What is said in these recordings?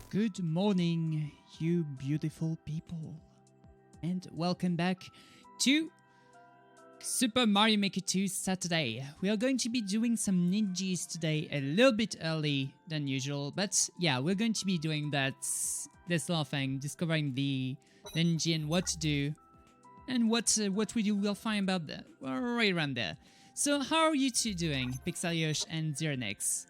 Good morning, you beautiful people, and welcome back to Super Mario Maker 2 Saturday. We are going to be doing some ninjas today, a little bit early than usual, but yeah, we're going to be doing this little thing, discovering the ninja and what to do, and what we do, we'll find about that right around there. So how are you two doing, Pixeliosh and Zeronix?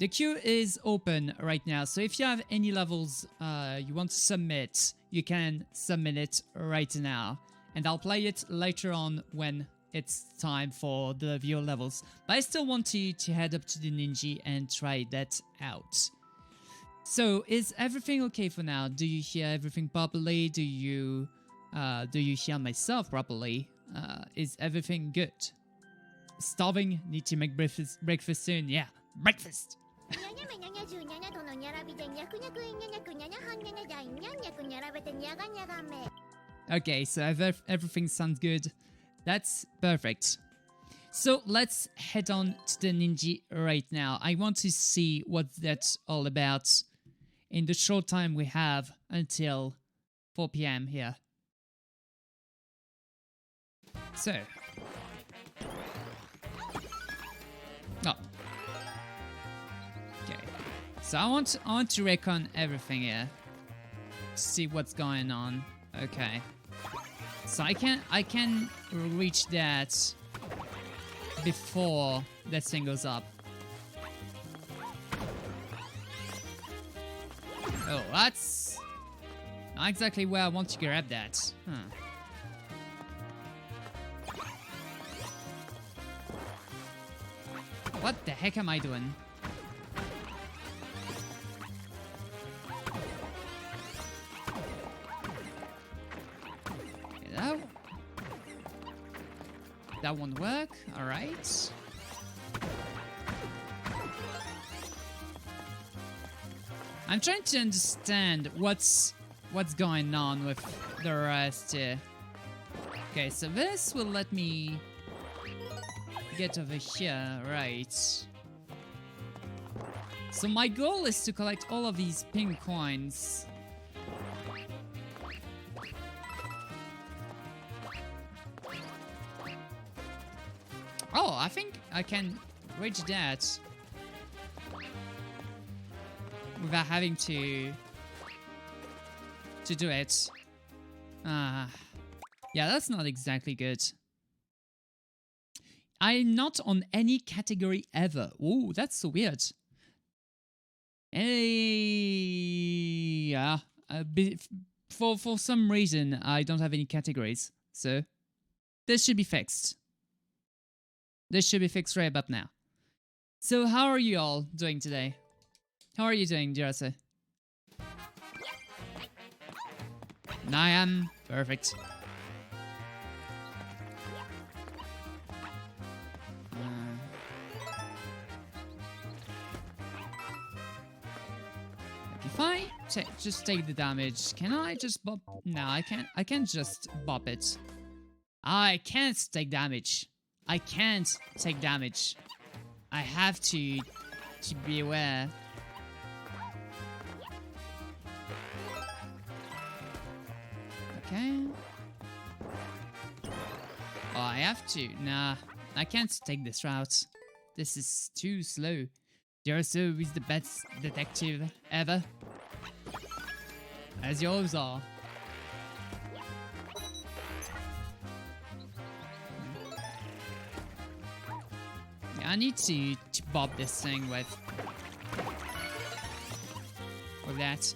The queue is open right now, so if you have any levels you want to submit, you can submit it right now. And I'll play it later on when it's time for the viewer levels. But I still want you to head up to the Ninji and try that out. So, is everything okay for now? Do you hear everything properly? Do you hear myself properly? Is everything good? Starving? Need to make breakfast soon? Yeah, breakfast! Okay, so everything sounds good. That's perfect. So let's head on to the Ninja right now. I want to see what that's all about in the short time we have until 4 PM here. So. Oh. Okay. So I want to recon everything here. See what's going on. Okay. So I can reach that before that thing goes up. Oh, that's not exactly where I want to grab that. Huh. What the heck am I doing? That won't work. All right. I'm trying to understand what's going on with the rest here. Okay, so this will let me get over here, right? So my goal is to collect all of these pink coins. Oh, I think I can reach that without having to do it. Yeah, that's not exactly good. I'm not on any category ever. Ooh, that's so weird. Yeah, for some reason I don't have any categories, so this should be fixed. This should be fixed right about now. So how are you all doing today? How are you doing, Jirase? I am perfect. If I just take the damage, can I just bop? No, I can't. I can't just bop it. I can't take damage. I can't take damage. I have to be aware. Okay. Oh, I have to. Nah, I can't take this route. This is too slow. Jericho is the best detective ever. As you always are. I need to bob this thing with that.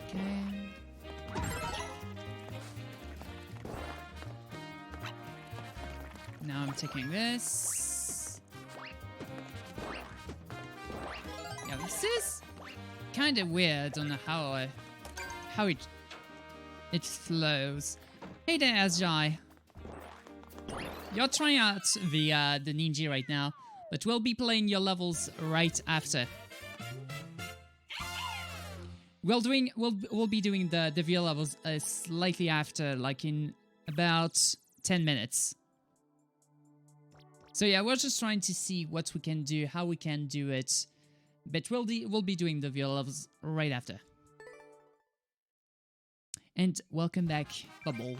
Okay. Now I'm taking this. Yeah, this is kind of weird on how it flows. Hey there, Asjai. You're trying out the Ninja right now, but we'll be playing your levels right after. We'll be doing the VR levels slightly after, like in about 10 minutes. So yeah, we're just trying to see what we can do, how we can do it. But we'll be doing the VR levels right after. And welcome back, Bubble.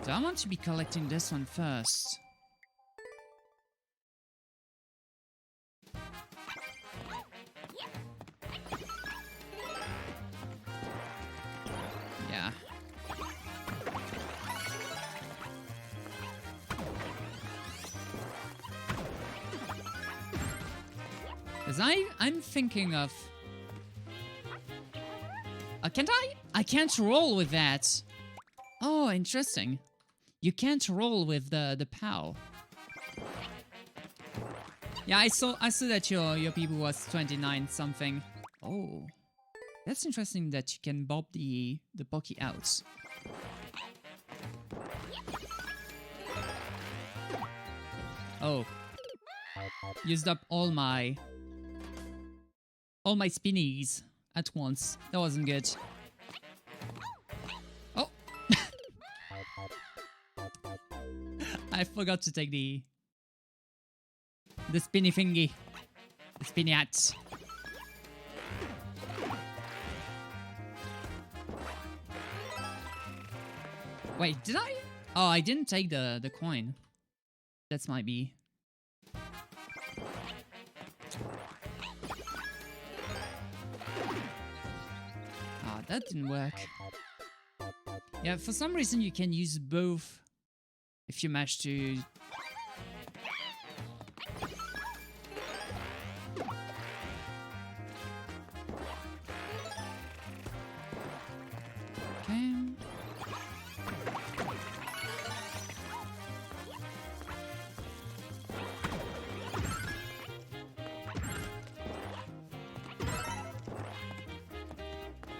So I want to be collecting this one first. Yeah. Because I'm thinking of... can't I? I can't roll with that. Oh, interesting. You can't roll with the POW. Yeah, I saw that your people was 29 something. Oh. That's interesting that you can bob the Pocky out. Oh. Used up all my spinnies at once. That wasn't good. Oh. I forgot to take the spinny thingy. The spinny hat. Wait, did I? Oh, I didn't take the coin. That's might be. Ah, that didn't work. Yeah, for some reason you can use both if you manage to... Okay.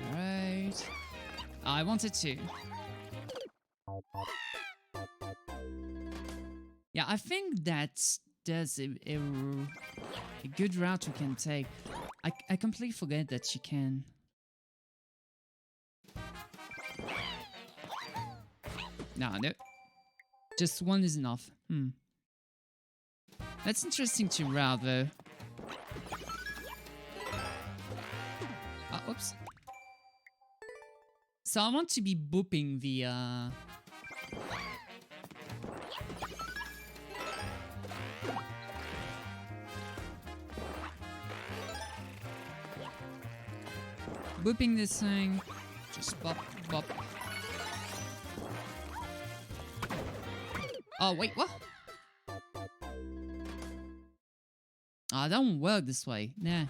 Alright. I wanted to. Yeah, I think that's a good route we can take. I completely forget that you can. No. Just one is enough. That's interesting to route though. Oops. So I want to be booping the booping this thing. Just bop, bop. Oh, wait, what? Ah, that won't work this way. Nah.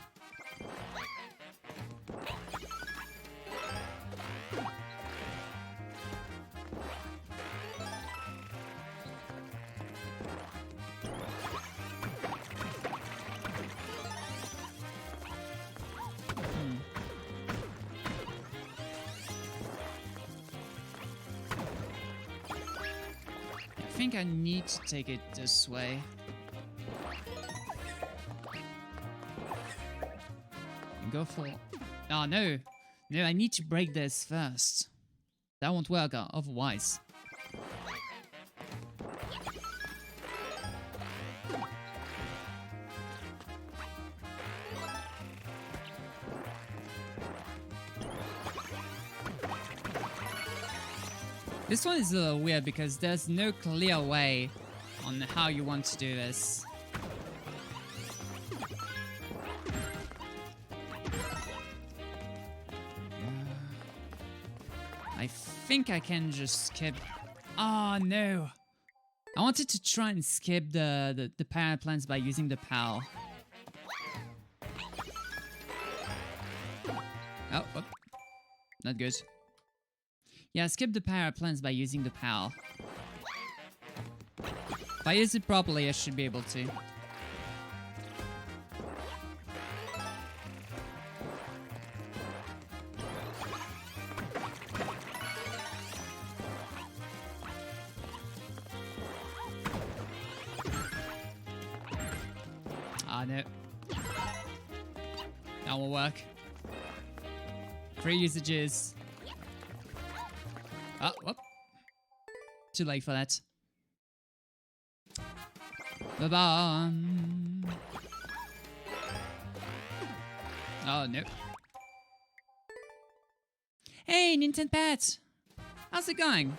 I think I need to take it this way. Go for... Oh, no. No, I need to break this first. That won't work otherwise. This one is a little weird because there's no clear way on how you want to do this. I think I can just skip. Oh no! I wanted to try and skip the power plants by using the POW. Oh, not good. Yeah, skip the power plants by using the POW. If I use it properly, I should be able to. Ah, no. That won't work. 3 usages. Oh, whoop. Too late for that. Bye-bye. Oh, no. Hey, NintenPat! How's it going?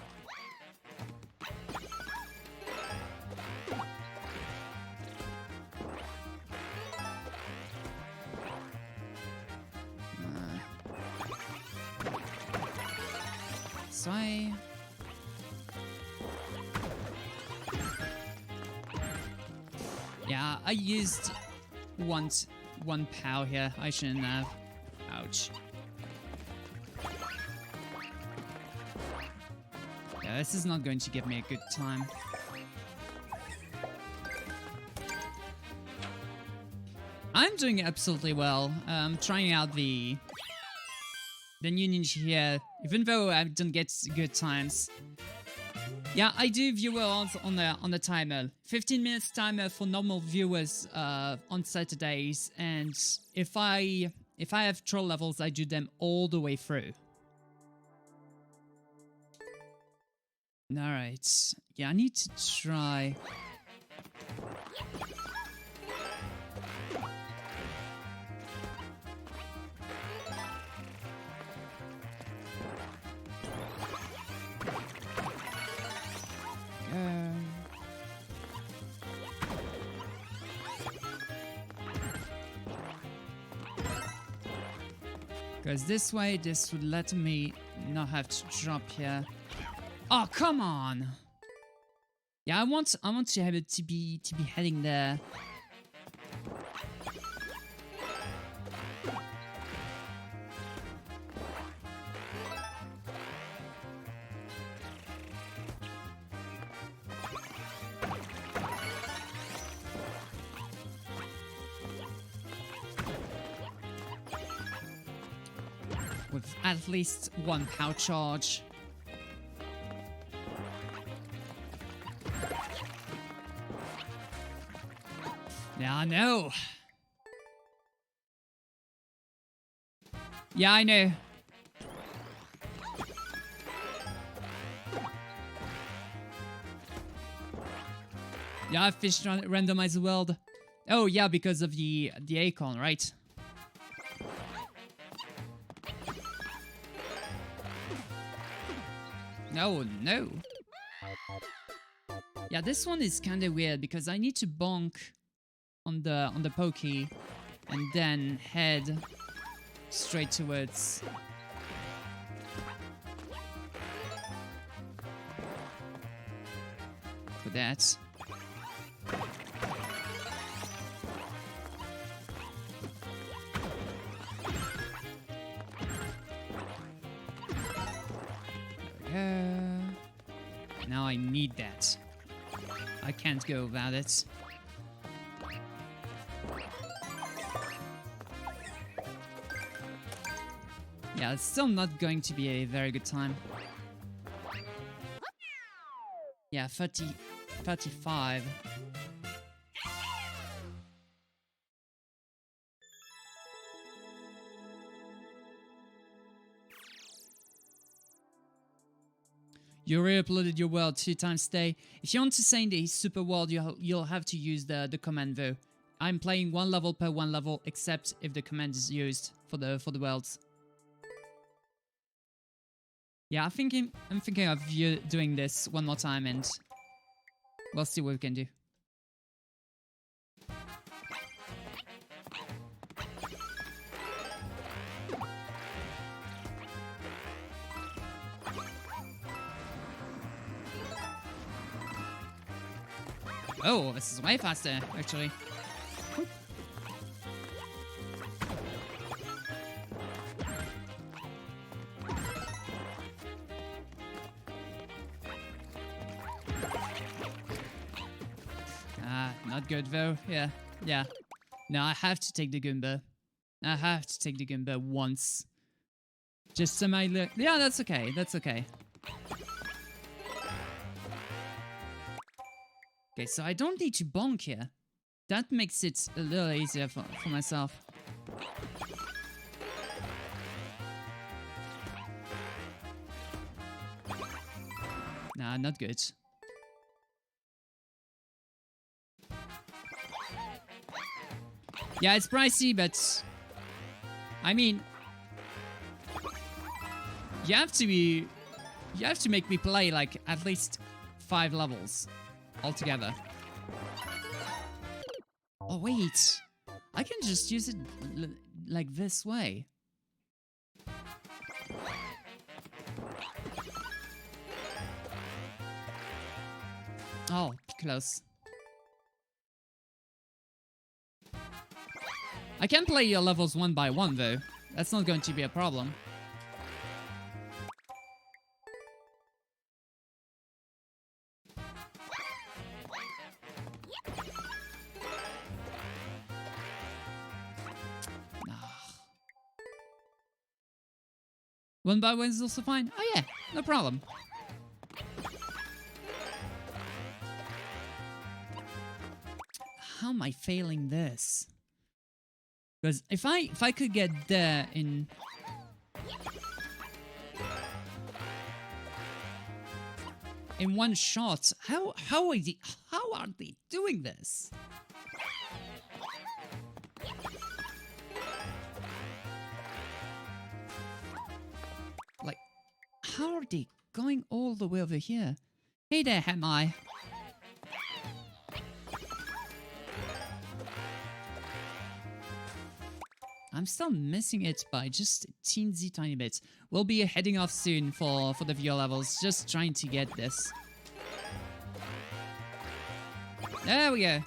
Sorry. Yeah, I used one POW here. I shouldn't have. Ouch. Yeah, this is not going to give me a good time. I'm doing absolutely well. Trying out the new Ninji here, even though I don't get good times. Yeah, I do viewers on the timer. 15 minutes timer for normal viewers on Saturdays, and if I have troll levels, I do them all the way through. Alright. Yeah, I need to try. Because this way, this would let me not have to drop here. Oh, come on! Yeah, I want to have it to be heading there. With at least one power charge. Yeah, I know. Yeah, I know. Yeah, I fished randomize the world. Oh yeah, because of the acorn, right? No, no. Yeah, this one is kind of weird because I need to bonk on the pokey and then head straight towards. For that. Now I need that. I can't go without it. Yeah, it's still not going to be a very good time. Yeah, 35. You re-uploaded your world 2 times today. If you want to say in the super world, you'll have to use the command though. I'm playing 1 level per 1 level, except if the command is used for the worlds. Yeah, I'm thinking of you doing this one more time, and we'll see what we can do. Oh, this is way faster, actually. Not good though. Yeah. No, I have to take the Goomba. I have to take the Goomba once. Just so my look. Yeah, that's okay. That's okay. Okay, so I don't need to bonk here. That makes it a little easier for myself. Nah, not good. Yeah, it's pricey, but I mean, you have to make me play like at least 5 levels altogether. Oh wait, I can just use it like this way. Oh, close. I can play your levels one by one though. That's not going to be a problem. One by one is also fine. Oh yeah, no problem. How am I failing this? Because if I could get there in one shot, how are they doing this? Like, how are they going all the way over here? Hey there, Hamai. I'm still missing it by just a teensy tiny bit. We'll be heading off soon for the viewer levels, just trying to get this. There we go.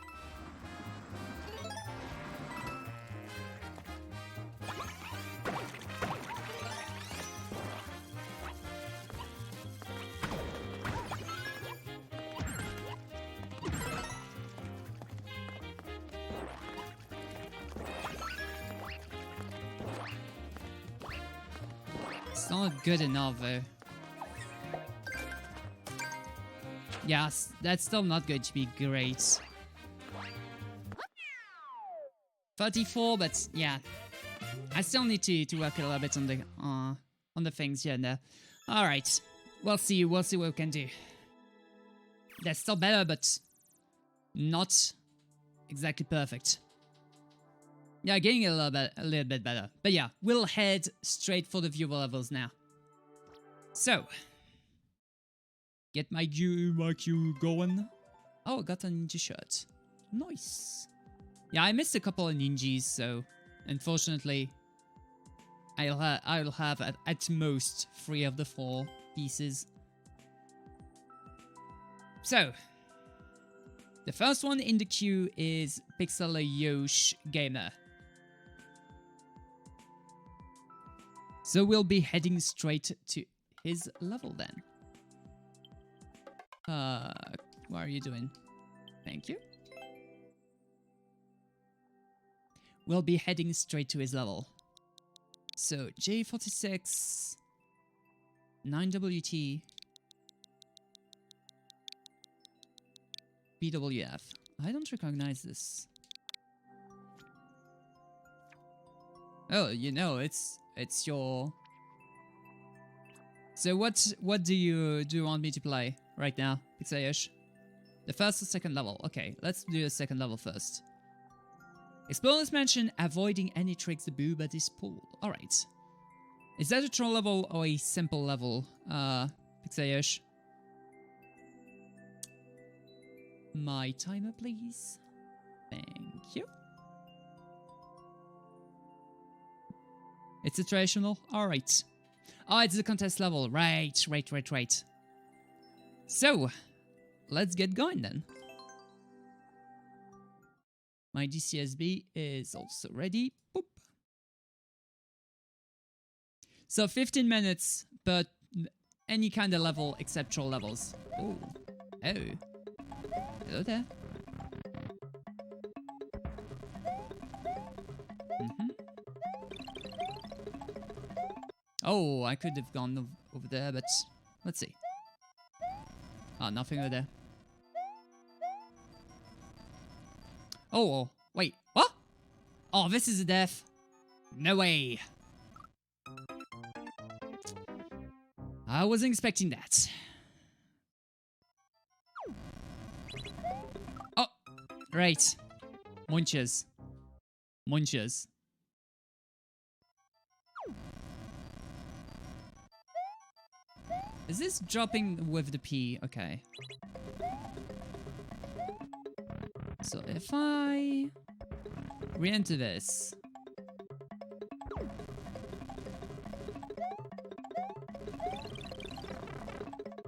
It's not good enough though. Yes, that's still not going to be great. 34, but yeah. I still need to work a little bit on the things here and there. Alright. We'll see what we can do. That's still better, but not exactly perfect. Yeah, getting a little bit better. But yeah, we'll head straight for the viewer levels now. So, get my queue going. Oh, I got a ninja shirt. Nice. Yeah, I missed a couple of ninjas, so unfortunately, I'll have at most 3 of the 4 pieces. So, the first one in the queue is Pixel Yosh Gamer. So we'll be heading straight to his level then. What are you doing? Thank you. We'll be heading straight to his level. So J46 9WT BWF. I don't recognize this. Oh, you know, it's your. So what do you want me to play right now, Pixayosh? The first or second level? Okay, let's do the second level first. Explore this mansion, avoiding any tricks the boob at this pool. Alright. Is that a troll level or a simple level, Pixayosh? My timer, please. Thank you. It's a traditional? Alright. Oh, it's the contest level. Right. So, let's get going then. My DCSB is also ready. Boop. So 15 minutes, but any kind of level except troll levels. Oh. Oh. Hello there. Oh, I could have gone over there, but let's see. Ah, nothing over there. Oh, wait, what? Oh, this is a death. No way. I wasn't expecting that. Right. Munches. Munches. Is this dropping with the P? Okay. So if I re-enter this.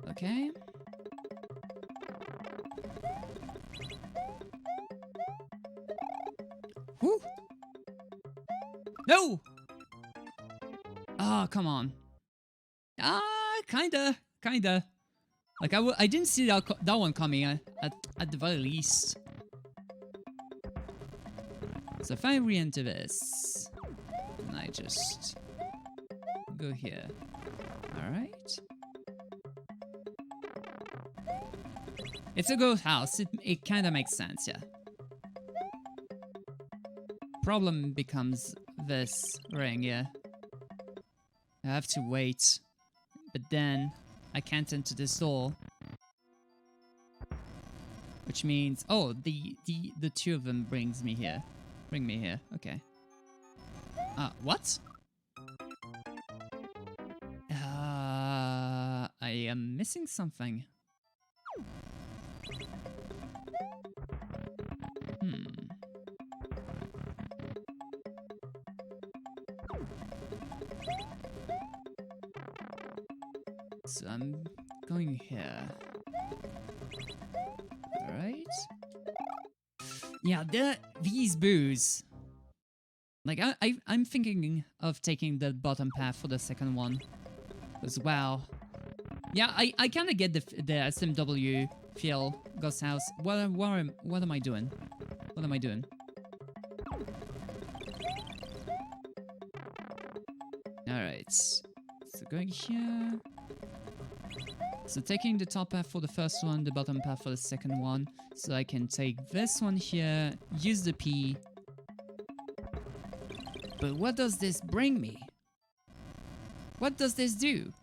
Okay. Whew. No! Oh, come on. Kinda. Like, I didn't see that one coming at the very least. So if I re-enter this, and I just go here. Alright. It's a ghost house. It kinda makes sense, yeah. Problem becomes this ring, yeah. I have to wait. But then I can't enter this door. Which means, oh, the two of them brings me here. Bring me here, okay. What? I am missing something. So I'm going here. Alright. Yeah, these boos. Like, I'm thinking of taking the bottom path for the second one as well. Yeah, I kind of get the SMW feel, Ghost House. What am I doing? What am I doing? Alright. So going here. So taking the top path for the first one, the bottom path for the second one. So I can take this one here, use the P. But what does this bring me? What does this do?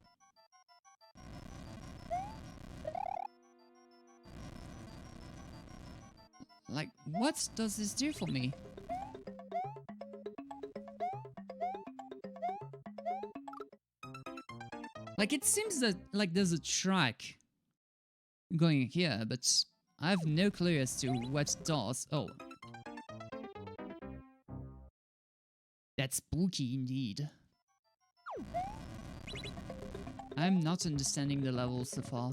Like, what does this do for me? Like, it seems that, like, there's a track going here, but I have no clue as to what it does. Oh. That's spooky indeed. I'm not understanding the levels so far.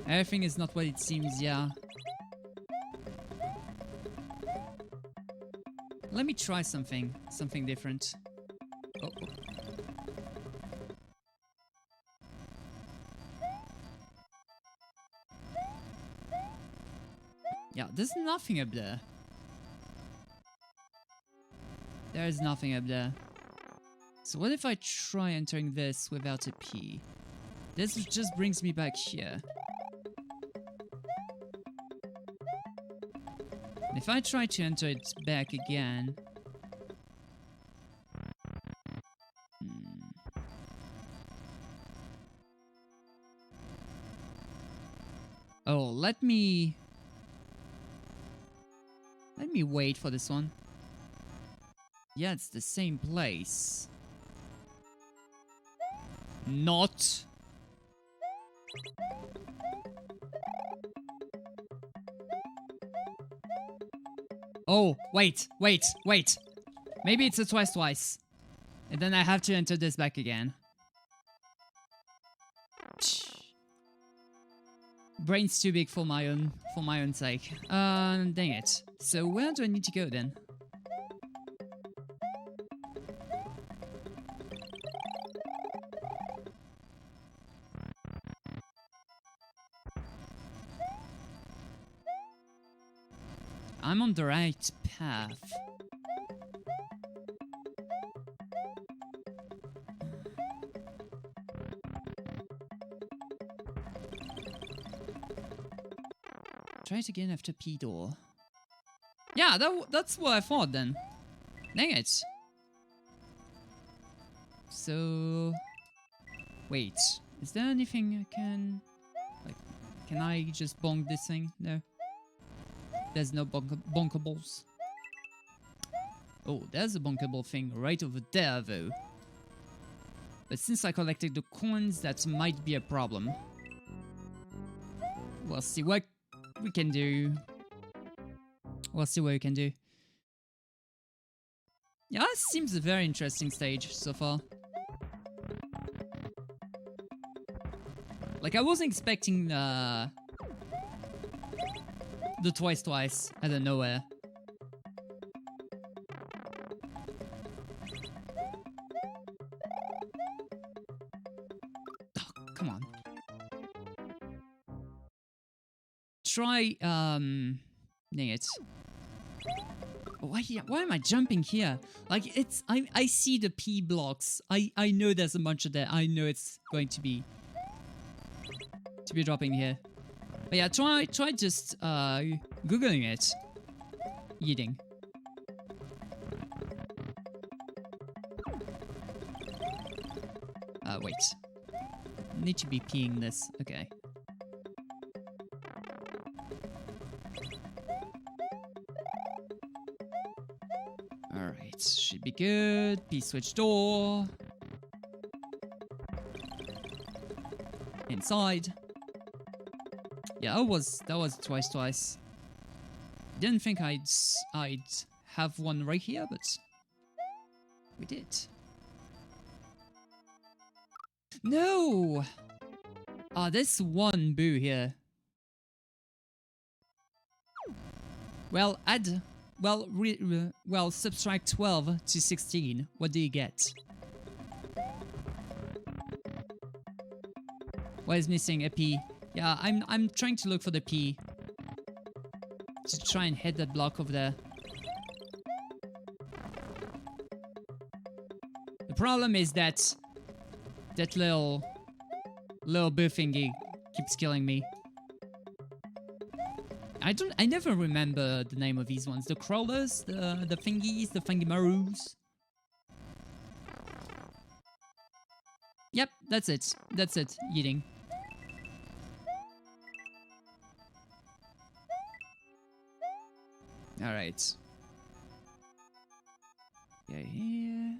Everything is not what it seems, yeah. Let me try something different. Oh. Yeah, there's nothing up there. There is nothing up there. So what if I try entering this without a P? This just brings me back here. If I try to enter it back again... Oh, let me wait for this one. Yeah, it's the same place. Not. Oh, wait. Maybe it's a twice. And then I have to enter this back again. Brain's too big for my own sake. Dang it. So where do I need to go then? I'm on the right path. Try it again after P door. Yeah, that's what I thought then. Dang it. So... Wait. Is there anything I can... Like, can I just bonk this thing? No. There's no bonkables. Oh, there's a bonkable thing right over there, though. But since I collected the coins, that might be a problem. We'll see what we can do. We'll see what we can do. Yeah, it seems a very interesting stage so far. Like, I wasn't expecting the twice out of nowhere. Oh, come on. Try, dang it. Why am I jumping here? Like, it's, I see the P blocks. I know there's a bunch of that. I know it's going to be dropping here. But yeah, try just, Googling it. Eating. Wait. Need to be peeing this. Okay. Alright, should be good. P-switch door. Inside. Yeah, that was twice. Didn't think I'd have one right here, but we did. No! Ah, there's one boo here. Well, subtract 12 to 16. What do you get? What is missing? A P. Yeah, I'm trying to look for the P. To try and hit that block over there. The problem is that little boo thingy keeps killing me. I never remember the name of these ones. The crawlers, the thingies, the thingimaroos. Yep, that's it. That's it. Eating. Alright. Yeah, here.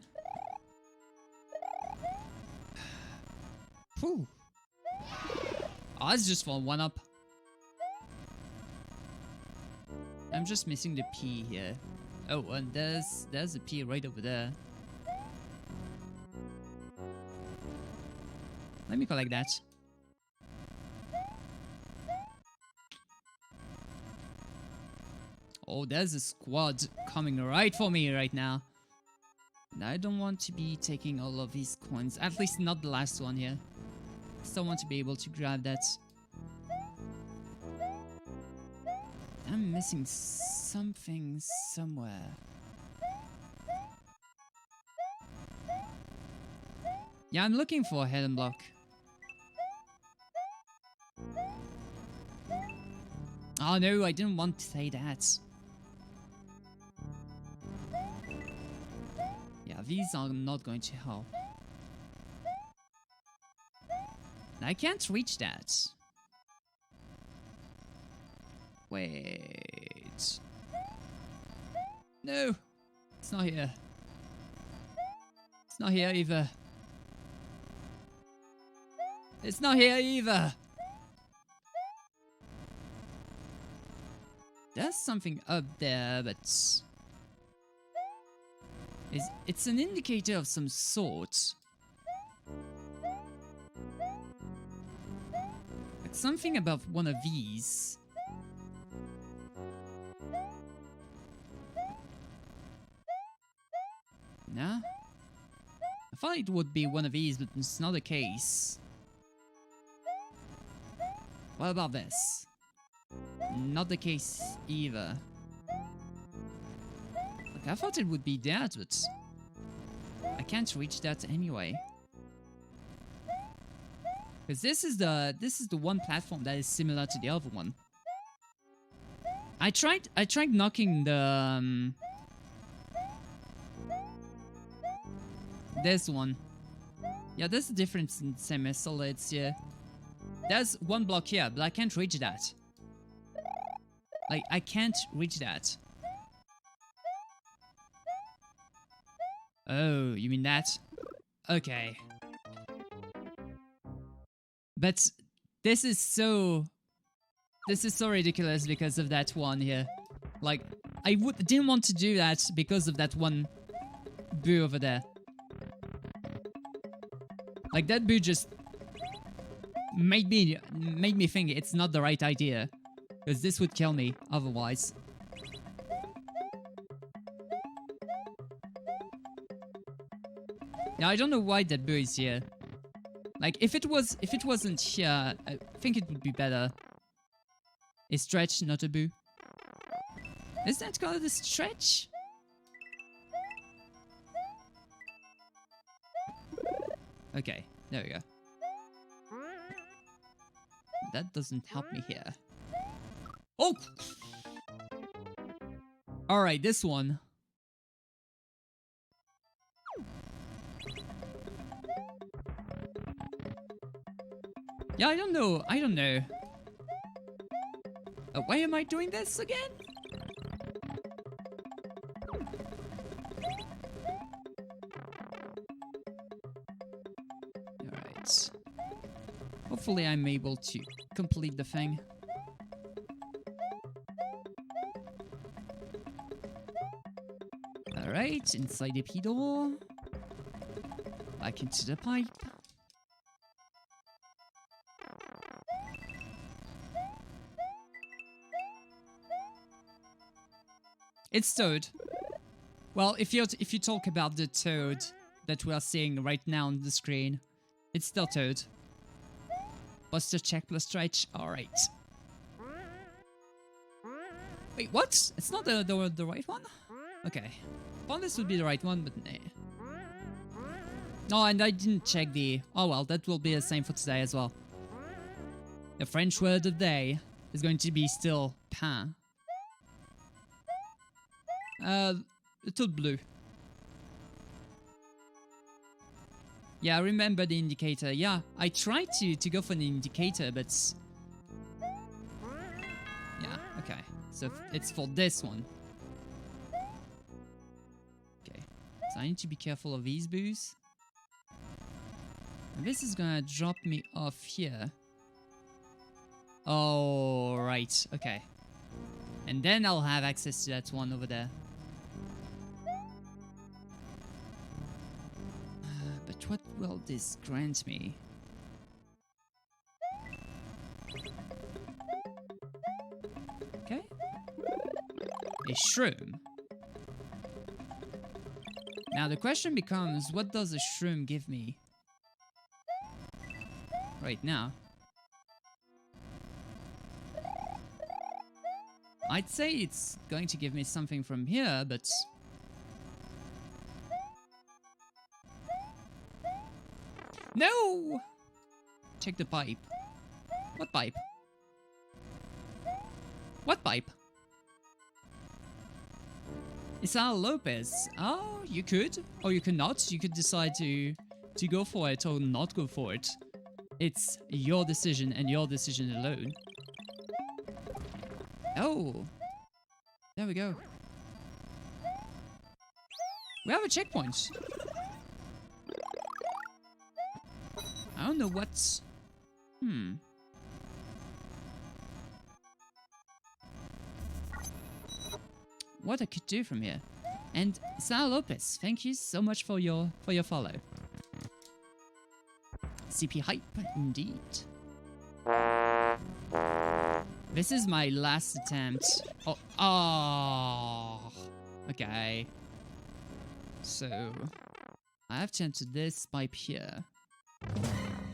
Whew. Oh, that's just for one up. I'm just missing the P here. Oh, and there's a P right over there. Let me collect that. Oh, there's a squad coming right for me right now. And I don't want to be taking all of these coins. At least not the last one here. Still want to be able to grab that. I'm missing something somewhere. Yeah, I'm looking for a hidden block. Oh no, I didn't want to say that. Yeah, these are not going to help. I can't reach that. Wait. No! It's not here. It's not here either. It's not here either! There's something up there, but... It's an indicator of some sort. Like something above one of these. No? I thought it would be one of these, but it's not the case. What about this? Not the case either. Look, I thought it would be that, but I can't reach that anyway. Because this is the one platform that is similar to the other one. I tried knocking the this one, Yeah, there's a difference in semi-solids here. There's one block here, but I can't reach that. Like, I can't reach that. Oh, you mean that? Okay. But this is so ridiculous because of that one here. Like, I didn't want to do that because of that one boo over there. Like, that boo just made me think it's not the right idea. Because this would kill me otherwise. Now I don't know why that boo is here. Like, if it wasn't here, I think it would be better. A stretch, not a boo. Is that called a stretch? Okay, there we go. That doesn't help me here. Oh! Alright, this one. Yeah, I don't know. Why am I doing this again? Alright. Hopefully I'm able to complete the thing. Alright, inside the P-door. Back into the pipe. It's Toad. Well, if you talk about the Toad that we are seeing right now on the screen, it's still Toad. Buster check plus stretch. Alright. Wait, what? It's not the right one? Okay. Thought this would be the right one, but nah. No, and I didn't check the... Oh well, that will be the same for today as well. The French word of the day is going to be still pain. Little blue. Yeah, I remember the indicator. Yeah, I tried to go for the indicator, but... Yeah, okay. So it's for this one. Okay. So I need to be careful of these boos. And this is gonna drop me off here. Oh, right. Okay. And then I'll have access to that one over there. But what will this grant me? Okay. A shroom. Now the question becomes, what does a shroom give me? Right now. I'd say it's going to give me something from here, but... No! Check the pipe. What pipe? What pipe? Isao Lopez. Oh, you could. Or you could not. You could decide to go for it or not go for it. It's your decision and your decision alone. Oh. There we go. We have a checkpoint. I don't know what's... What I could do from here. And Sal Lopez, thank you so much for your follow. CP hype, indeed. This is my last attempt. Oh. Okay. So I have to enter this pipe here.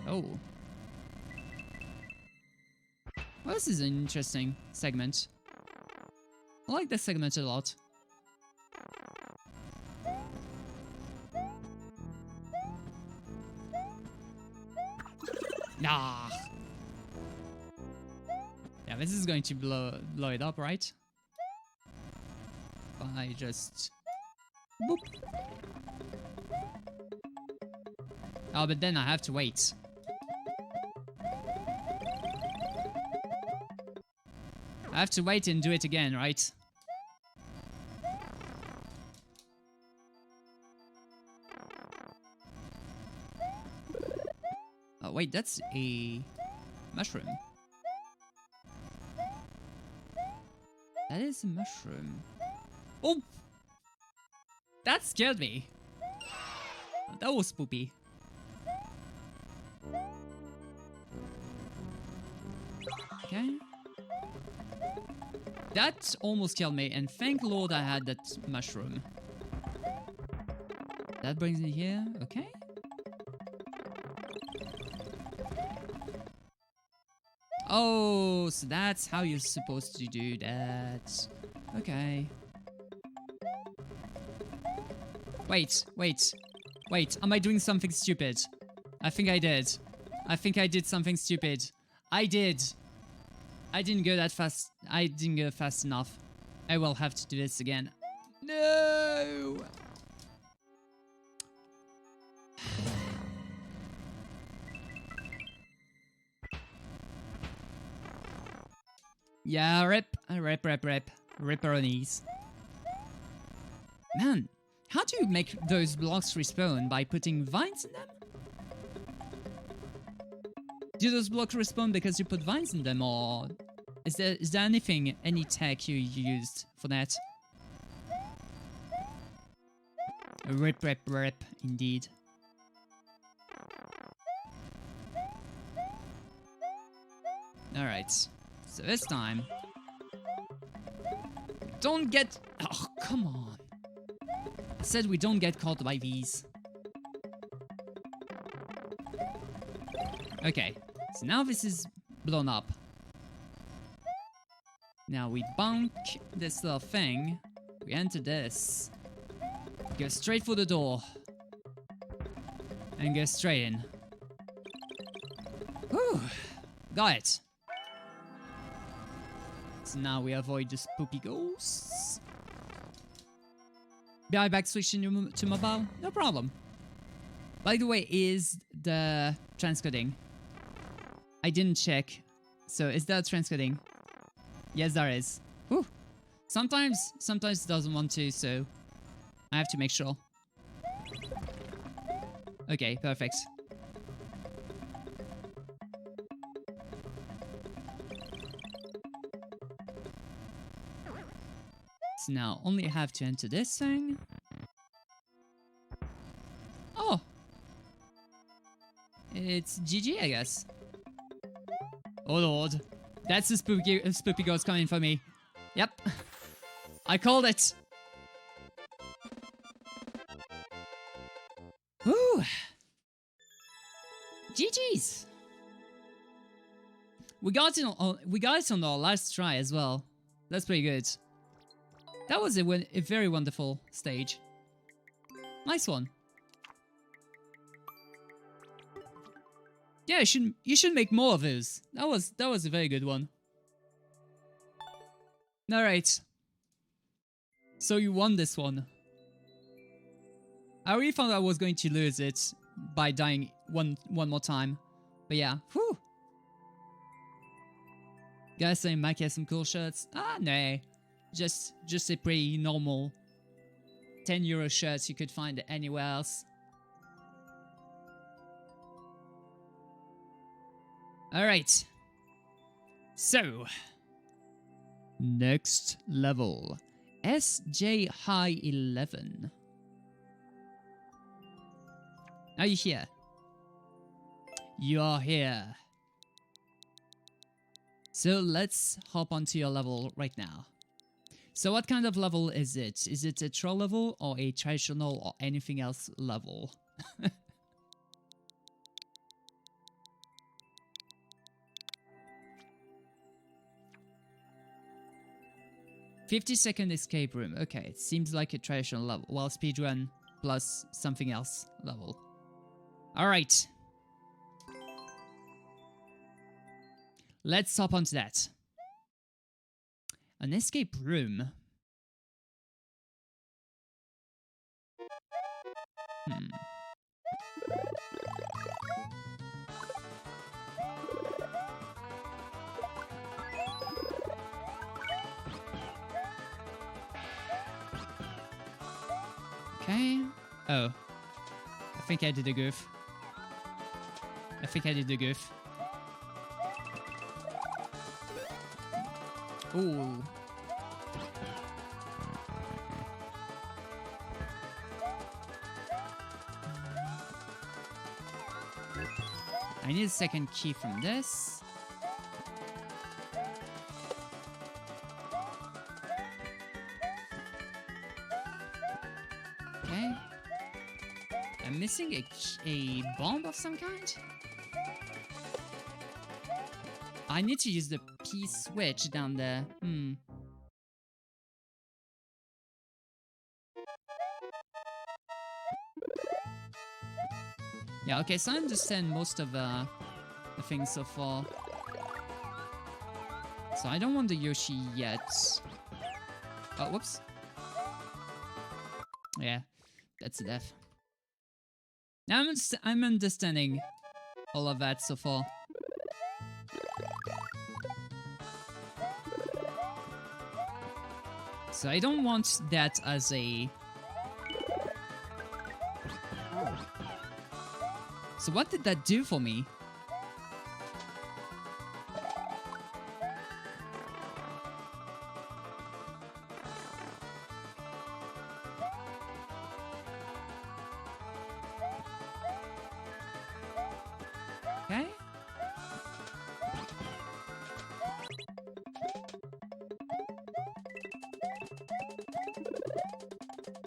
Oh. Well, this is an interesting segment. I like this segment a lot. Nah. Yeah, this is going to blow it up, right? By just... Boop. Oh, but then I have to wait. I have to wait and do it again, right? Oh, wait, that's a mushroom. That is a mushroom. Oh! That scared me. That was spoopy. Okay. That almost killed me, and thank Lord I had that mushroom. That brings me here, okay. Oh, so that's how you're supposed to do that. Okay. Wait, am I doing something stupid? I think I did. I think I did something stupid. I did. I didn't go that fast. I didn't go fast enough. I will have to do this again. No! Yeah, rip. Ripperonis. Man, how do you make those blocks respawn? By putting vines in them? Do those blocks respawn because you put vines in them, or is there anything, any tech you used for that? Rip, indeed. Alright, so this time... Don't get... Oh, come on. I said we don't get caught by these. Okay, so now this is blown up. Now we bonk this little thing. We enter this. Go straight for the door. And go straight in. Whew. Got it. So now we avoid the spoopy ghosts. Be right back switching to mobile? No problem. By the way, is the transcoding? I didn't check. So is that transcoding? Yes, there is. Whew. Sometimes it doesn't want to, so I have to make sure. Okay, perfect. So now only have to enter this thing. Oh! It's GG, I guess. Oh lord. That's the spooky ghost coming for me. Yep. I called it. Whew. GG's. We got it on our last try as well. That's pretty good. That was a very wonderful stage. Nice one. Yeah, you should make more of those. That was a very good one. Alright. So you won this one. I really thought I was going to lose it by dying one more time. But yeah. Whew. Guys saying Mike has some cool shirts. Ah, no. Just a pretty normal €10 shirts you could find anywhere else. Alright. So, next level. SJ High 11. Are you here? You are here. So let's hop onto your level right now. So what kind of level is it? Is it a troll level or a traditional or anything else level? 50-second escape room. Okay, it seems like a traditional level. Well, speedrun plus something else level. Alright. Let's hop onto that. An escape room. Okay. Oh. I think I did a goof. Ooh. I need a second key from this. Okay. I'm missing a bomb of some kind. I need to use the P switch down there. Yeah, okay, so I understand most of the things so far. So I don't want the Yoshi yet. Oh, whoops. Yeah, that's a death. Now I'm understanding all of that so far. So I don't want that as a... So what did that do for me? Okay.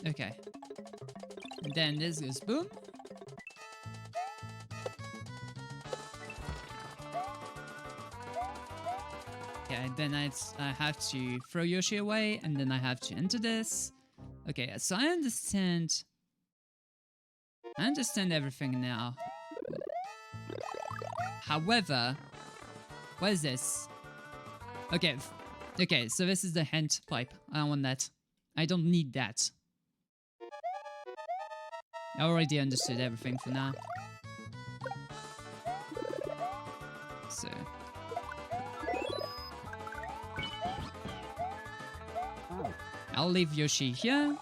Okay. And then this goes boom. Okay, then I have to throw Yoshi away, and then I have to enter this. Okay, so I understand everything now. However, what is this? Okay, okay, so this is the hand pipe. I don't want that. I don't need that. I already understood everything for now. So... I'll leave Yoshi here.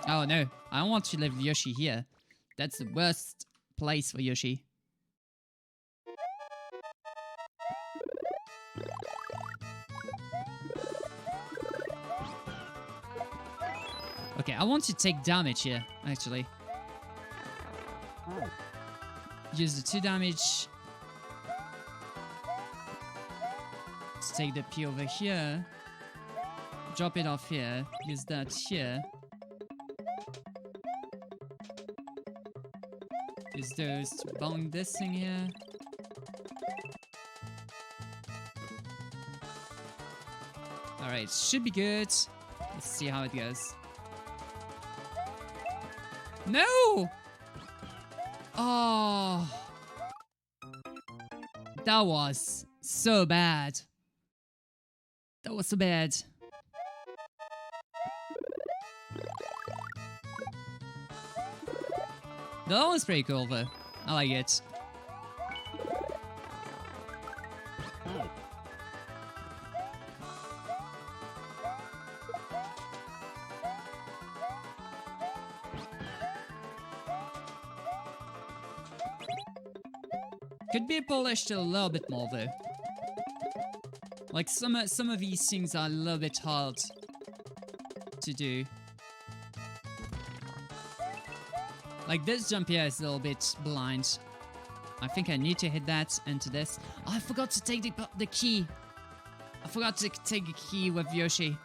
Oh no, I don't want to leave Yoshi here. That's the worst place for Yoshi. Okay, I want to take damage here, actually. Use the 2 damage. Let's take the P over here. Drop it off here. Use that here. Use those to bang this thing here. Alright, should be good. Let's see how it goes. No! Oh. That was so bad. That was so bad. That was pretty cool though. I like it. Could be polished a little bit more though. Like some of these things are a little bit hard to do. Like this jump here is a little bit blind. I think I need to hit that into this. Oh, I forgot to take the key. I forgot to take a key with Yoshi.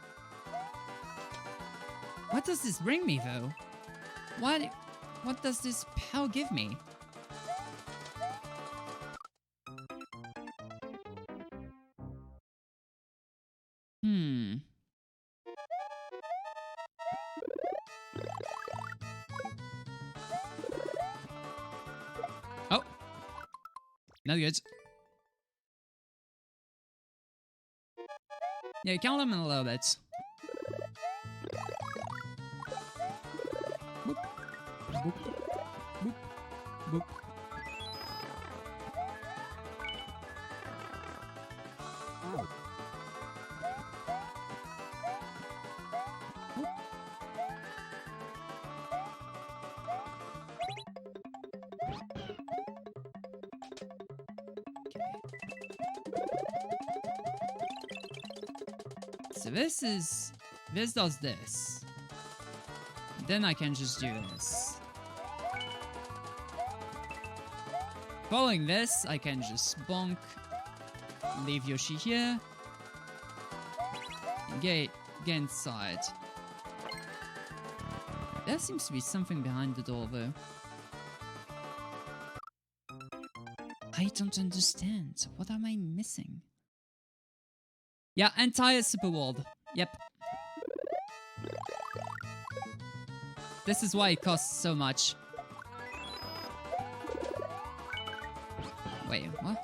What does this bring me though? What does this power give me? Oh. Not good. Yeah, count them in a little bit. Boop. Boop. Boop. Boop. so this does this. Then I can just do this. Following this, I can just bonk, leave Yoshi here, and get inside. There seems to be something behind the door, though. I don't understand. What am I missing? Yeah, entire super world. Yep. This is why it costs so much. Wait, what?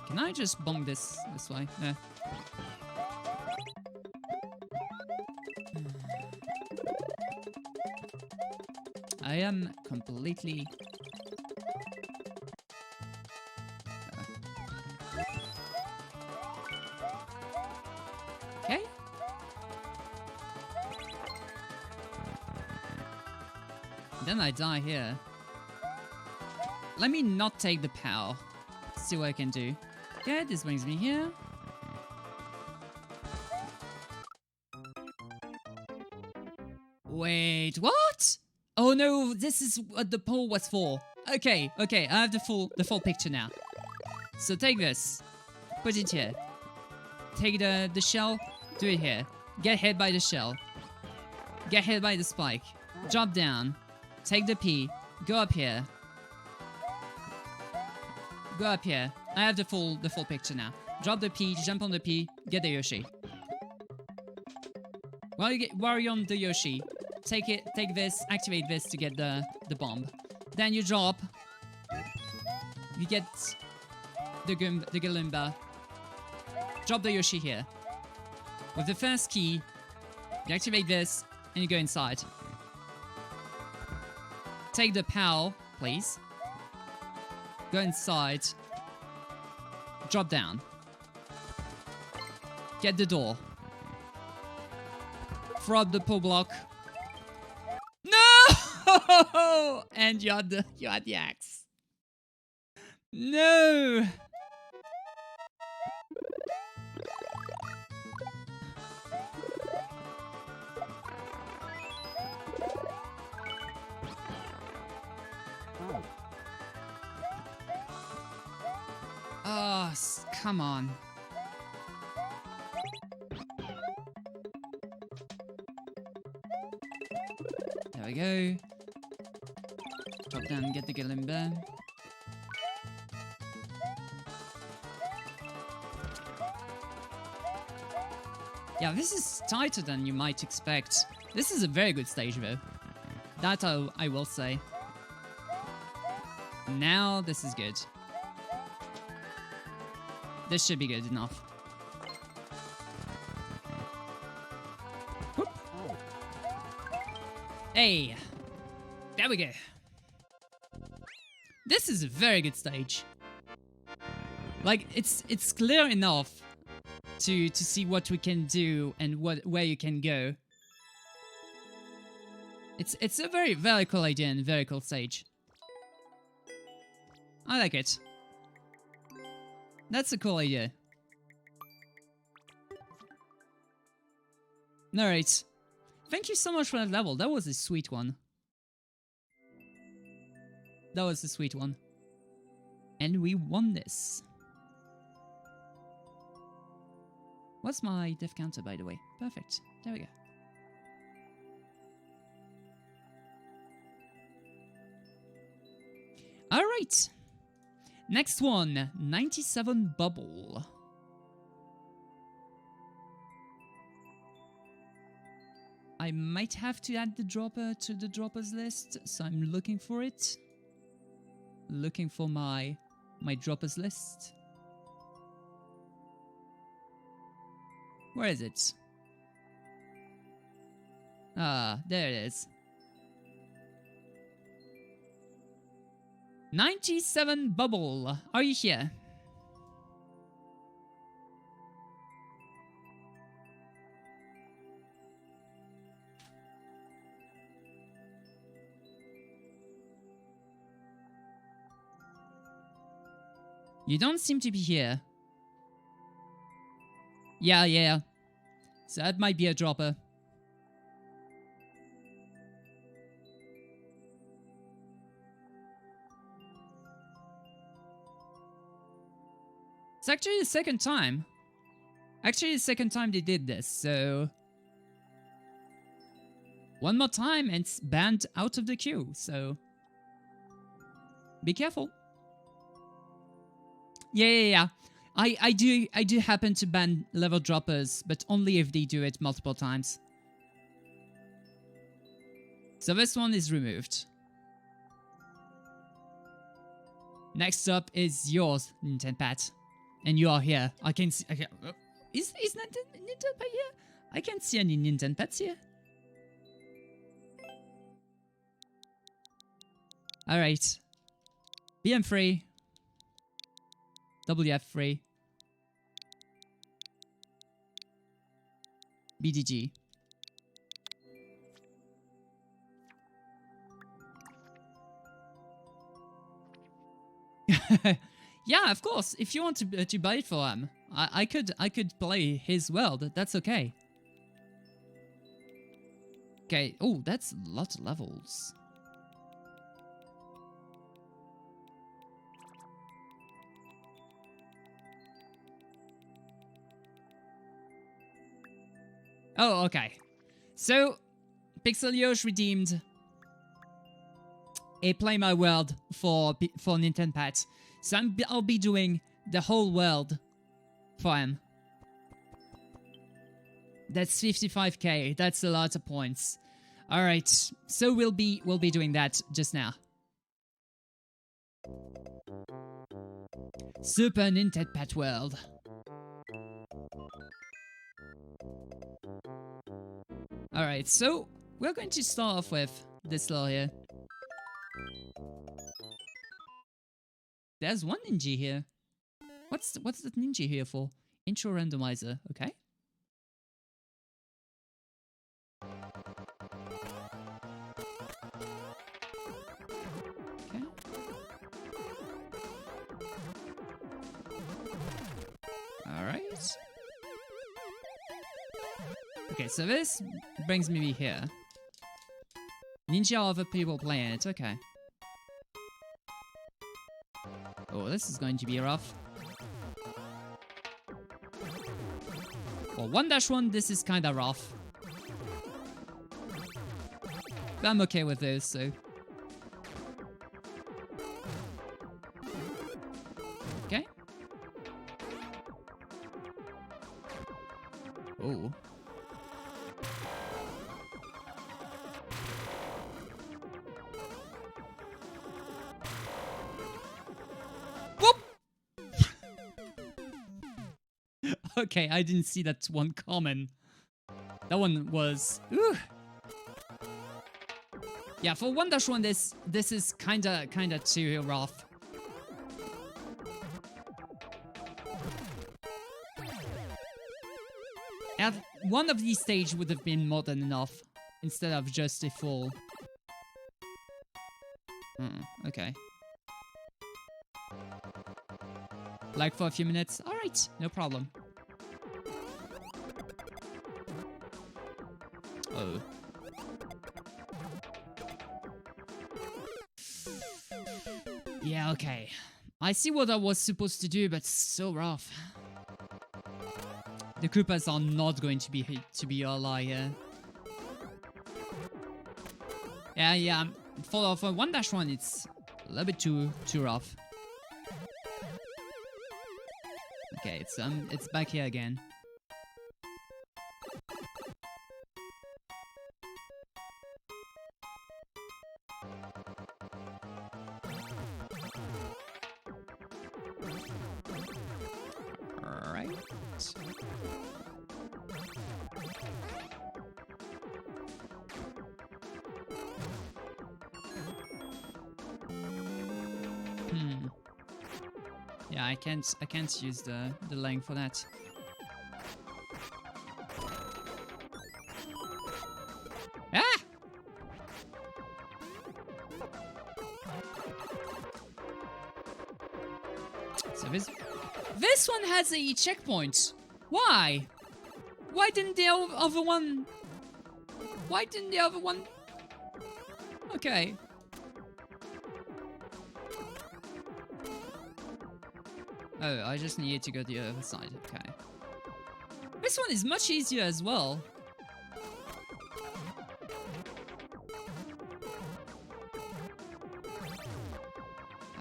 Can I just bonk this way? Yeah. I am completely... Okay. Then I die here. Let me not take the power. See what I can do. Okay, this brings me here. Wait, what? Oh no, this is what the pole was for. Okay, I have the full picture now. So take this, put it here. Take the shell, do it here. Get hit by the shell. Get hit by the spike. Drop down. Take the P. Go up here. Go up here. I have the full picture now. Drop the P, jump on the P, get the Yoshi. While you're on the Yoshi, take this, activate this to get the bomb. Then you drop. You get the Goomba. Drop the Yoshi here. With the first key, you activate this, and you go inside. Take the PAL, please. Go inside. Drop down. Get the door. Throw up the pull block. No! And you had the axe. No! Oh, come on. There we go. Drop down and get the Galimba. Yeah, this is tighter than you might expect. This is a very good stage though. That I will say. Now this is good. This should be good enough. Whoop. Hey, there we go. This is a very good stage. Like it's clear enough to see what we can do and where you can go. It's a very cool idea and very cool stage. I like it. That's a cool idea. Alright. Thank you so much for that level. That was a sweet one. That was a sweet one. And we won this. What's my death counter, by the way? Perfect. There we go. Alright. Next one, 97 Bubble. I might have to add the dropper to the droppers list, so I'm looking for it. Looking for my droppers list. Where is it? Ah, there it is. 97 Bubble, are you here? You don't seem to be here. Yeah. So that might be a dropper. It's actually the second time. Actually, the second time they did this, so... One more time and it's banned out of the queue, so... Be careful. Yeah. I do happen to ban level droppers, but only if they do it multiple times. So this one is removed. Next up is yours, NintenPat. And you are here. I can see... Is NintenPat here? I can't see any NintenPats here. Alright. BM free. WF free. BDG. Yeah, of course. If you want to buy it for him, I could play his world. That's okay. Okay. Oh, that's a lot of levels. Oh, okay. So, Pixel Yosh redeemed a Play My World for NintenPat. So I'll be doing the whole world for him. That's 55k. That's a lot of points. All right. So we'll be doing that just now. Super NintenPat World. Alright, so we're going to start off with this little here. There's one Ninji here. What's that Ninji here for? Intro randomizer, okay. Okay. Alright. Okay, so this brings me here. Ninja other people playing it, okay. Oh, this is going to be rough. For 1-1, this is kinda rough. But I'm okay with this, so... Okay. Oh. Okay, I didn't see that one common. That one was... Ooh. Yeah, for 1-1, this is kinda too rough. One of these stages would have been more than enough, instead of just a full. Okay. Like for a few minutes? Alright, no problem. Oh. Yeah, okay. I see what I was supposed to do, but so rough. The Koopas are not going to be your ally here. Yeah. For 1-1, it's a little bit too rough. Okay, it's back here again. Alright. Yeah, I can't use the length for that. Ah! So this one has a checkpoint. Why? Why didn't the other one? Why didn't the other one? Okay. Oh, I just needed to go to the other side. Okay. This one is much easier as well.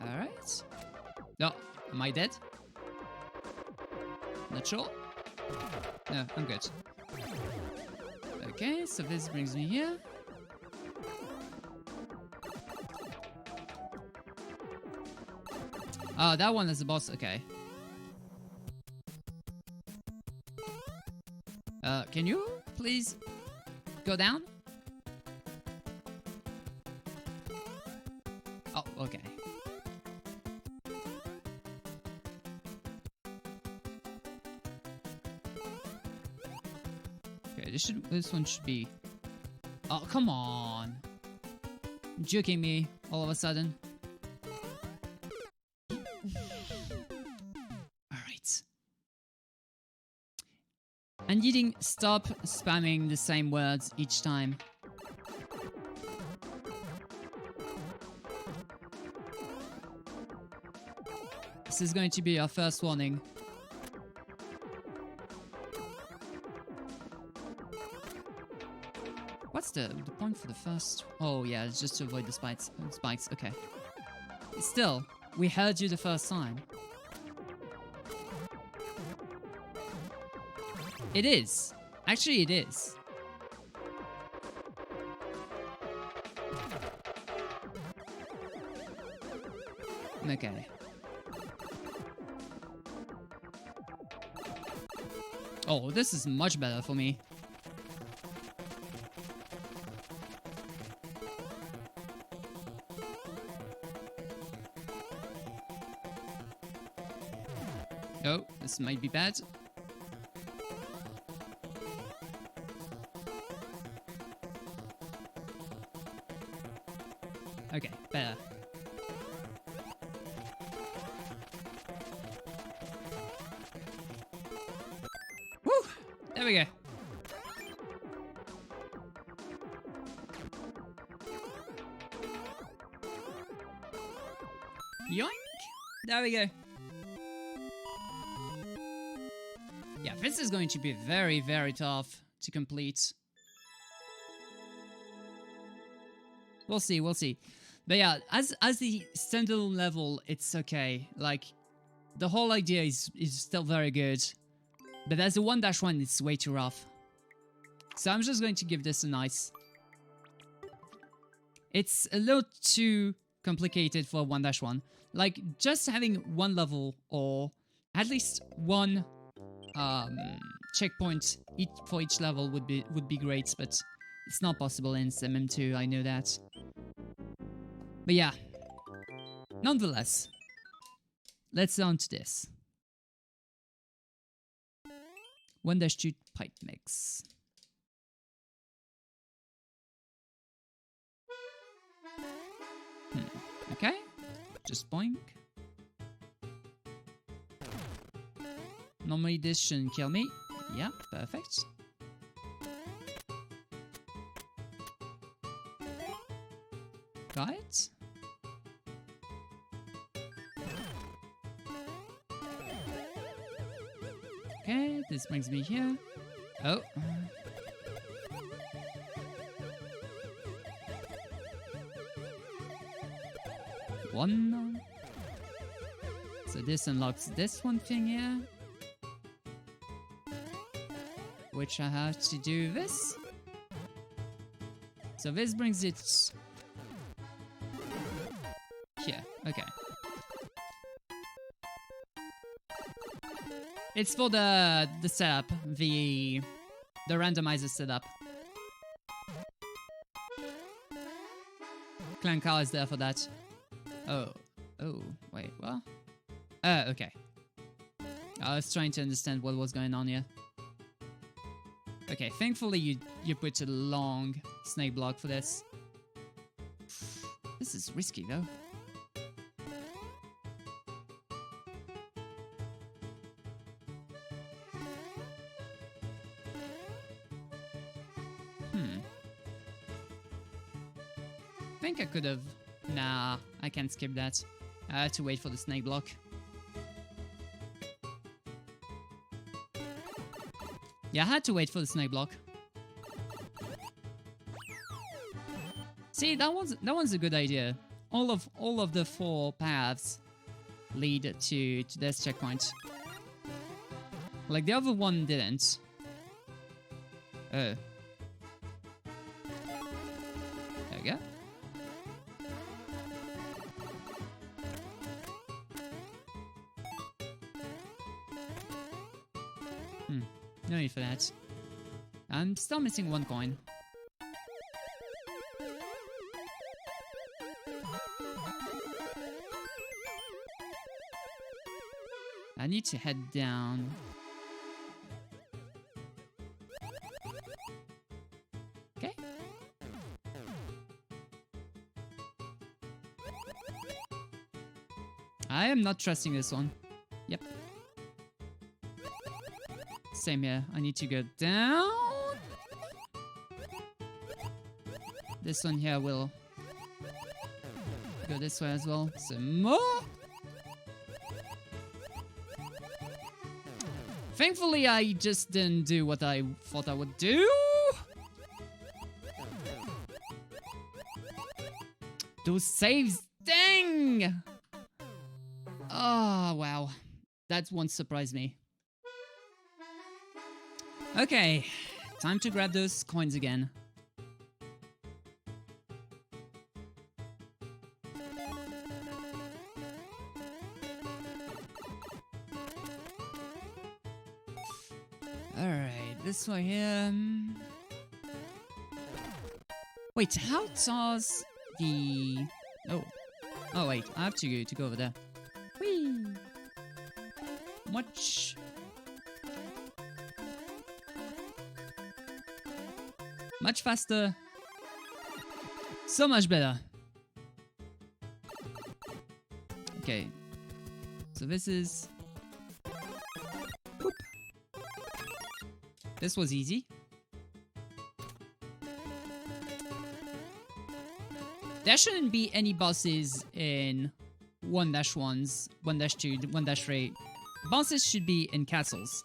Alright. No, am I dead? Not sure. No, I'm good. Okay, so this brings me here. Oh, that one is the boss. Okay. Can you please go down? Oh, okay. Okay, this one should be. Oh, come on! Joking me all of a sudden. Alright. And needing stop spamming the same words each time. This is going to be our first warning. What's the point for the first? Oh yeah, it's just to avoid the spikes. Okay. Still, we heard you the first time. It is. Actually, it is. Okay. Oh, this is much better for me. Oh, this might be bad. Okay, better. Woo! There we go. Yoink! There we go. Yeah, this is going to be very, very tough to complete. We'll see, we'll see. But yeah, as the standalone level, it's okay. Like, the whole idea is still very good. But as a 1-1, it's way too rough. So I'm just going to give this a nice. It's a little too complicated for a 1-1. Like, just having one level or at least one checkpoint for each level would be great, but it's not possible in MM2, I know that. But yeah, nonetheless, let's on to this. 1-2 pipe mix. Okay, just boink. Normally this shouldn't kill me. Yeah, perfect. Got it. Okay, this brings me here. Oh. One. So this unlocks this one thing here. Which I have to do this. So this brings it here. Okay. It's for the setup, the randomizer setup. Clankar is there for that. Oh, wait, what? Okay. I was trying to understand what was going on here. Okay, thankfully you put a long snake block for this. This is risky though. think I could have... Nah, I can't skip that. I had to wait for the snake block. Yeah, I had to wait for the snake block. See, that one's a good idea. All of the 4 paths lead to this checkpoint. Like the other one didn't. Oh. There we go. No need for that. I'm still missing 1 coin. I need to head down. Okay. I am not trusting this one. Yep. Same here. I need to go down. This one here will go this way as well. Some more. Thankfully, I just didn't do what I thought I would do. Those saves, dang! Oh, wow. That one surprised me. Okay, time to grab those coins again. Alright, this way here. Wait, how does the... Oh wait, I have to go over there. Whee! Much faster. So much better. Okay. So this is... Boop. This was easy. There shouldn't be any bosses in 1-1s, 1-2, 1-3. Bosses should be in castles.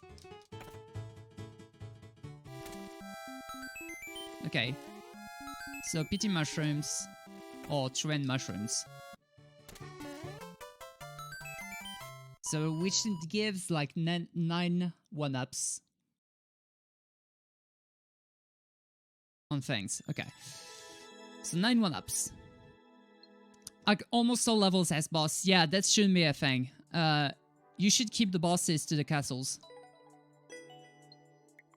Okay. So pity mushrooms or trend mushrooms. So which gives like 9 1-ups on things. Okay. So 9 1-ups. Like almost all levels as boss. Yeah, that shouldn't be a thing. You should keep the bosses to the castles.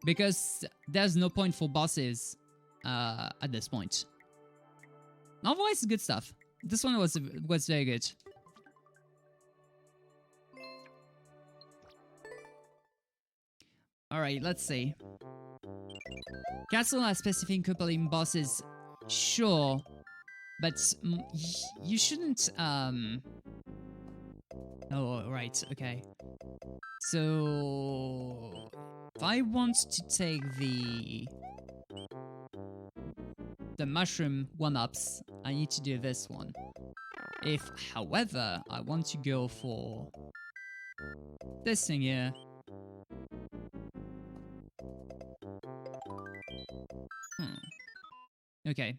Because there's no point for bosses at this point. Otherwise, good stuff. This one was very good. Alright, let's see. Castle has specific coupling bosses, sure, but you shouldn't, Oh, right, okay. So... if I want to take the mushroom 1-ups, I need to do this one. If, however, I want to go for this thing here... Okay.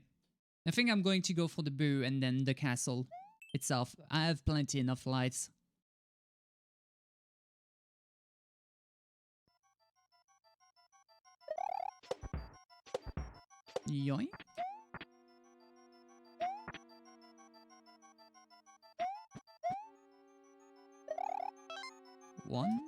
I think I'm going to go for the boo and then the castle itself. I have plenty enough lights. Yoink. One.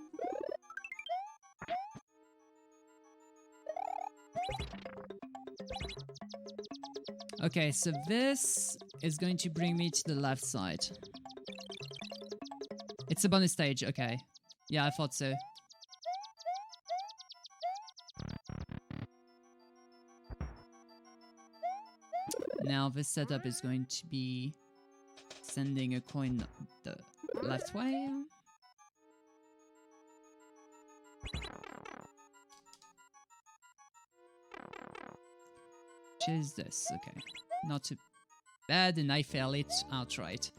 Okay, so this is going to bring me to the left side. It's a bonus stage, okay. Yeah, I thought so. Now this setup is going to be sending a coin the left way. Which is this, okay. Not too bad and I fail it outright.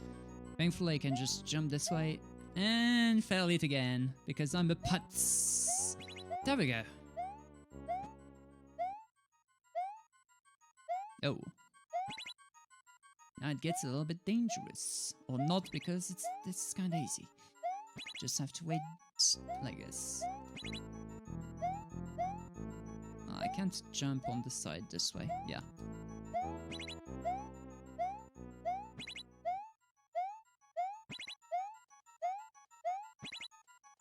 Thankfully I can just jump this way and fail it again because I'm a putz. There we go. Oh. Now it gets a little bit dangerous. Or not, because this is kinda easy. Just have to wait like this. Oh, I can't jump on the side this way. Yeah.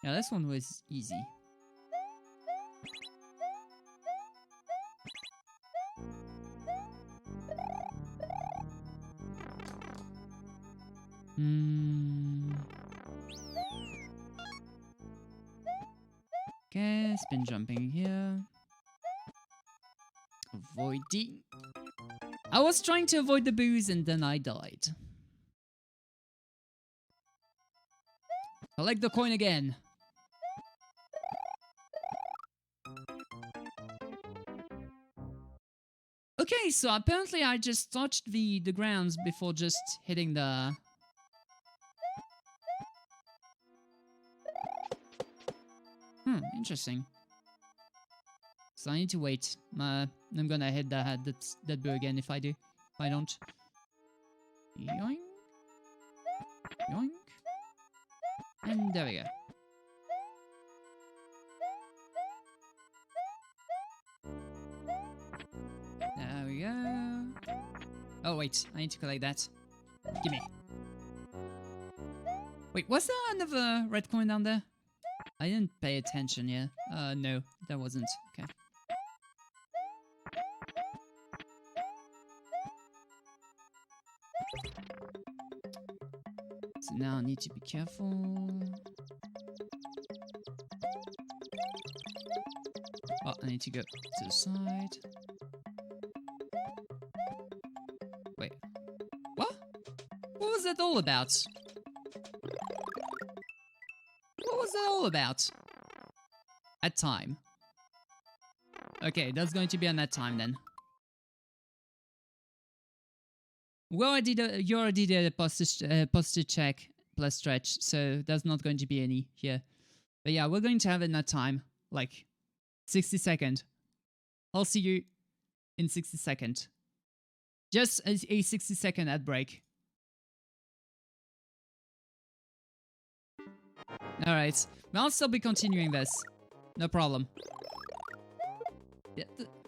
Yeah, this one was easy. Okay, spin jumping here. Avoiding. I was trying to avoid the booze and then I died. Collect the coin again. Okay, so apparently I just touched the grounds before just hitting the... interesting. So I need to wait. I'm gonna hit that boo again if I do. If I don't. Yoink. Yoink. And there we go. There we go. Oh wait, I need to collect that. Gimme. Wait, was there another red coin down there? I didn't pay attention, yeah. No, there wasn't. Okay. So now I need to be careful. Oh, I need to go to the side. Wait. What? What was that all about? What was that all about? At time. Okay, that's going to be on that time then. Well, you already did a postage check plus stretch, so there's not going to be any here. But yeah, we're going to have it in that time, like 60 seconds. I'll see you in 60 seconds. Just a 60-second ad break. Alright, I'll still be continuing this. No problem. Yeah,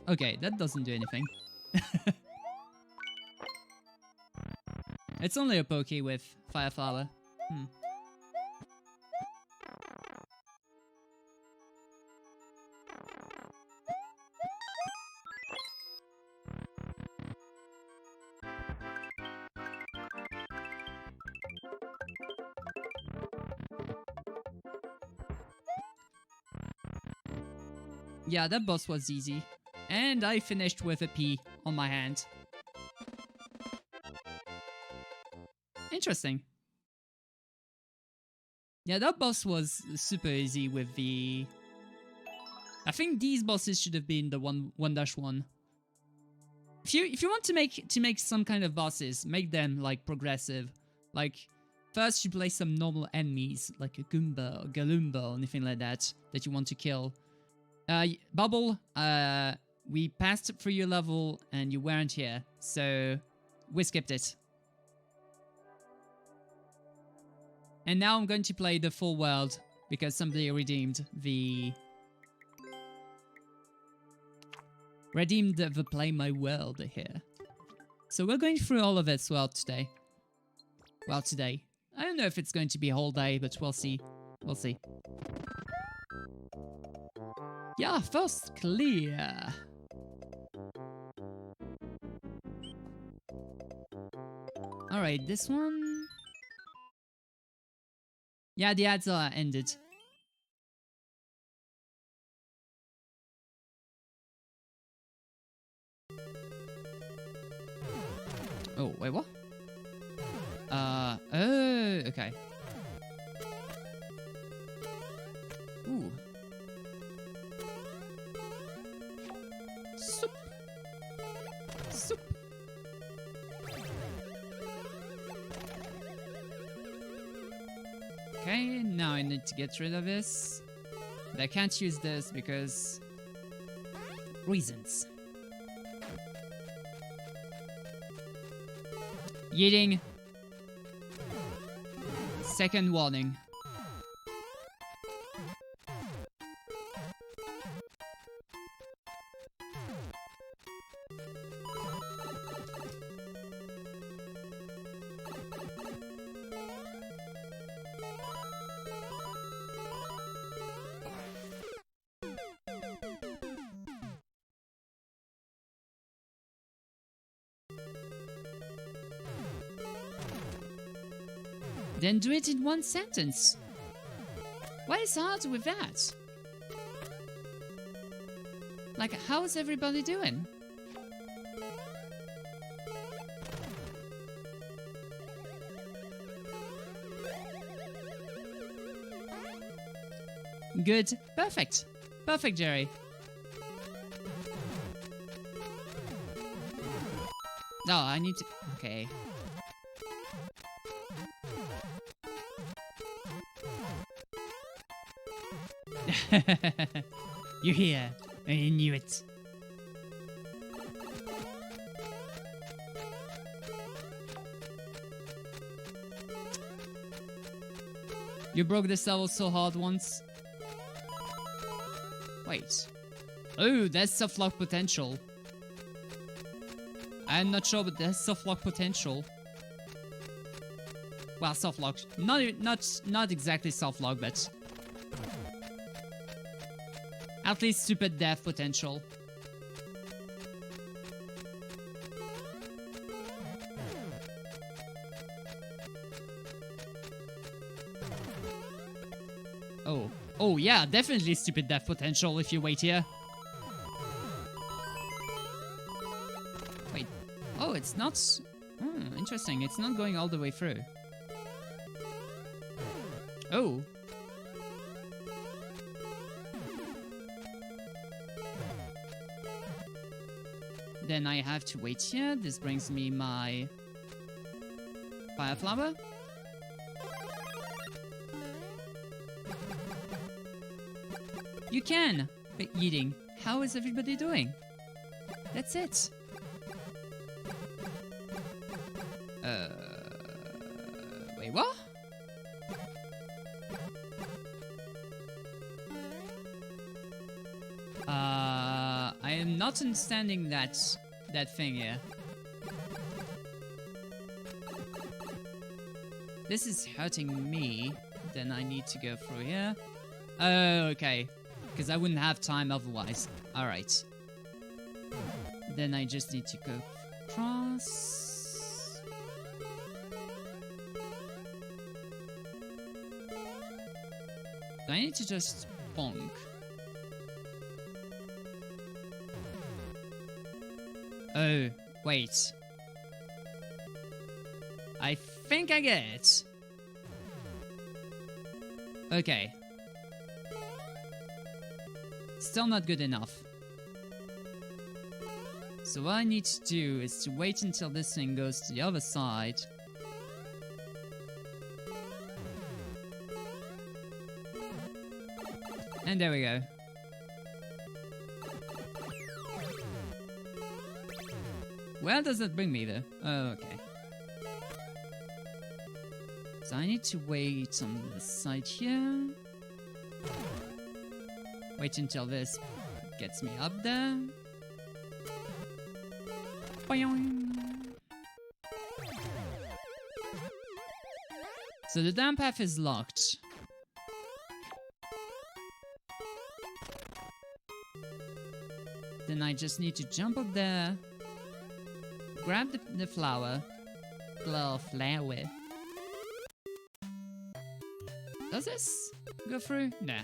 okay, that doesn't do anything. It's only a Poke with Fire Flower. Yeah, that boss was easy. And I finished with a P on my hand. Interesting. Yeah, that boss was super easy with the... I think these bosses should have been the 1-1. If you want to make some kind of bosses, make them like progressive. Like first you play some normal enemies like a Goomba or Galumba or anything like that you want to kill. Bubble, we passed through your level and you weren't here, so we skipped it. And now I'm going to play the full world because somebody redeemed the play my world here. So we're going through all of this world today. Well, today. I don't know if it's going to be a whole day, but we'll see. We'll see. Yeah, first clear. Alright, this one... Yeah, the ads are ended. Oh, wait, what? Oh, okay. Ooh. Soup. Soup. Okay, now I need to get rid of this. But I can't use this because... reasons. Yeeting. Second warning. Then do it in one sentence. What is hard with that? Like, how's everybody doing? Good. Perfect. Perfect, Jerry. No, I need to... Okay. You're here. I knew it. You broke this level so hard once. Wait. Oh, that's soft lock potential. I'm not sure, but there's soft lock potential. Well, soft lock. Not exactly soft lock, but at least stupid death potential. Oh. Oh yeah, definitely stupid death potential if you wait here. Wait. Oh, it's not... interesting. It's not going all the way through. Oh. Then I have to wait here. This brings me my fire flower. You can! But eating. How is everybody doing? That's it. Wait, what? I am not understanding that thing here. This is hurting me. Then I need to go through here. Oh, okay. Because I wouldn't have time otherwise. Alright. Then I just need to go across. Do I need to just bonk? Oh, wait. I think I get it. Okay. Still not good enough. So what I need to do is to wait until this thing goes to the other side. And there we go. Where does that bring me though? Oh, okay. So I need to wait on the side here. Wait until this gets me up there. Boing. So the damn path is locked. Then I just need to jump up there. Grab the flower. Little flower. Does this go through? Nah.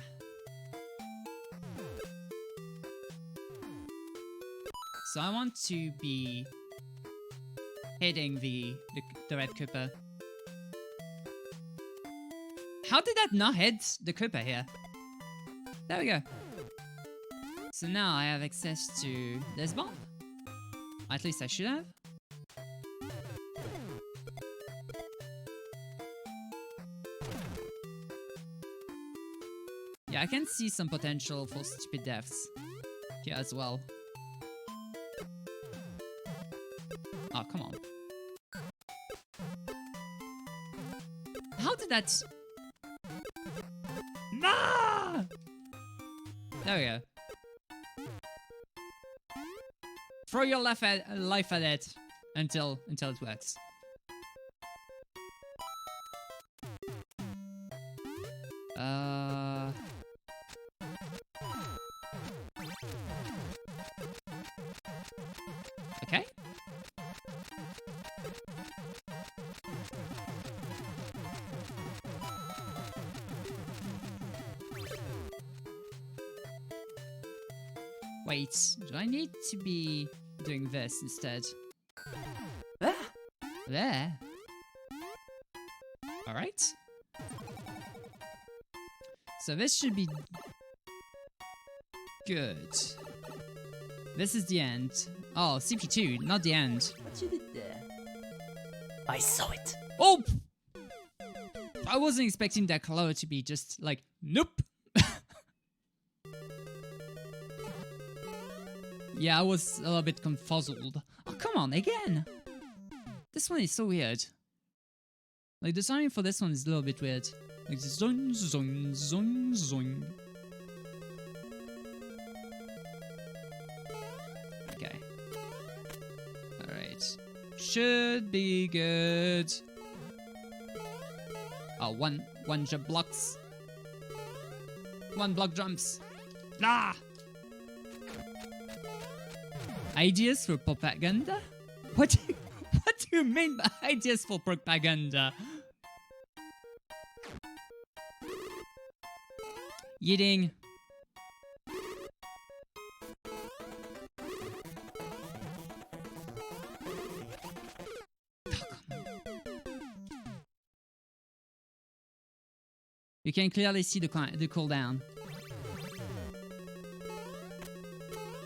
So I want to be hitting the red Koopa. How did that not hit the Koopa here? There we go. So now I have access to this bomb. At least I should have. Yeah, I can see some potential for stupid deaths here as well. Oh, come on. How did that... Nah! There we go. Throw your life at it until it works. Okay. Wait, do I need to be doing this instead? There. Alright. So this should be good. This is the end. Oh, CP2, not the end. What you did there? I saw it. Oh! I wasn't expecting that color to be just like, nope. Yeah, I was a little bit confuzzled. Oh, come on, again! This one is so weird. Like, the timing for this one is a little bit weird. Like, zoing, zoing, zoing, zoing. Okay. Alright. Should be good. Oh, one jump blocks. One block jumps. Ah! Ideas for propaganda? What do you mean by ideas for propaganda? Yeeting. You can clearly see the cooldown.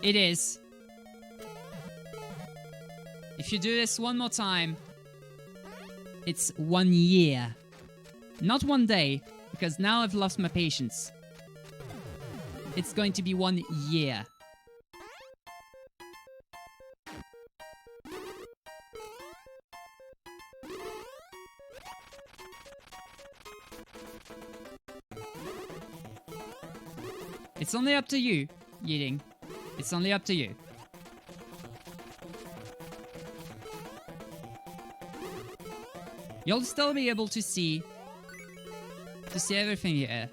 It is. If you do this one more time, it's 1 year. Not 1 day, because now I've lost my patience. It's going to be 1 year. It's only up to you, Yeeting. It's only up to you. You'll still be able to see everything here.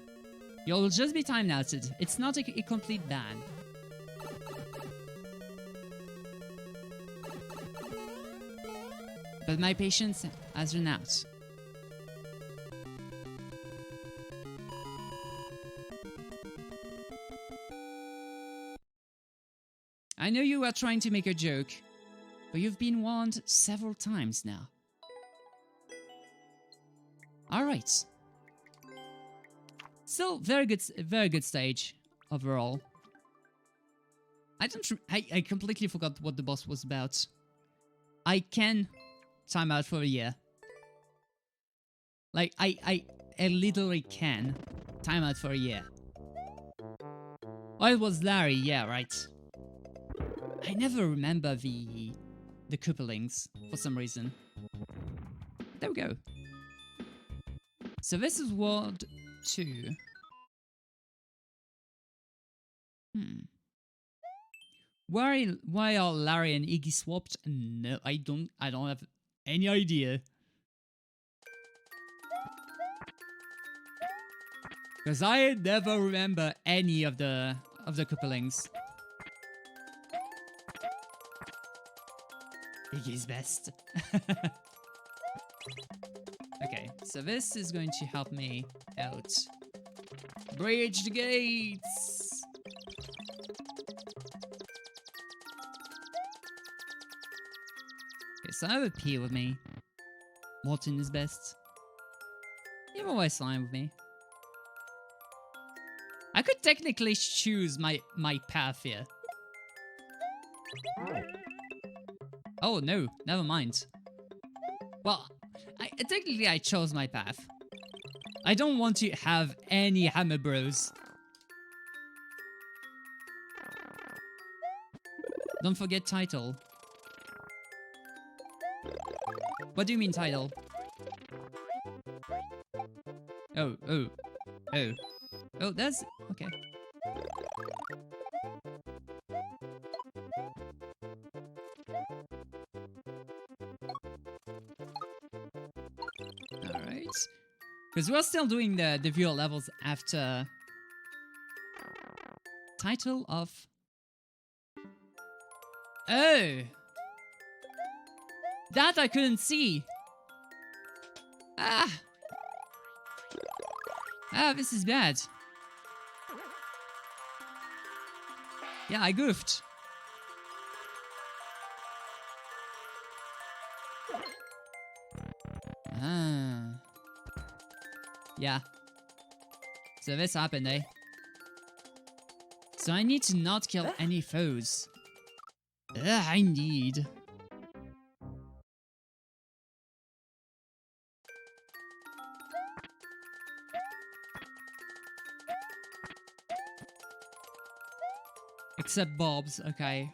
You'll just be time outed. It's not a complete ban. But my patience has run out. I know you are trying to make a joke, but you've been warned several times now. Alright. Still, very good stage overall. I completely forgot what the boss was about. I can time out for a year. Like, I literally can time out for a year. Oh, it was Larry, yeah, right. I never remember the couplings for some reason. There we go. So this is World 2. Why are Larry and Iggy swapped? No, I don't have any idea. Because I never remember any of the couplings. Iggy's best. Okay, so this is going to help me out. Bridge the gates! Okay, so I have a P with me. Morton is best. You have a white slime with me. I could technically choose my path here. Oh no, never mind. Well, technically I chose my path. I don't want to have any Hammer Bros Don't forget title. What do you mean title? Oh, oh, oh. Oh, that's... okay. Alright. Because we're still doing the viewer levels after... Title of... Oh! That I couldn't see! Ah! Ah, this is bad. Yeah, I goofed. Ah. Yeah. So this happened, eh? So I need to not kill any foes. I need... Except Bob's, okay.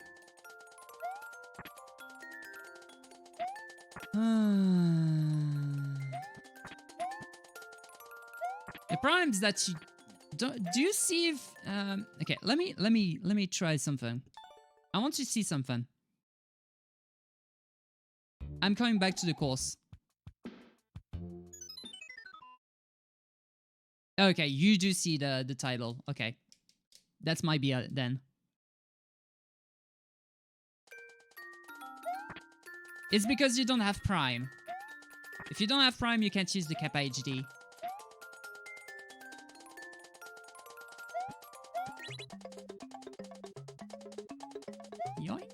The problem is that you don't. Do you see if? Okay, let me try something. I want to see something. I'm coming back to the course. Okay, you do see the title. Okay, that's my BL then. It's because you don't have Prime. If you don't have Prime, you can't use the Kappa HD. Yoink.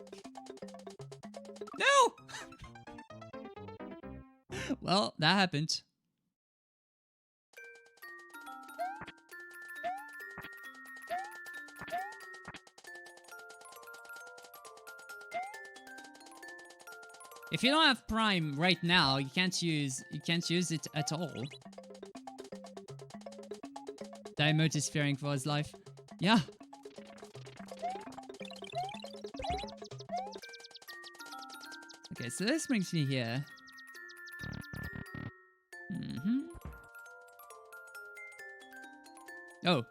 No! Well, that happened. If you don't have Prime right now, you can't use it at all. Diamond is fearing for his life. Yeah. Okay, so this brings me here. Oh.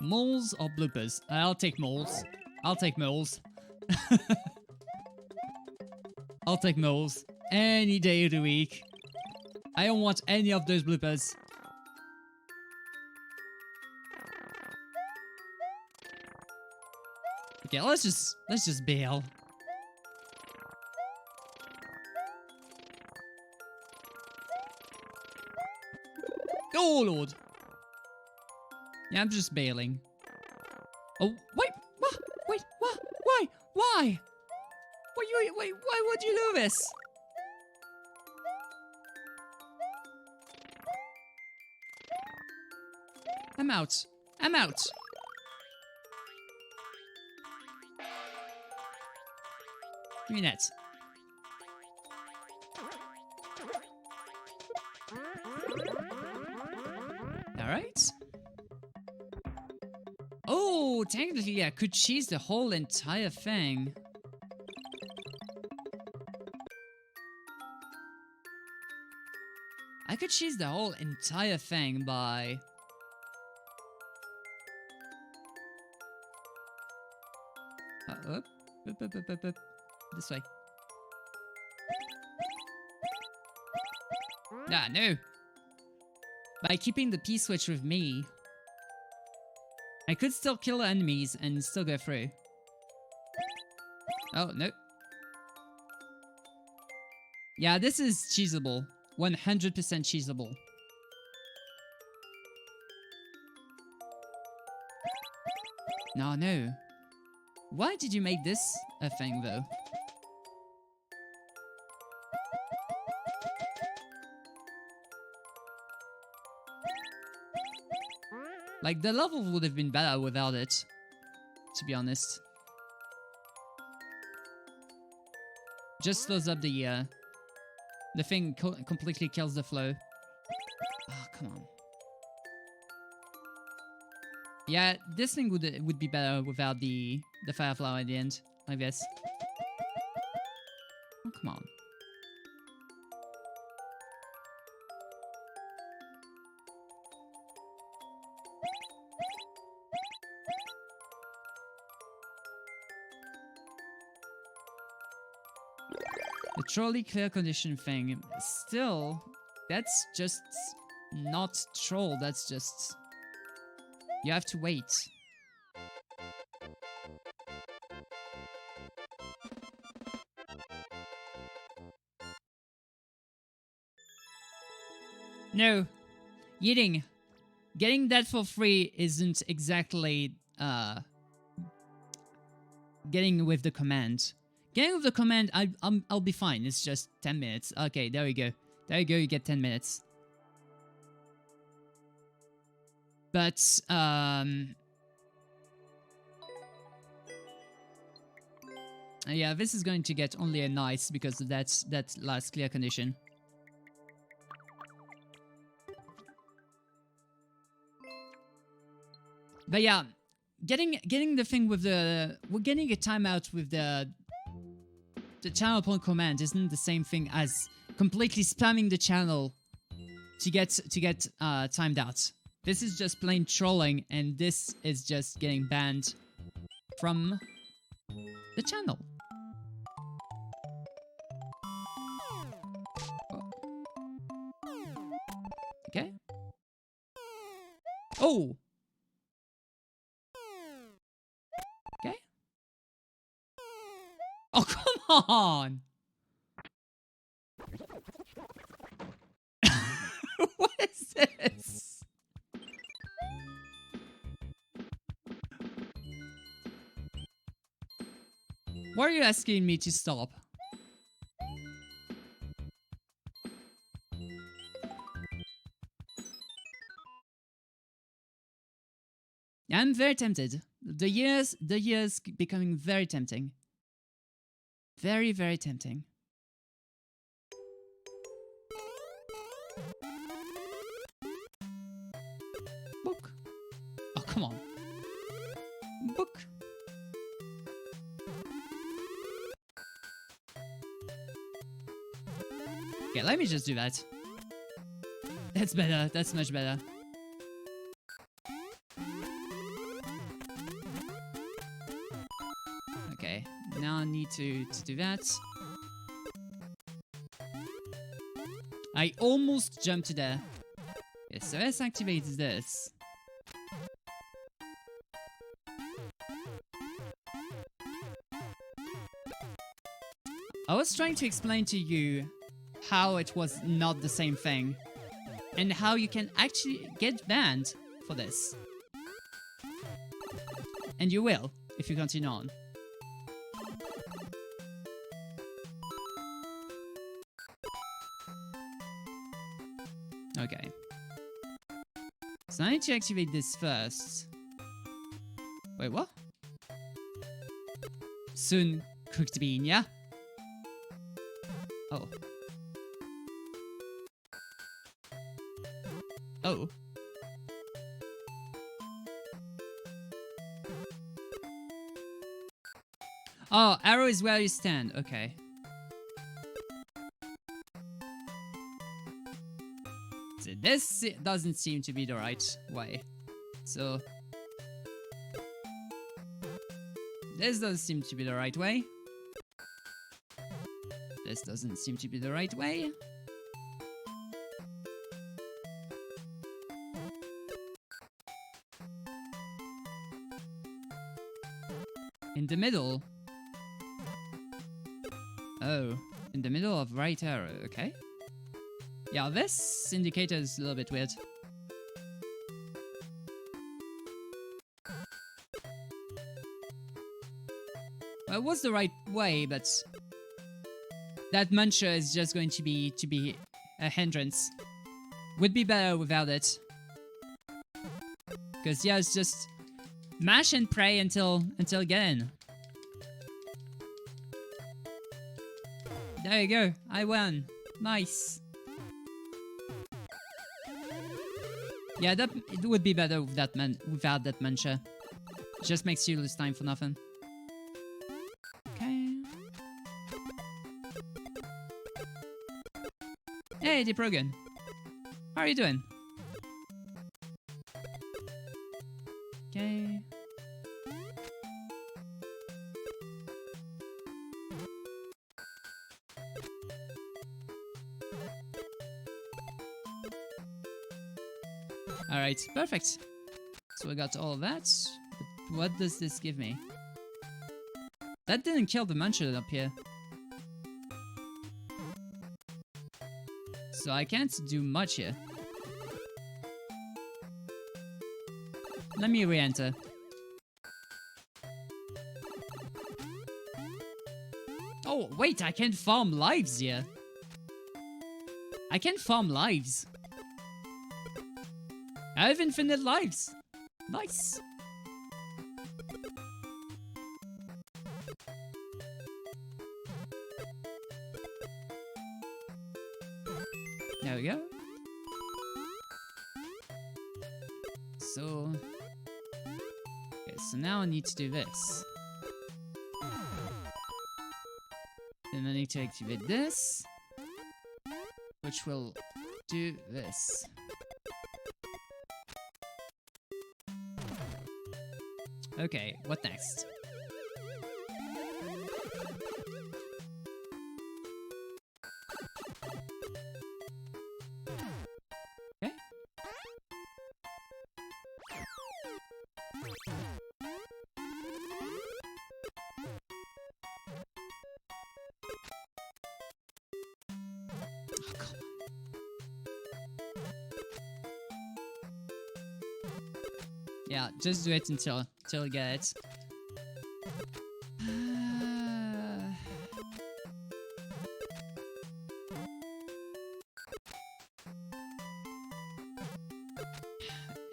Moles or bloopers? I'll take moles. I'll take moles. I'll take moles. Any day of the week. I don't want any of those bloopers. Okay, let's just bail. Oh lord. Yeah, I'm just bailing. Oh wait, what? Wait, what? Why? Why? Wait, why would you do this? I'm out. I'm out. Give me that. Alright. Oh, technically I could cheese the whole entire thing. I could cheese the whole entire thing by... up. This way. Ah, no. By keeping the P-switch with me, I could still kill enemies and still go through. Oh, no. Yeah, this is cheesable. 100% cheesable. No, no. Why did you make this a thing, though? Like, the level would have been better without it, to be honest. Just slows up the thing completely kills the flow. Oh, come on. Yeah, this thing would be better without the fire flower at the end. like this. Oh, come on. The trolley clear condition thing, still, that's just not troll, that's just... You have to wait. No, Yiding, getting that for free isn't exactly, getting with the command. Getting with the command, I'll be fine. It's just 10 minutes. Okay, there we go. There you go, you get 10 minutes. But, yeah, this is going to get only a nice because of that last clear condition. But yeah, getting the thing with the... We're getting a timeout with the channel point command isn't the same thing as completely spamming the channel to get timed out. This is just plain trolling, and this is just getting banned from the channel. Okay. Oh! Okay. Oh, come on! What is this? Why are you asking me to stop? I'm very tempted. The years becoming very tempting. Very, very tempting. Book. Oh, come on. Book. Okay, let me just do that. That's better. That's much better. Okay, now I need to do that. I almost jumped to there. Okay, so let's activate this. I was trying to explain to you how it was not the same thing, and how you can actually get banned for this. And you will, if you continue on. Okay. So I need to activate this first. Wait, what? Soon cooked bean, yeah? Oh. Oh. Oh, arrow is where you stand. Okay. So this doesn't seem to be the right way. So this doesn't seem to be the right way. This doesn't seem to be the right way. In the middle. Oh, in the middle of right arrow, okay. Yeah, this indicator is a little bit weird. Well, it was the right way, but that muncher is just going to be a hindrance. Would be better without it. Because yeah, it's just mash and pray until get in. There you go, I won. Nice. Yeah, it would be better with that without that muncher. Just makes you lose time for nothing. Hey, Deeprogan. How are you doing? Okay. Alright, perfect. So we got all of that. But what does this give me? That didn't kill the muncher up here. So I can't do much here. Let me re-enter. Oh, wait, I can farm lives here. I can farm lives. I have infinite lives. Nice. There we go. So... okay, so now I need to do this. Then I need to activate this, which will do this. Okay, what next? Okay. Oh, come on. Yeah, just do it until you get it.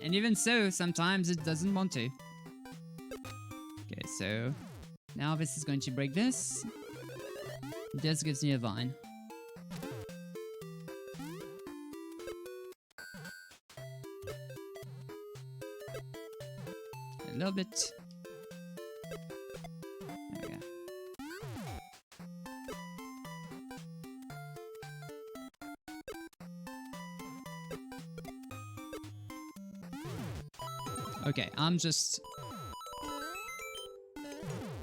And even so, sometimes it doesn't want to. Okay, so now this is going to break this. This gives me a vine. A little bit. There we go. Okay, I'm just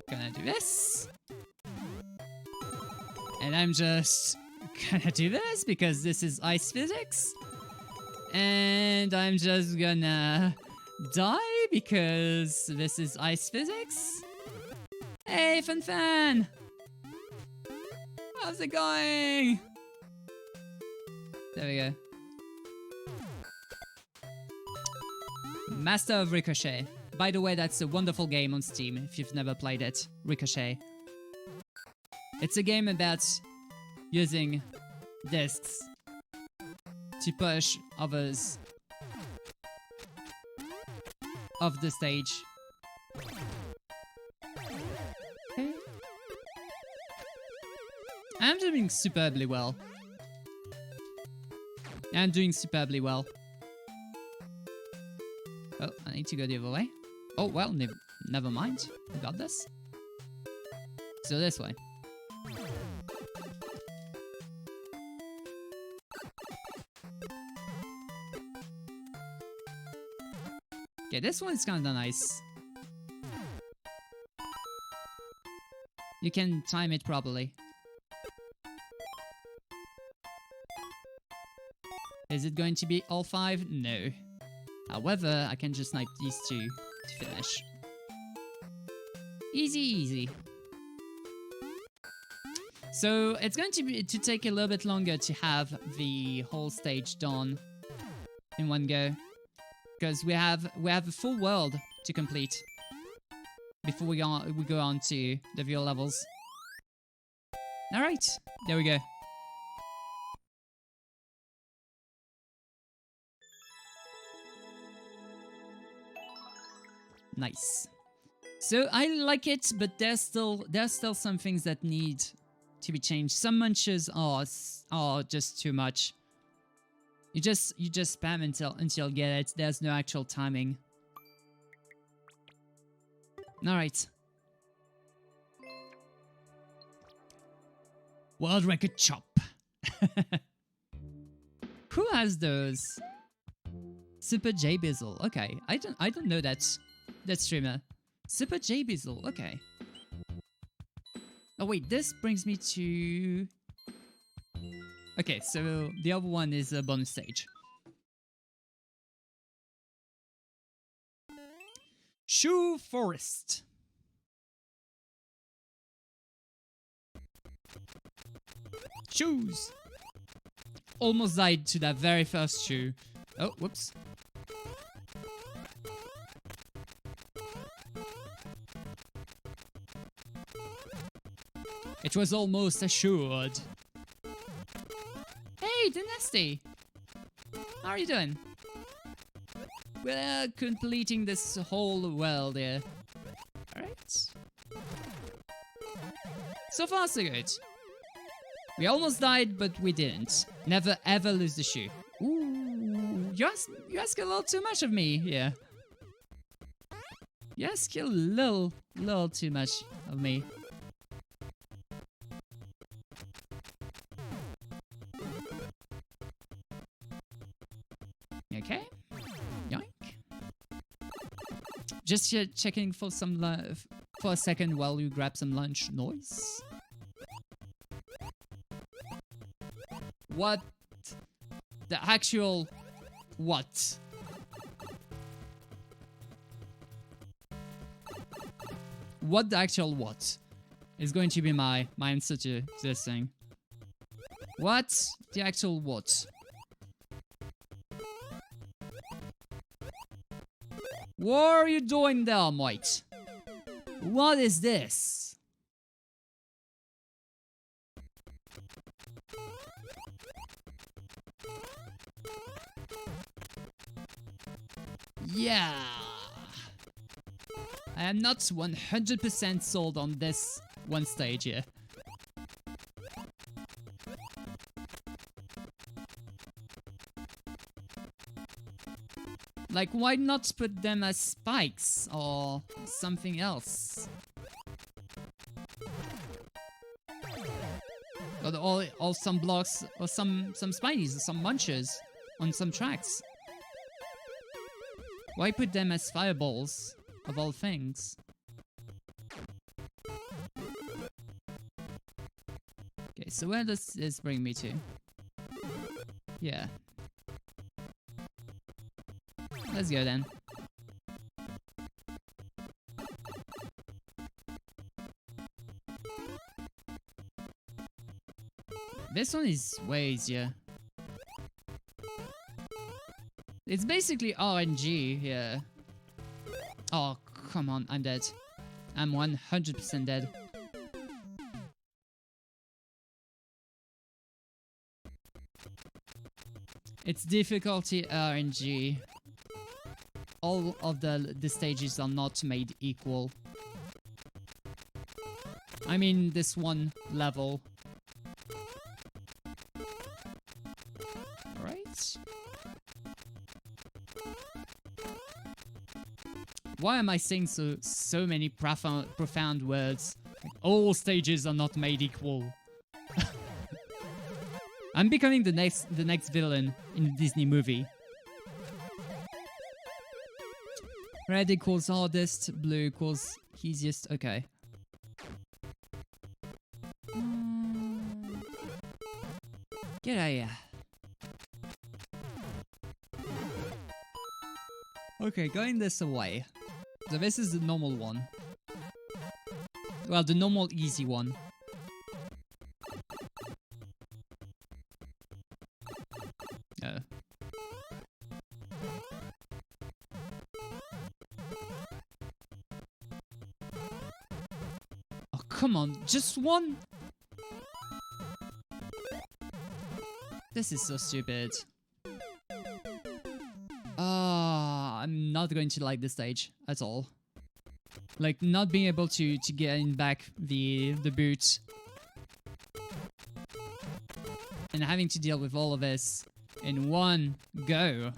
gonna do this. And I'm just gonna do this because this is ice physics. And I'm just gonna die because this is ice physics. Hey, Fan! How's it going? There we go. Master of Ricochet. By the way, that's a wonderful game on Steam if you've never played it. Ricochet. It's a game about using discs to push others off the stage. Okay. I'm doing superbly well. I'm doing superbly well. Oh, I need to go the other way. Oh, well, never mind. We got this. So this way. Okay, this one's kinda nice. You can time it properly. Is it going to be all 5? No. However, I can just snipe these 2 to finish. Easy, easy. So it's going to take a little bit longer to have the whole stage done in one go, because we have a full world to complete before we go on to the real levels. All right, there we go. Nice. So I like it, but there's still some things that need to be changed. Some munches are just too much. You just spam until you get it. There's no actual timing. All right. World record chop. Who has those? Super J Bizzle. Okay, I don't know that streamer. Super J Bizzle. Okay. Oh wait, this brings me to. Okay, so the other one is a bonus stage. Shoe Forest. Shoes. Almost died to that very first shoe. Oh, whoops. It was almost assured. Hey, Dynasty! How are you doing? We're completing this whole world here. Alright. So far, so good. We almost died, but we didn't. Never ever lose the shoe. Ooh, you ask a little too much of me here. You ask a little too much of me. Okay. Yoink. Just checking for some for a second while you grab some lunch noise. What the actual what? What the actual what is going to be my answer to this thing? What the actual what? What are you doing there, mate? What is this? Yeah. I am not 100% sold on this one stage here. Like, why not put them as spikes or something else? Or some blocks, or some spinies, or some munches on some tracks. Why put them as fireballs, of all things? Okay, so where does this bring me to? Yeah. Let's go then. This one is way easier. It's basically RNG, yeah. Oh, come on, I'm dead. I'm 100% dead. It's difficulty RNG. All of the stages are not made equal. I mean, this one level. Alright. Why am I saying so many profound words? Like, all stages are not made equal. I'm becoming the next villain in a Disney movie. Red equals hardest, blue equals easiest. Okay. Get out of here. Okay, going this away. So this is the normal one. Well, the normal easy one. Oh. Oh, come on, just one? This is so stupid. I'm not going to like this stage at all. Like, not being able to get in back the boot. And having to deal with all of this in one go.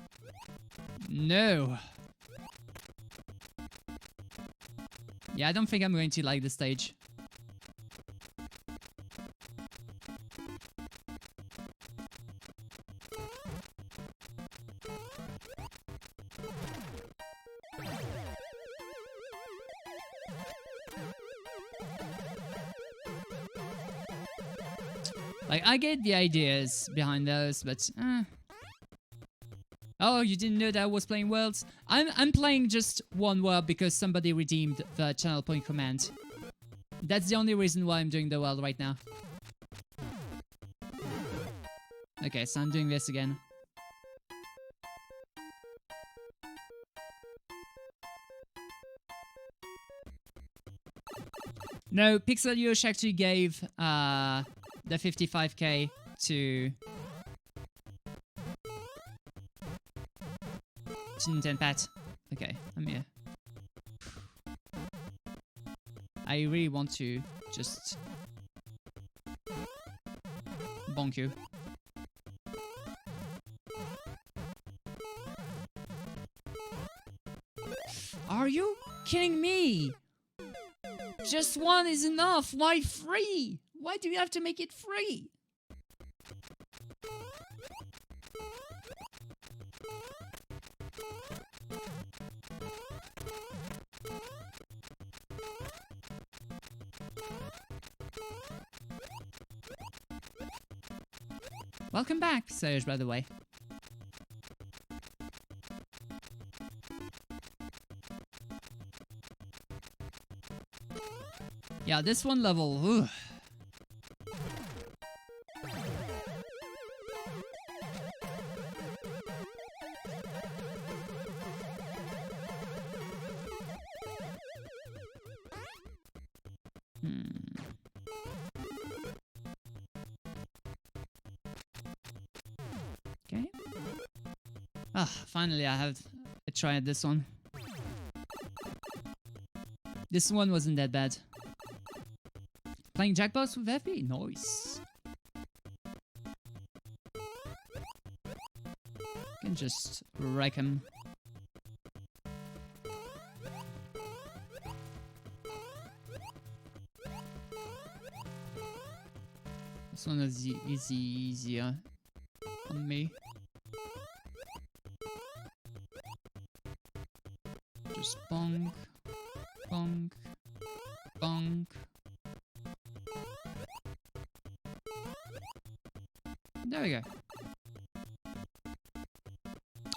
No. Yeah, I don't think I'm going to like this stage. Like, I get the ideas behind those, but... Oh, you didn't know that I was playing worlds? I'm playing just one world because somebody redeemed the channel point command. That's the only reason why I'm doing the world right now. Okay, so I'm doing this again. No, Pixel Yosh actually gave the 55k to NintenPat. Okay, I'm here. I really want to just bonk you. Are you kidding me? Just one is enough. Why free? Why do you have to make it free? Welcome back, Serge, by the way. Yeah, this one level, ugh. Okay. Ah, finally I have a try at this one. This one wasn't that bad. Playing jackpots with FP? Nice. Can just wreck him. This one is easier on me. Just bonk, bonk, bonk. There we go.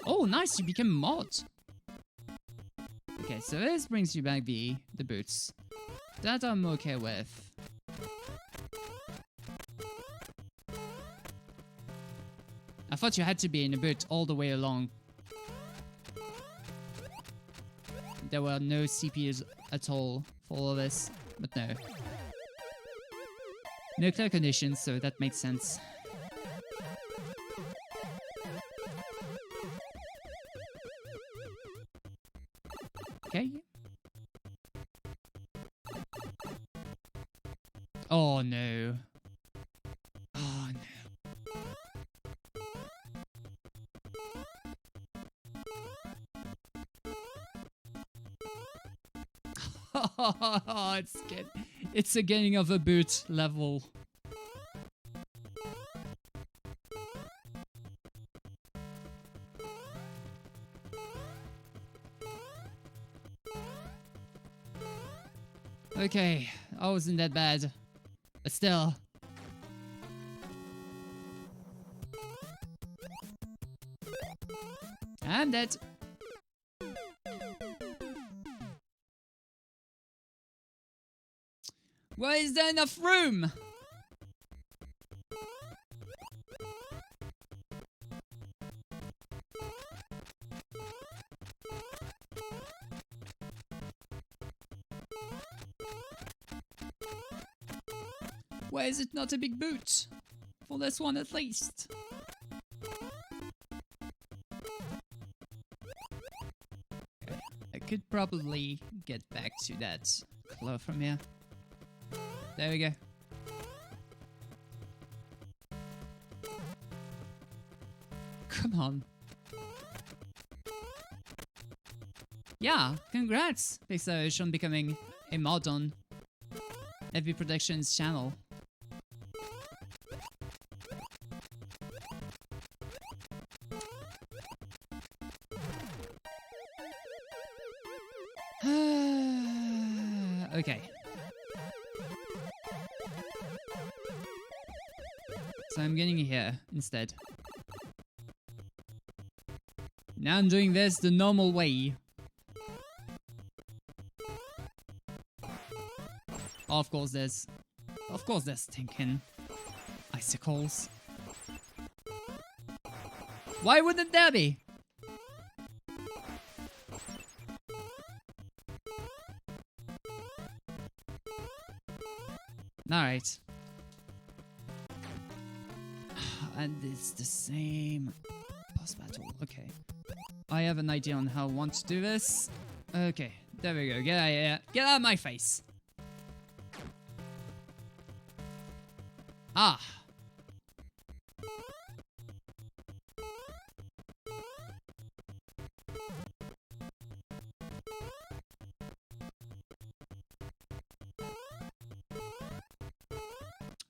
Oh, nice, you became mod. Okay, so this brings you back the boots. That I'm okay with. I thought you had to be in a boot all the way along. There were no CPUs at all for all of this, but no. No clear conditions, so that makes sense. Okay. Oh no. Oh no. It's a getting of a boot level. Okay, I wasn't that bad, but still. I'm dead. Why is there enough room? Why is it not a big boot? For this one at least. Okay. I could probably get back to that claw from here. There we go. Come on. Yeah, congrats, Pixel, on becoming a mod on FB Productions channel. Okay. So I'm getting here instead. Now I'm doing this the normal way. Of course there's stinking icicles. Why wouldn't there be? Alright. And it's the same boss battle. Okay. I have an idea on how I want to do this. Okay, there we go. Get out of here. Get out of my face. Ah.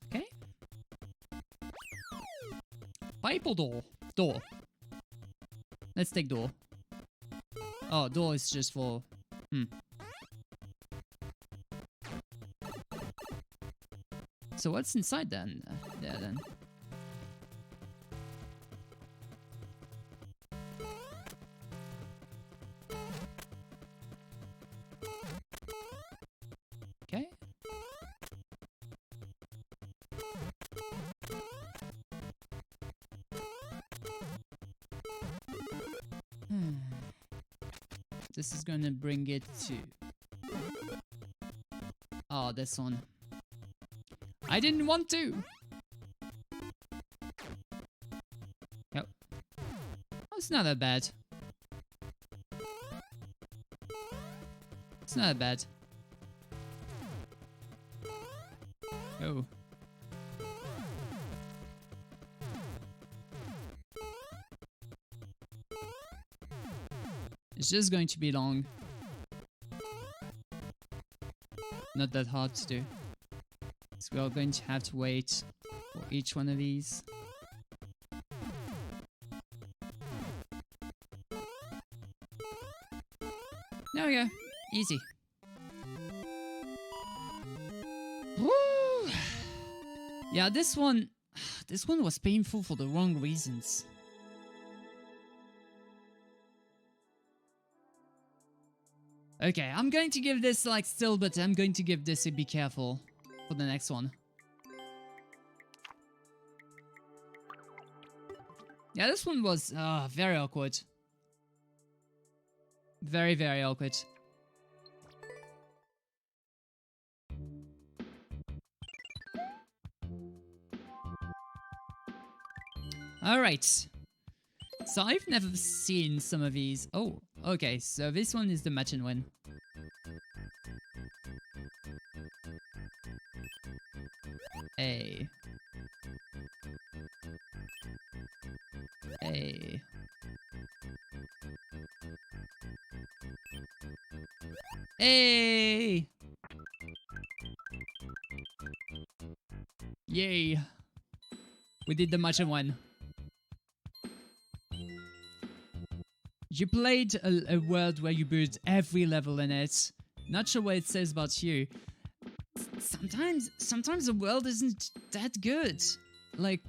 Okay. Pipe or door? Door. Let's take door. Oh, door is just for... So what's inside then? There then. Okay. This is gonna bring it to... Oh, this one. I didn't want to! Yep. Oh, it's not that bad. It's not that bad. Oh. It's just going to be long. Not that hard to do. So we are going to have to wait for each one of these. There we go. Easy. Woo! Yeah, this one was painful for the wrong reasons. Okay, I'm going to give this like still, but I'm going to give this a be careful for the next one. Yeah, this one was very awkward. Very, very awkward. Alright. So I've never seen some of these. Oh, okay, so this one is the match and win. Hey. Hey. Hey! Yay. We did the match and win. You played a world where you build every level in it. Not sure what it says about you. Sometimes the world isn't that good. Like,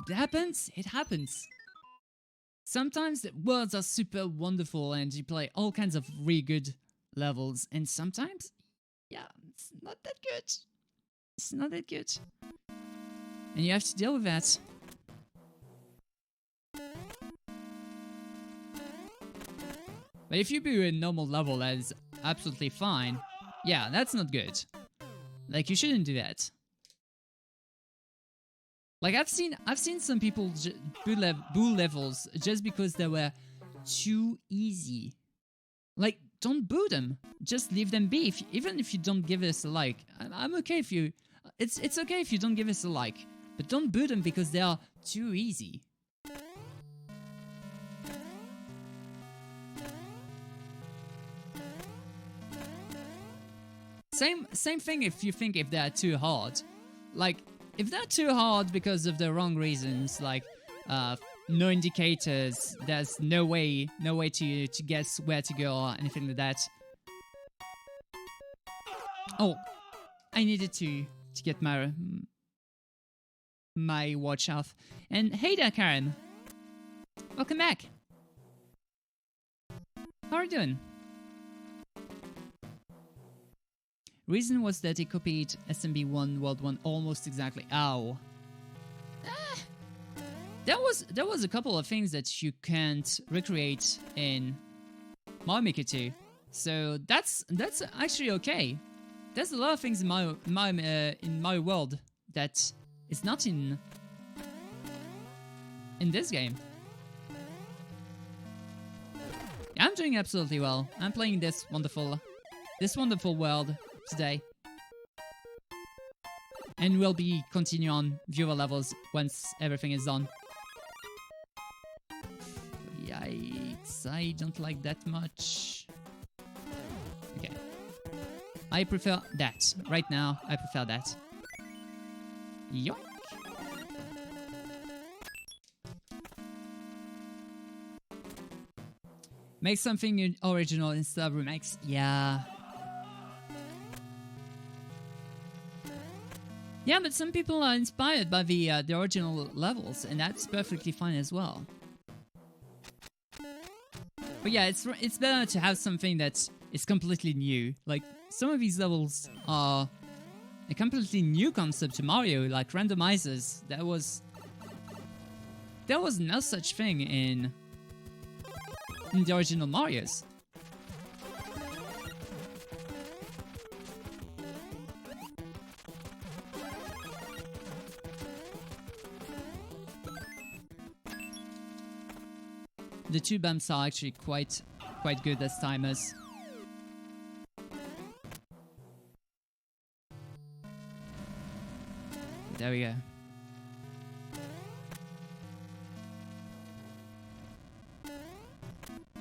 it happens. Sometimes the worlds are super wonderful and you play all kinds of really good levels. And sometimes, yeah, it's not that good. It's not that good. And you have to deal with that. But if you do a normal level, that is absolutely fine. Yeah, that's not good. Like, you shouldn't do that. Like, I've seen some people boo levels just because they were too easy. Like, don't boo them. Just leave them be. Even if you don't give us a like, I'm okay if you. It's okay if you don't give us a like, but don't boo them because they are too easy. Same thing if you think if they're too hard. Like, if they're too hard because of the wrong reasons, like no indicators, there's no way to guess where to go or anything like that. Oh, I needed to get my my watch off. And hey there, Karen. Welcome back. How are you doing? Reason was that he copied SMB1 World 1 almost exactly. Ow. There was a couple of things that you can't recreate in Mario Maker 2. So that's actually okay. There's a lot of things in my world that is not in this game. Yeah, I'm doing absolutely well. I'm playing this wonderful world today. And we'll be continuing on viewer levels once everything is done. Yikes, I don't like that much. Okay. I prefer that. Right now, I prefer that. Yoink. Make something original instead of remakes. Yeah. Yeah, but some people are inspired by the original levels, and that's perfectly fine as well. But yeah, it's better to have something that is completely new. Like, some of these levels are a completely new concept to Mario, like randomizers. There was no such thing in the original Marios. The two bumps are actually quite good as timers. There we go.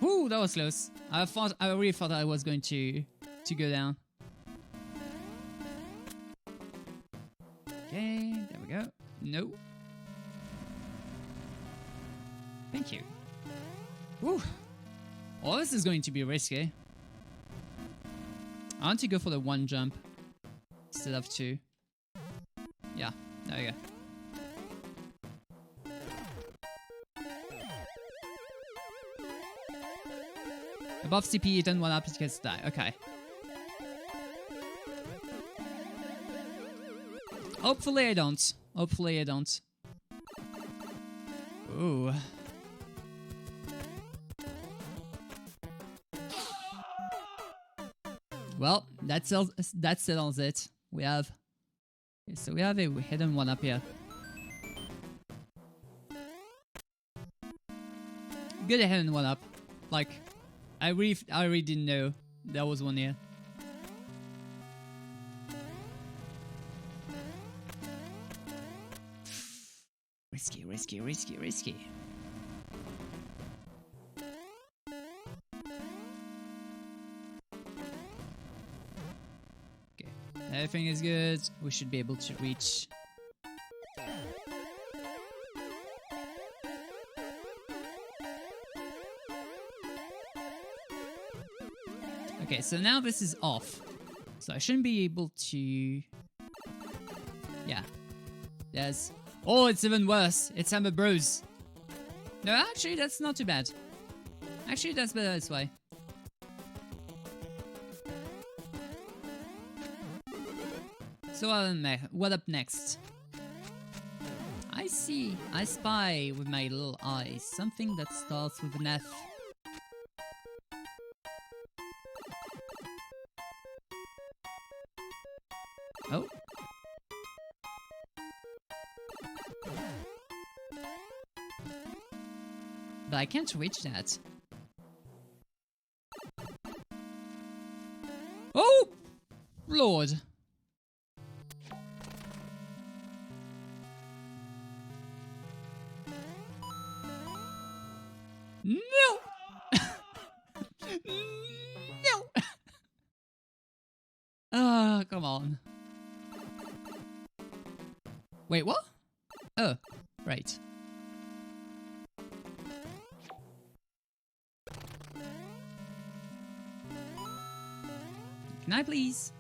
Ooh, that was close. I really thought I was going to go down. Okay, there we go. No. Thank you. Woo. Oh, this is going to be risky. I want to go for the one jump instead of two. Yeah, there we go. Above CP, you don't want up to get to die. Okay. Hopefully I don't. Hopefully I don't. Ooh. Well, that settles it. We have... Okay, so we have a hidden one up here. Good hidden one up. Like, I really didn't know there was one here. Risky, risky, risky, risky. Okay, everything is good. We should be able to reach. Okay, so now this is off. So I shouldn't be able to... Yeah. There's... Oh, it's even worse. It's Amber Bros. No, actually, that's not too bad. Actually, that's better this way. So what up next? I see. I spy with my little eyes something that starts with an F. Oh. But I can't reach that. Oh! Lord. No! No! Ah, come on. Wait, what? Oh, right. Can I please?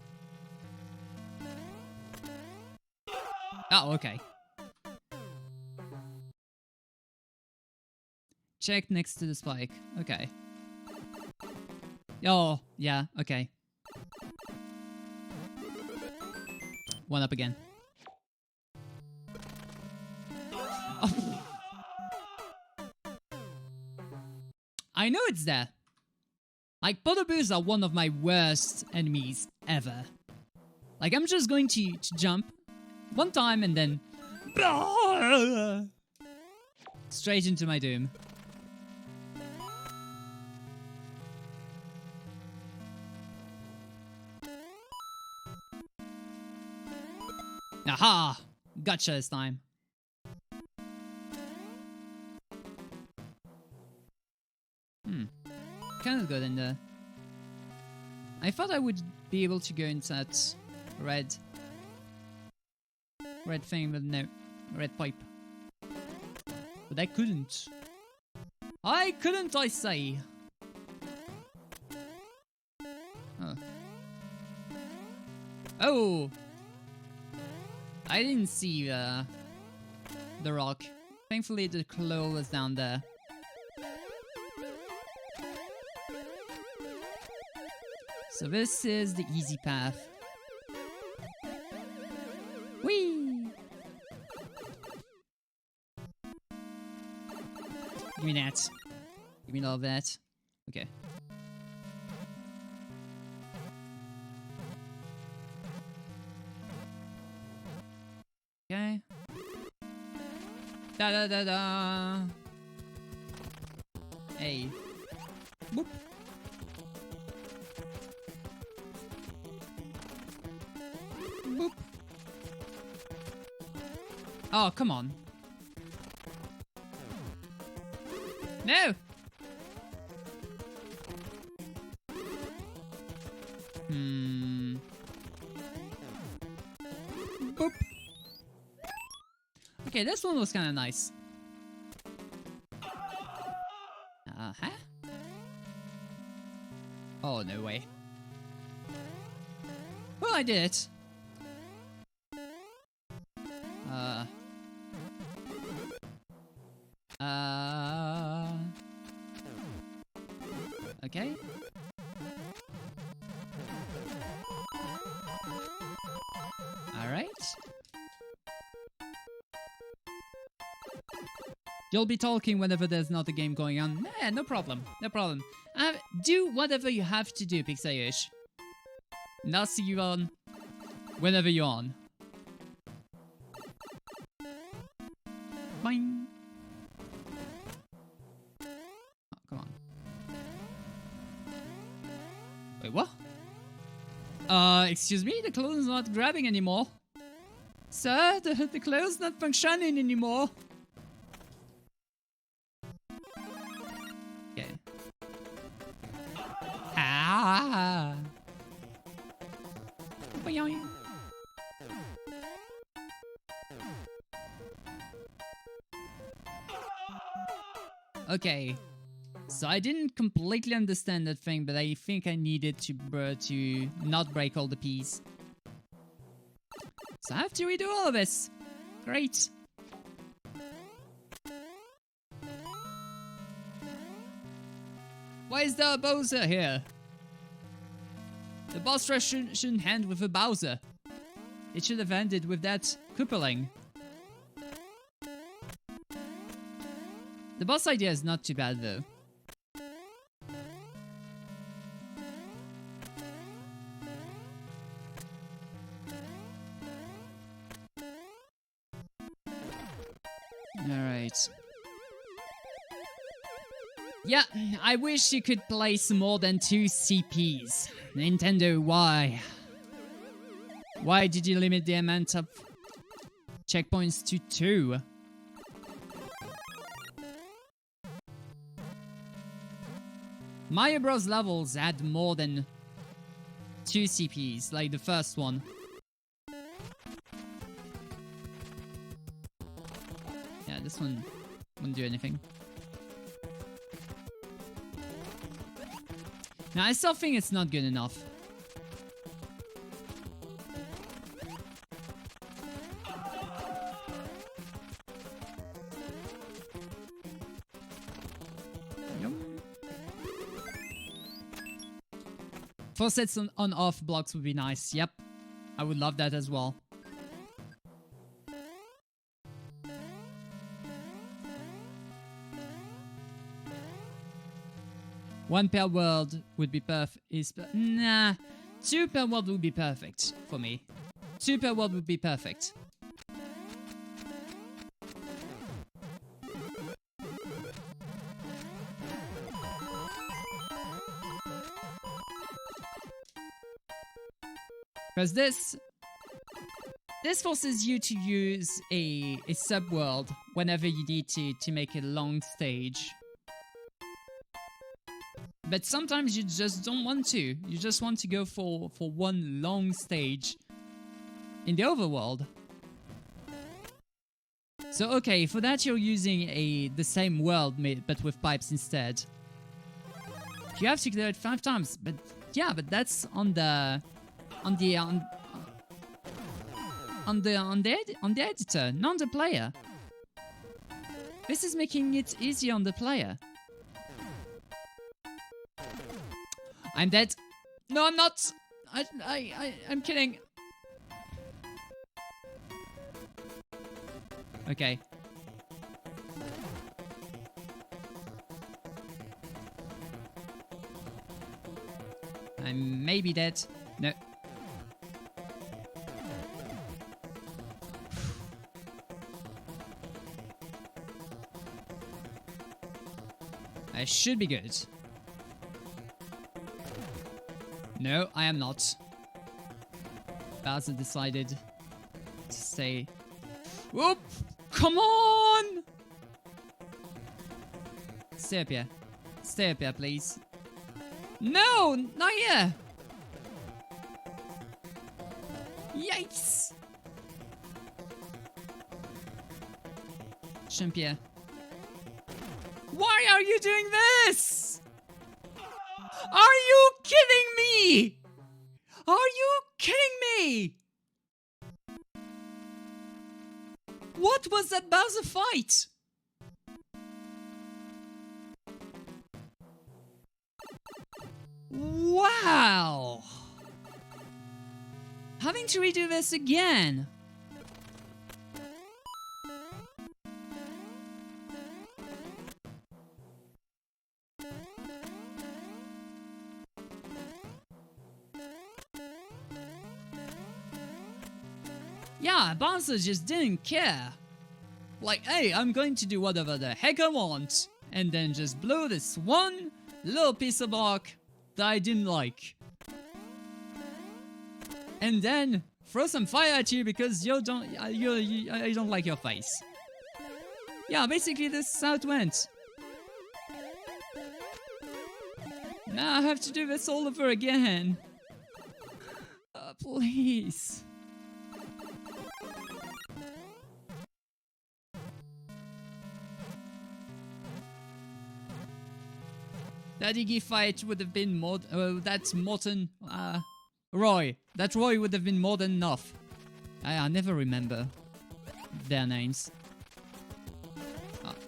Oh, okay. check next to the spike. Okay. Oh, yeah, okay. One up again. Oh. I know it's there. Like, Podoboos are one of my worst enemies ever. Like, I'm just going to jump one time and then... straight into my doom. Aha! Gotcha this time. Kind of good in there. I thought I would be able to go into that red thing, but no. Red pipe. But I couldn't. I couldn't, I say! Oh. Oh! I didn't see the rock. Thankfully the claw was down there. So this is the easy path. Whee! Give me that. Give me all of that. Okay. Okay. Da da da da. Hey. Boop. Boop. Oh, come on. No! Boop. Okay, this one was kind of nice. Huh? Oh, no way. Well, I did it. Okay. Alright. You'll be talking whenever there's not a game going on. Nah, no problem. No problem. Do whatever you have to do, Pixayish. And I'll see you on whenever you're on. Boing. Oh, come on. Wait, what? Excuse me? The clone's not grabbing anymore. Sir, the clone's not functioning anymore. Okay. Ah. Boing. Okay. So I didn't completely understand that thing, but I think I needed to not break all the peas. So I have to redo all of this. Great. Why is there a Bowser here? The boss rush shouldn't end with a Bowser. It should have ended with that Koopaling. The boss idea is not too bad though. Alright. Yeah, I wish you could place more than 2 CPs. Nintendo, why? Why did you limit the amount of checkpoints to 2? Mario Bros. Levels had more than 2 CPs, like the first one. Yeah, this one wouldn't do anything. Now, I still think it's not good enough. Faucets on off blocks would be nice. Yep. I would love that as well. One per world would be nah. 2 per world would be perfect for me. 2 per world would be perfect. Because this forces you to use a sub-world whenever you need to make a long stage. But sometimes you just don't want to. You just want to go for one long stage in the overworld. So okay, for that you're using the same world but with pipes instead. You have to do it 5 times, but yeah, but that's on the editor, not the player. This is making it easier on the player. I'm dead. No, I'm not. I'm kidding. Okay. I'm maybe dead. No. I should be good. No, I am not. Bowser decided to stay. Whoop! Come on! Stay up here. Stay up here, please. No! Not here! Yikes! Jump here. Why are you doing this? Are you kidding me? Are you kidding me? What was that Bowser fight? Wow! Having to redo this again. Yeah, Bowser just didn't care. Like, hey, I'm going to do whatever the heck I want. And then just blow this one little piece of block that I didn't like. And then throw some fire at you because I don't like your face. Yeah, basically this is how it went. Now I have to do this all over again. Please. That Iggy fight would have been more. That's Morton. Roy. That Roy would have been more than enough. I never remember their names.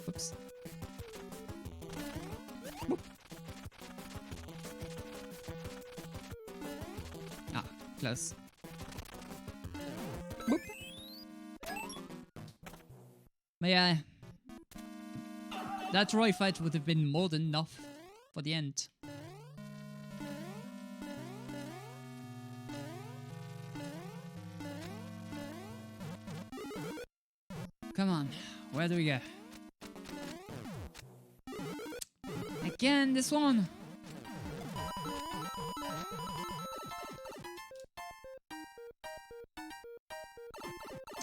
Oops. Whoop. Close. Whoop. But yeah, that Roy fight would have been more than enough for the end. Come on, where do we go? Again, this one!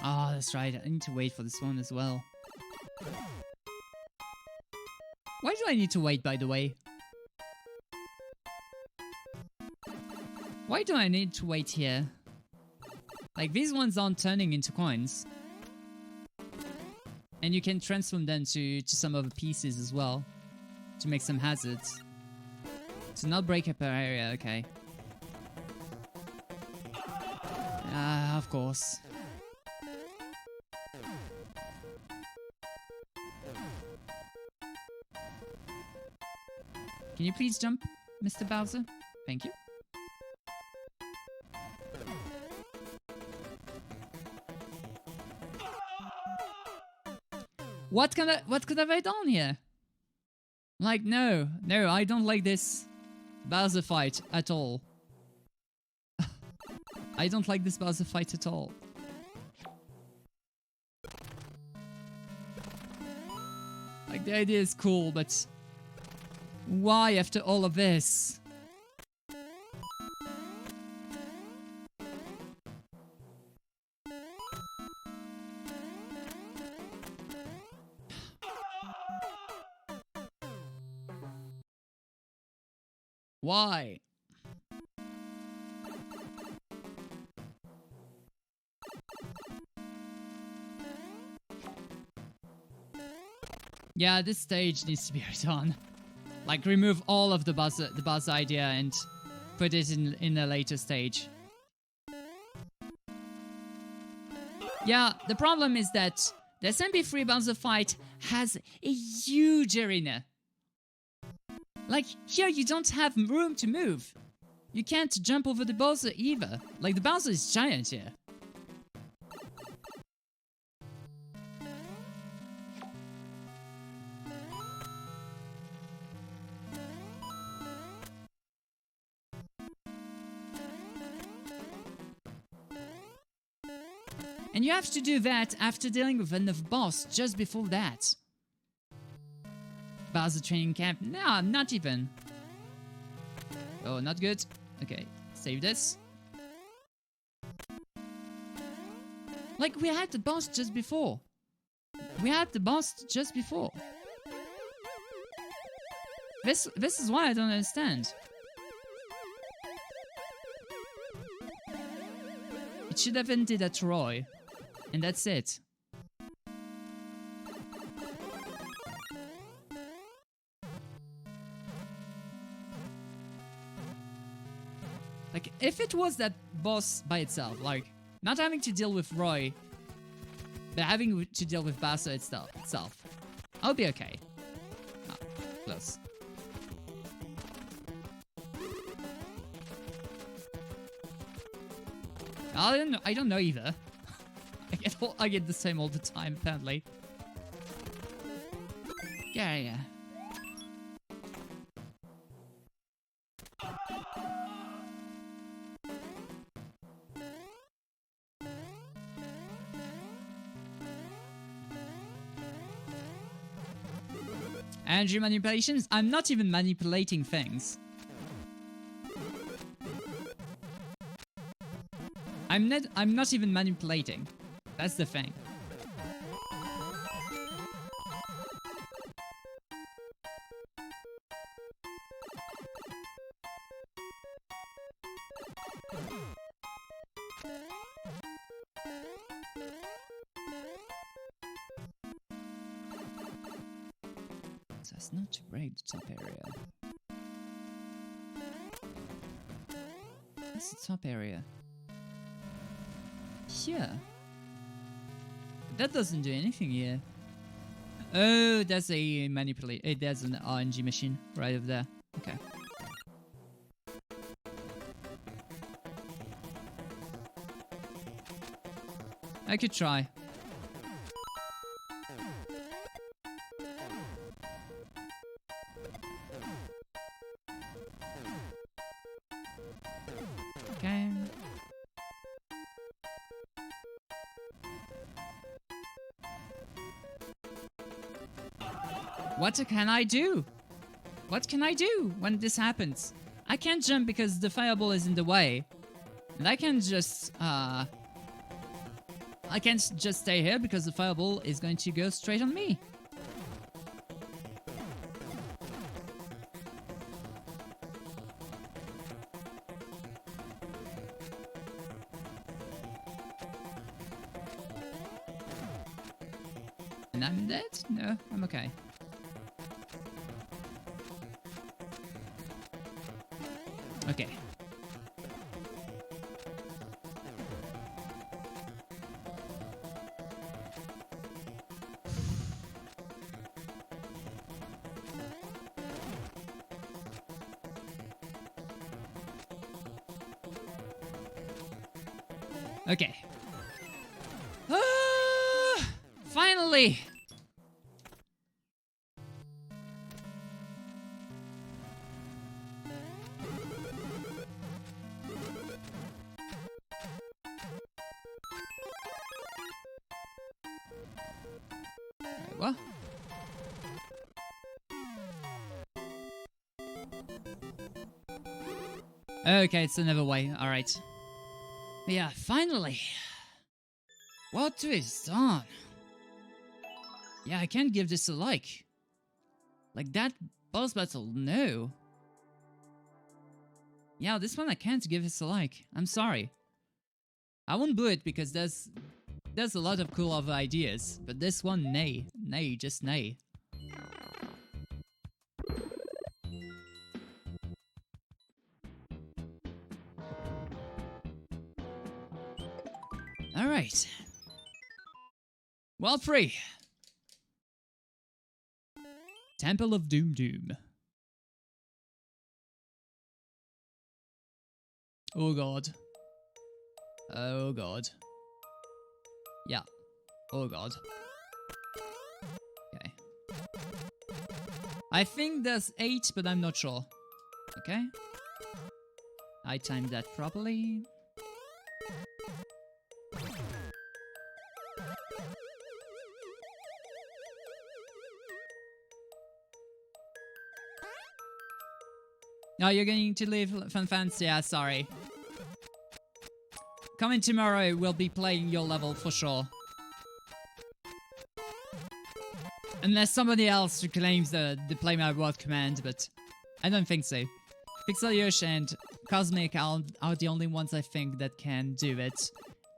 Oh, that's right, I need to wait for this one as well. Why do I need to wait, by the way? Why do I need to wait here? Like, these ones aren't turning into coins. And you can transform them to some other pieces as well. To make some hazards. To not break up our area, okay. Of course. Can you please jump, Mr. Bowser? Thank you. What could have I done here? Like, no, I don't like this Bowser fight at all. I don't like this Bowser fight at all. Like, the idea is cool, but why after all of this? Why? Yeah, this stage needs to be redone. Like, remove all of the buzz idea and put it in a later stage. Yeah, the problem is that the SMP3 Bowser fight has a huge arena. Like, here you don't have room to move. You can't jump over the Bowser either. Like, the Bowser is giant here. And you have to do that after dealing with another boss just before that. Bowser training camp? No, not even. Oh, not good. Okay, save this. Like, we had the boss just before. This is why I don't understand. It should have ended at Roy. And that's it. Like, if it was that boss by itself, like, not having to deal with Roy, but having to deal with Bowser itself, I'll be okay. Oh, close. I don't know either. I get the same all the time, apparently. Yeah. Energy manipulations? I'm not even manipulating things. I'm not even manipulating. That's the thing. So as not to break the top area. What's the top area? Here. That doesn't do anything here. Oh, that's a manipulate. There's an RNG machine right over there. Okay. I could try. Okay. What can I do? What can I do when this happens? I can't jump because the fireball is in the way. And I can't just stay here because the fireball is going to go straight on me. And I'm dead? No, I'm okay. Okay. Okay. Finally! what? Okay, it's another way. Alright. Yeah, finally. What is done? Yeah, I can't give this a like. Like that boss battle, no. Yeah, this one I can't give this a like. I'm sorry. I won't do it because there's a lot of cool other ideas. But this one, nay. Nay, just nay. Alright. World 3. Temple of Doom Doom. Oh god. Oh god. Yeah. Oh god. Okay. I think there's 8, but I'm not sure. Okay. I timed that properly. No, you're going to leave fans? Yeah, sorry. Coming tomorrow, we'll be playing your level for sure. Unless somebody else claims the play my word command, but I don't think so. Pixel Yosh and Cosmic are the only ones I think that can do it.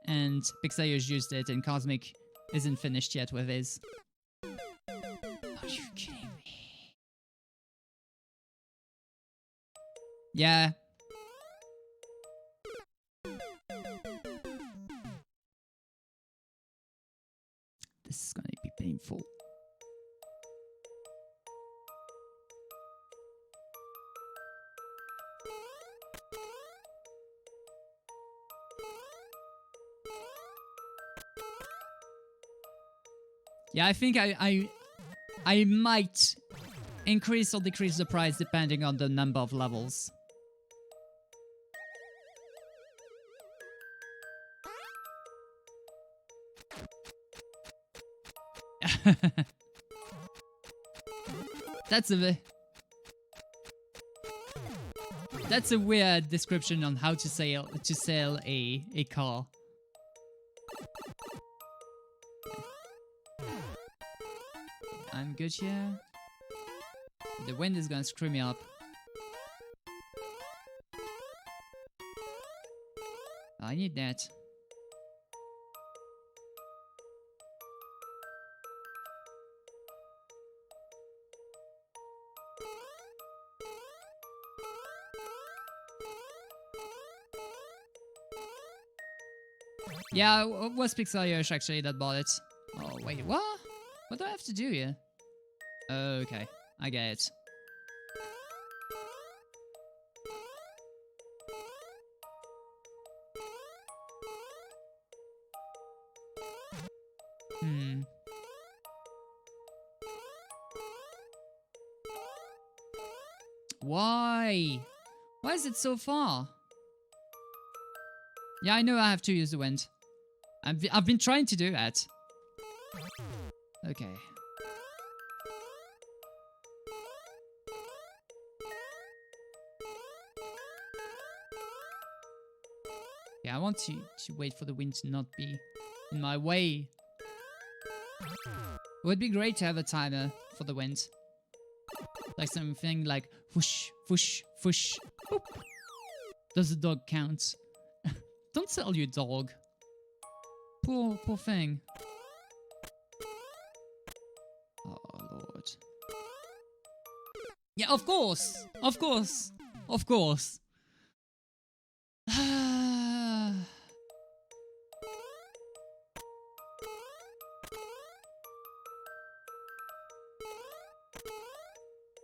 And Pixel Yosh used it, and Cosmic isn't finished yet with his. Are you kidding me? Yeah. This is gonna be painful. Yeah, I think I might increase or decrease the price depending on the number of levels. That's a weird description on how to sell a car. I'm good here. The wind is gonna screw me up. I need that. Yeah, it was Pixel Yosh actually that bought it. Oh, wait, what? What do I have to do here? Okay, I get it. Why? Why is it so far? Yeah, I know I have to use the wind. I've been trying to do that. Okay. Yeah, I want to wait for the wind to not be in my way. It would be great to have a timer for the wind. Like something like whoosh, whoosh, whoosh. Boop. Does the dog count? Don't sell your dog. Poor thing. Oh, Lord. Yeah, of course! Of course! Of course!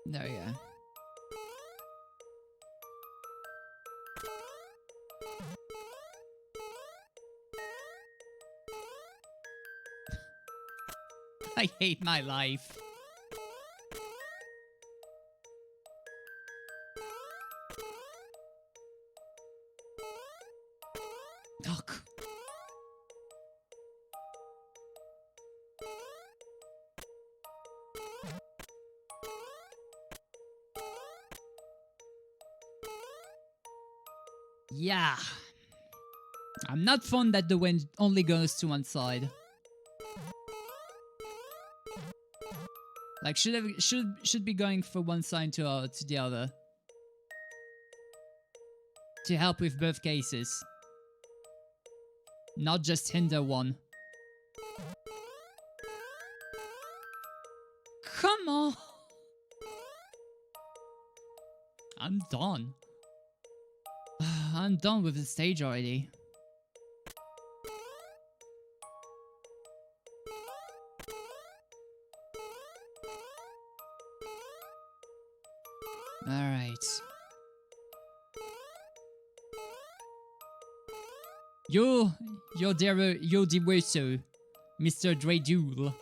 There we go. I hate my life. Yeah. I'm not fond that the wind only goes to one side. Like should be going from one side to the other. To help with both cases. Not just hinder one. Come on! I'm done. I'm done with the stage already. Alright. You're the way so, Mr. Dreidul.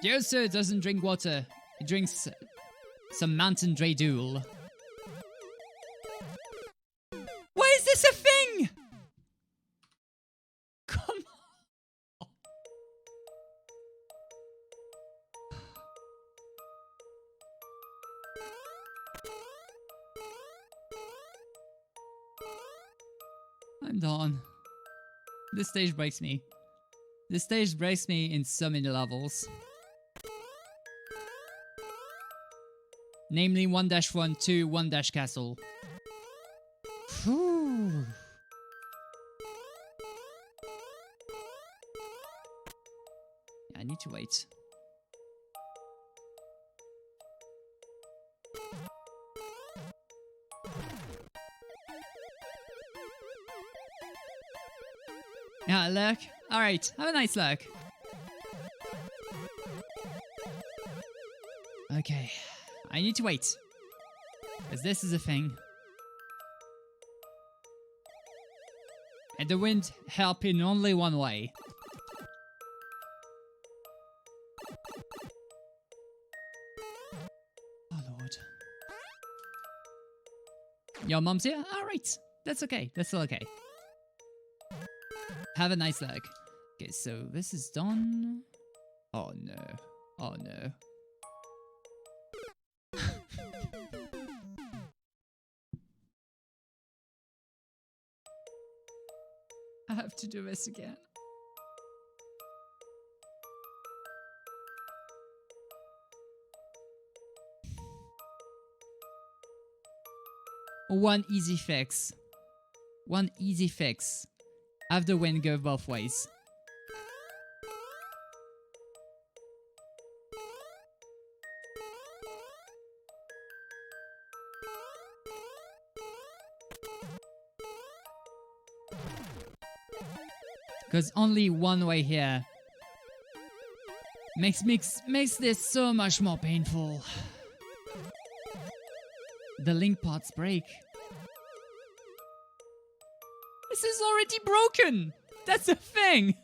Dioso doesn't drink water. He drinks some mountain Dreidul. Why is this a thing? Come on. I'm done. This stage breaks me. This stage breaks me in so many levels. Namely 1-1, 2, 1-castle. Whew. I need to wait. Yeah, lurk. Alright, have a nice lurk. Okay, I need to wait. Because this is a thing. And the wind help in only one way. Oh lord. Your mom's here? Alright, that's okay, that's still okay. Have a nice leg. Okay, so this is done. Oh no. Oh no. I have to do this again. One easy fix. One easy fix. Have the wind go both ways. Because only one way here makes this so much more painful. The link parts break. This is already broken! That's a thing!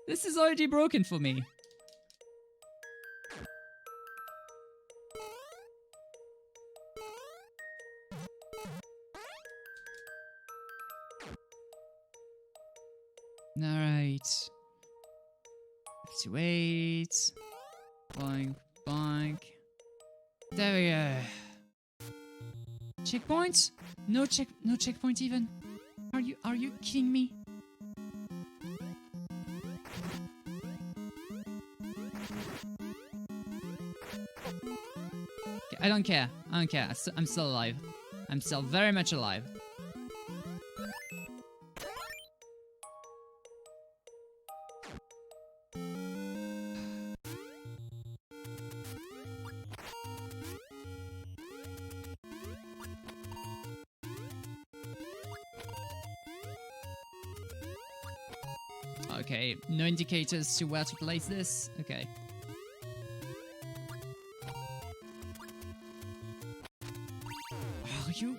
This is already broken for me. Alright. Have to wait. Boink, boink. There we go. Checkpoint? No checkpoint even. Are you kidding me? Okay, I don't care. I don't care. I'm still alive. I'm still very much alive. Okay, no indicators to where to place this. Okay. Are you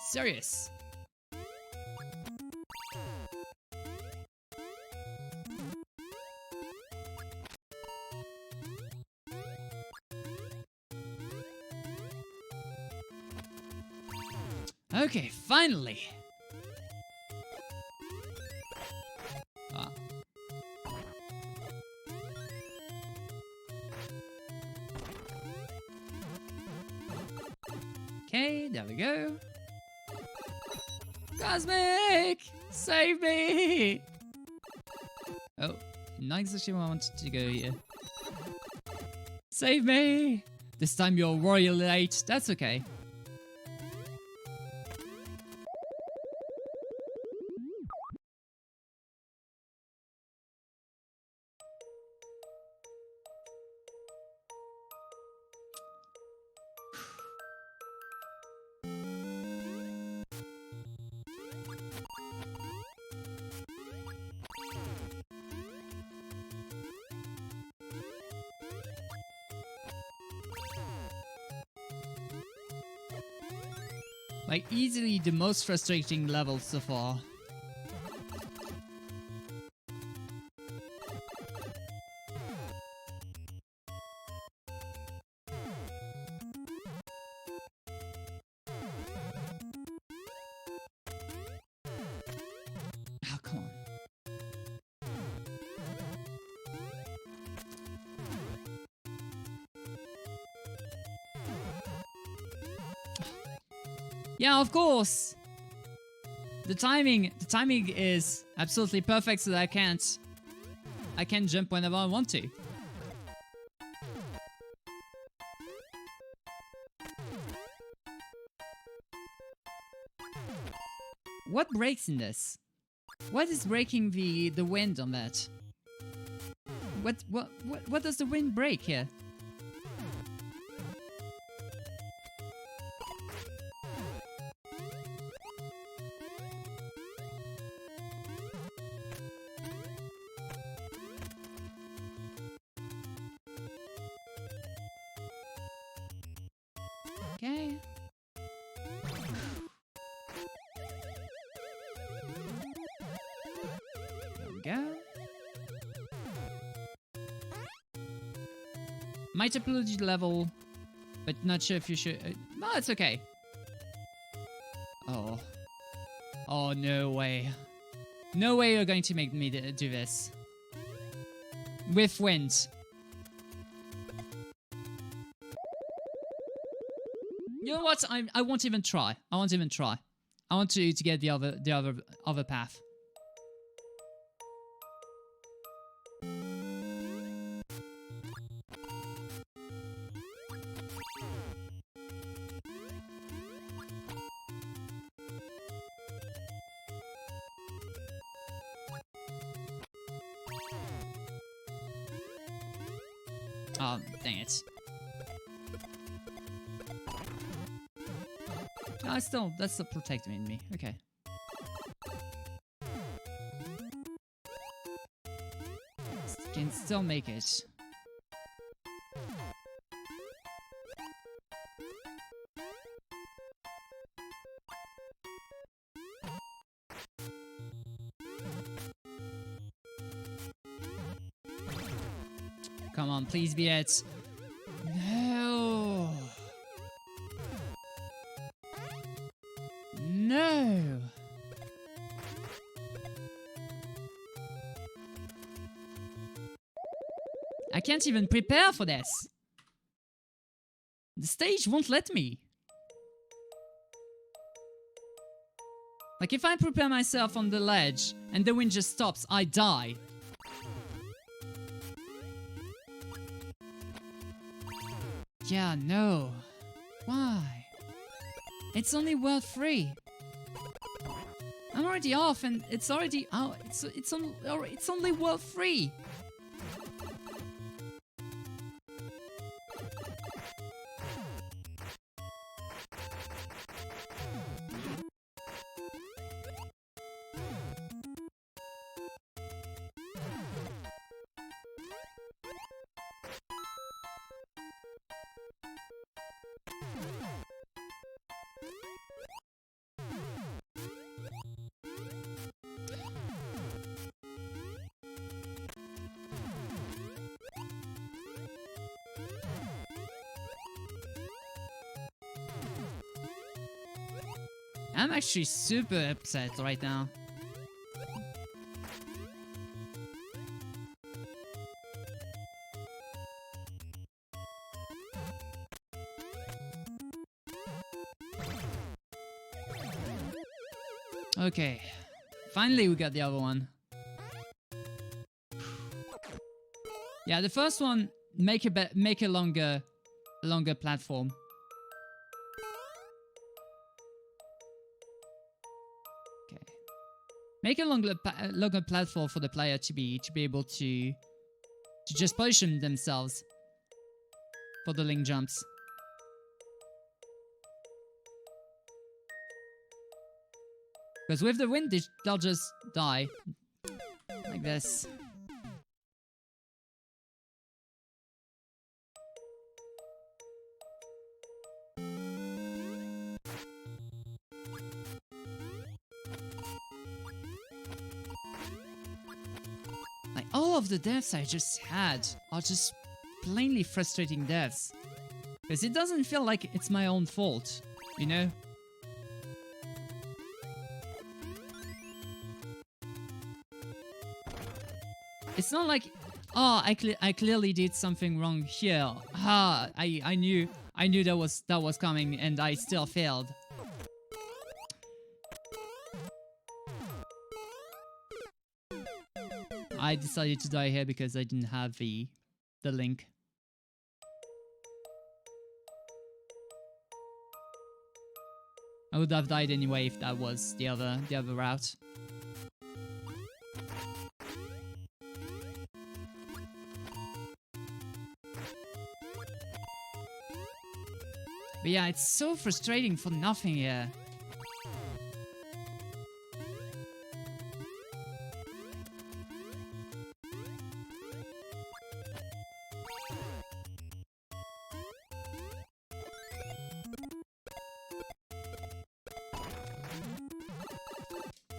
serious? Okay, finally. Ah. Okay, there we go. Cosmic! Save me! Oh, not exactly where I wanted to go here. Save me! This time you're royally late. That's okay. Like, easily the most frustrating level so far. Oh, come on. Yeah, of course. The timing is absolutely perfect so that I can jump whenever I want to. What breaks in this? What is breaking the wind on that? What does the wind break here? Okay. There we go. Might upload the level, but not sure if you should. No, it's okay. Oh. Oh, no way. No way you're going to make me do this. With wind. You know what? I won't even try. I won't even try. I want to get the other path. Oh, dang it. Oh, that's still protecting me. Okay. Can still make it. Come on, please be it. No. No. I can't even prepare for this. The stage won't let me. Like, if I prepare myself on the ledge and the wind just stops, I die. Yeah, no. Why? It's only world 3. I'm already off and it's already out. It's only world 3. I'm actually super upset right now. Okay, finally we got the other one. Yeah, the first one, make a longer platform. Okay, make a longer platform for the player to be able to just position themselves for the link jumps. Because with the wind, they'll just die. Like this. Like, all of the deaths I just had are just plainly frustrating deaths. Because it doesn't feel like it's my own fault, you know? It's not like, oh, I clearly did something wrong here. Ah, I knew that was coming, and I still failed. I decided to die here because I didn't have the link. I would have died anyway if that was the other route. But yeah, it's so frustrating for nothing here.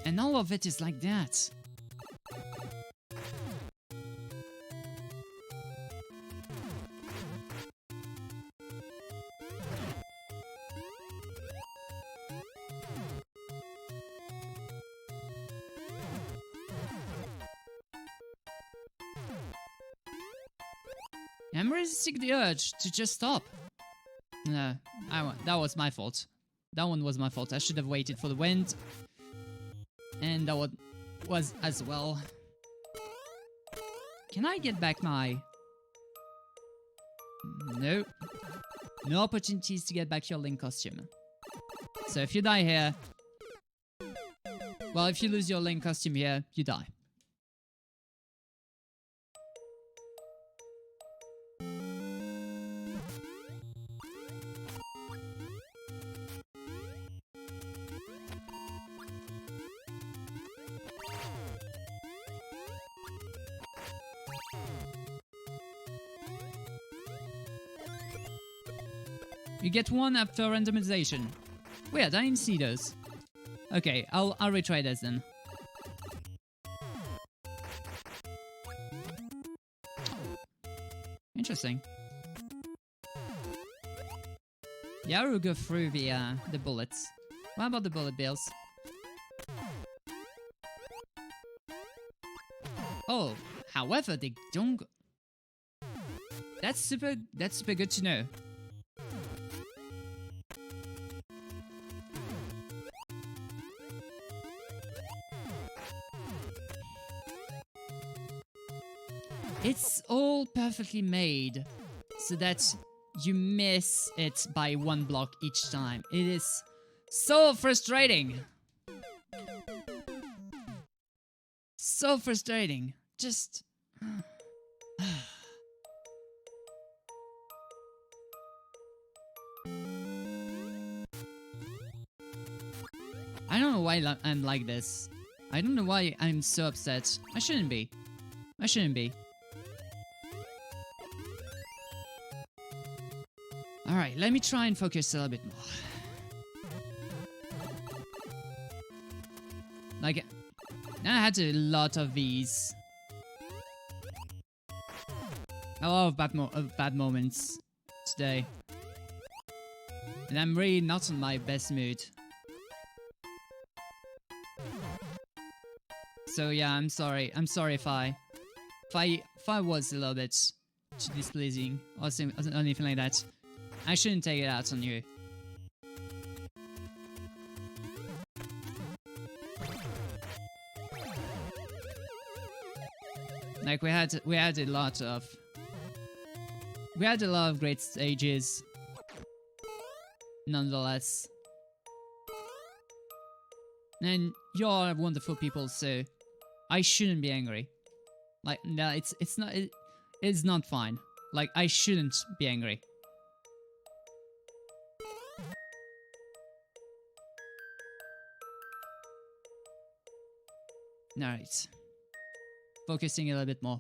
And all of it is like that. I'm resisting the urge to just stop. No, that was my fault. That one was my fault. I should have waited for the wind. And that one was as well. Can I get back my... No. No opportunities to get back your Link costume. So if you die here... Well, if you lose your Link costume here, you die. You get one after randomization. Weird, I didn't see those. Okay, I'll retry this then. Interesting. Yeah, we'll go through the bullets. What about the bullet bills? Oh, however, they don't go... That's super good to know. It's all perfectly made so that you miss it by one block each time. It is so frustrating. So frustrating. Just... I don't know why I'm like this. I don't know why I'm so upset. I shouldn't be. I shouldn't be. Alright, let me try and focus a little bit more. Like, I had a lot of these. A lot of bad moments today. And I'm really not in my best mood. So yeah, I'm sorry. I'm sorry if I was a little bit too displeasing or anything like that. I shouldn't take it out on you. Like we had a lot of great stages. Nonetheless. And you're wonderful people, so I shouldn't be angry. Like no, it's not fine. Like I shouldn't be angry. Alright. Focusing a little bit more.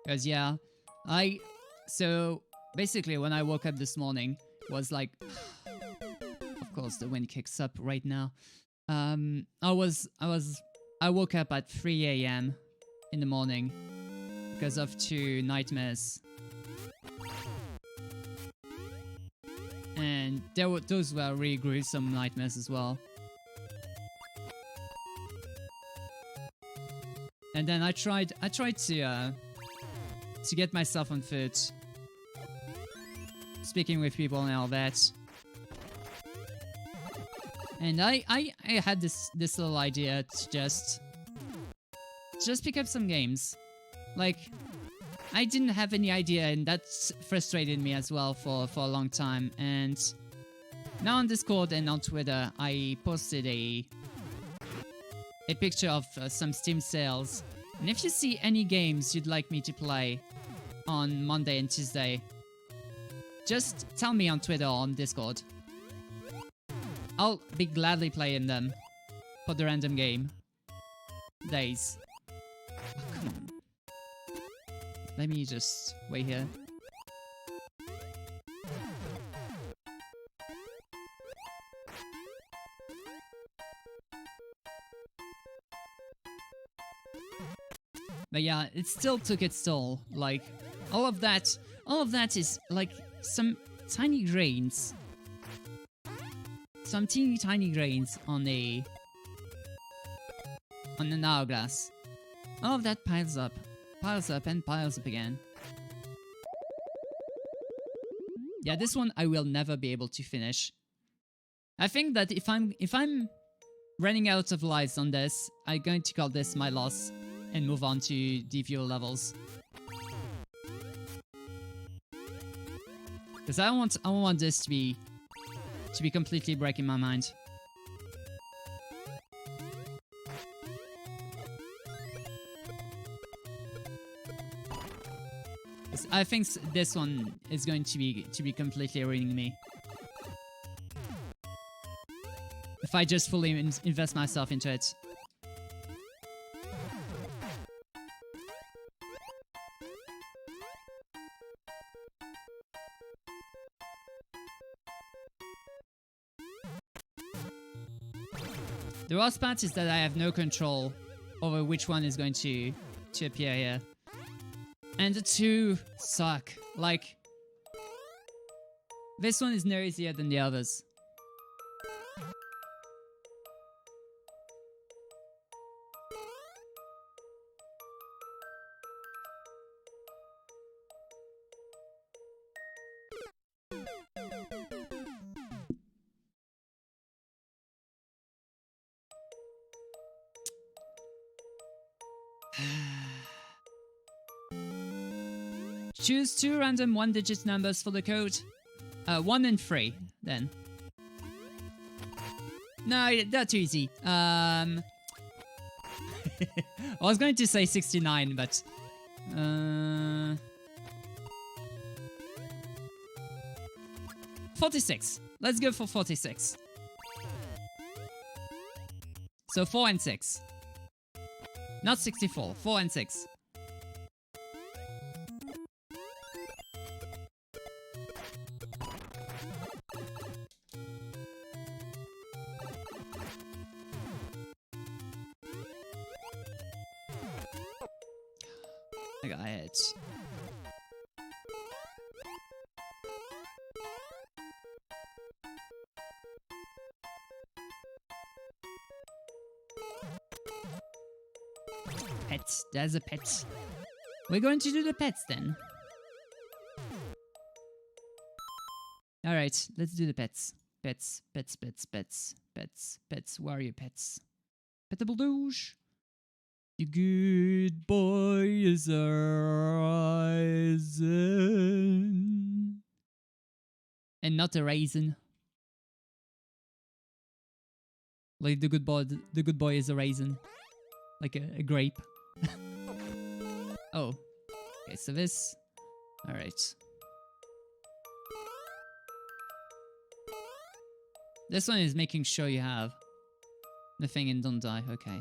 Because yeah, so basically when I woke up this morning, it was like, of course the wind kicks up right now. I woke up at 3 a.m. in the morning because of 2 nightmares. And those were really gruesome nightmares as well. And then I tried to get myself on foot, speaking with people and all that. And I had this little idea to just pick up some games. Like, I didn't have any idea, and that frustrated me as well for a long time. And now on Discord and on Twitter, I posted a picture of some Steam sales. And if you see any games you'd like me to play on Monday and Tuesday, just tell me on Twitter or on Discord. I'll be gladly playing them for the random game days. Oh, come on. Let me just wait here. But yeah, it still took its toll. Like, all of that is like some tiny grains. Some teeny tiny grains on an hourglass. All of that piles up and piles up again. Yeah, this one I will never be able to finish. I think that if I'm running out of lives on this, I'm going to call this my loss and move on to devial levels. Because I don't want this to be completely breaking my mind. I think this one is going to be completely ruining me. If I just fully invest myself into it. The worst part is that I have no control over which one is going to appear here. And the two suck. Like, this one is no easier than the others. Choose 2 random 1-digit numbers for the code. 1 and 3, then. No, that's too easy. I was going to say 69, but... 46. Let's go for 46. So 4 and 6. Not 64, 4 and 6. I got it. Pets. There's a pet. We're going to do the pets then. Alright, let's do the pets. Pets, pets, pets, pets, pets, pets. Where are your pets? Petable douche. The good boy is rising. And not a raisin. Like the good boy is a raisin. Like a grape. Oh. Okay, so this. Alright. This one is making sure you have the thing and don't die. Okay.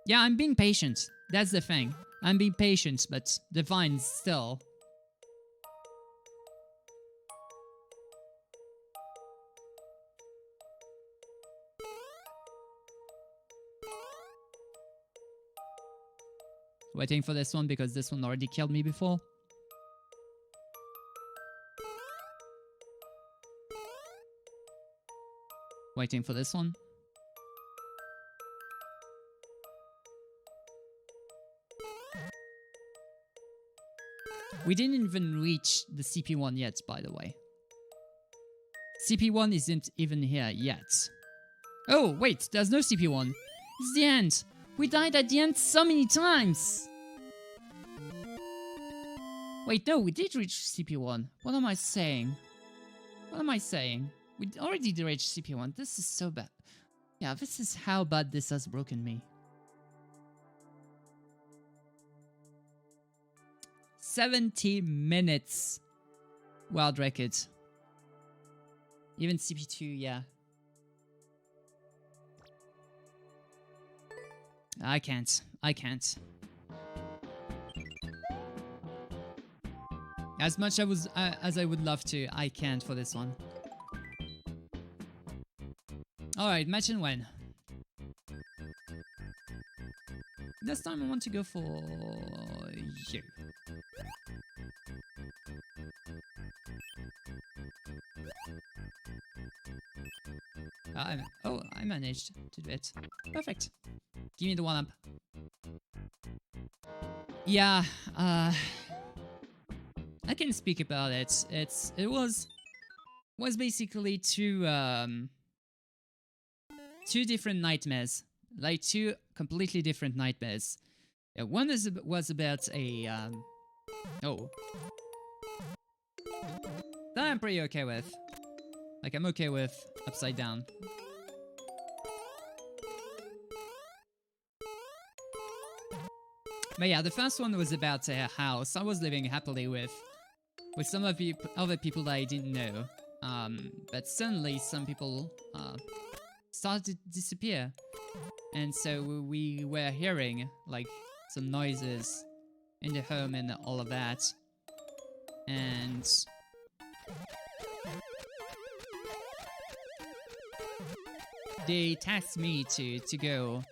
Yeah, I'm being patient. That's the thing. I'm being patient, but the vines still. Waiting for this one because this one already killed me before. Waiting for this one. We didn't even reach the CP1 yet, by the way. CP1 isn't even here yet. Oh, wait, there's no CP1. It's the end. We died at the end so many times. Wait, no, we did reach CP1. What am I saying? What am I saying? We already did reach CP1. This is so bad. Yeah, this is how bad this has broken me. 70 minutes. Wild record. Even CP2, yeah. I can't. I can't. As much as I would love to, I can't for this one. Alright, match and when. This time I want to go for you. I managed to do it. Perfect. Give me the 1-up. Yeah, I can speak about it. It was basically two different nightmares, like two completely different nightmares. One was about a that I'm pretty okay with. Like I'm okay with upside down. But yeah, the first one was about a house I was living happily with some of the other people that I didn't know. But suddenly some people started to disappear. And so we were hearing like some noises in the home and all of that. And they tasked me to go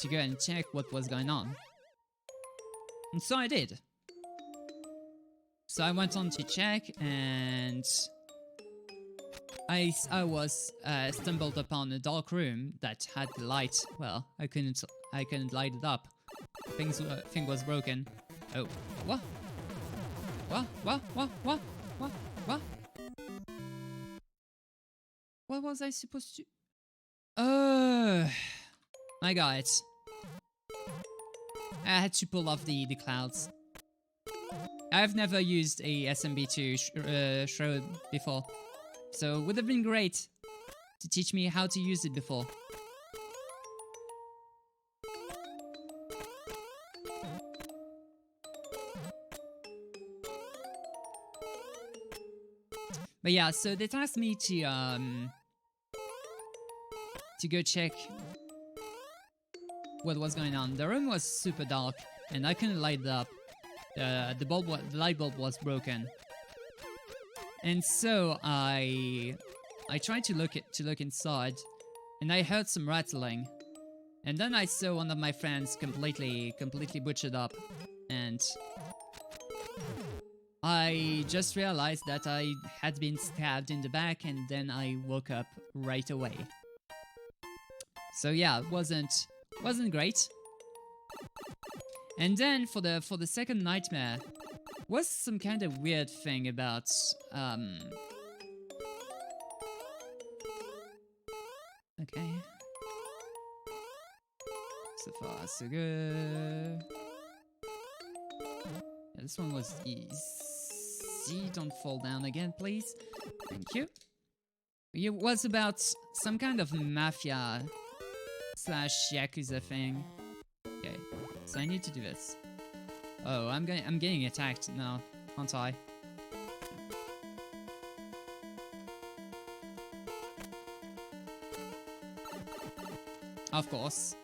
and check what was going on. And so I did. So I went on to check, and I was stumbled upon a dark room that had the light. Well, I couldn't light it up. Thing was broken. Oh, what? What? What was I supposed to? Oh, I got it. I had to pull off the clouds. I've never used a SMB2 Shroud before, so it would have been great to teach me how to use it before. But yeah, so they tasked me to go check what was going on. The room was super dark, and I couldn't light it up. The light bulb was broken. And so I tried to look inside, and I heard some rattling. And then I saw one of my friends completely butchered up, and I just realized that I had been stabbed in the back, and then I woke up right away. So yeah, it wasn't great. And then for the second nightmare was some kind of weird thing about okay. So far so good. Yeah, this one was easy. Don't fall down again, please. Thank you. It was about some kind of mafia / yakuza thing. Okay, so I need to do this. Oh, I'm getting attacked now, aren't I? Of course.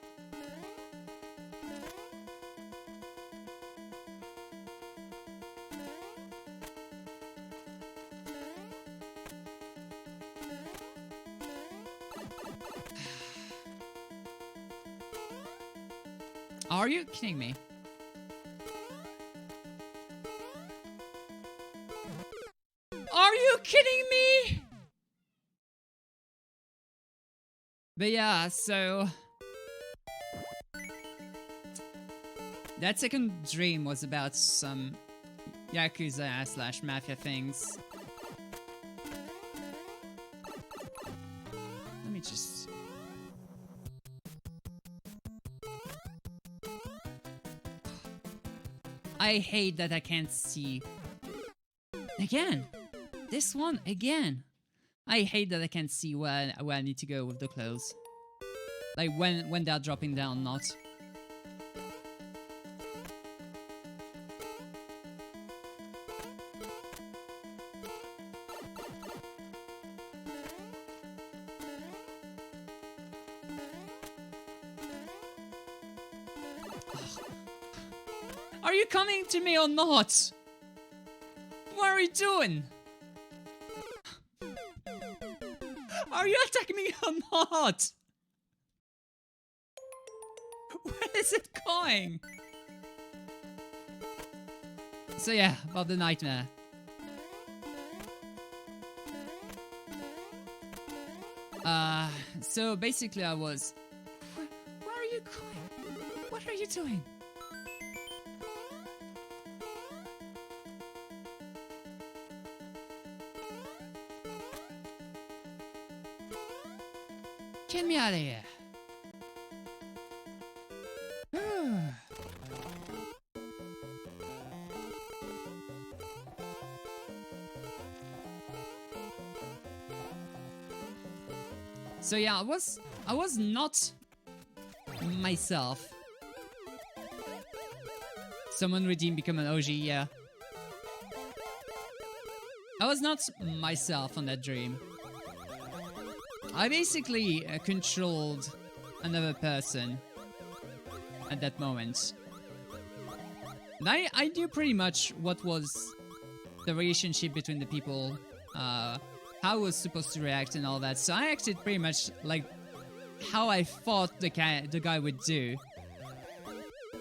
Are you kidding me? Are you kidding me? But yeah, so that second dream was about some yakuza / mafia things. Let me just... I hate that I can't see. Again! This one, again! I hate that I can't see where I need to go with the clothes. Like when they're dropping down, not. Are you coming to me or not? What are you doing? Are you attacking me or not? Where is it going? So yeah, about the nightmare. So basically I was... Where are you going? What are you doing? Get me out of here. So yeah, I was not myself. Someone redeemed, become an OG, yeah. I was not myself on that dream. I basically controlled another person at that moment. And I knew pretty much what was the relationship between the people, how I was supposed to react and all that. So I acted pretty much like how I thought the guy would do.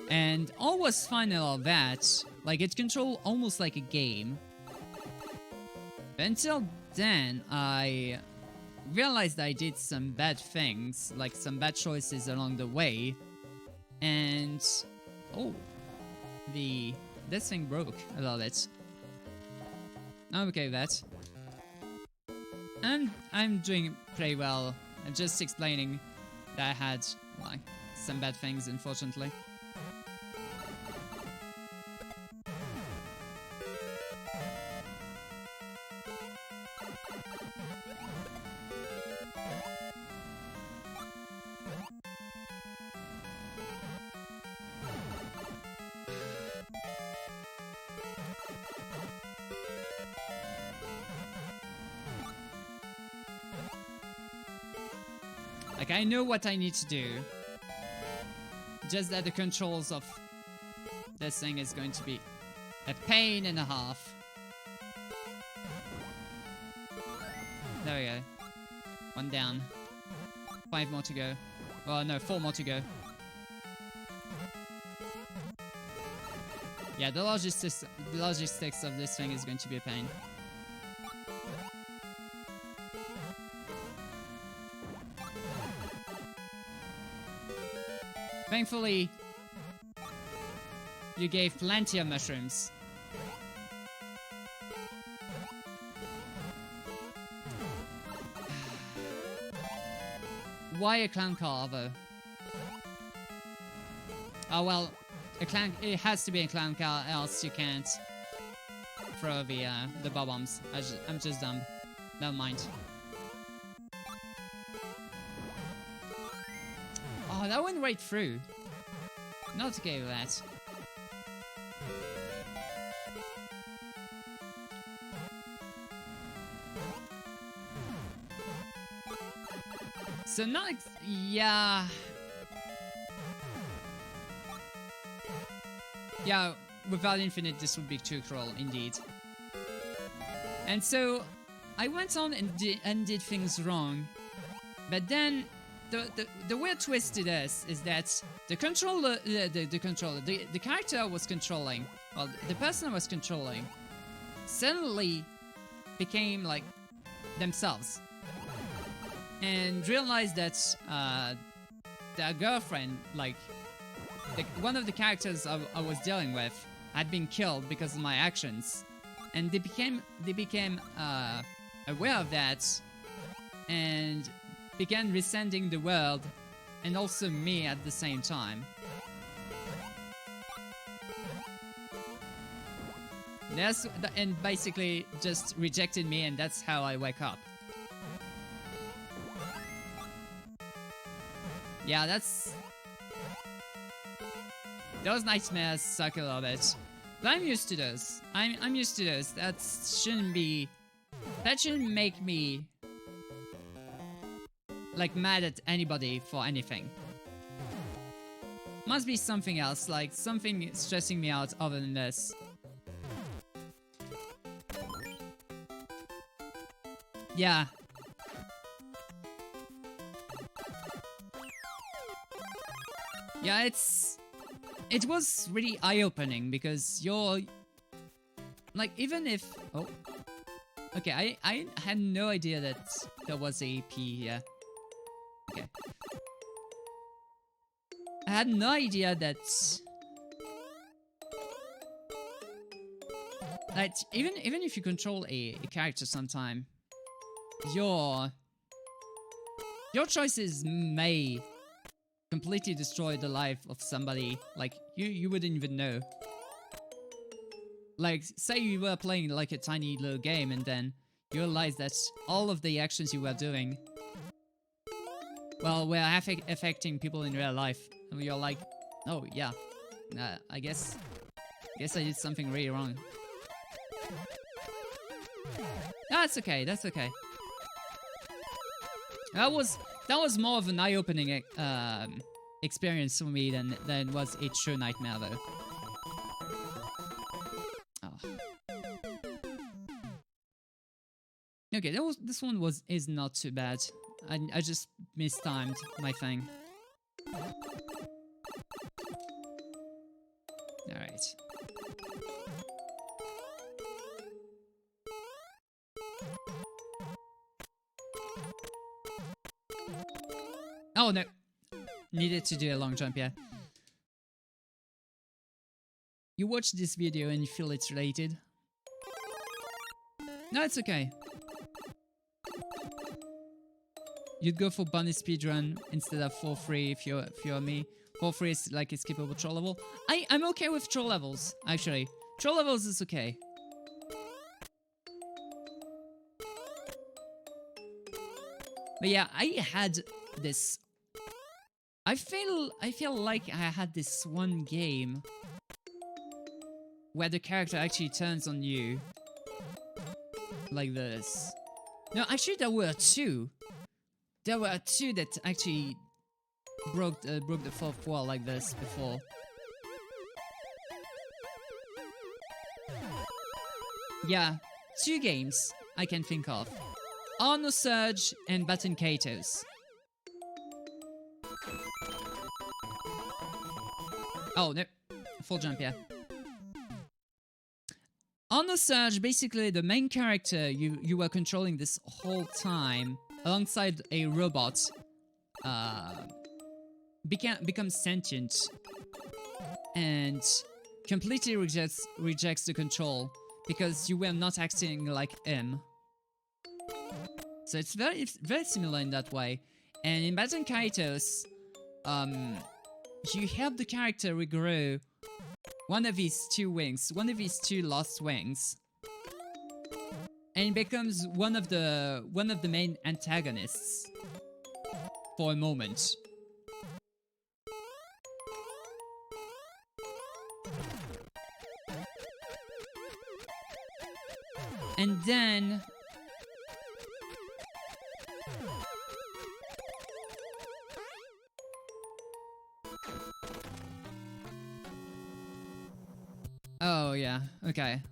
And all was fine and all that. Like, it controlled almost like a game. But until then, I realized I did some bad things, like some bad choices along the way, and oh, this thing broke a little bit. I'm okay with that, and I'm doing pretty well. I'm just explaining that I had like some bad things, unfortunately. Like, I know what I need to do. Just that the controls of this thing is going to be a pain and a half. There we go. One down. 5 more to go. Oh no, 4 more to go. Yeah, the logistics of this thing is going to be a pain. Thankfully, you gave plenty of mushrooms. Why a clown car, though? Oh well, it has to be a clown car, else you can't throw the bob-bombs. I'm just dumb. Never mind. Oh, that went right through. Not okay with that. So not yeah. Yeah, without infinite this would be too cruel indeed. And so I went on and did things wrong. But then the weird twist to this is that the character I was controlling, well, the person I was controlling, suddenly became like themselves, and realized that their girlfriend, like one of the characters I was dealing with, had been killed because of my actions, and they became aware of that, and began rescinding the world and also me at the same time. And basically just rejected me, and that's how I wake up. Yeah, those nightmares suck a little bit. But I'm used to those. I'm used to those. That shouldn't make me like mad at anybody for anything. Must be something else, like something stressing me out other than this. Yeah. Yeah, it was really eye-opening because you're like, even if okay, I had no idea that there was a P here. Okay. I had no idea that even if you control a character sometime, your choices may completely destroy the life of somebody like you wouldn't even know. Like, say you were playing like a tiny little game and then you realize that all of the actions you were doing, well, were affecting people in real life. And you're like, oh yeah, I guess I did something really wrong. That's okay, that's okay. That was more of an eye-opening experience for me than was a true nightmare, though. Oh. Okay, this one is not too bad. I just mistimed my thing. Alright. Oh no! Needed to do a long jump, yeah. You watch this video and you feel it's related. No, it's okay. You'd go for bunny speedrun instead of 4-3 if you're me. 4-3 is like a skippable troll level. I'm okay with troll levels, actually. Troll levels is okay. But yeah, I had this... I feel like I had this one game where the character actually turns on you like this. No, actually there were two. There were two that actually broke the fourth wall like this before. Yeah, 2 games I can think of. Arno Surge and Button Katos. Oh, no. Full jump, yeah. Arno Surge, basically the main character you were controlling this whole time, alongside a robot, becomes sentient and completely rejects the control because you were not acting like him. So it's very similar in that way. And in Button Kaitos, you help the character regrow one of his two wings, one of his two lost wings, and he becomes one of the main antagonists for a moment. And then oh yeah, okay.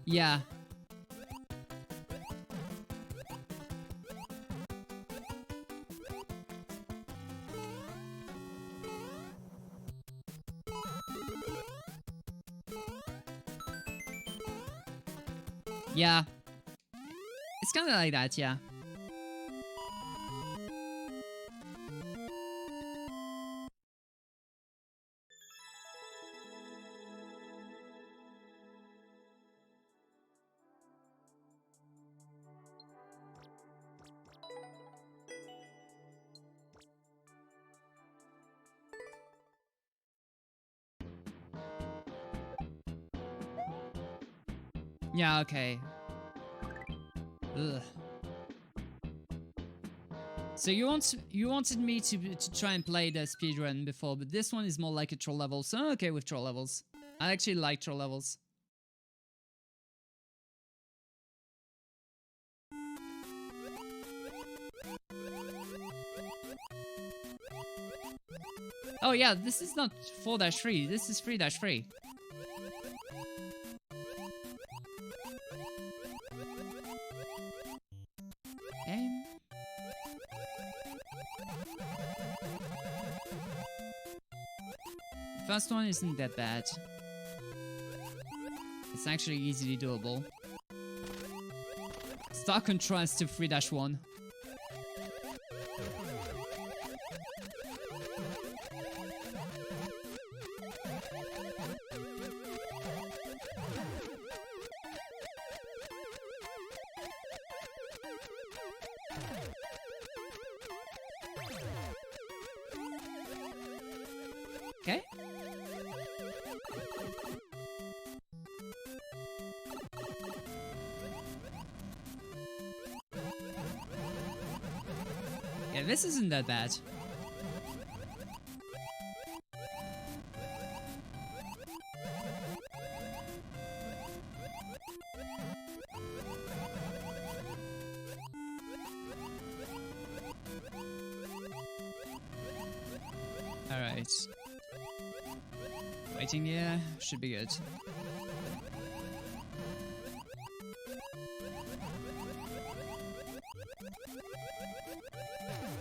Yeah. Yeah. It's kind of like that, yeah. Yeah, okay. Ugh. So you wanted me to try and play the speedrun before, but this one is more like a troll level, so I'm okay with troll levels. I actually like troll levels. Oh yeah, this is not 4-3, this is 3-3. Okay. First one isn't that bad. It's actually easily doable. Stark contrast to 3-1. Okay. Yeah, this isn't that bad. Alright. Waiting here should be good.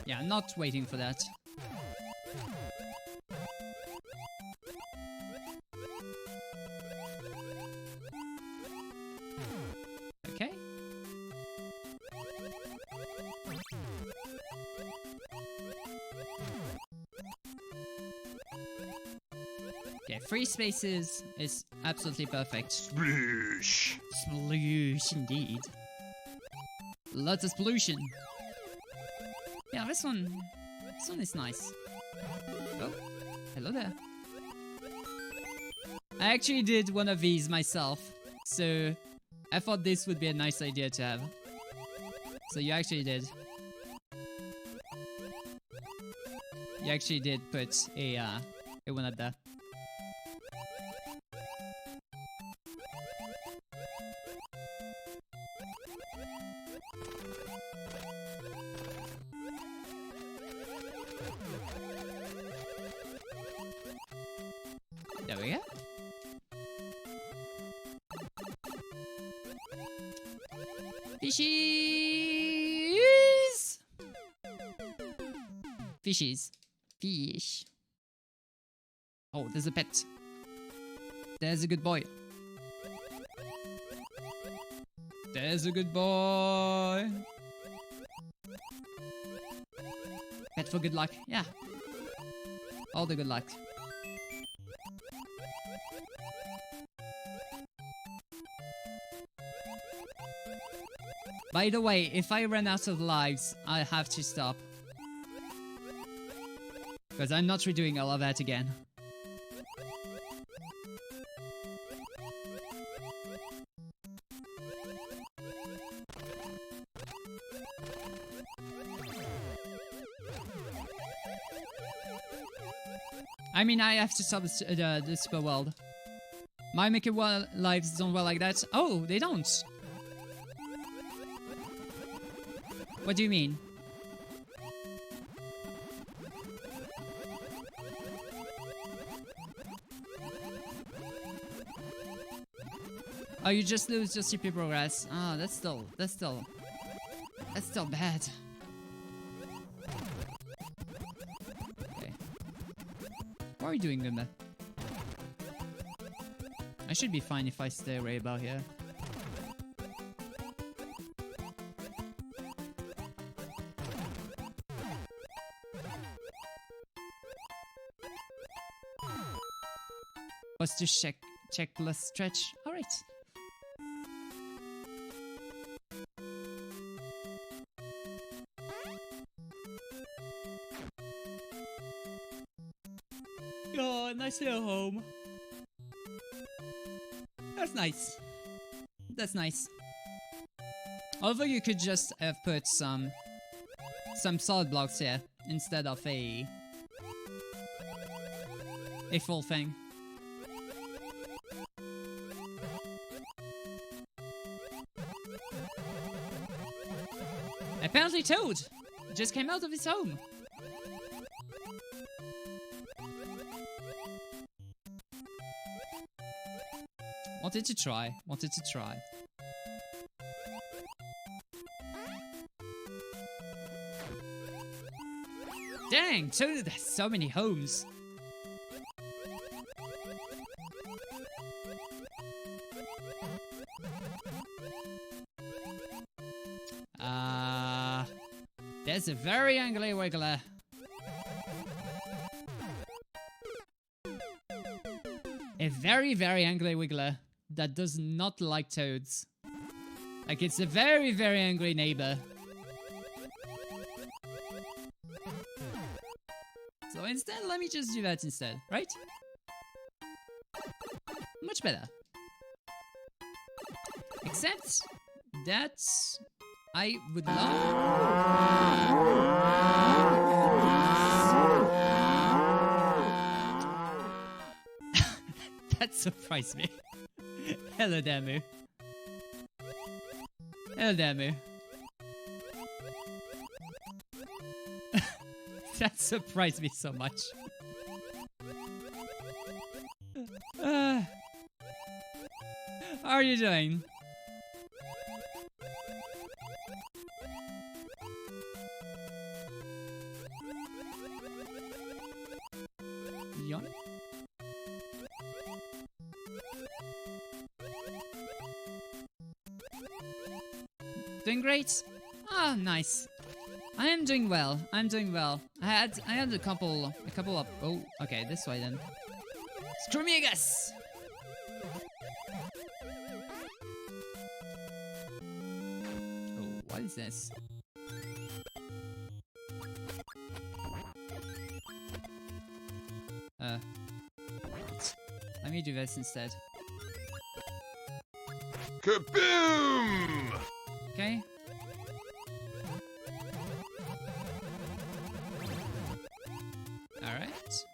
Yeah, not waiting for that. Okay. Okay, 3 spaces is absolutely perfect. Sploosh. Sploosh, indeed. Lots of pollution. Yeah, this one is nice. Oh, hello there. I actually did one of these myself, so I thought this would be a nice idea to have. So you actually did. You actually did put a one up there. There we go. Fishies! Fishies. Fish. Oh, there's a pet. There's a good boy. There's a good boy. Pet for good luck. Yeah. All the good luck. By the way, if I run out of lives, I have to stop. Because I'm not redoing all of that again. I mean, I have to stop the super world. My Maker lives don't work like that. Oh, they don't. What do you mean? Oh, you just lose your CP progress. Ah, that's still bad. Okay. What are you doing, Gumba? I should be fine if I stay right about here. Was to checklist stretch. Alright. Oh, nice little home. That's nice. That's nice. Although you could just have put some solid blocks here instead of a full thing. Apparently Toad just came out of his home. Wanted to try. Dang, Toad has so many homes. There's a very angry wiggler. A very, very angry wiggler that does not like toads. Like, it's a very, very angry neighbor. So instead, let me just do that instead, right? Much better. Except that I would That surprised me. Hello, Damu. Hello, Damu. That surprised me so much. How are you doing? Yawn? Doing great? Ah, nice. I am doing well. I'm doing well. I had a couple of oh, okay, this way then. Screw me, I guess. Oh, what is this? Let me do this instead. Kaboom! Okay. Alright.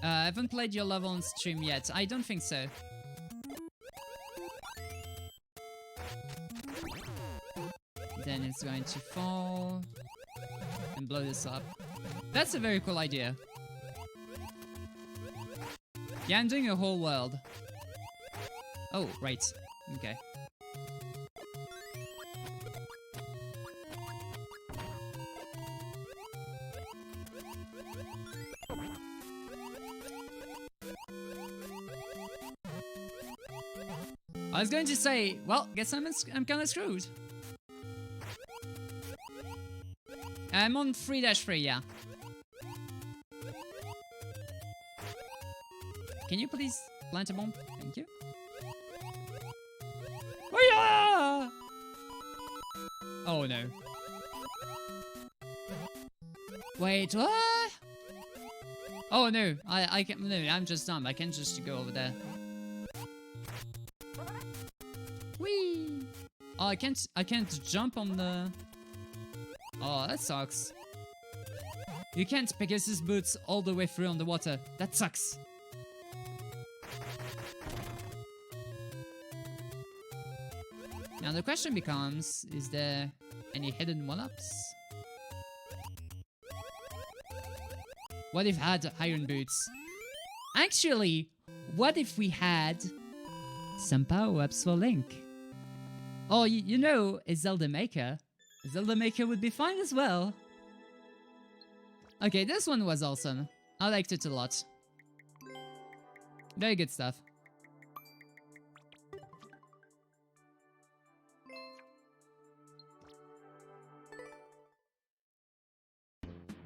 I haven't played your level on stream yet. I don't think so. Then it's going to fall and blow this up. That's a very cool idea. Yeah, I'm doing a whole world. Oh, right. Okay. I was going to say, well, guess I'm kind of screwed. I'm on 3-3, yeah. Can you please plant a bomb? Thank you. Oh yeah! Oh no. Wait, what? Oh no, I can't. No, I'm just dumb. I can't just go over there. Whee! Oh, I can't jump on the. Oh, that sucks. You can't Pegasus boots all the way through on the water. That sucks. Now the question becomes, is there any hidden one-ups? What if I had iron boots? Actually, what if we had some power-ups for Link? Oh, you know, a Zelda Maker. A Zelda Maker would be fine as well. Okay, this one was awesome. I liked it a lot. Very good stuff.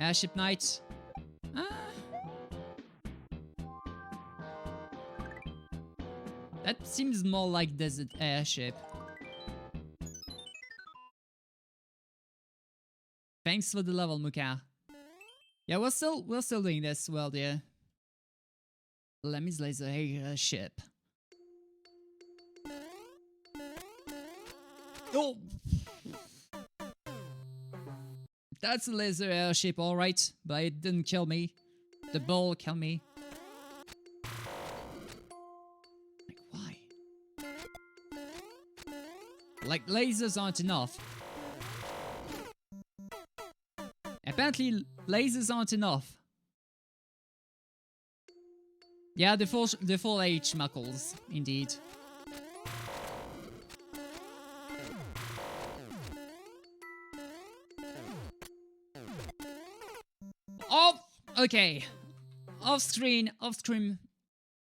Airship Knight. That seems more like desert airship. Thanks for the level, Muka. Yeah, we're still doing this well, dear. Lemmy's laser airship. Oh! That's a laser airship, alright, but it didn't kill me. The ball killed me. Like, why? Like, lasers aren't enough. Apparently, lasers aren't enough. Yeah, the full H muckles, indeed. Oh, okay. Off-screen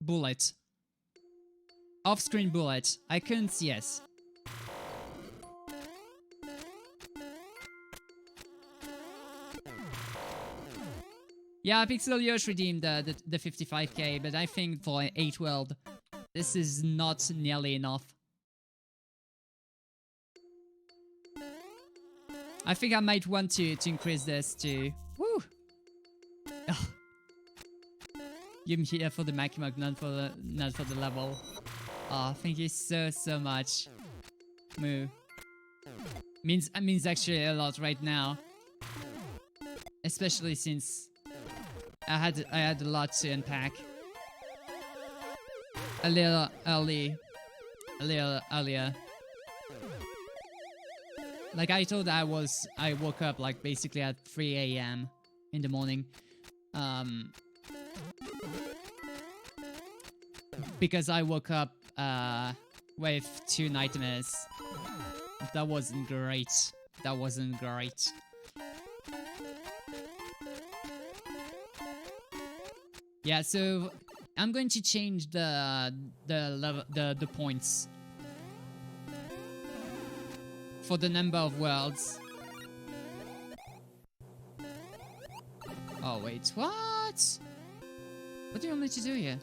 bullet. Off-screen bullet. I couldn't see it. Yeah, Pixel Yosh redeemed the 55k, but I think for 8 world, this is not nearly enough. I think I might want to increase this to... Woo! I'm here for the Makimug, not for the level. Oh, thank you so much. Moo. Means actually a lot right now. Especially since I had a lot to unpack. A little earlier. Like I told, I woke up like basically at 3 a.m. in the morning. Because I woke up with 2 nightmares. That wasn't great. That wasn't great. Yeah, so I'm going to change the points for the number of worlds. Oh wait, what? What do you want me to do here?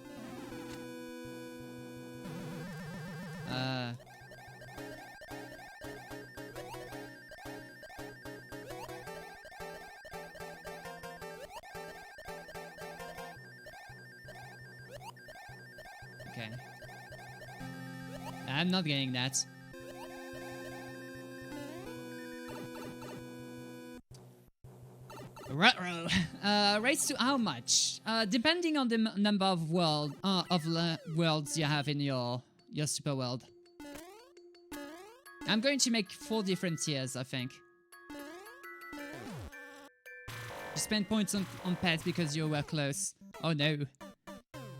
Okay. I'm not getting that. Rates to how much? Depending on the number of worlds you have in your super world. I'm going to make 4 different tiers, I think. You spend points on pets because you were close. Oh no.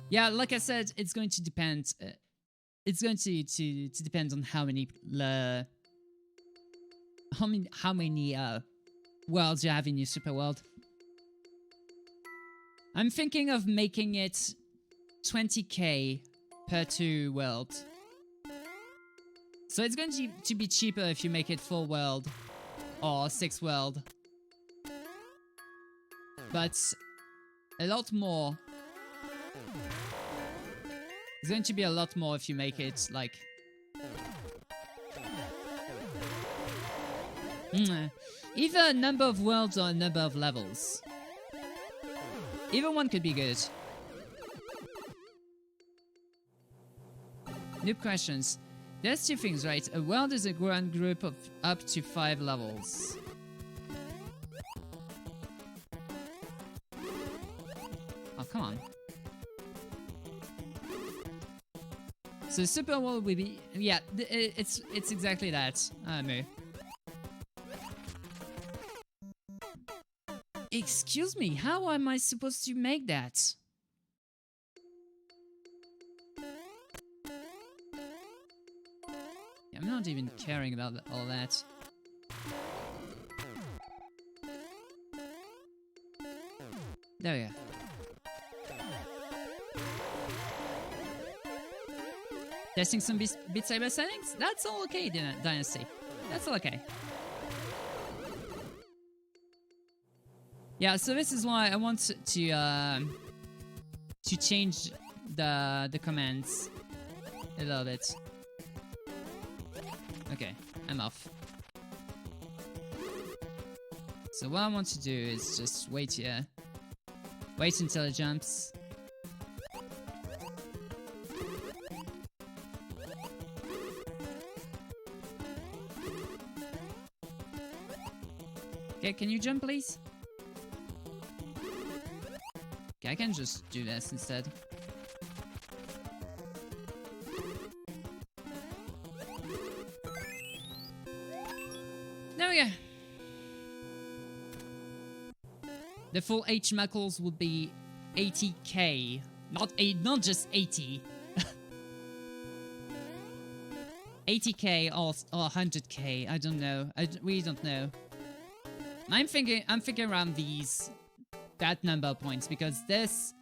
Yeah, like I said, it's going to depend. It's going to depend on how many worlds you have in your super world. I'm thinking of making it 20k per 2 world. So it's going to be cheaper if you make it 4 world or 6 world. But a lot more. It's going to be a lot more if you make it like either a number of worlds or a number of levels. Either one could be good. Noob questions. There's 2 things, right? A world is a grand group of up to 5 levels. Oh, come on. So Super World will be... Yeah, it's exactly that. Moo. Excuse me, how am I supposed to make that? I'm not even caring about all that. There we go. Testing some Beat Saber settings? That's all okay, Dynasty. That's all okay. Yeah, so this is why I want to change the commands a little bit. Okay, I'm off. So what I want to do is just wait here. Wait until it jumps. Okay, can you jump please? Okay, I can just do this instead. There we go. The full H Muckles would be 80k, not just 80. 80k or 100k. I don't know. We don't know. I'm thinking around that number of points because this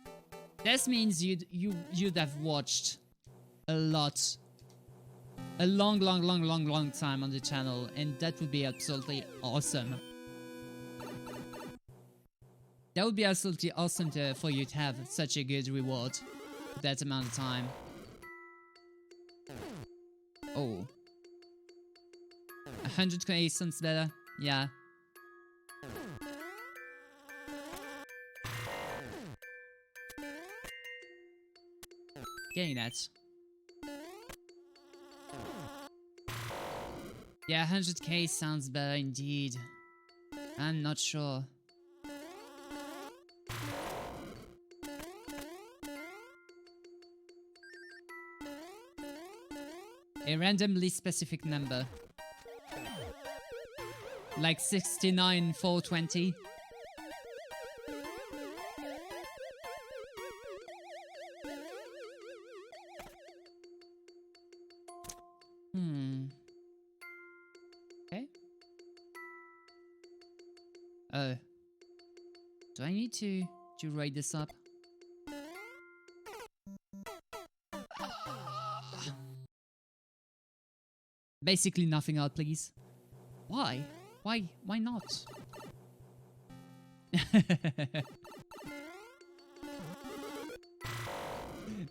means you'd have watched a lot. A long time on the channel, and that would be absolutely awesome. That would be absolutely awesome for you to have such a good reward for that amount of time. Oh. 100k sounds better. Yeah. Getting that. Yeah, 100k sounds better indeed. I'm not sure. A randomly specific number. Like 69,420. Okay. Do I need to write this up? Basically nothing out, please. Why? Why not?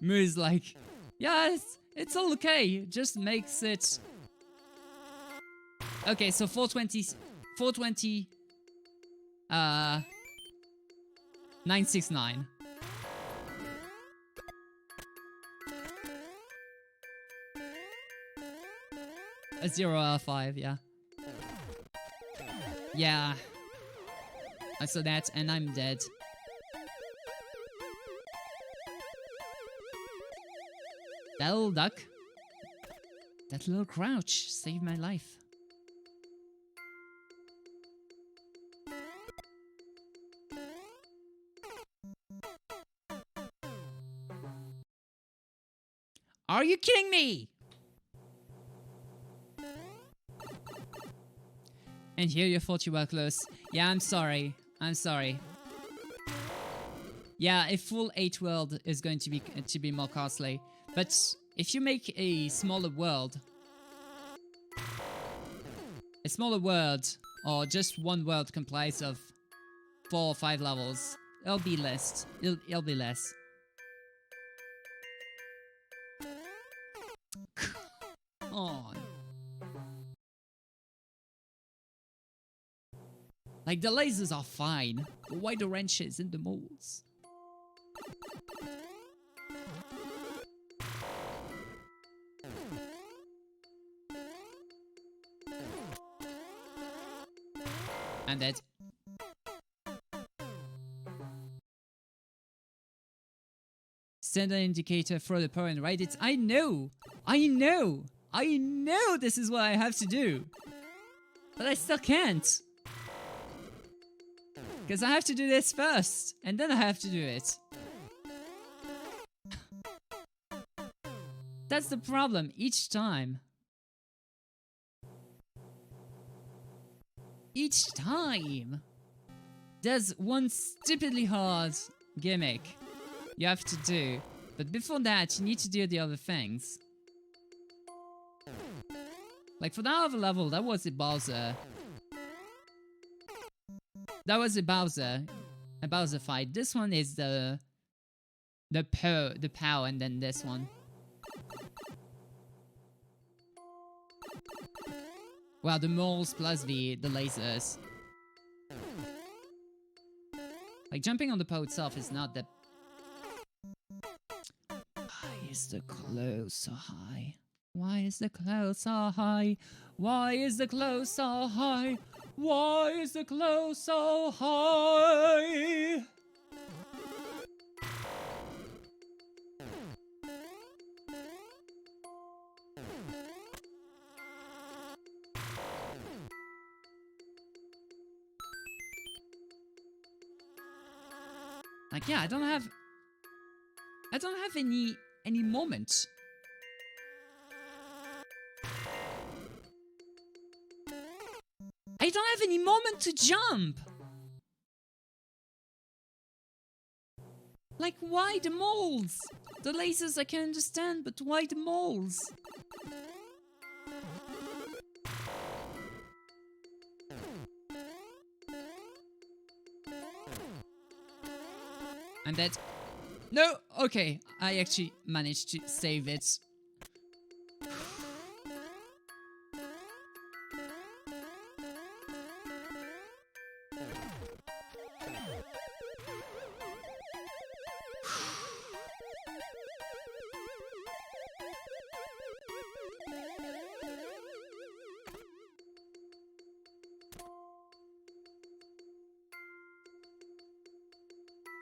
Moo's like, yeah, it's all okay. Just makes it... Okay, so 420, 969. A 0 out of 5, yeah. Yeah. I saw that and I'm dead. That little duck. That little crouch saved my life. Are you kidding me? And here you thought you were close. Yeah, I'm sorry. I'm sorry. Yeah, a full 8 world is going to be more costly. But if you make a smaller world, a smaller world, or just one world comprised of 4 or 5 levels, it'll be less. It'll be less. Come on. Like, the lasers are fine, but why the wrenches in the molds? And that. Send an indicator for the power and write it. I know this is what I have to do. But I still can't. Because I have to do this first, and then I have to do it. That's the problem each time. Each time, there's one stupidly hard gimmick you have to do. But before that, you need to do the other things. Like for that other level, that was a Bowser. That was a Bowser fight. This one is the pow, and then this one. Well, the moles plus the lasers. Like, jumping on the pow itself is not that... Why is the clothes so high? Why is the clothes so high? Why is the clothes so high? Why is the clothes so high? Like, yeah, I don't have any moments. I don't have any moment to jump. Like, why the moles? The lasers I can understand, but why the moles? And that... No! Okay, I actually managed to save it.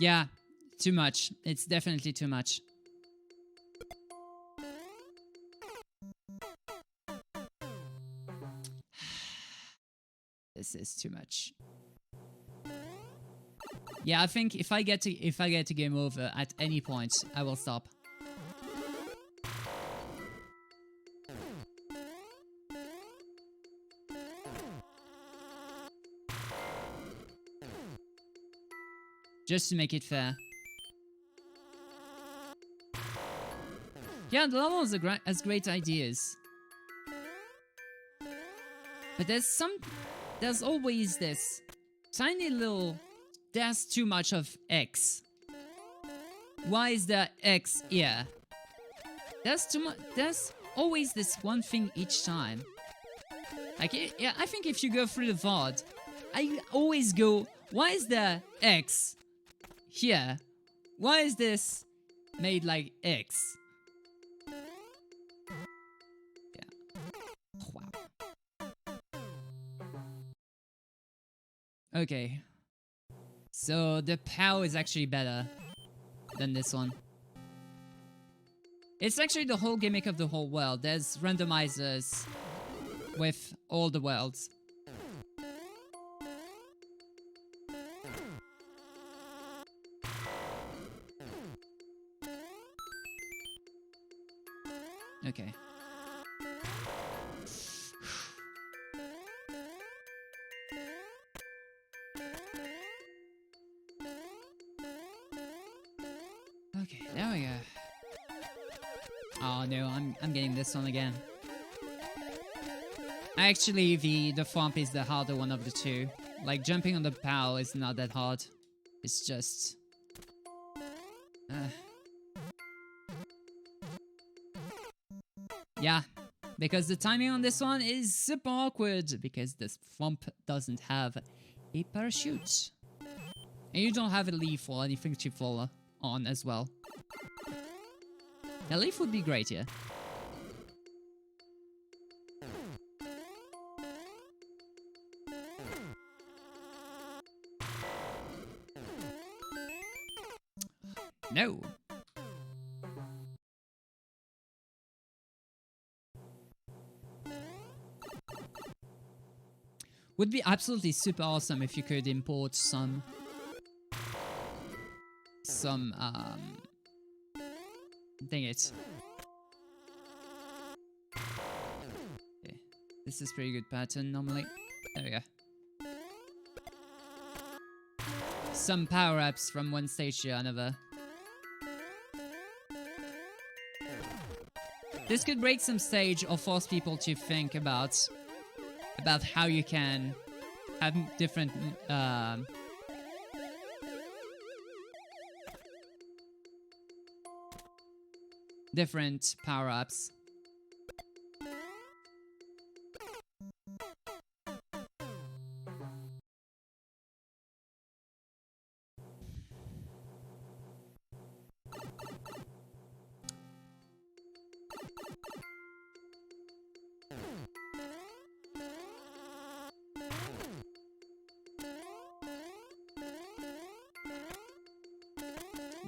Yeah, too much. It's definitely too much. This is too much. Yeah, I think if I get to game over at any point, I will stop. Just to make it fair. Yeah, the level has great ideas. But there's always this tiny little, there's too much of X. Why is there X here? There's always this one thing each time. Like, yeah, I think if you go through the VOD, I always go, why is there X here? Why is this made like X? Yeah. Wow. Okay. So the POW is actually better than this one. It's actually the whole gimmick of the whole world. There's randomizers with all the worlds. Okay. Okay, there we go. Oh no, I'm getting this one again. Actually, the thwomp is the harder one of the two. Like, jumping on the POW is not that hard. It's just... yeah, because the timing on this one is super awkward, because this thwomp doesn't have a parachute. And you don't have a leaf or anything to fall on as well. A leaf would be great here. No. Would be absolutely super awesome if you could import some dang it. Okay. This is pretty good pattern normally. There we go. Some power-ups from one stage to another. This could break some stage or force people to think about how you can have different different power-ups.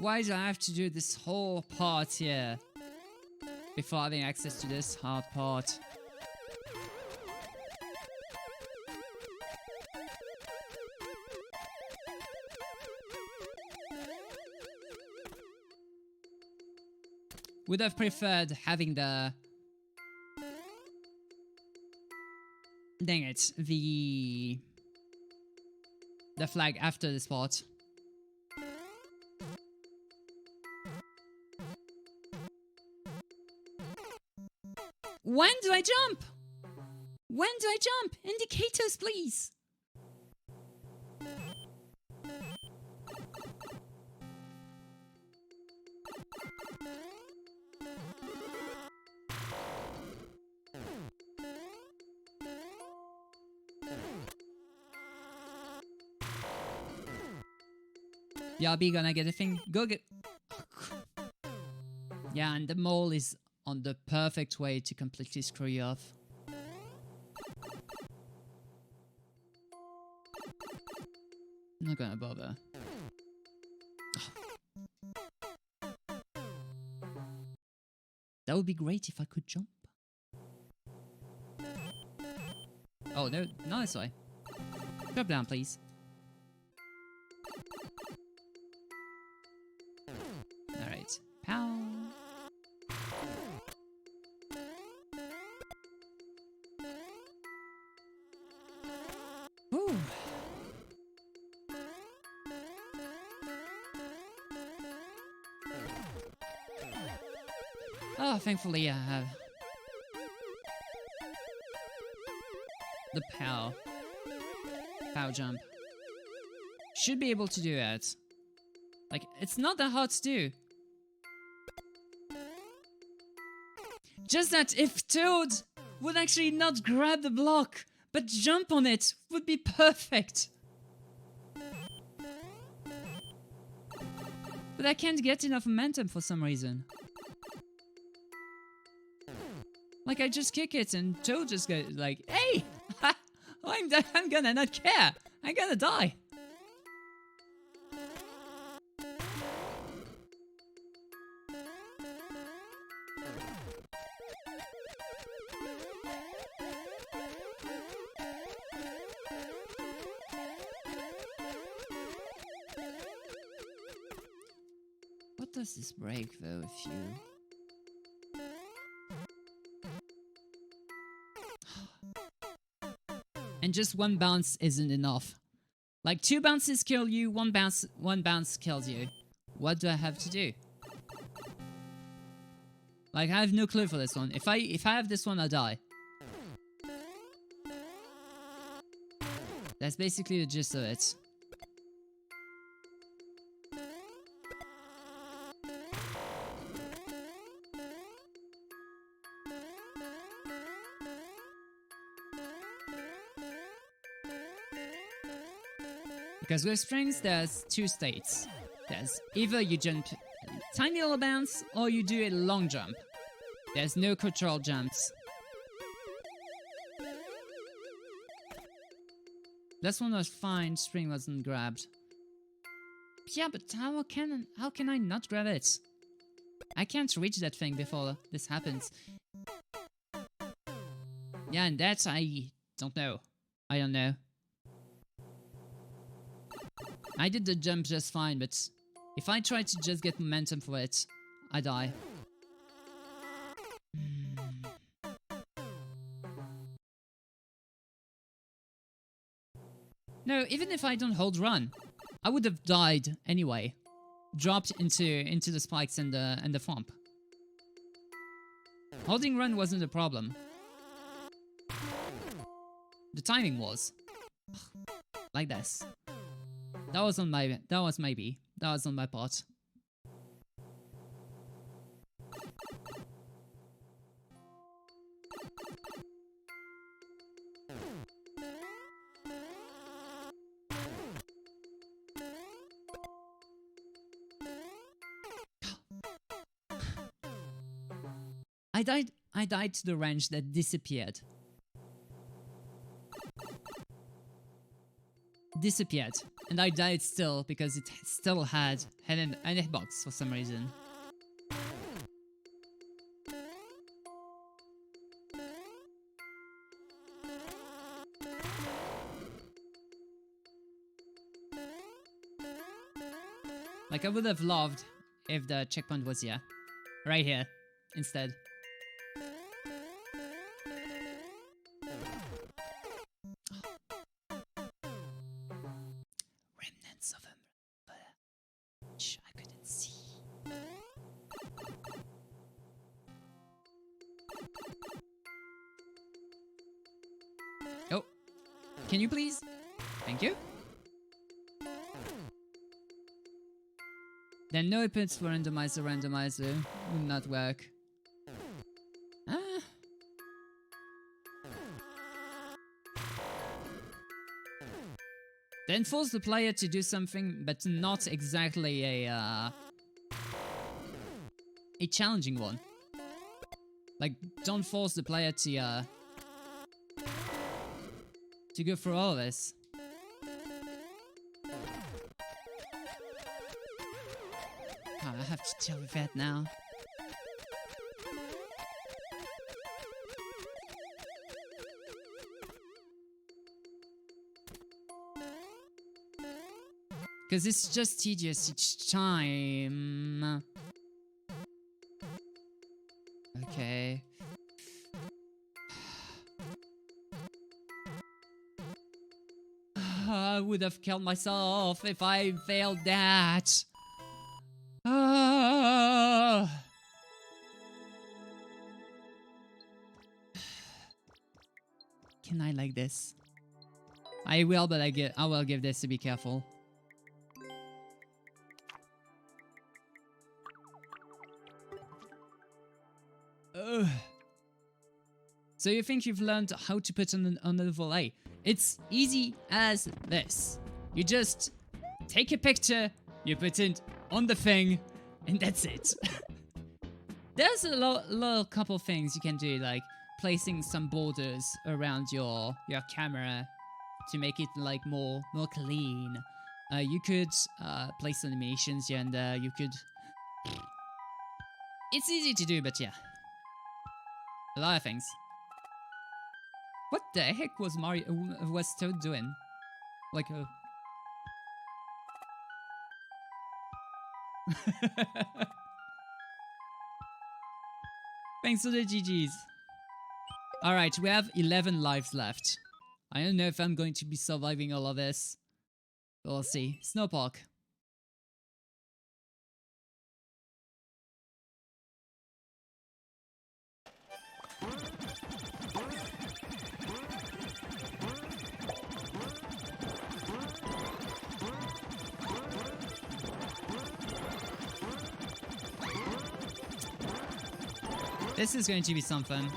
Why do I have to do this whole part here before having access to this hard part? Would have preferred having the... dang it, the flag after this part. When do I jump? When do I jump? Indicators, please. Yeah, be gonna get a thing. Go get... yeah, and the mole is on the perfect way to completely screw you off. I'm not gonna bother. That would be great if I could jump. Oh, no, not this way. Drop down, please. Alright. Pow. Ooh. Oh, thankfully I have the pow jump. Should be able to do that. Like, it's not that hard to do. Just that if Toad would actually not grab the block, but jump on it, would be perfect. But I can't get enough momentum for some reason. Like, I just kick it and Toad just goes like, hey! I'm gonna not care! I'm gonna die! What does this break though if you... And just one bounce isn't enough. Like 2 bounces kill you, one bounce kills you. What do I have to do? Like, I have no clue for this one. If I have this one, I'll die. That's basically the gist of it. Because with springs, there's two states. There's either you jump tiny little bounce, or you do a long jump. There's no control jumps. This one was fine, spring wasn't grabbed. Yeah, but how can I not grab it? I can't reach that thing before this happens. Yeah, and that I don't know. I don't know. I did the jump just fine, but if I try to just get momentum for it, I die. No, even if I don't hold run, I would have died anyway. Dropped into the spikes and the thump. Holding run wasn't a problem. The timing was like this. That was on my part. I died to the wrench that disappeared. And I died still because it still had an hitbox for some reason. Like, I would have loved if the checkpoint was here. Right here, instead. Remnants of him, which I couldn't see. Oh, can you please? Thank you. Then no inputs for randomizer would not work. Then force the player to do something, but not exactly a challenging one. Like, don't force the player to go through all of this. Oh, I have to deal with that now. Because it's just tedious each time. Okay. I would have killed myself if I failed that. Can I like this? I will, but I will give this to be careful. So you think you've learned how to put on a overlay? It's easy as this. You just take a picture, you put it on the thing, and that's it. There's a little couple things you can do, like placing some borders around your camera to make it like more clean. You could place animations here and there. You could. It's easy to do, but yeah, a lot of things. What the heck was Toad doing? Like a. Thanks for the GGs. Alright, we have 11 lives left. I don't know if I'm going to be surviving all of this. But we'll see. Snowpark. This is going to be something.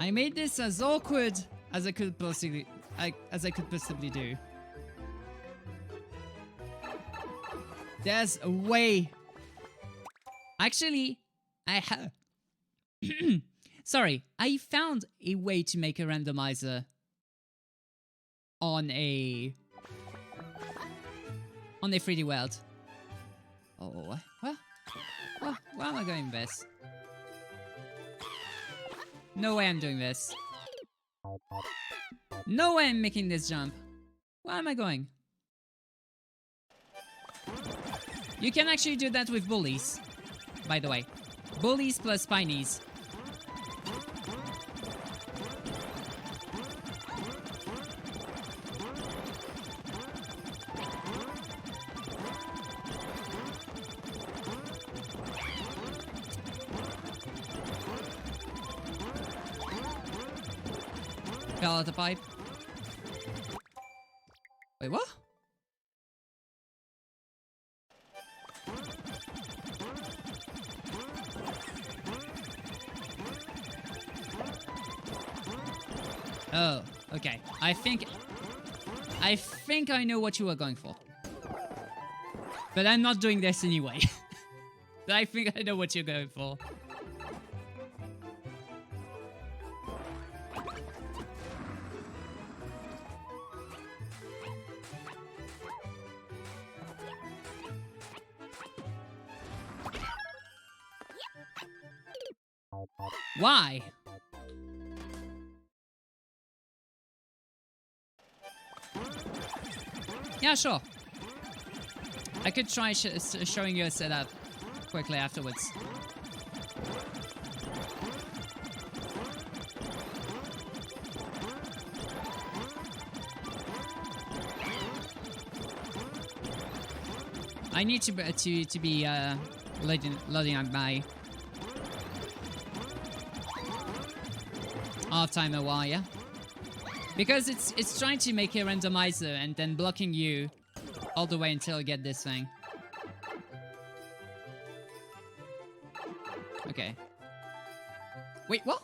I made this as awkward as I could possibly do. There's a way. Actually, I have. Sorry, I found a way to make a randomizer on a 3D world. Oh, where am I going with this? No way I'm doing this. No way I'm making this jump. Where am I going? You can actually do that with bullies, by the way. Bullies plus spinies. Fell out the pipe. Wait, what? Oh, okay. I think I know what you were going for. But I'm not doing this anyway. But I think I know what you're going for. Why? Yeah, sure. I could try showing you a setup quickly afterwards. I need to be loading up my off timer while, yeah? Because it's trying to make a randomizer and then blocking you all the way until you get this thing. Okay. Wait, what?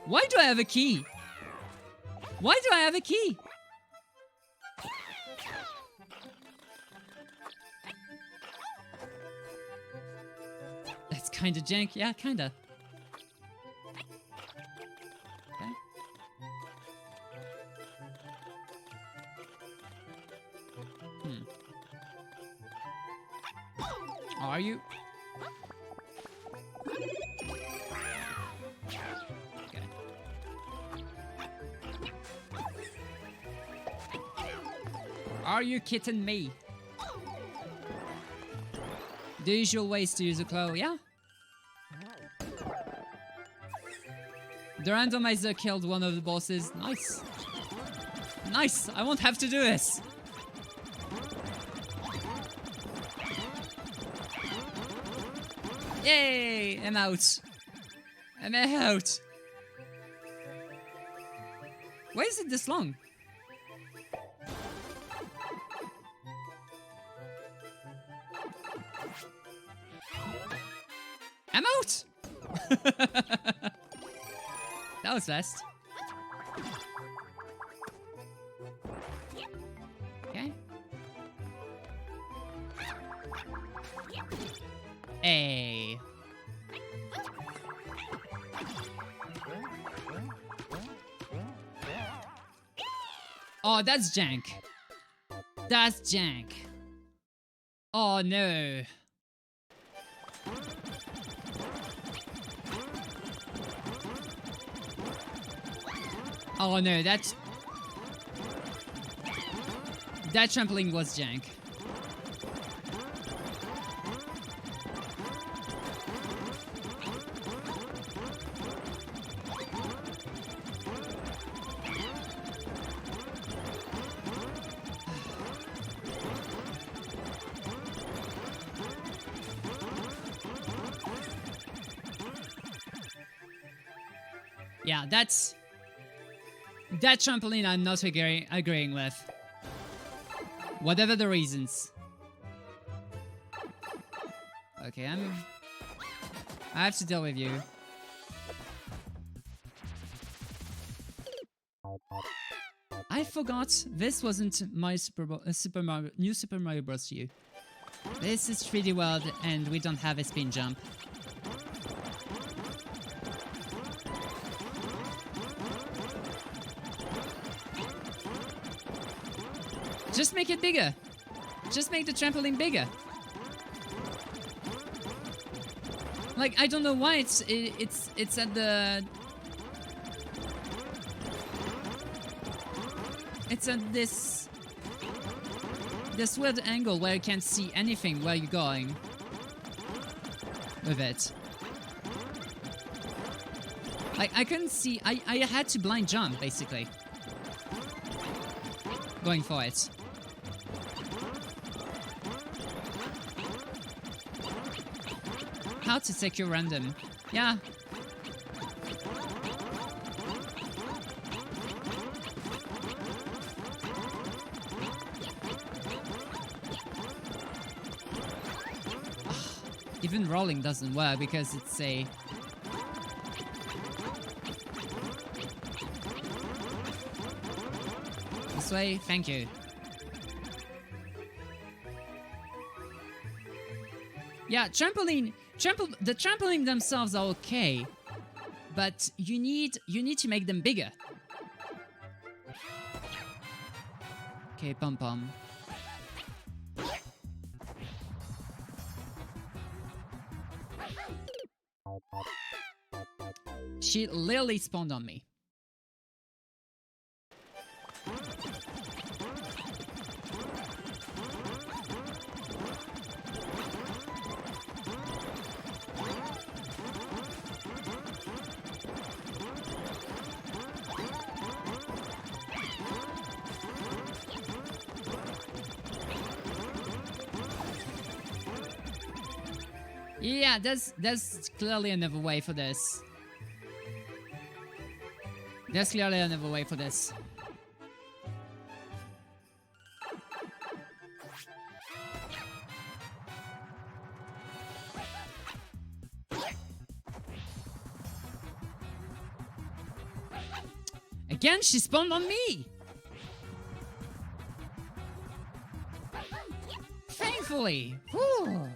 Why do I have a key? Why do I have a key? That's kinda jank, yeah, kinda. Are you? Okay. Are you kidding me? The usual ways to use a claw, yeah? The randomizer killed one of the bosses. Nice. Nice, I won't have to do this. Yay! I'm out. I'm out. Why is it this long? I'm out! That was fast. Okay. Hey. Oh, that's jank. That's jank. Oh no. Oh no, that trampoline was jank. Yeah, that trampoline I'm not agreeing with. Whatever the reasons. Okay, I have to deal with you. I forgot this wasn't my new Super Mario Bros. U. This is 3D World and we don't have a spin jump. Just make it bigger. Just make the trampoline bigger. Like, I don't know why it's at the... It's at this weird angle where you can't see anything where you're going with it. Like, I couldn't see... I had to blind jump, basically. Going for it. How to secure random. Yeah. Even rolling doesn't work because it's a... This way, thank you. Yeah, the trampoline themselves are okay, but you need to make them bigger. Okay, pom pom. She literally spawned on me. Yeah, there's clearly another way for this. There's clearly another way for this. Again, she spawned on me! Thankfully! Whew.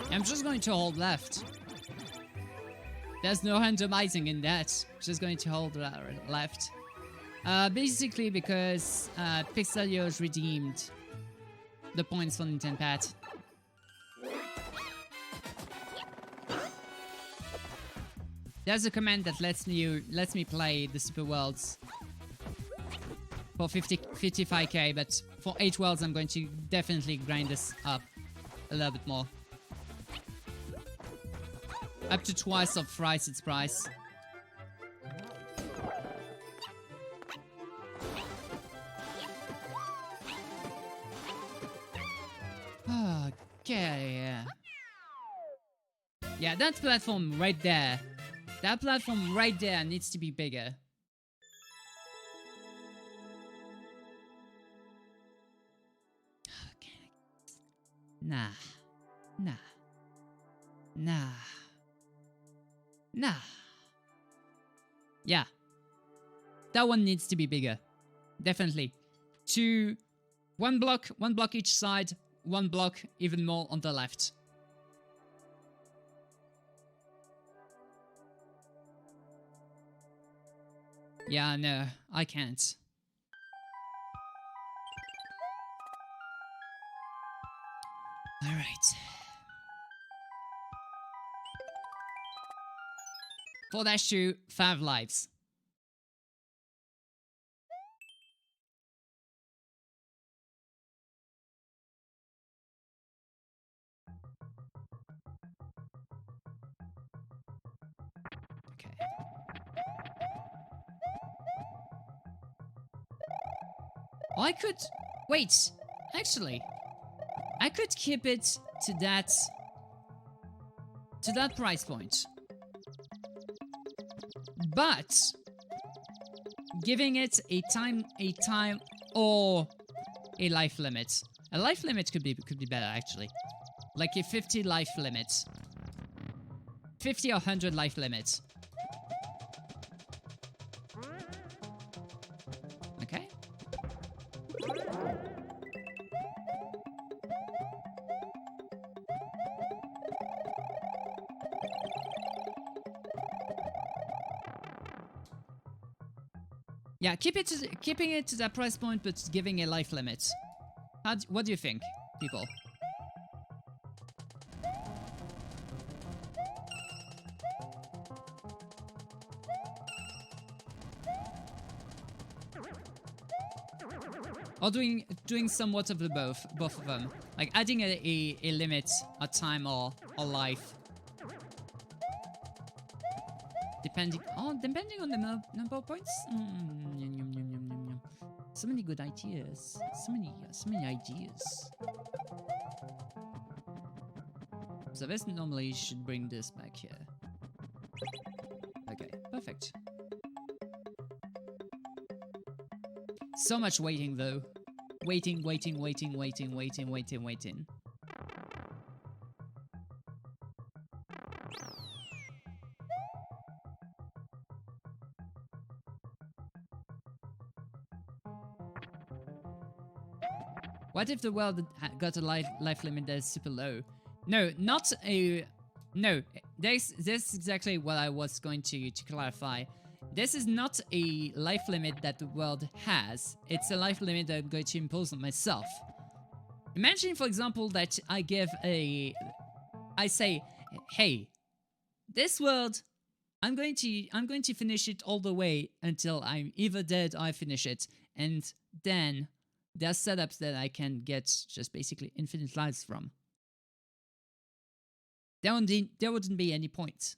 I'm just going to hold left. There's no randomizing in that. Just going to hold left. Basically because Pixelios redeemed the points for NintenPat. There's a command that lets me play the Super Worlds for 55k, but for 8 worlds I'm going to definitely grind this up a little bit more. Up to twice or thrice its price. Okay. Yeah, that platform right there. That platform right there needs to be bigger. Okay. Nah. Nah. Nah. Nah. Yeah. That one needs to be bigger. Definitely. One block each side, one block even more on the left. Yeah, no, I can't. Alright. 4-2, 5 lives. Okay. I could... Wait, actually, I could keep it to that price point. But giving it a time or a life limit. A life limit could be better actually. Like a 50 life limit. 50 or 100 life limit. Okay. Yeah, keeping it to that price point, but giving a life limit. What do you think, people? Or doing somewhat of the both of them, like adding a limit, a time or life, depending on the number of points. So many good ideas. So many ideas. So this normally should bring this back here. Okay, perfect. So much waiting though. Waiting. What if the world got a life limit that is super low? No, not a... No, this is exactly what I was going to clarify. This is not a life limit that the world has. It's a life limit that I'm going to impose on myself. Imagine, for example, that I say, hey, this world, I'm going to finish it all the way until I'm either dead or I finish it, and then there are setups that I can get just basically infinite lives from. There wouldn't be any point.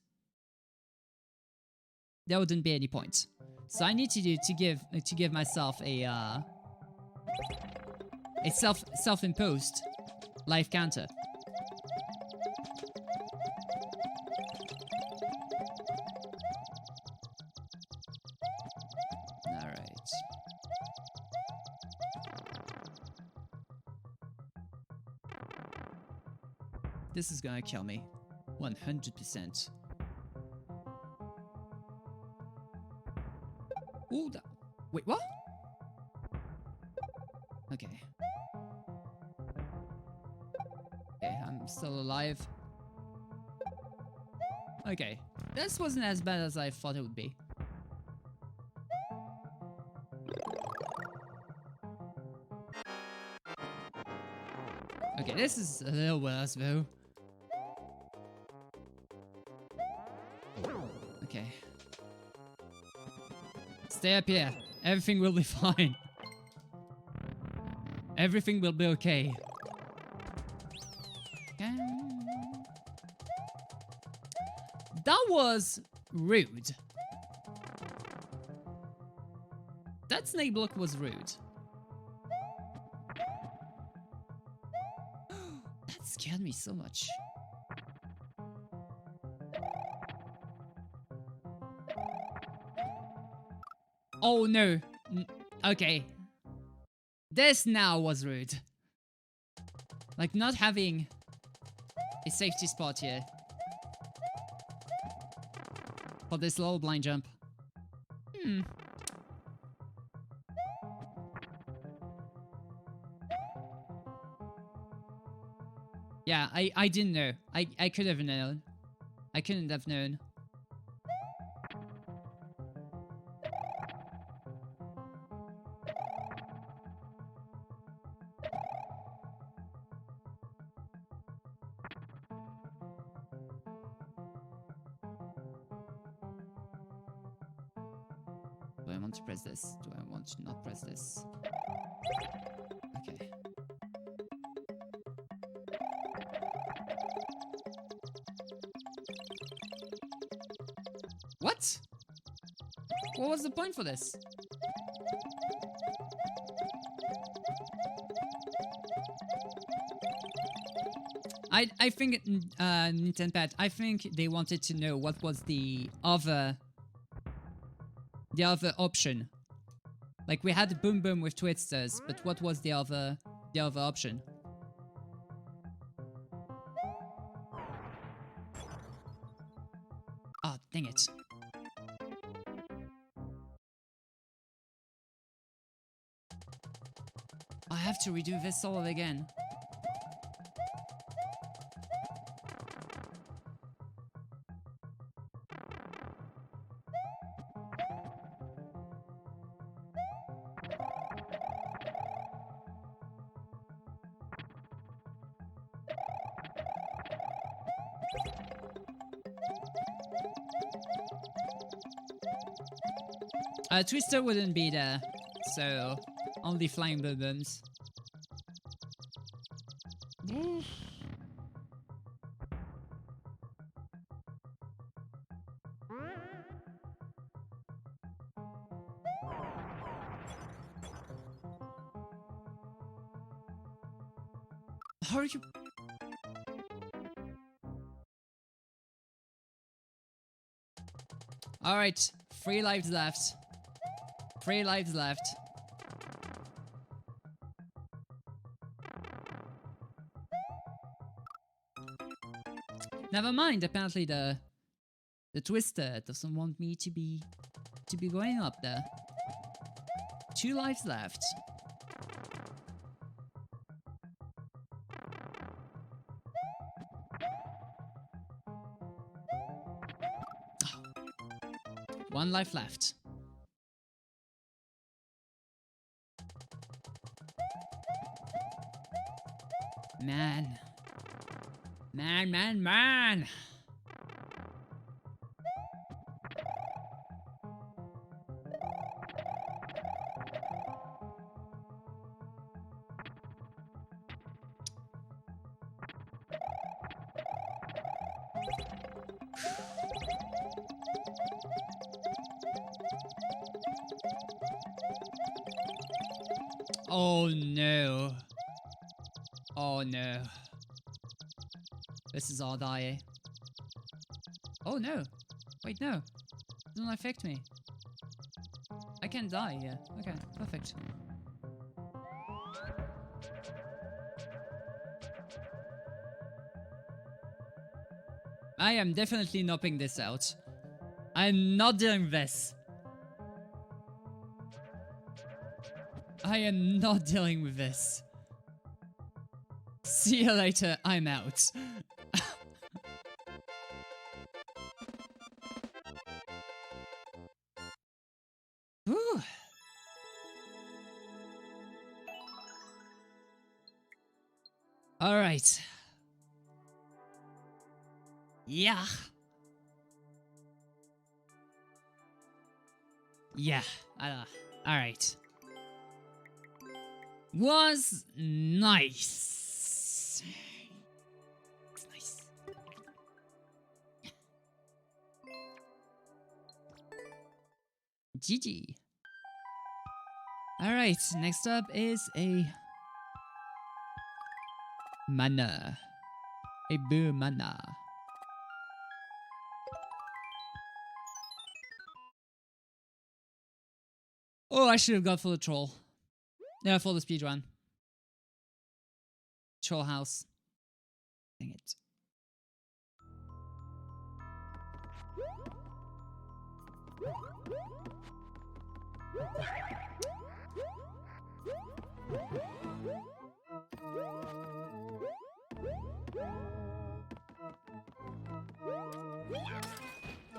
There wouldn't be any point. So I need to give myself a self-imposed life counter. All right. This is gonna kill me, 100%. Ooh, wait, what? Okay. Okay, I'm still alive. Okay, this wasn't as bad as I thought it would be. Okay, this is a little worse though. Okay. Stay up here. Everything will be fine. Everything will be okay. That was rude. That snake block was rude. That's scared me so much. Oh no. Okay. This now was rude. Like not having a safety spot here. For this little blind jump. Yeah, I didn't know. I could have known. I couldn't have known. Do I want to press this? Do I want to not press this? Okay. What? What was the point for this? I think NintenPat, I think they wanted to know what was the other option. Like we had Boom Boom with Twisters, but what was the other option? Oh, dang it. I have to redo this all again. Twister wouldn't be there, so only flying boom-booms. How are you? Alright, 3 lives left. 3 lives left. Never mind, apparently the Twister doesn't want me to be going up there. 2 lives left. One life left. Man. Man. Oh no. Oh no. This is all die. Oh no. Wait, no. It doesn't affect me. I can die, yeah. Okay, perfect. I am definitely knocking this out. I'm not doing this. I am not dealing with this. See you later, I'm out. Whew. Alright. Yeah. Yeah. Alright. Was nice. It's nice. GG. Alright, next up is a mana. A boom mana. Oh, I should have gone for the troll. Yeah, for the speedrun. Troll house. Dang it.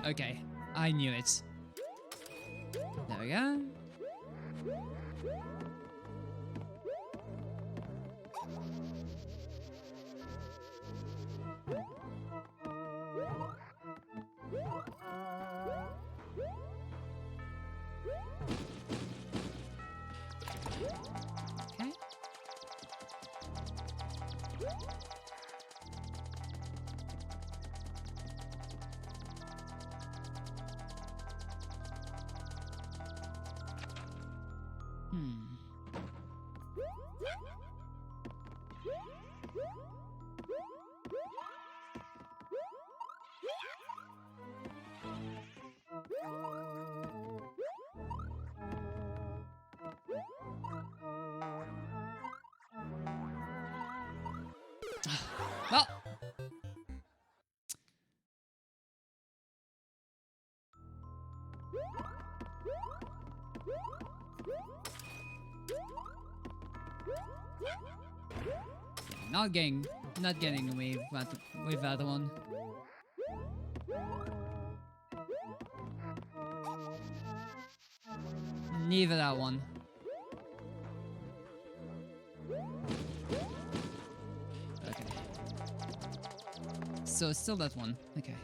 Okay, I knew it. There we go. Okay. Well. Not getting away with that one. Neither that one. Okay. So still that one. Okay.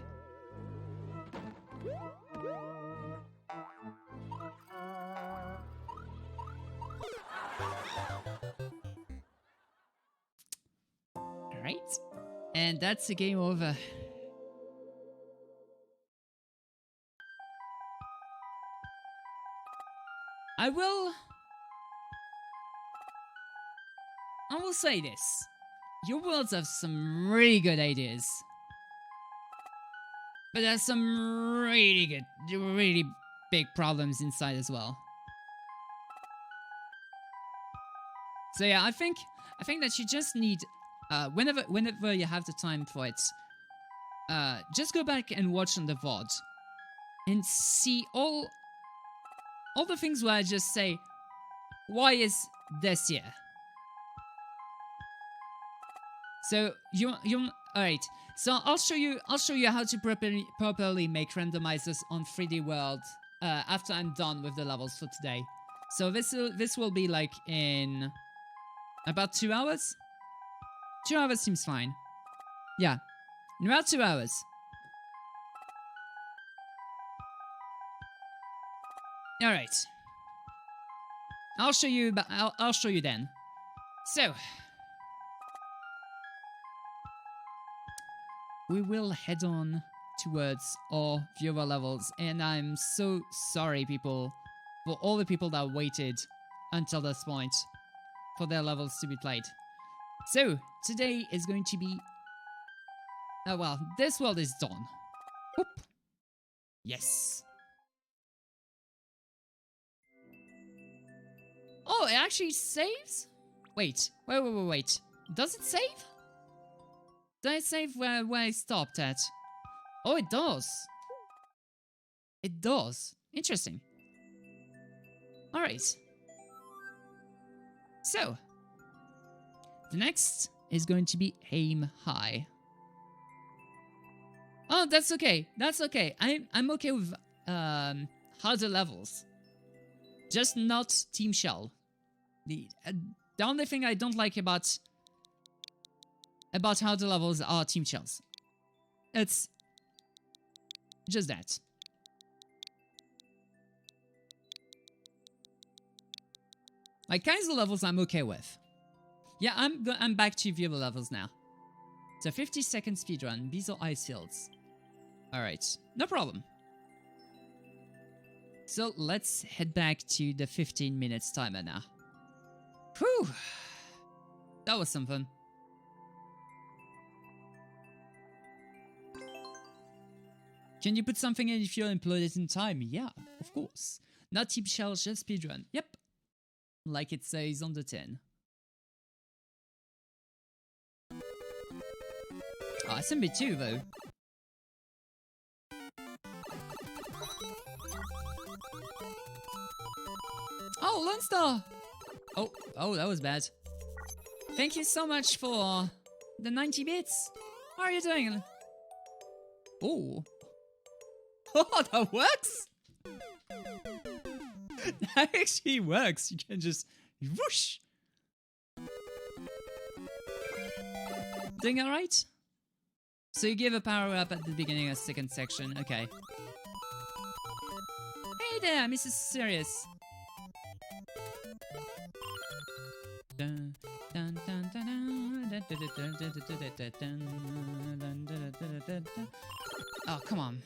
Alright. And that's the game over. I will say this. Your worlds have some really good ideas. But there's some really big problems inside as well. So yeah, I think that you just need whenever you have the time for it, just go back and watch on the VOD and see all the things where I just say, why is this here? So you alright. So I'll show you how to properly make randomizers on 3D World after I'm done with the levels for today. So this will be like in about 2 hours. 2 hours seems fine. Yeah, in about 2 hours. All right. I'll show you. I'll show you then. So we will head on towards our viewer levels, and I'm so sorry, people, for all the people that waited until this point for their levels to be played. So today is going to be. Oh well, this world is done. Whoop. Yes. Oh, it actually saves? Wait. Does it save? Did I save where I stopped at? Oh, it does. It does. Interesting. Alright. So, the next is going to be aim high. Oh, that's okay. That's okay. I'm okay with harder levels. Just not Team Shell. The only thing I don't like about harder levels are Team Shells. It's just that. Like kinds of levels I'm okay with. Yeah, I'm back to viewer levels now. So 50-second speedrun. These are ice fields. Alright, no problem. So let's head back to the 15 minutes timer now. Whew! That was some fun. Can you put something in if you upload it in time? Yeah, of course. Not tip shells, just speedrun. Yep. Like it says on the tin. Oh, SMB2 though. Oh, Lone Star! Oh, that was bad. Thank you so much for the 90 bits. How are you doing? Oh. Oh, that works? That actually works. You can just whoosh. Doing alright? So you give a power up at the beginning of second section. Okay. Hey there, Mrs. Serious. Oh, come on.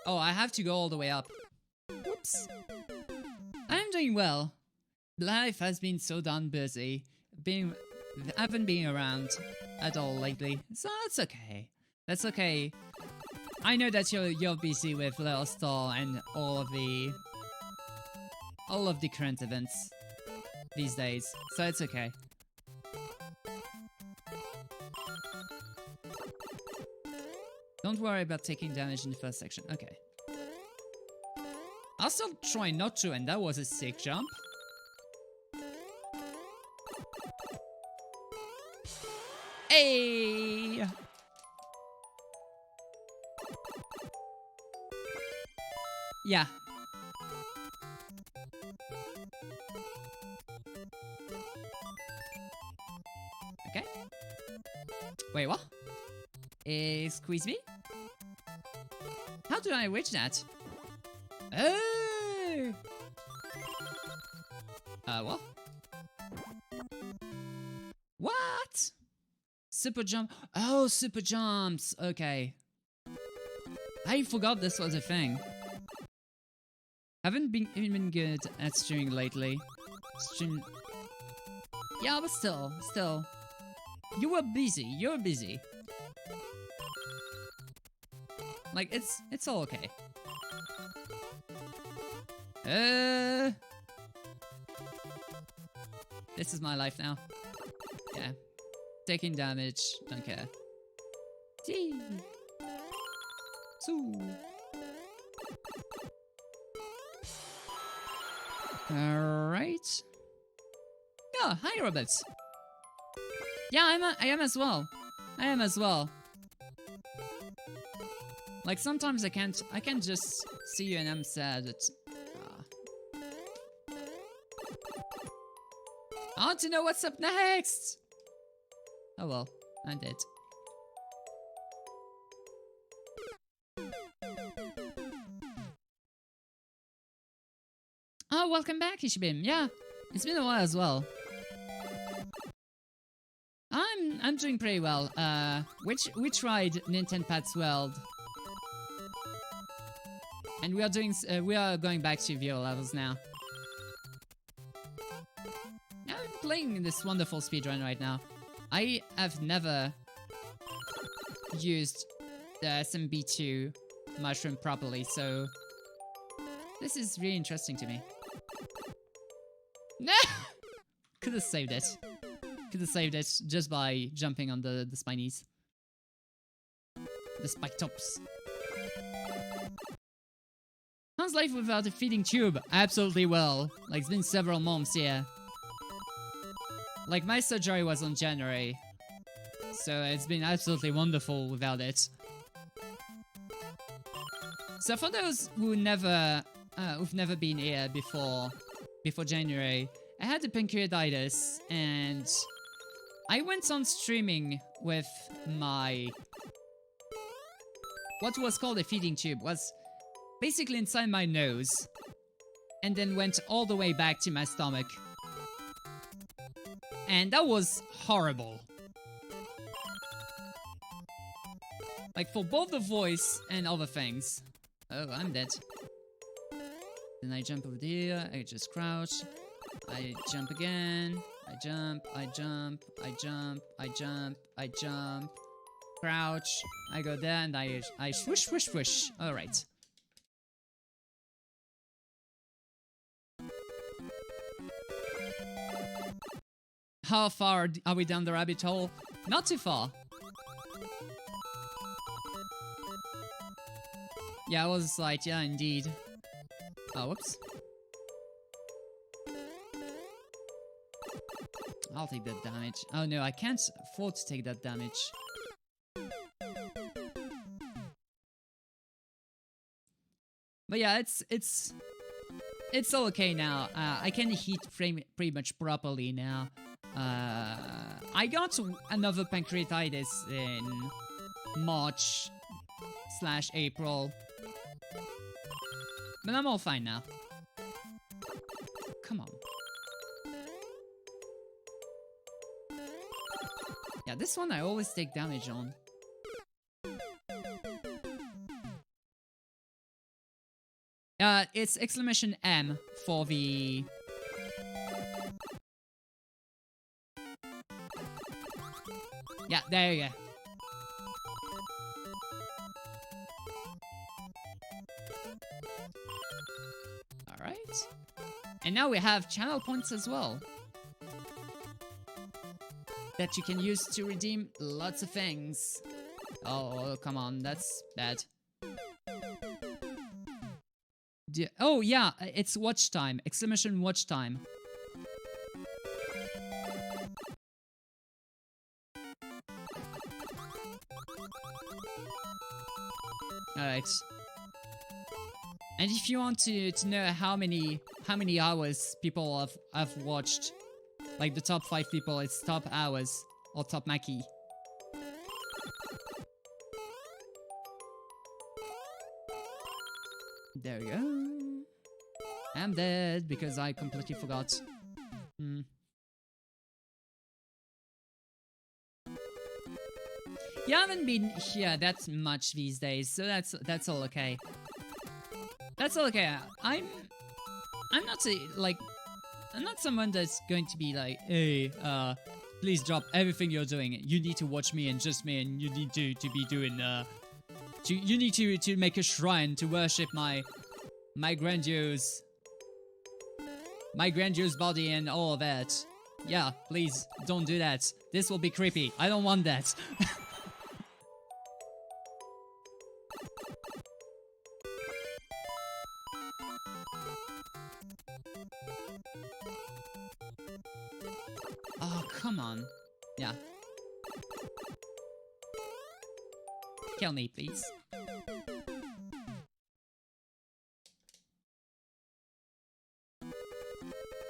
Oh, I have to go all the way up. Whoops. I'm doing well. Life has been so darn busy. I haven't been around at all lately, so it's okay. That's okay. I know that you're busy with Little Star and all of the current events these days, so it's okay. Don't worry about taking damage in the first section. Okay. I'll still try not to, and that was a sick jump. Hey! Yeah. Okay. Wait, what? Squeeze me? How do I reach that? Oh! What? What? Super jump. Oh, super jumps. Okay. I forgot this was a thing. Haven't been even good at streaming lately. Yeah, but still. You were busy. You're busy. Like, it's all okay. This is my life now. Yeah. Taking damage, don't care. Gee. So. Alright. Yeah, hi robots. Yeah, I am as well. I am as well. Like sometimes I can't just see you and I'm sad. I want to know what's up next. Oh well, I'm dead. Oh, welcome back, Ishibim. Yeah, it's been a while as well. I'm doing pretty well. We tried NintenPat's World, and we are going back to VO levels now. I'm playing this wonderful speedrun right now. I have never used the SMB2 mushroom properly, so this is really interesting to me. Nah! Could have saved it. Could have saved it just by jumping on the spinies. The spike tops. How's life without a feeding tube? Absolutely well. Like, it's been several months, yeah. Like, my surgery was on January, so it's been absolutely wonderful without it. So for those who've never been here before January, I had a pancreatitis, and I went on streaming with my... what was called a feeding tube. Was basically inside my nose, and then went all the way back to my stomach. And that was horrible. Like, for both the voice and other things. Oh, I'm dead. Then I jump over here, I just crouch. I jump again. I jump, I jump, I jump, I jump, I jump. Crouch. I go there and I swoosh, swoosh, swoosh. Alright. How far are we down the rabbit hole? Not too far. Yeah, I was like, yeah, indeed. Oh, whoops. I'll take that damage. Oh no, I can't afford to take that damage. But yeah, it's all okay now. I can hit pretty much properly now. I got another pancreatitis in March/April. But I'm all fine now. Come on. Yeah, this one I always take damage on. It's exclamation M for the... Yeah, there you go. Alright. And now we have channel points as well. That you can use to redeem lots of things. Oh, come on, that's bad. Oh yeah, it's watch time. Exclamation watch time. Alright. And if you want to know how many hours people have watched, like the top 5 people, it's top hours or top Maki. There we go. I'm dead because I completely forgot. You haven't been here that much these days, so that's all okay. That's all okay. I'm not I'm not someone that's going to be like, hey, please drop everything you're doing. You need to watch me and just me, and you need to be doing you need to make a shrine to worship my grandiose body and all of that. Yeah, please don't do that. This will be creepy. I don't want that. Oh, come on. Yeah. Kill me, please.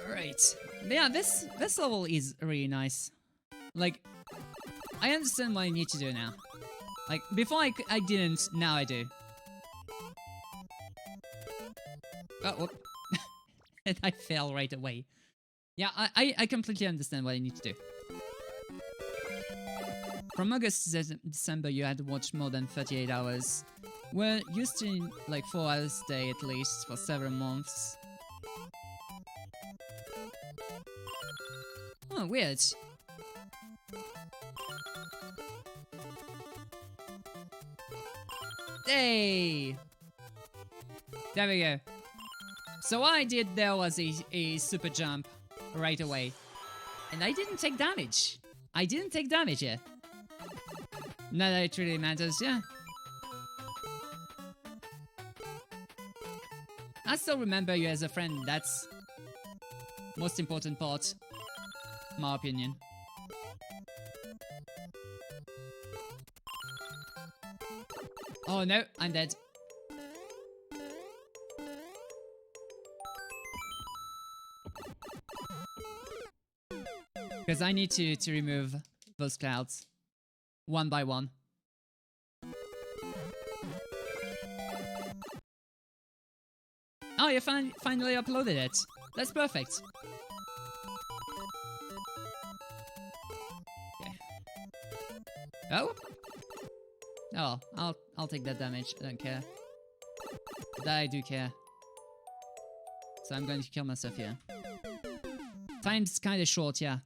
Alright. Yeah, this level is really nice. Like, I understand what I need to do now. Like, before I didn't, now I do. Oh, whoop. And I fell right away. Yeah, I completely understand what I need to do. From August to December, you had to watch more than 38 hours. We're used to like 4 hours a day at least for several months. Oh, weird. Hey! There we go. So what I did there was a super jump right away. And I didn't take damage. I didn't take damage yet. Not that it really matters, yeah. I still remember you as a friend, that's most important part. My opinion. Oh no, I'm dead. Because I need to remove those clouds. One by one. Oh, you finally uploaded it. That's perfect. Okay. Oh? Oh, I'll take that damage. I don't care. That I do care. So I'm going to kill myself here. Time's kind of short, yeah.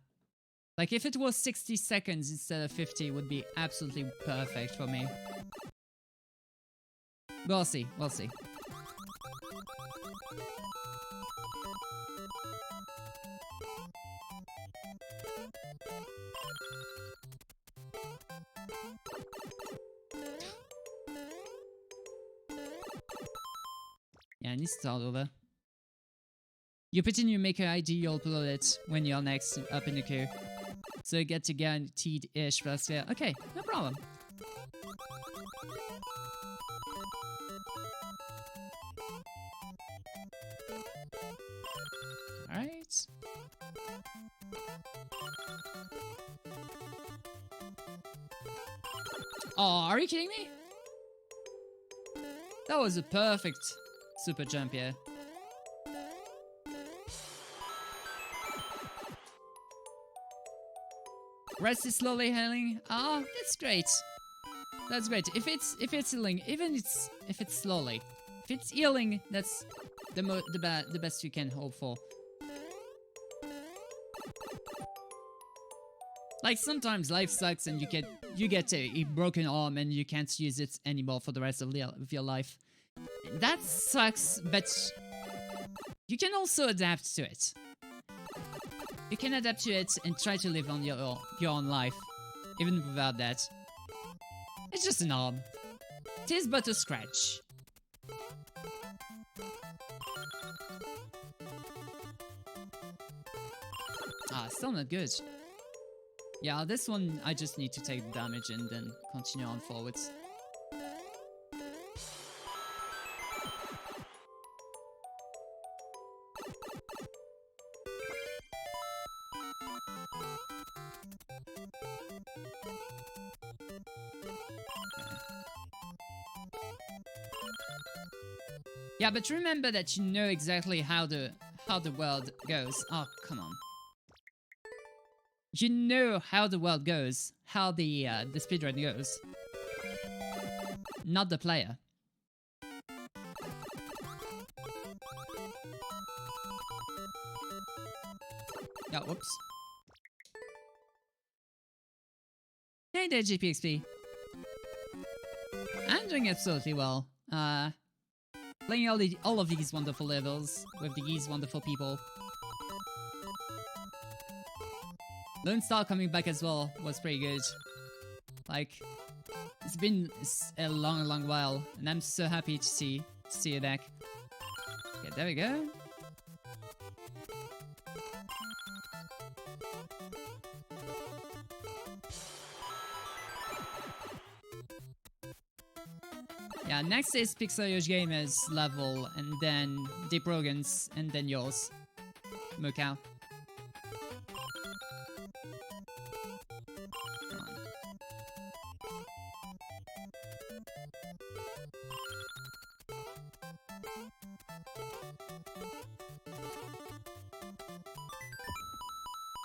Like, if it was 60 seconds instead of 50, it would be absolutely perfect for me. We'll see, we'll see. Yeah, I need to start over. You put in your maker ID, you'll upload it when you're next up in the queue. So you get to guaranteed-ish plus fair. Okay, no problem. Alright. Oh, are you kidding me? That was a perfect super jump here. Rest is slowly healing. Ah, that's great. That's great. If it's healing, even if it's slowly, if it's healing, that's the best you can hope for. Like sometimes life sucks and you get a broken arm and you can't use it anymore for the rest of your life. That sucks, but you can also adapt to it. You can adapt to it and try to live on your own life, even without that. It's just an arm. It is but a scratch. Ah, still not good. Yeah, this one I just need to take the damage and then continue on forwards. Yeah, but remember that you know exactly how the world goes. Oh, come on. You know how the world goes, how the speedrun goes. Not the player. Yeah, whoops. Hey there, GPXP. I'm doing absolutely well. Playing all of these wonderful levels with these wonderful people. Lone Star coming back as well was pretty good. Like, it's been a long while, and I'm so happy to see you back. Okay, there we go. Yeah, next is Pixel Gamer's level, and then Deep Rogan's, and then yours, Mukau.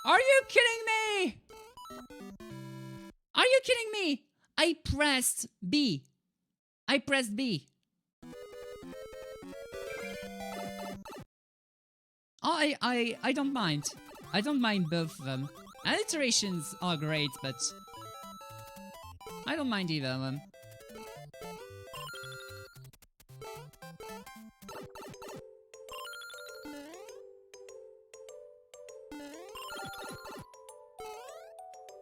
Are you kidding me? Are you kidding me? I pressed B. I pressed B. Oh, I don't mind. I don't mind both of them. Alliterations are great, but I don't mind either of them.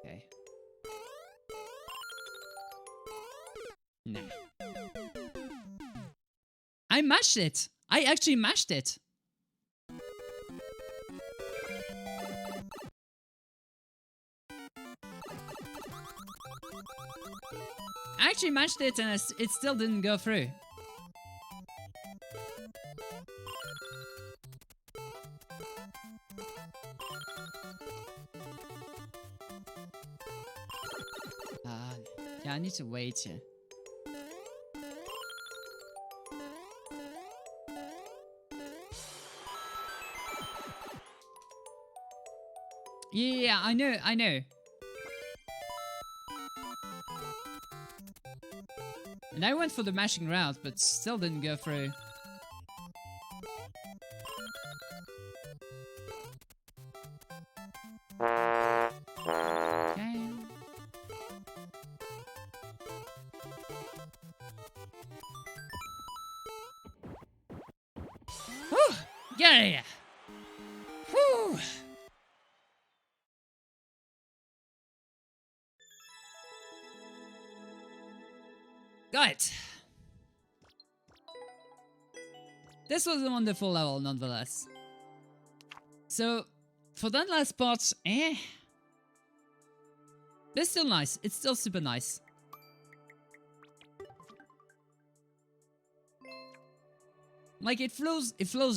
Okay. Nah. I mashed it! I actually mashed it! I actually mashed it and it still didn't go through. Yeah, I need to wait here. Yeah, I know. And I went for the mashing route, but still didn't go through. Get out of here. Whew. Got it. This was a wonderful level, nonetheless. So, for that last part, it's still nice. It's still super nice. Like, it flows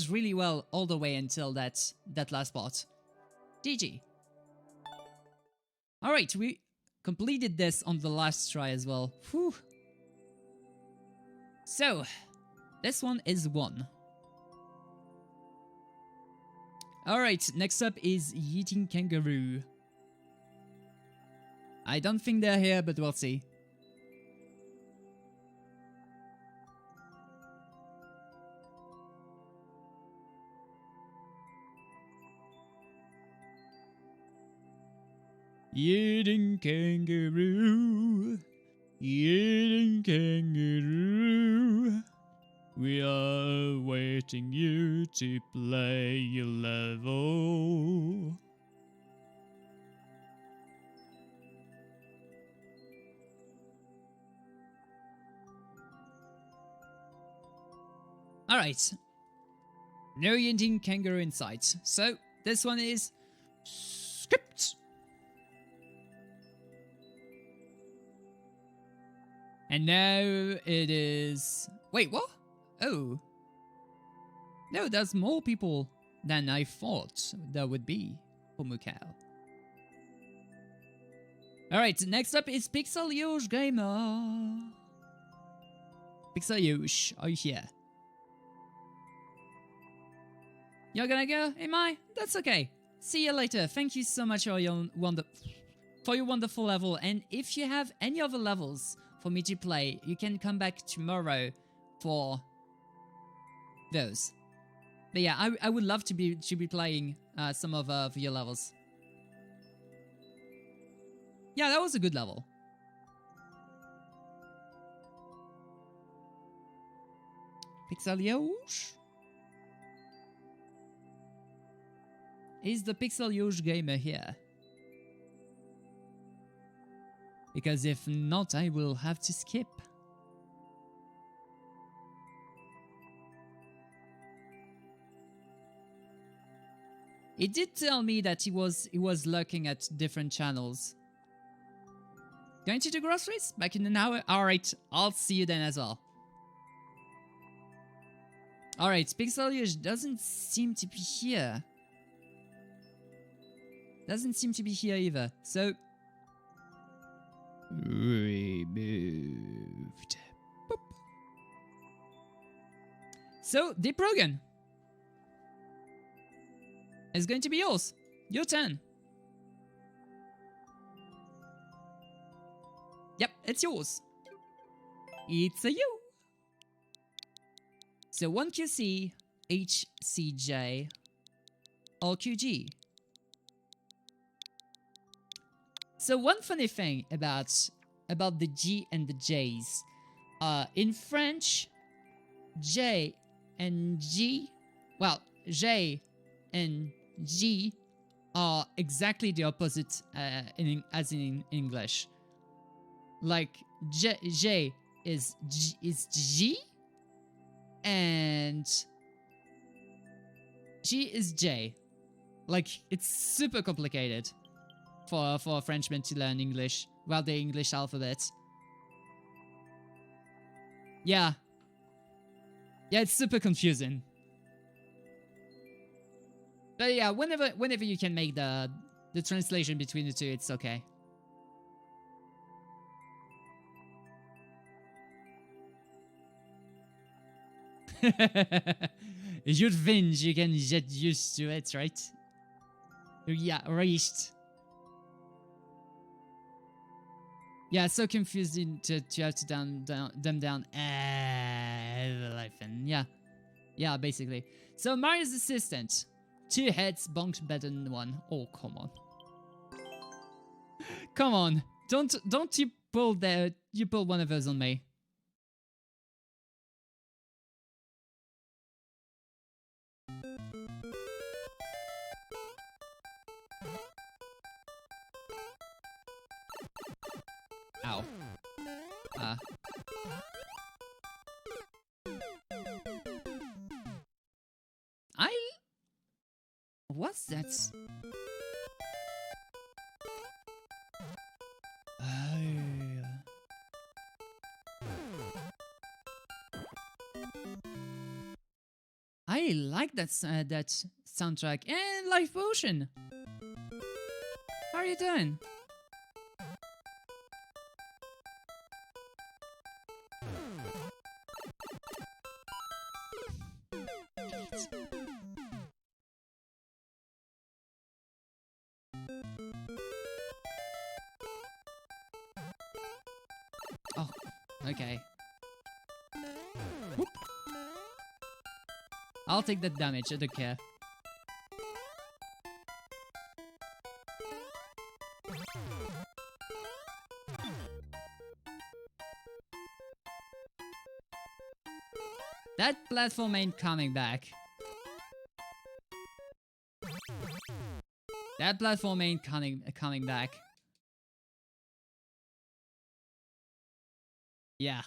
really well all the way until that last part. GG. Alright, we completed this on the last try as well. Whew. So, this one is 1. Alright, next up is Eating Kangaroo. I don't think they're here, but we'll see. Eating kangaroo, eating kangaroo. We are waiting you to play your level. Alright. No eating kangaroo in sight. So, this one is skipped. And now it is... Wait, what? Oh. No, there's more people than I thought there would be for Mukau. Alright, next up is Pixel Yosh Gamer. Pixel Yosh, are you here? You're gonna go? Am I? That's okay. See you later. Thank you so much for your wonderful level. And if you have any other levels for me to play, you can come back tomorrow for those. But yeah, I would love to be playing some of your levels. Yeah, that was a good level. Pixel Yosh? Is the Pixel Yosh Gamer here? Because if not, I will have to skip. He did tell me that he was looking at different channels. Going to the groceries? Back in an hour? Alright, I'll see you then as well. Alright, Pixel Yosh doesn't seem to be here. Doesn't seem to be here either, so... Removed. Boop. So, Deep Rogan. It's going to be yours. Your turn. Yep, it's yours. It's a you. So 1QC, HCJ, or QG. So one funny thing about the G and the J's, in French, J and G, well, J and G are exactly the opposite as in English. Like J is G and G is J. Like, it's super complicated for a Frenchman to learn English, well, the English alphabet. Yeah. Yeah, it's super confusing. But yeah, whenever you can make the translation between the two, it's okay. You'd whinge, you can get used to it, right? Yeah, right. Yeah, so confusing to have to dumb down everything. Yeah, basically. So Mario's assistant, 2 heads bonked better than 1. Oh, come on, come on! Don't you pull one of those on me. Ow. What's that? Oh. I like that soundtrack. And Life Potion! How are you doing? Oh, okay. Whoop. I'll take that damage, I don't care. That platform ain't coming back. That platform ain't coming back. Yeah.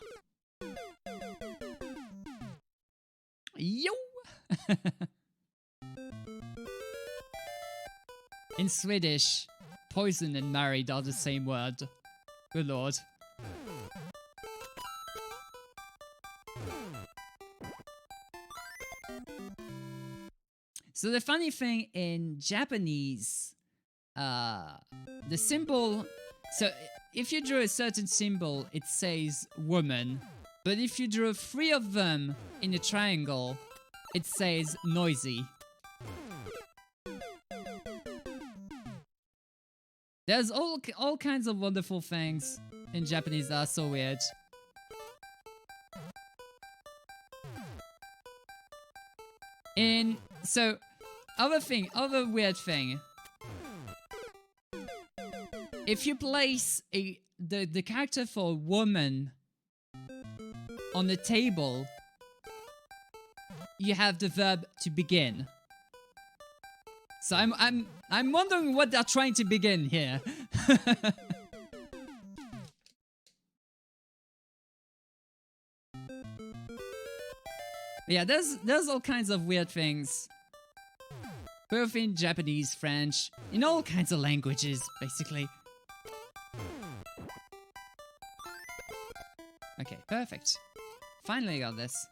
Yo! In Swedish, poison and married are the same word. Good lord. So the funny thing in Japanese, the symbol... So if you draw a certain symbol, it says woman. But if you draw 3 of them in a triangle, it says noisy. There's all kinds of wonderful things in Japanese that are so weird. So, other weird thing. If you place the character for a woman on the table, you have the verb to begin. So I'm wondering what they're trying to begin here. Yeah, there's all kinds of weird things. Both in Japanese, French, in all kinds of languages, basically. Okay, perfect. Finally got this.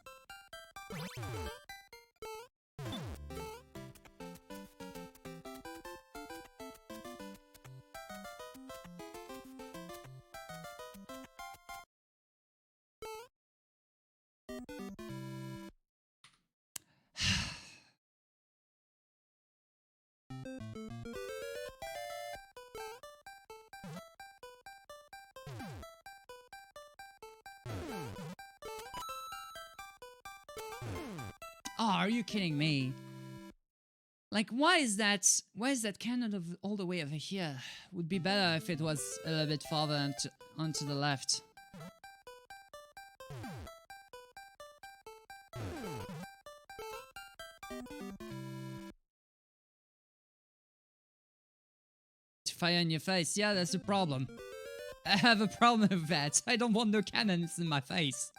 Oh, are you kidding me? Like, why is that cannon all the way over here? Would be better if it was a little bit farther onto the left. Fire in your face, yeah, that's a problem. I have a problem with that. I don't want no cannons in my face.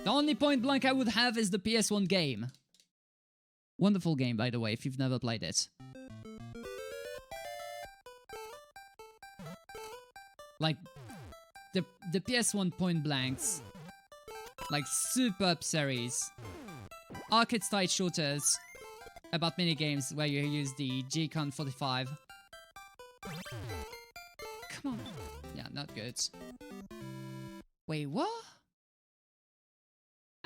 The only point blank I would have is the PS1 game. Wonderful game, by the way, if you've never played it. Like, the PS1 point blanks. Like, superb series. Arcade-style shooters about minigames where you use the G-Con 45. Come on. Yeah, not good. Wait, what?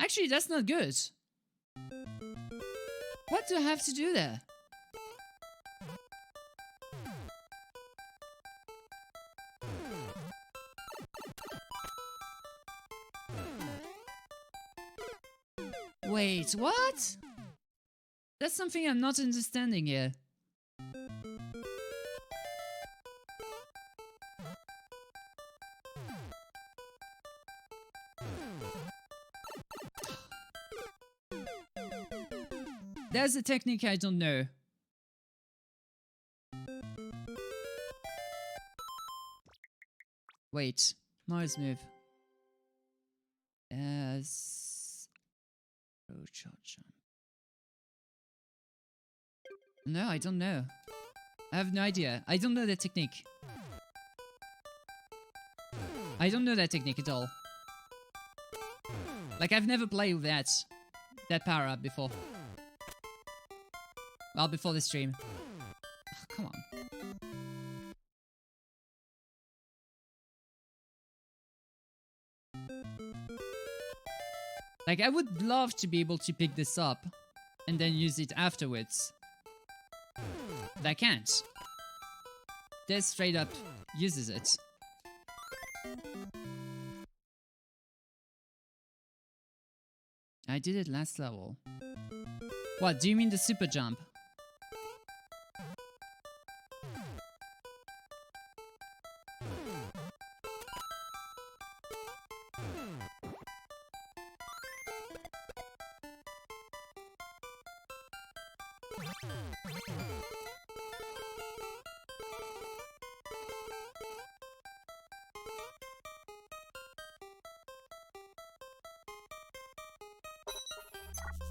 Actually, that's not good. What do I have to do there? Wait, what? That's something I'm not understanding here. There's a technique I don't know. Wait, Mars move. As jump. No, I don't know. I have no idea. I don't know the technique. I don't know that technique at all. Like, I've never played with that power-up before. Well, before the stream. Oh, come on. Like, I would love to be able to pick this up and then use it afterwards. But I can't. This straight up uses it. I did it last level. What, do you mean the super jump?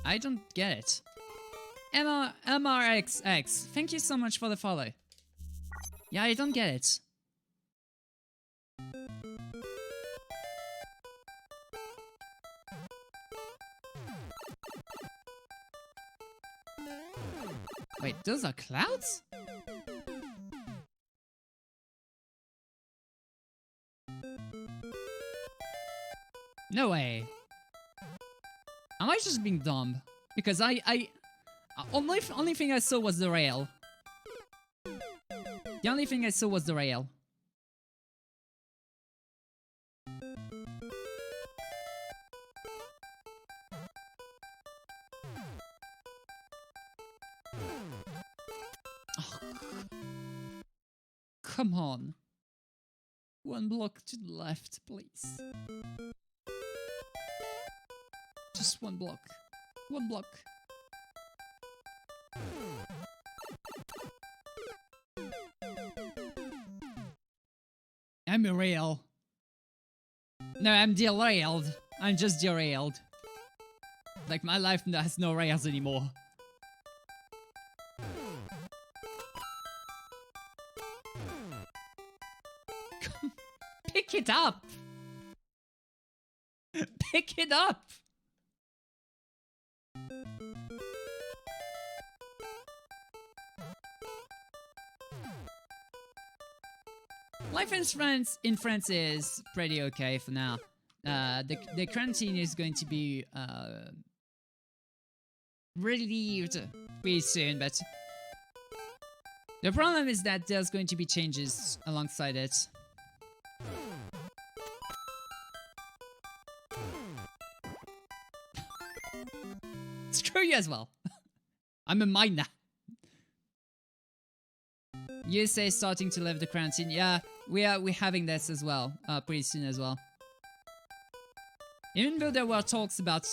I don't get it. MRXX, thank you so much for the follow. Yeah, I don't get it. Wait, those are clouds? No way. Am I just being dumb? Because only thing I saw was the rail. The only thing I saw was the rail. Oh. Come on. One block to the left, please. Just one block. One block. I'm derailed. No, I'm derailed. I'm just derailed. Like, my life has no rails anymore. Pick it up! Pick it up! Life in France is pretty okay for now. The quarantine is going to be relieved pretty soon, but the problem is that there's going to be changes alongside it. Screw you as well. I'm a miner. USA starting to live the quarantine. Yeah, we're having this as well, pretty soon as well. Even though there were talks about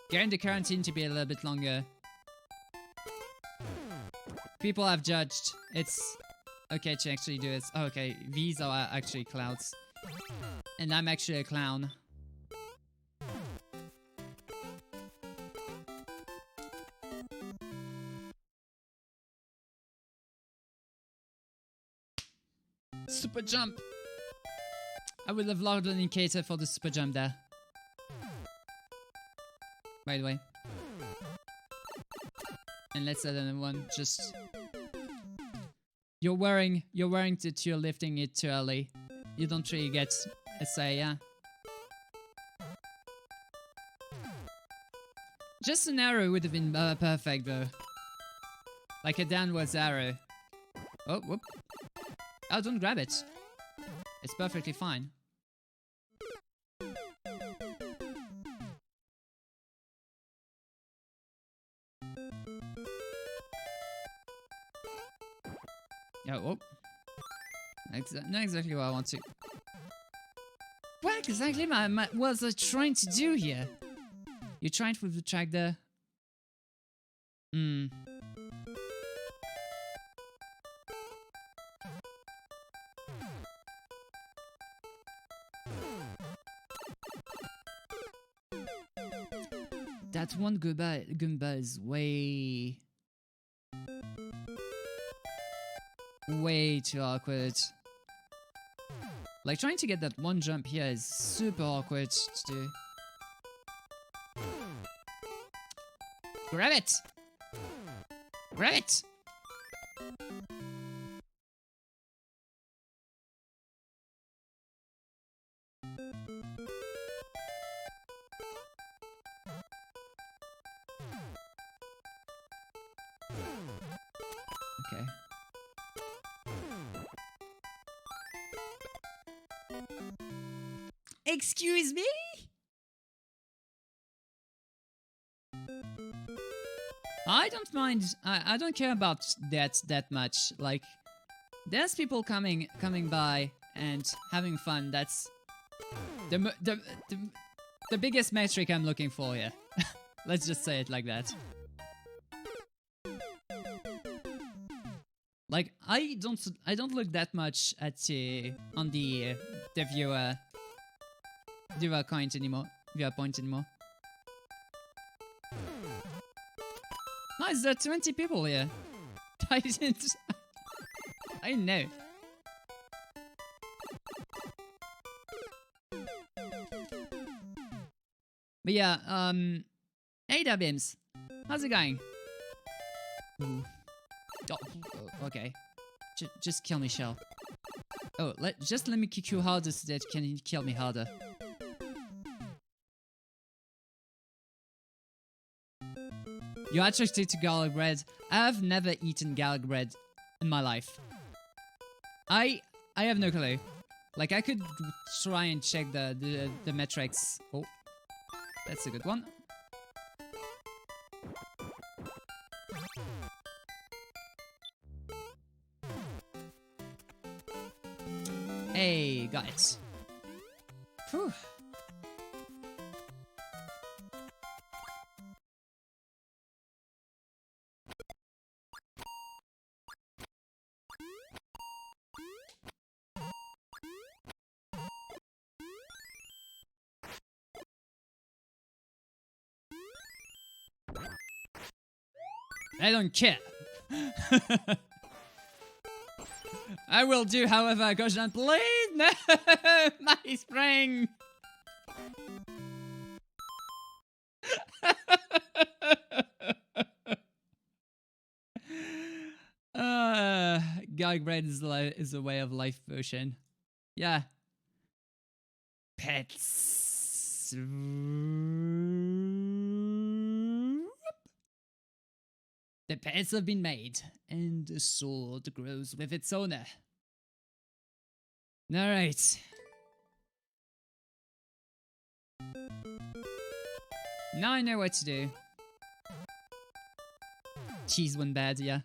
getting the quarantine to be a little bit longer, people have judged it's okay to actually do it. Oh, okay, these are actually clouds, and I'm actually a clown. Super jump! I would have loved an indicator for the super jump there. By the way. And let's add another one, just... You're worrying that you're lifting it too early. You don't really get a say, yeah? Just an arrow would have been perfect though. Like a downwards arrow. Oh, whoop. Oh, don't grab it. It's perfectly fine. Oh, whoop. Not exactly what I want to. What exactly was I trying to do here? You tried with the track there? Hmm. That one Goomba is way too awkward. Like, trying to get that one jump here is super awkward to do. Grab it! Grab it! Okay. Excuse me? I don't mind. I don't care about that much. Like, there's people coming by and having fun. That's the biggest metric I'm looking for here. Let's just say it like that. Like, I don't look that much at on the viewer point anymore. Nice, there are 20 people here. I didn't know. But yeah, hey there, Bims. How's it going? Ooh. Oh, okay. Just kill me, Shell. Oh, just let me kick you harder so that can you kill me harder. You're attracted to garlic bread. I've never eaten garlic bread in my life. I have no clue. Like, I could try and check the metrics. Oh, that's a good one. Hey, got it. Whew. I don't care. I will do however I gosh on. Please, no! My spring! Garlic bread is a way of life potion. Yeah. Pets. The pets have been made, and the sword grows with its owner. Alright. Now I know what to do. Cheese one bad, yeah.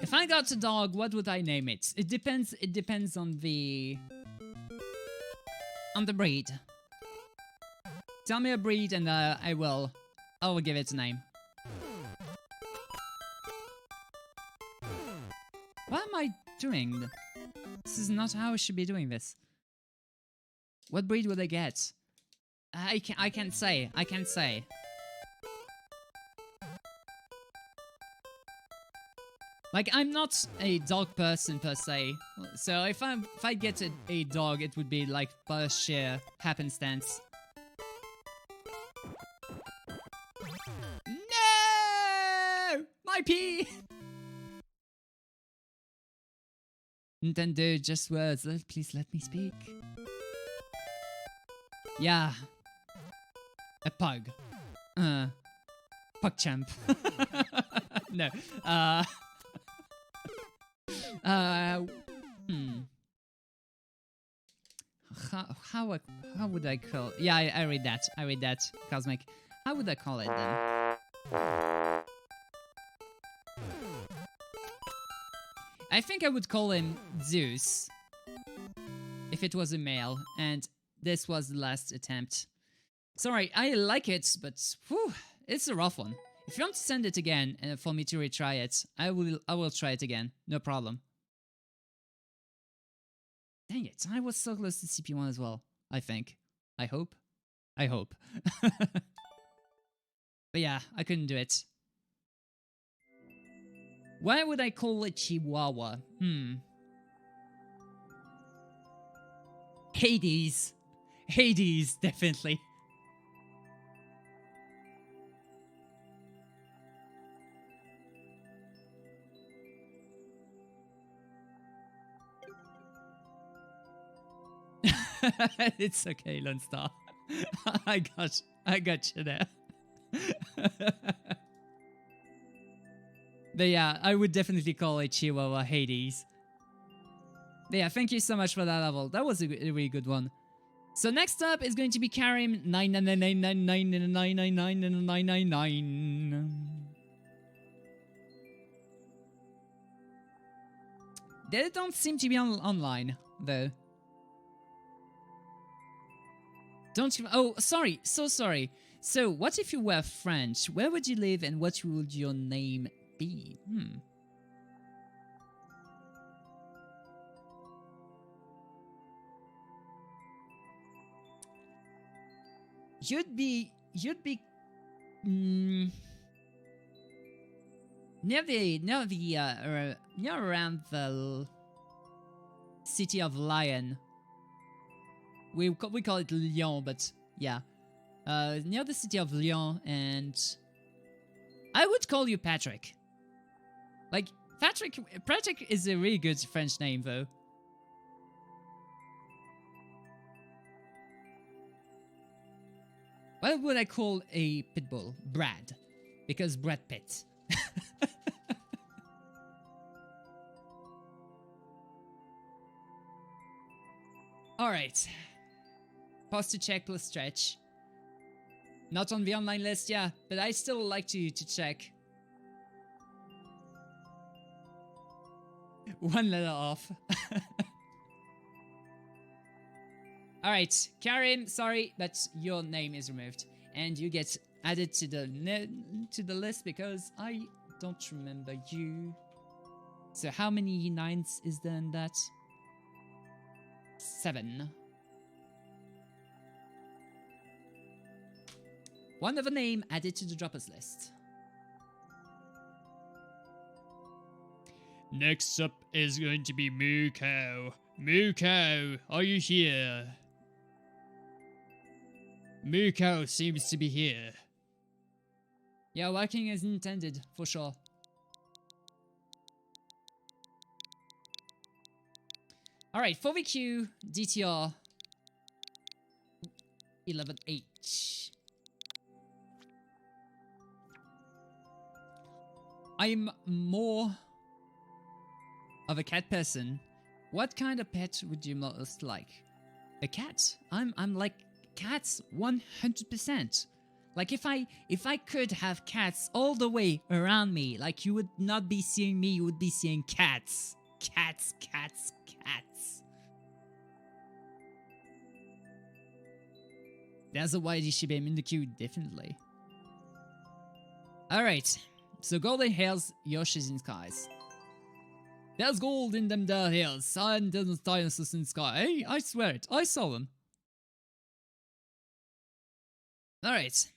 If I got a dog, what would I name it? It depends on the breed. Tell me a breed and I will give it a name. What am I doing? This is not how I should be doing this. What breed would I get? I can't say. Like, I'm not a dog person per se, so if I get a dog, it would be like by sheer happenstance. No! My pee! Nintendo, just words. Please let me speak. Yeah. A pug. Pugchamp. No. How would I call? Yeah, I read that. Cosmic. How would I call it then? I think I would call him Zeus if it was a male, and this was the last attempt Sorry, I like it, but whew, it's a rough one. If you want to send it again and for me to retry it, I will try it again. No problem. Dang it, I was so close to CP1 as well, I think. I hope. I hope. But yeah, I couldn't do it. Why would I call it Chihuahua? Hades. Hades, definitely. It's okay, Lone Star. I got you there. But yeah, I would definitely call it Chihuahua Hades. But yeah, thank you so much for that level. That was a really good one. So next up is going to be Karim 99999999999. They don't seem to be online though. Don't you? Oh, sorry. So sorry. So, what if you were French? Where would you live and what would your name be? You'd be near around the city of Lyon. We call it Lyon, but yeah. Near the city of Lyon, and I would call you Patrick. Like, Patrick is a really good French name, though. What would I call a pitbull? Brad. Because Brad Pitt. Alright. Pause to check plus stretch. Not on the online list, yeah, but I still like to check. One letter off. Alright, Karim, sorry, but your name is removed. And you get added to the list because I don't remember you. So how many 9s is there in that? 7. One other name added to the droppers list. Next up is going to be Moo Cow. Moo Cow, are you here? Moo Cow seems to be here. Yeah, working as intended, for sure. Alright, 4VQ, DTR, 11H. I'm more of a cat person. What kind of pet would you most like? A cat. I'm like cats 100%. Like if I could have cats all the way around me, like you would not be seeing me, you would be seeing cats. Cats, cats, cats. There's a YG Shibim in the queue, definitely. Alright. So golden hills, Yoshi's in skies. There's gold in them there hills, and there's dinosaurs in the sky. Hey, I swear it, I saw them. Alright.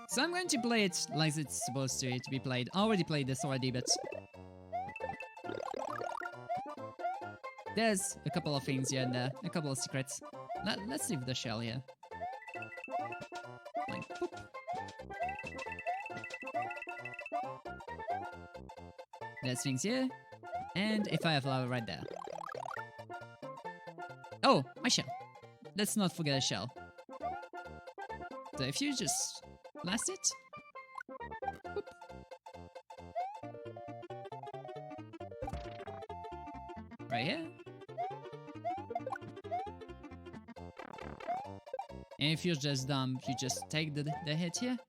So I'm going to play it like it's supposed to be played. I already played this already, but... there's a couple of things here and there, a couple of secrets. Let's leave the shell here. Like, boop. There's things here, and a fire flower right there. Oh, my shell. Let's not forget a shell. So if you just blast it. Whoop. Right here. And if you're just dumb, you just take the hit here.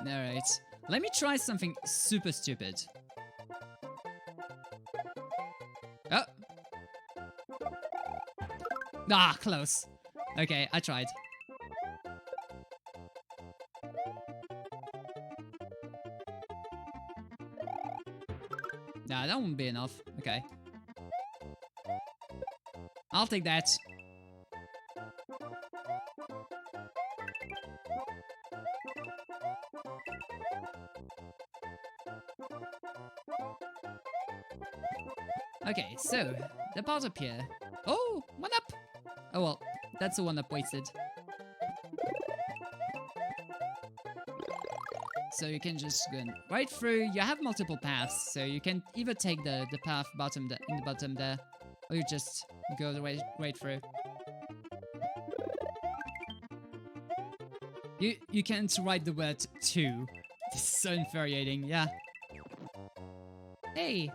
Alright. Let me try something super stupid. Oh! Ah, close. Okay, I tried. Nah, that won't be enough. Okay. I'll take that. Okay, so, the part up here. Oh, 1-up! Oh well, that's a 1-up wasted. So you can just go right through. You have multiple paths, so you can either take the path in the bottom there, or you just go the way right through. You can't write the word two. This is so infuriating, yeah. Hey,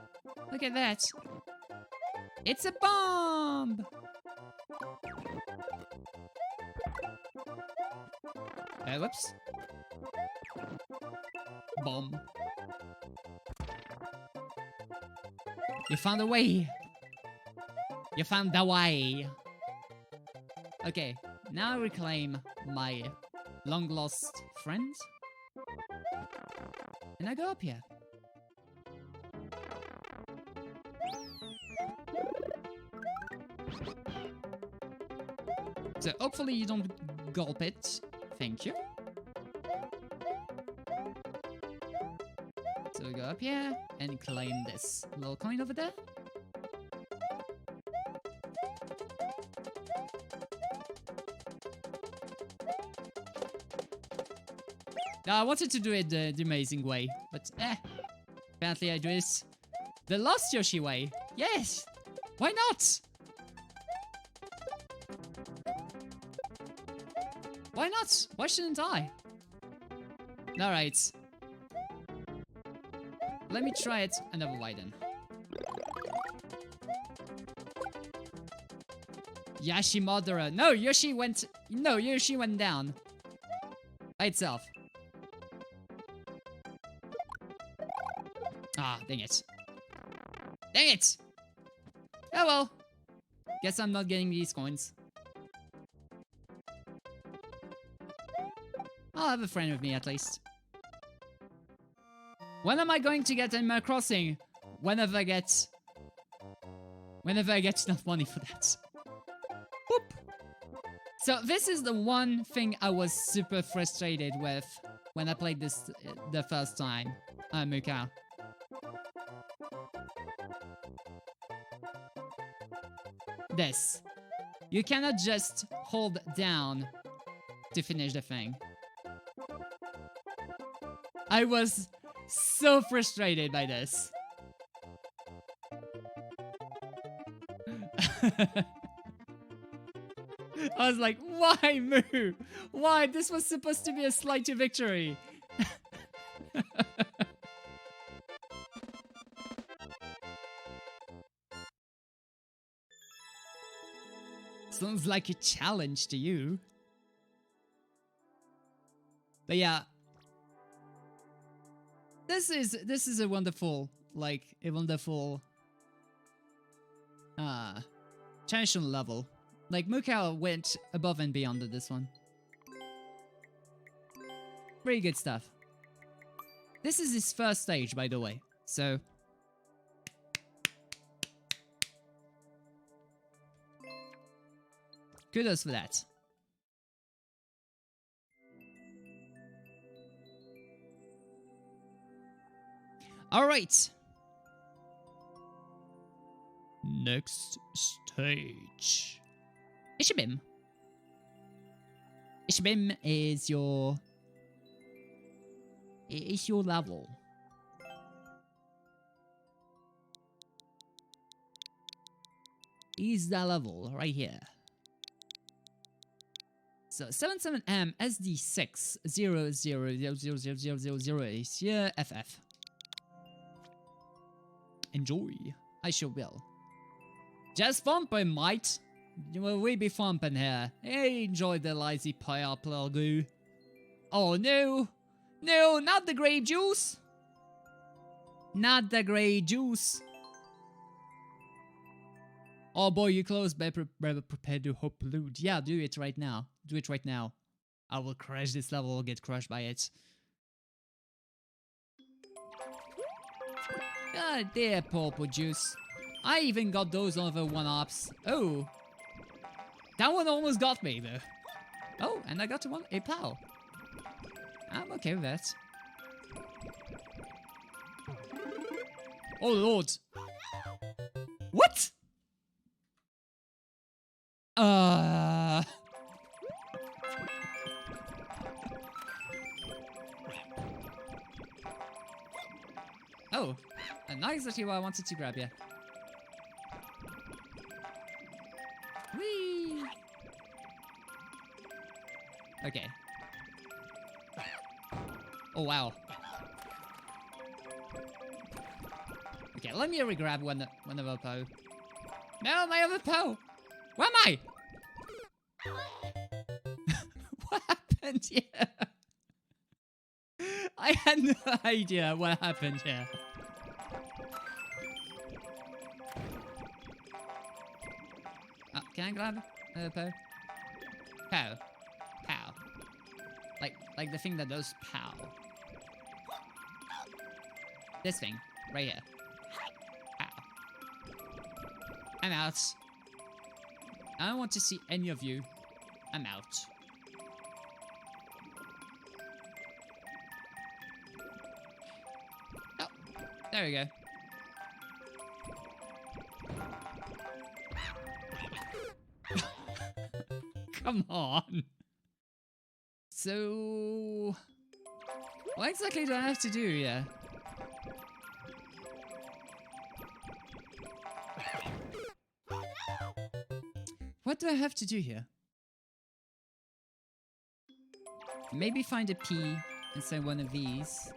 look at that. It's a bomb! Whoops. Bomb. You found a way! You found the way! Okay, now I reclaim my long-lost friend. And I go up here. So hopefully you don't gulp it. Thank you. So we go up here and claim this little coin over there. Now I wanted to do it the amazing way, but apparently I do this the lost Yoshi way. Yes! Why not? Why not? Why shouldn't I? Alright. Let me try it another way then. Yashimodera. No, Yoshi went... No, Yoshi went down. By itself. Ah, dang it. Dang it! Oh well. Guess I'm not getting these coins. I'll have a friend with me at least. When am I going to get Animal Crossing? Whenever I get enough money for that. Boop. So this is the one thing I was super frustrated with when I played this the first time. Mukau. This. You cannot just hold down to finish the thing. I was so frustrated by this. I was like, why Moo? Why? This was supposed to be a slight to victory. Sounds like a challenge to you. But yeah. This is a wonderful, like, traditional level. Like, Mukau went above and beyond with this one. Pretty good stuff. This is his first stage, by the way, so... kudos for that. Alright. Next stage. Ishibim. Ishibim is your level. Is the level right here. So 77M SD6 00000000 is here FF. Enjoy. I sure will. Just thumping, mate. We be thumping here. Hey, enjoy the lazy pie up, little goo. Oh no. No, not the grape juice. Not the grape juice. Oh boy, you close. Better prepare to hope pollute. Yeah, do it right now. Do it right now. I will crash this level or get crushed by it. God dear purple juice. I even got those over 1-ups. Oh. That one almost got me though. Oh, and I got a plow. I'm okay with that. Oh lord. What? Oh, not exactly what I wanted to grab, yeah. Whee! Okay. Oh, wow. Okay, let me re-grab one of our Poe. No, my other Poe! Where am I? What happened here? I had no idea what happened here. Can I grab Poe? Pow. Pow. Like the thing that does pow. This thing, right here. Pow. I'm out. I don't want to see any of you. I'm out. Oh, there we go. Come on. So, what exactly do I have to do here? What do I have to do here? Maybe find a P inside one of these.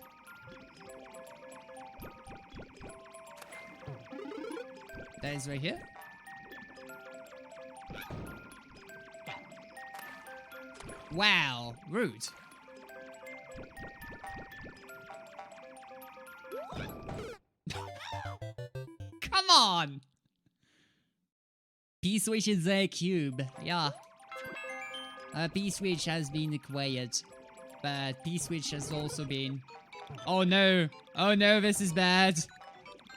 That is right here. Wow, rude. Come on! P-switch is a cube, yeah. P-switch has been acquired, but P-switch has also been... Oh no, this is bad.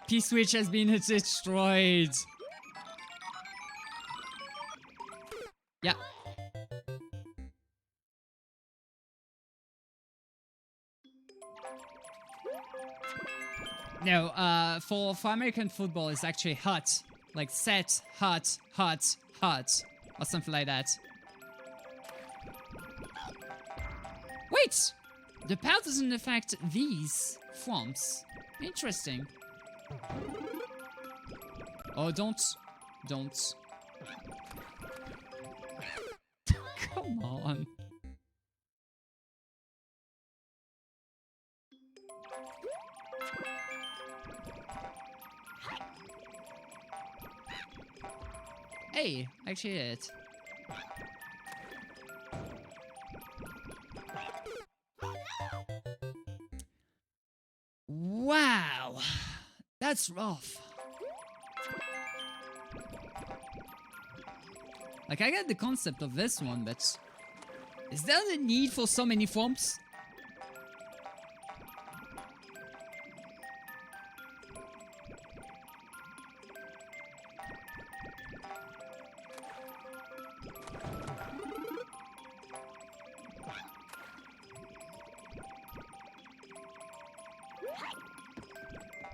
P-switch has been destroyed. Yeah. No, for American football, it's actually hut. Like set, hut, hut, hut. Or something like that. Wait! The power doesn't affect these swamps. Interesting. Oh, don't. Come on. Hey, actually it. Wow, that's rough. Like, I get the concept of this one, but is there the need for so many forms?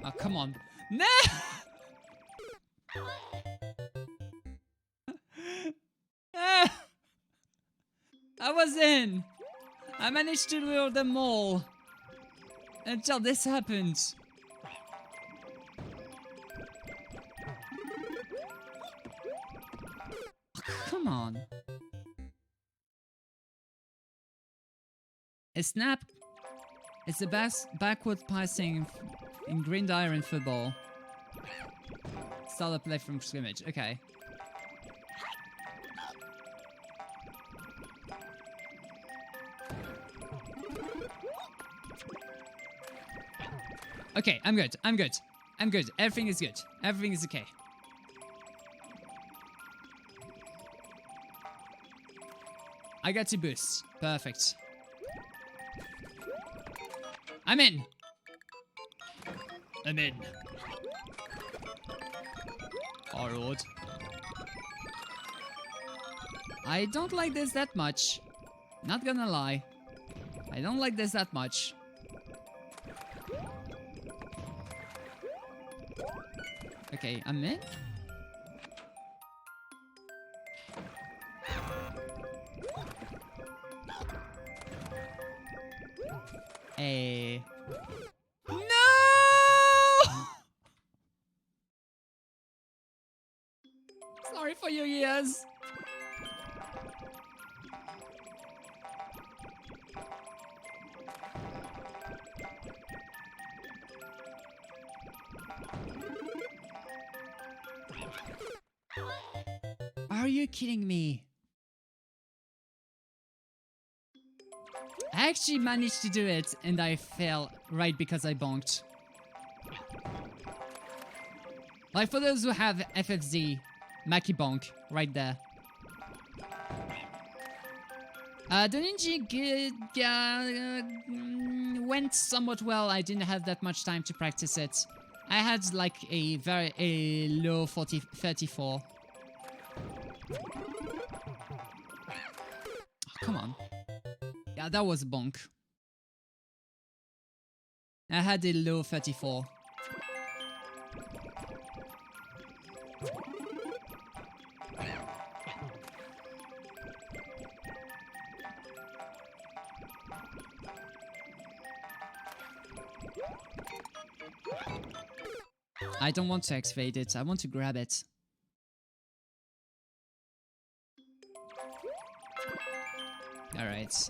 Oh, come on. No! I was in. I managed to lure them all. Until this happened. Come on. A snap is the best backward passing in gridiron football. Start a play from scrimmage. Okay. Okay, I'm good. I'm good. I'm good. Everything is good. Everything is okay. I got 2 boosts. Perfect. I'm in. I'm in. Oh, Lord. I don't like this that much. Not gonna lie. I don't like this that much. Okay, I'm in. Hey. No! Sorry for your ears. Are you kidding me? I actually managed to do it and I fell right because I bonked. Like for those who have FFZ, Maki bonk right there. The Ninji went somewhat well. I didn't have that much time to practice it. I had like a low 34. Oh, come on. Yeah, that was a bonk. I had a low 34. I don't want to activate it, I want to grab it. Alright.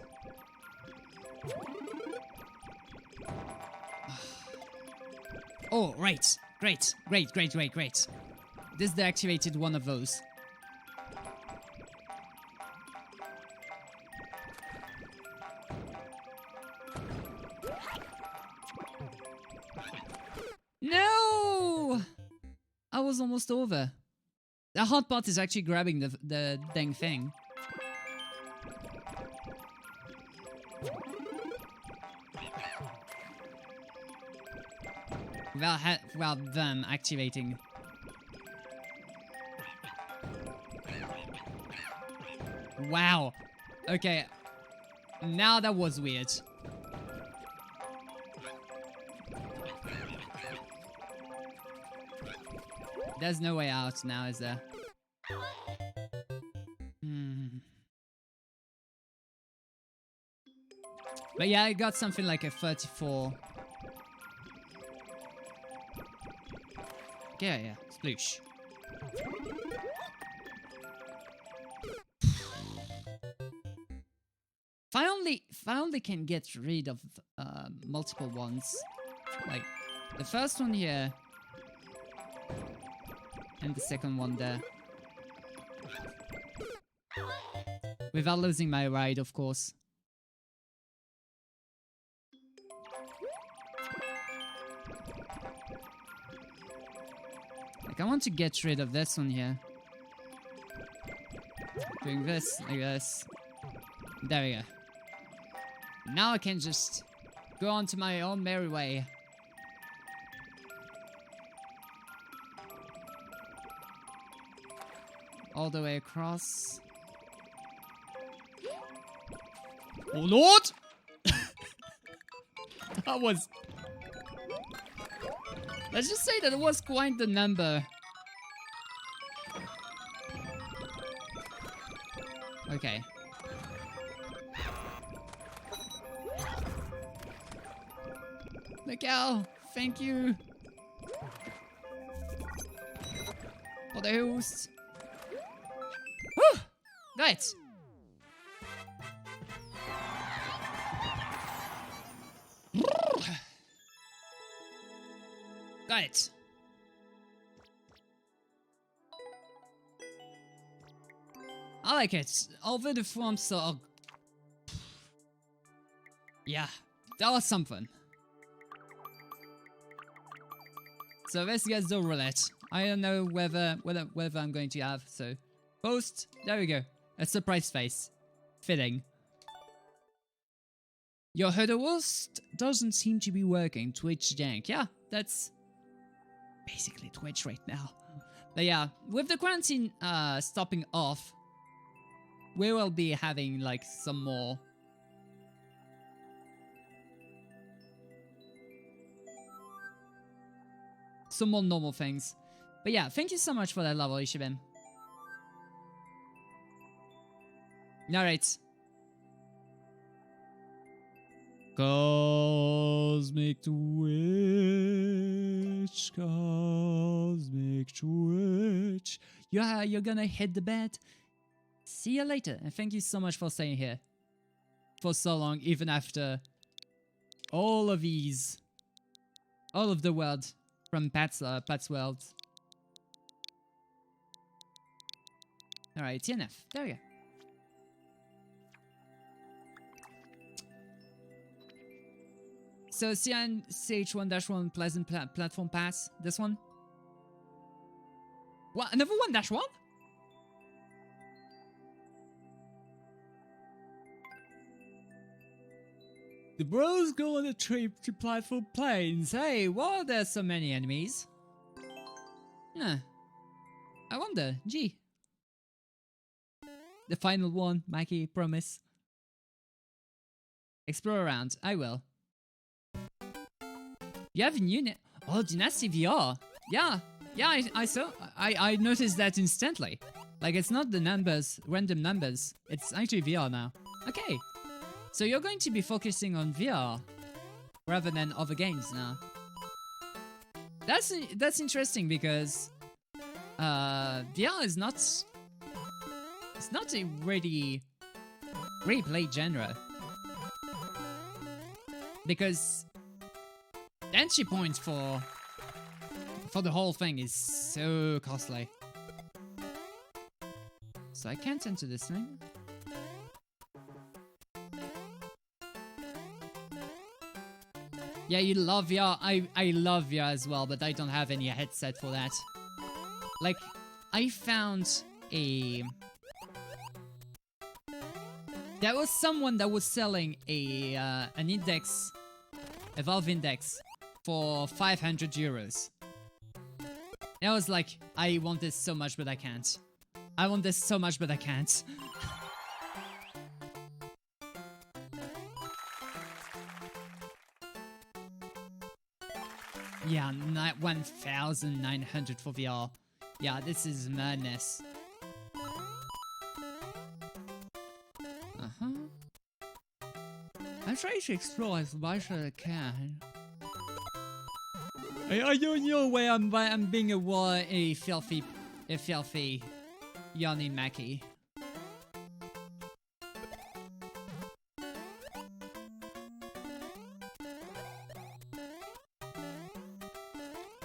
Oh, right. Great. This deactivated one of those. No! I was almost over. The hard part is actually grabbing the dang thing. Without them activating. Wow. Okay. Now that was weird. There's no way out now, is there? But yeah, I got something like a 34. Yeah, sploosh. If I only can get rid of multiple ones. Like, the first one here. And the second one there. Without losing my ride, of course. Like, I want to get rid of this one here. Doing this, like this. There we go. Now I can just go on to my own merry way. All the way across. Oh Lord! That was... Let's just say that it was quite the number. Okay. Miguel, thank you for the host. Whew! Got it. Got it. I like it. Although the forms are... Yeah, that was something. So let's get the roulette. I don't know whether I'm going to have, so post, there we go. A surprise face. Fitting. Your host doesn't seem to be working. Twitch jank. Yeah, that's basically Twitch right now. But yeah, with the quarantine stopping off, we will be having like some more normal things. But yeah, thank you so much for that level, Ishibin. Alright. Cosmic Twitch, Cosmic Twitch. Yeah, you're gonna hit the bed. See you later, and thank you so much for staying here for so long, even after all of these, all of the world from Pat's world. Alright, TNF, there we go. So CN CH1-1 Pleasant Platform Pass, this one? What, another 1-1? The bros go on a trip to platform planes. Hey, why are there so many enemies? Huh. I wonder, gee. The final one, Mikey, promise. Explore around, I will. You have a new oh, Dynasty VR. Yeah, I saw. I noticed that instantly. Like, it's not the numbers, random numbers. It's actually VR now. Okay. So you're going to be focusing on VR rather than other games now. That's interesting because VR is not. It's not a really played genre because the entry point for the whole thing is so costly. So I can't enter this thing. Yeah, you love VR. I love VR as well, but I don't have any headset for that. Like, I found a... There was someone that was selling an index, a Valve index, for 500 euros. And I was like, I want this so much, but I can't. I want this so much, but I can't. Yeah, 1,900 for VR. Yeah, this is madness. I'm trying to explore as much as I can. I don't know where I'm being a filthy yawning Mackie.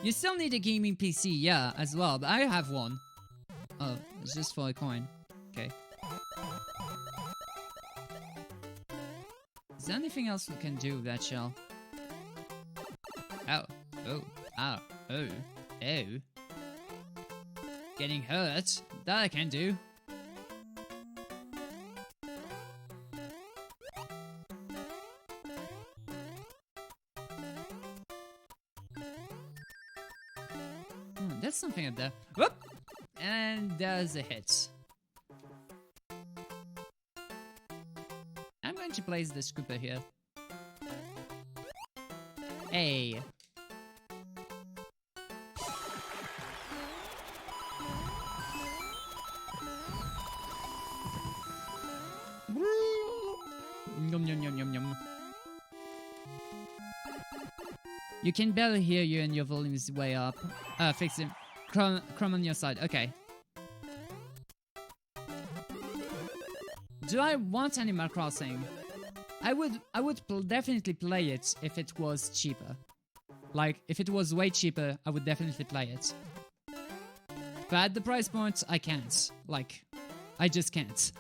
You still need a gaming PC, yeah, as well, but I have one. Oh, it's just for a coin. Okay. Is there anything else we can do with that shell? Ow. Oh. Ow. Oh. Oh. Getting hurt? That I can do. There's something up there. Whoop! And there's a hit. I'm going to place the scooper here. Hey. Yum yum yum yum yum. You can barely hear you and your volume is way up. Fix it. Chrome on your side. Okay. Do I want Animal Crossing? I would definitely play it if it was cheaper. Like, if it was way cheaper, I would definitely play it. But at the price point, I can't. Like, I just can't.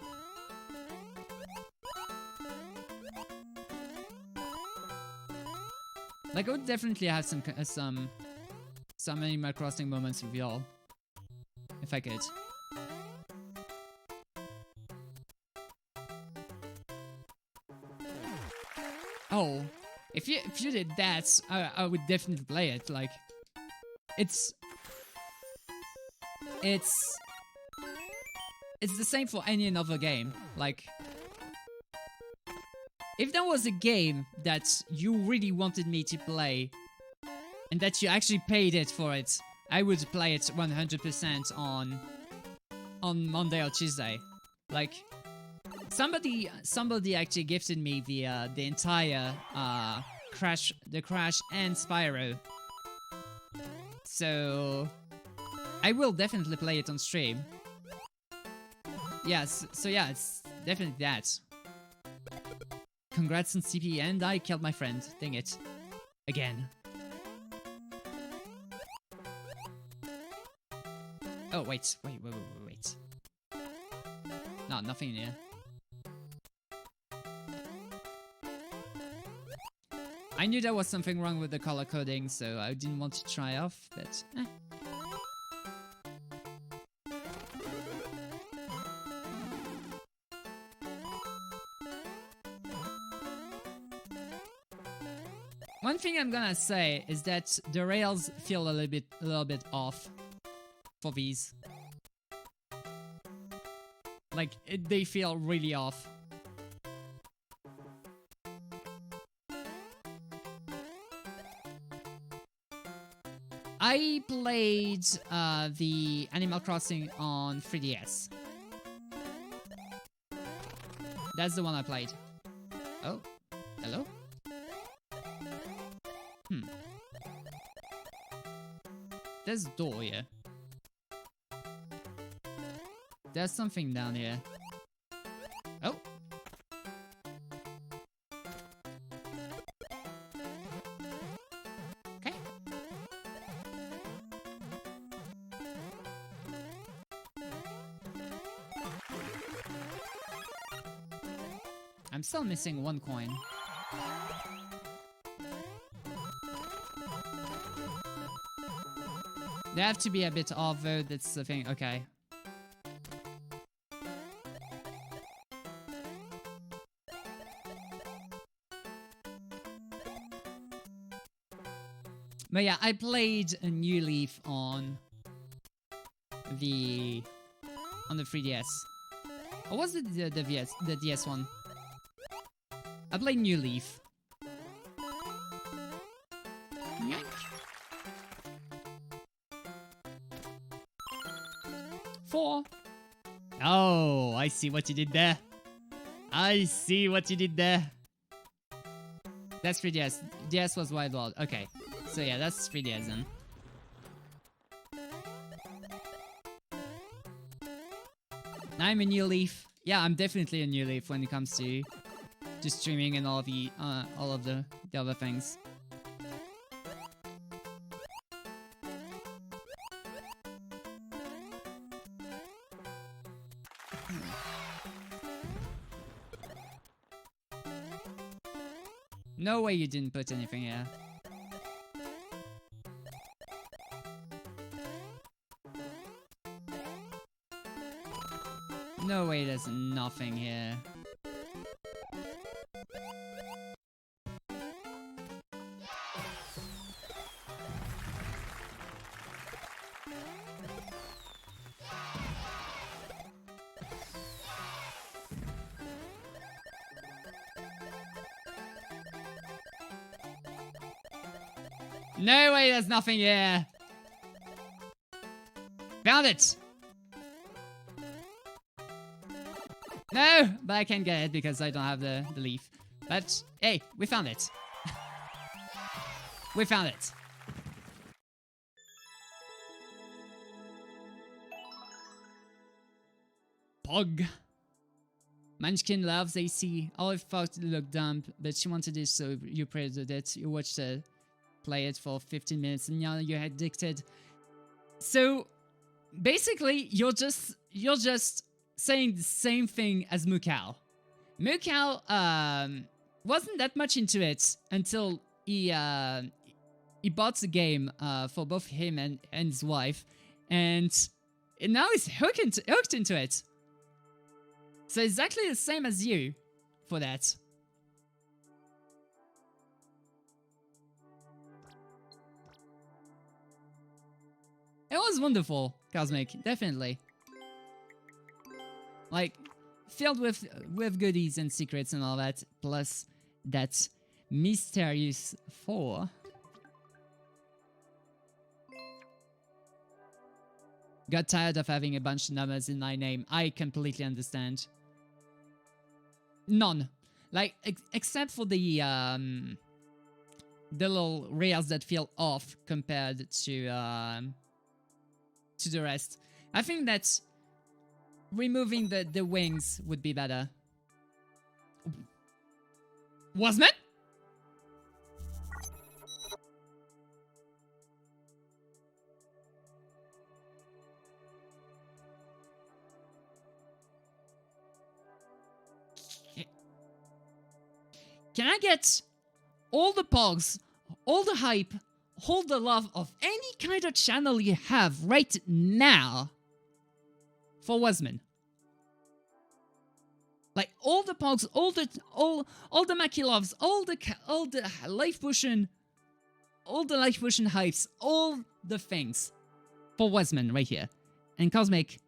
Like, I would definitely have some some Animal Crossing moments with y'all. If I could. Oh, if you did that, I would definitely play it. Like, it's the same for any other game. Like, if there was a game that you really wanted me to play, and that you actually paid it for it, I would play it 100% on Monday or Tuesday. Like, somebody actually gifted me the entire Crash and Spyro. So I will definitely play it on stream. Yes, so yeah, it's definitely that. Congrats on CP, and I killed my friend. Dang it. Again. Oh, wait. No, nothing in here. I knew there was something wrong with the color coding, so I didn't want to try off, but One thing I'm gonna say is that the rails feel a little bit off for these. Like, they feel really off. I played the Animal Crossing on 3DS. That's the one I played. Oh, hello? There's a door here. There's something down here. Oh. Okay. I'm still missing one coin. They have to be a bit off though, that's the thing. Okay. But yeah, I played a New Leaf on the 3DS. Or was it the DS one? I played New Leaf. Yoink. 4. Oh, I see what you did there. I see what you did there. That's 3DS. DS was Wild World. Okay. So yeah, that's 3DS then. I'm a New Leaf. Yeah, I'm definitely a New Leaf when it comes to streaming and all of the other things. No way you didn't put anything here. No way there's nothing here. No way there's nothing here. Found it. No, but I can't get it because I don't have the leaf. But hey, we found it. We found it. Pog. Munchkin loves AC. Olive thought it looked dumb, but she wanted it, so you praised it. You watched her play it for 15 minutes, and now you're addicted. So basically, you're just saying the same thing as Mukau. Mukau wasn't that much into it until he he bought the game for both him and his wife, and now he's hooked into it. So exactly the same as you for that. It was wonderful, Cosmic, definitely. Like, filled with goodies and secrets and all that, plus that mysterious 4. Got tired of having a bunch of numbers in my name. I completely understand. None. Like, except for the little rails that feel off compared to the rest. I think that removing the wings would be better. Wasn't it? Can I get all the pogs, all the hype, all the love of any kind of channel you have right now for Wasman? Like all the pogs, all the Maki loves, all the life potion, all the life potion hypes, all the things for Wasman right here. And Cosmic,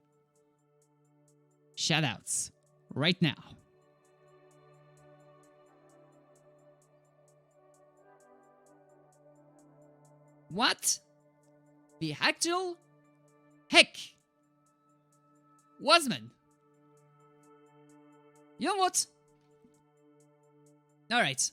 shoutouts right now. What the actual heck? Wasman? You know what? Alright.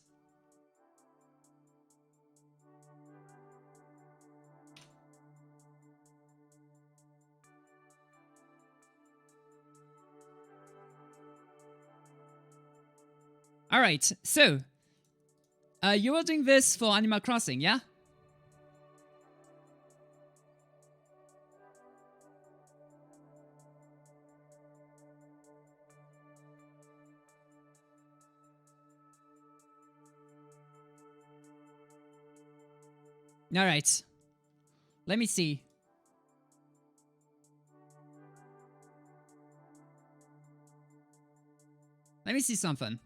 Alright, so you were doing this for Animal Crossing, yeah? Alright. Let me see. Let me see something.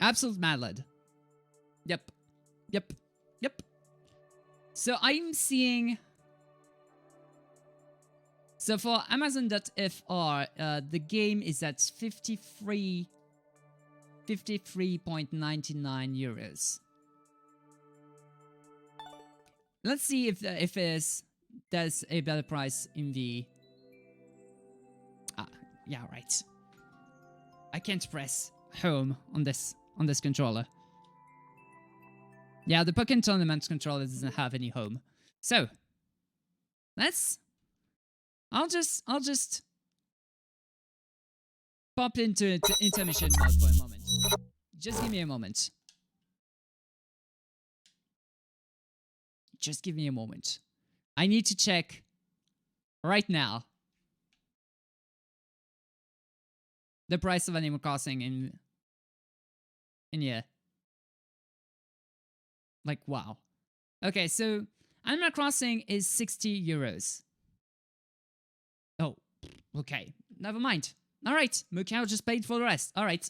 Absolute mad lad. Yep. Yep. Yep. So I'm seeing... So for Amazon.fr, the game is at 53.99 euros. Let's see if there's a better price in the... yeah, right. I can't press home on this controller. Yeah, the Pokken Tournament controller doesn't have any home. So, I'll just pop into intermission mode for a moment. Just give me a moment. Just give me a moment. I need to check right now the price of Animal Crossing in here. Like, wow. Okay, so Animal Crossing is 60 euros. Oh, okay. Never mind. All right, Mukau just paid for the rest. All right.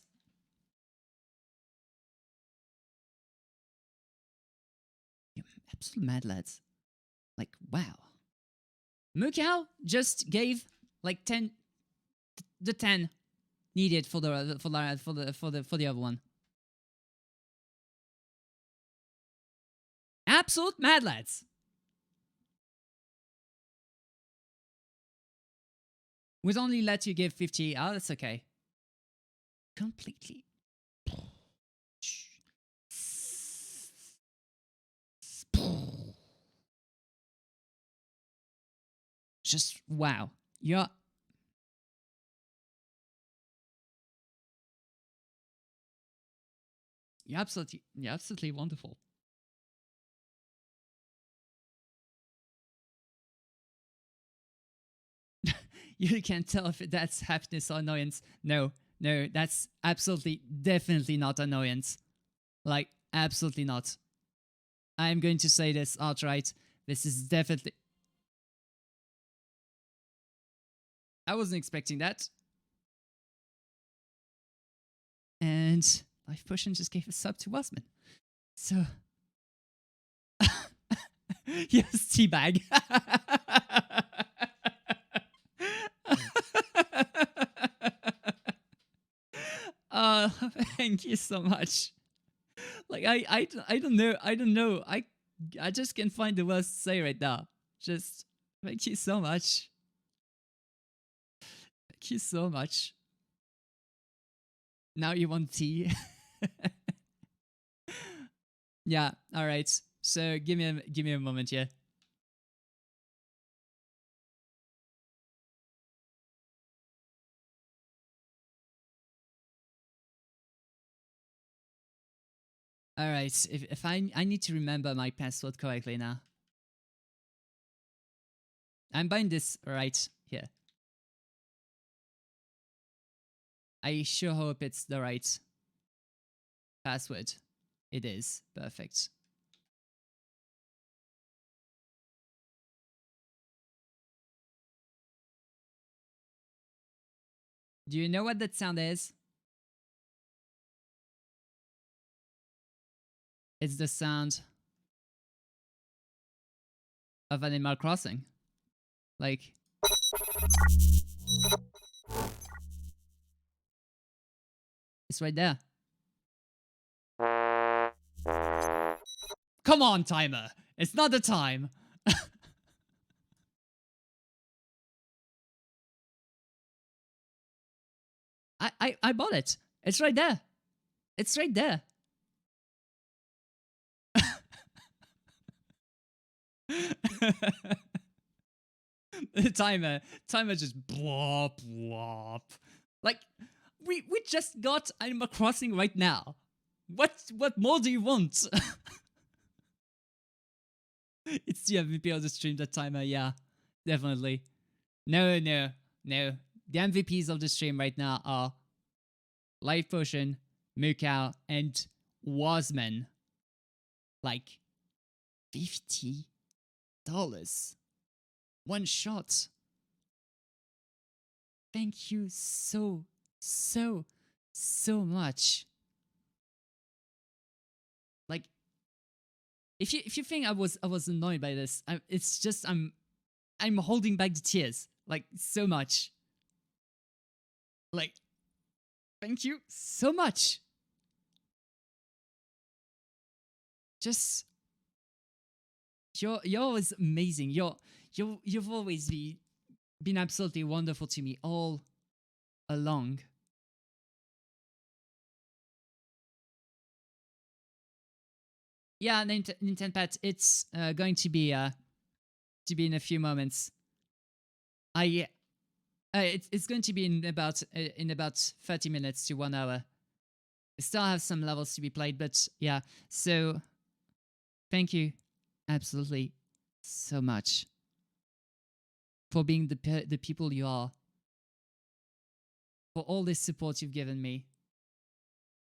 You're absolute mad lads. Like, wow. Mukau just gave like 10 needed for the other one. Absolute mad lads. Would only let you give 50. Oh, that's okay. Completely. Just wow. You're absolutely wonderful. You can't tell if that's happiness or annoyance. No, that's absolutely, definitely not annoyance. Like, absolutely not. I'm going to say this outright. This is definitely... I wasn't expecting that. And Life Potion just gave a sub to Wasman. So... yes, teabag. uh, Thank you so much. Like I don't know. I just can't find the words to say right now. Just thank you so much. Thank you so much. Now you want tea? Yeah. All right. So give me a moment here. All right. If I need to remember my password correctly now. I'm buying this right here. I sure hope it's the right password. It is. Perfect. Do you know what that sound is? It's the sound of Animal Crossing. Like... it's right there. Come on, timer. It's not the time. I bought it. It's right there. It's right there. The timer just blop blop. Like we just got Animal Crossing right now. What more do you want? It's the MVP of the stream, that timer. Yeah, definitely. No. The MVPs of the stream right now are Life Potion, Mukau, and Wasman. Like $50. One shot. Thank you so much. Like, if you think I was annoyed by this, it's just I'm holding back the tears, like, so much. Like, thank you so much. Just you're always amazing. You've always been absolutely wonderful to me all along. Yeah, NintenPat, it's going to be in a few moments. It's going to be in about 30 minutes to 1 hour. I still have some levels to be played, but yeah. So thank you, absolutely, so much for being the people you are, for all this support you've given me.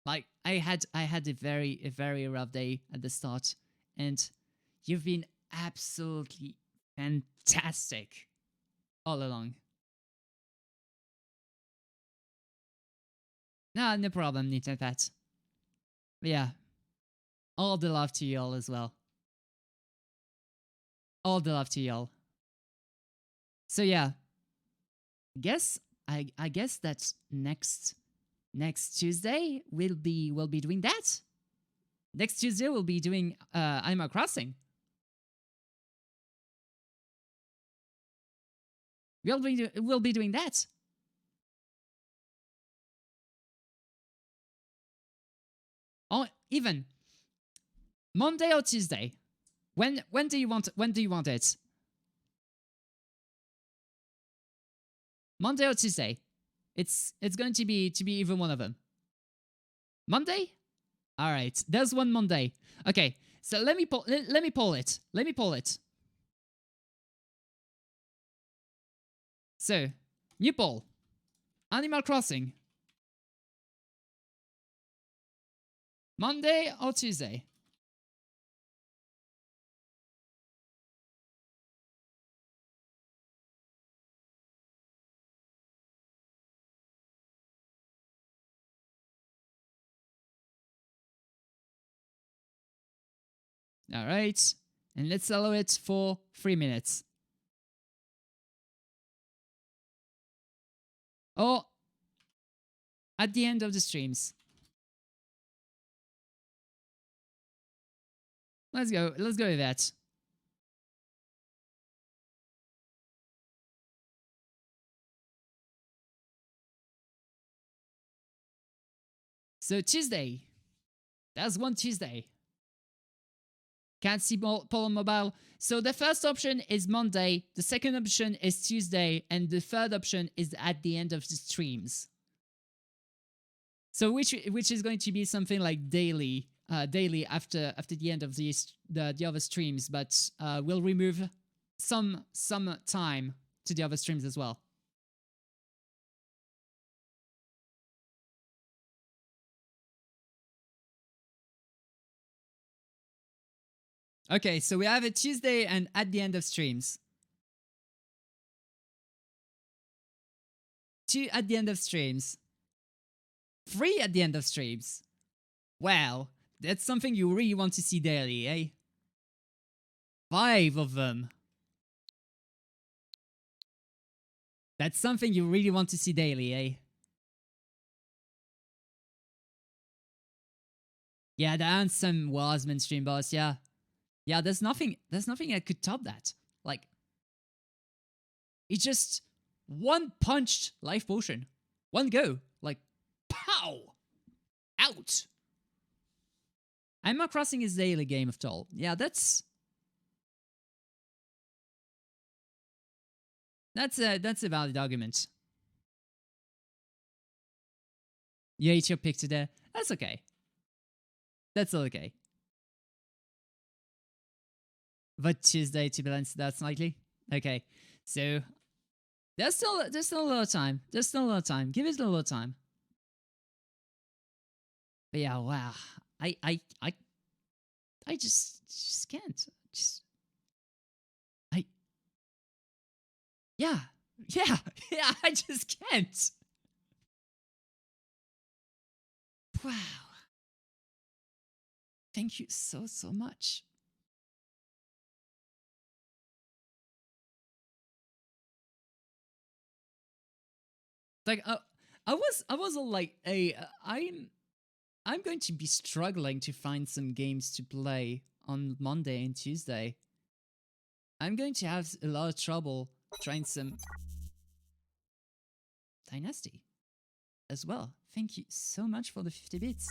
Like, I had a very rough day at the start, and you've been absolutely fantastic all along. No problem, NintenPat. But yeah, all the love to y'all as well. All the love to y'all. So yeah, I guess that next Tuesday we'll be doing that. Next Tuesday we'll be doing Animal Crossing. We'll be doing that. Or even Monday or Tuesday. When do you want it? Monday or Tuesday? It's going to be either one of them. Monday? All right. There's one Monday. Okay. So let me poll it. Let me poll it. So, new poll. Animal Crossing. Monday or Tuesday? All right. And let's allow it for 3 minutes. Or at the end of the streams. Let's go. Let's go with that. So Tuesday. That's one Tuesday. Can't see Polo Mobile. So the first option is Monday, the second option is Tuesday, and the third option is at the end of the streams. So which is going to be something like daily, daily after the end of the other streams, but we'll remove some time to the other streams as well. Okay, so we have a Tuesday and at the end of streams. 2 at the end of streams. 3 at the end of streams. Wow, that's something you really want to see daily, eh? 5 of them. That's something you really want to see daily, eh? Yeah, the Ansem Wasman stream boss, yeah. Yeah, there's nothing that could top that. Like, it's just one punched life potion. One go. Like, pow! Out! Animal Crossing is daily game after all. Yeah, that's a valid argument. You ate your pick today. That's okay. That's all okay. But Tuesday to balance that slightly. Okay, so there's still a lot of time. There's still a lot of time. Give it a little time. But yeah, wow. I just can't. Yeah, yeah, yeah. I just can't. Wow. Thank you so much. Like I was all like, hey, I'm going to be struggling to find some games to play on Monday and Tuesday. I'm going to have a lot of trouble trying some Dynasty as well. Thank you so much for the 50 bits.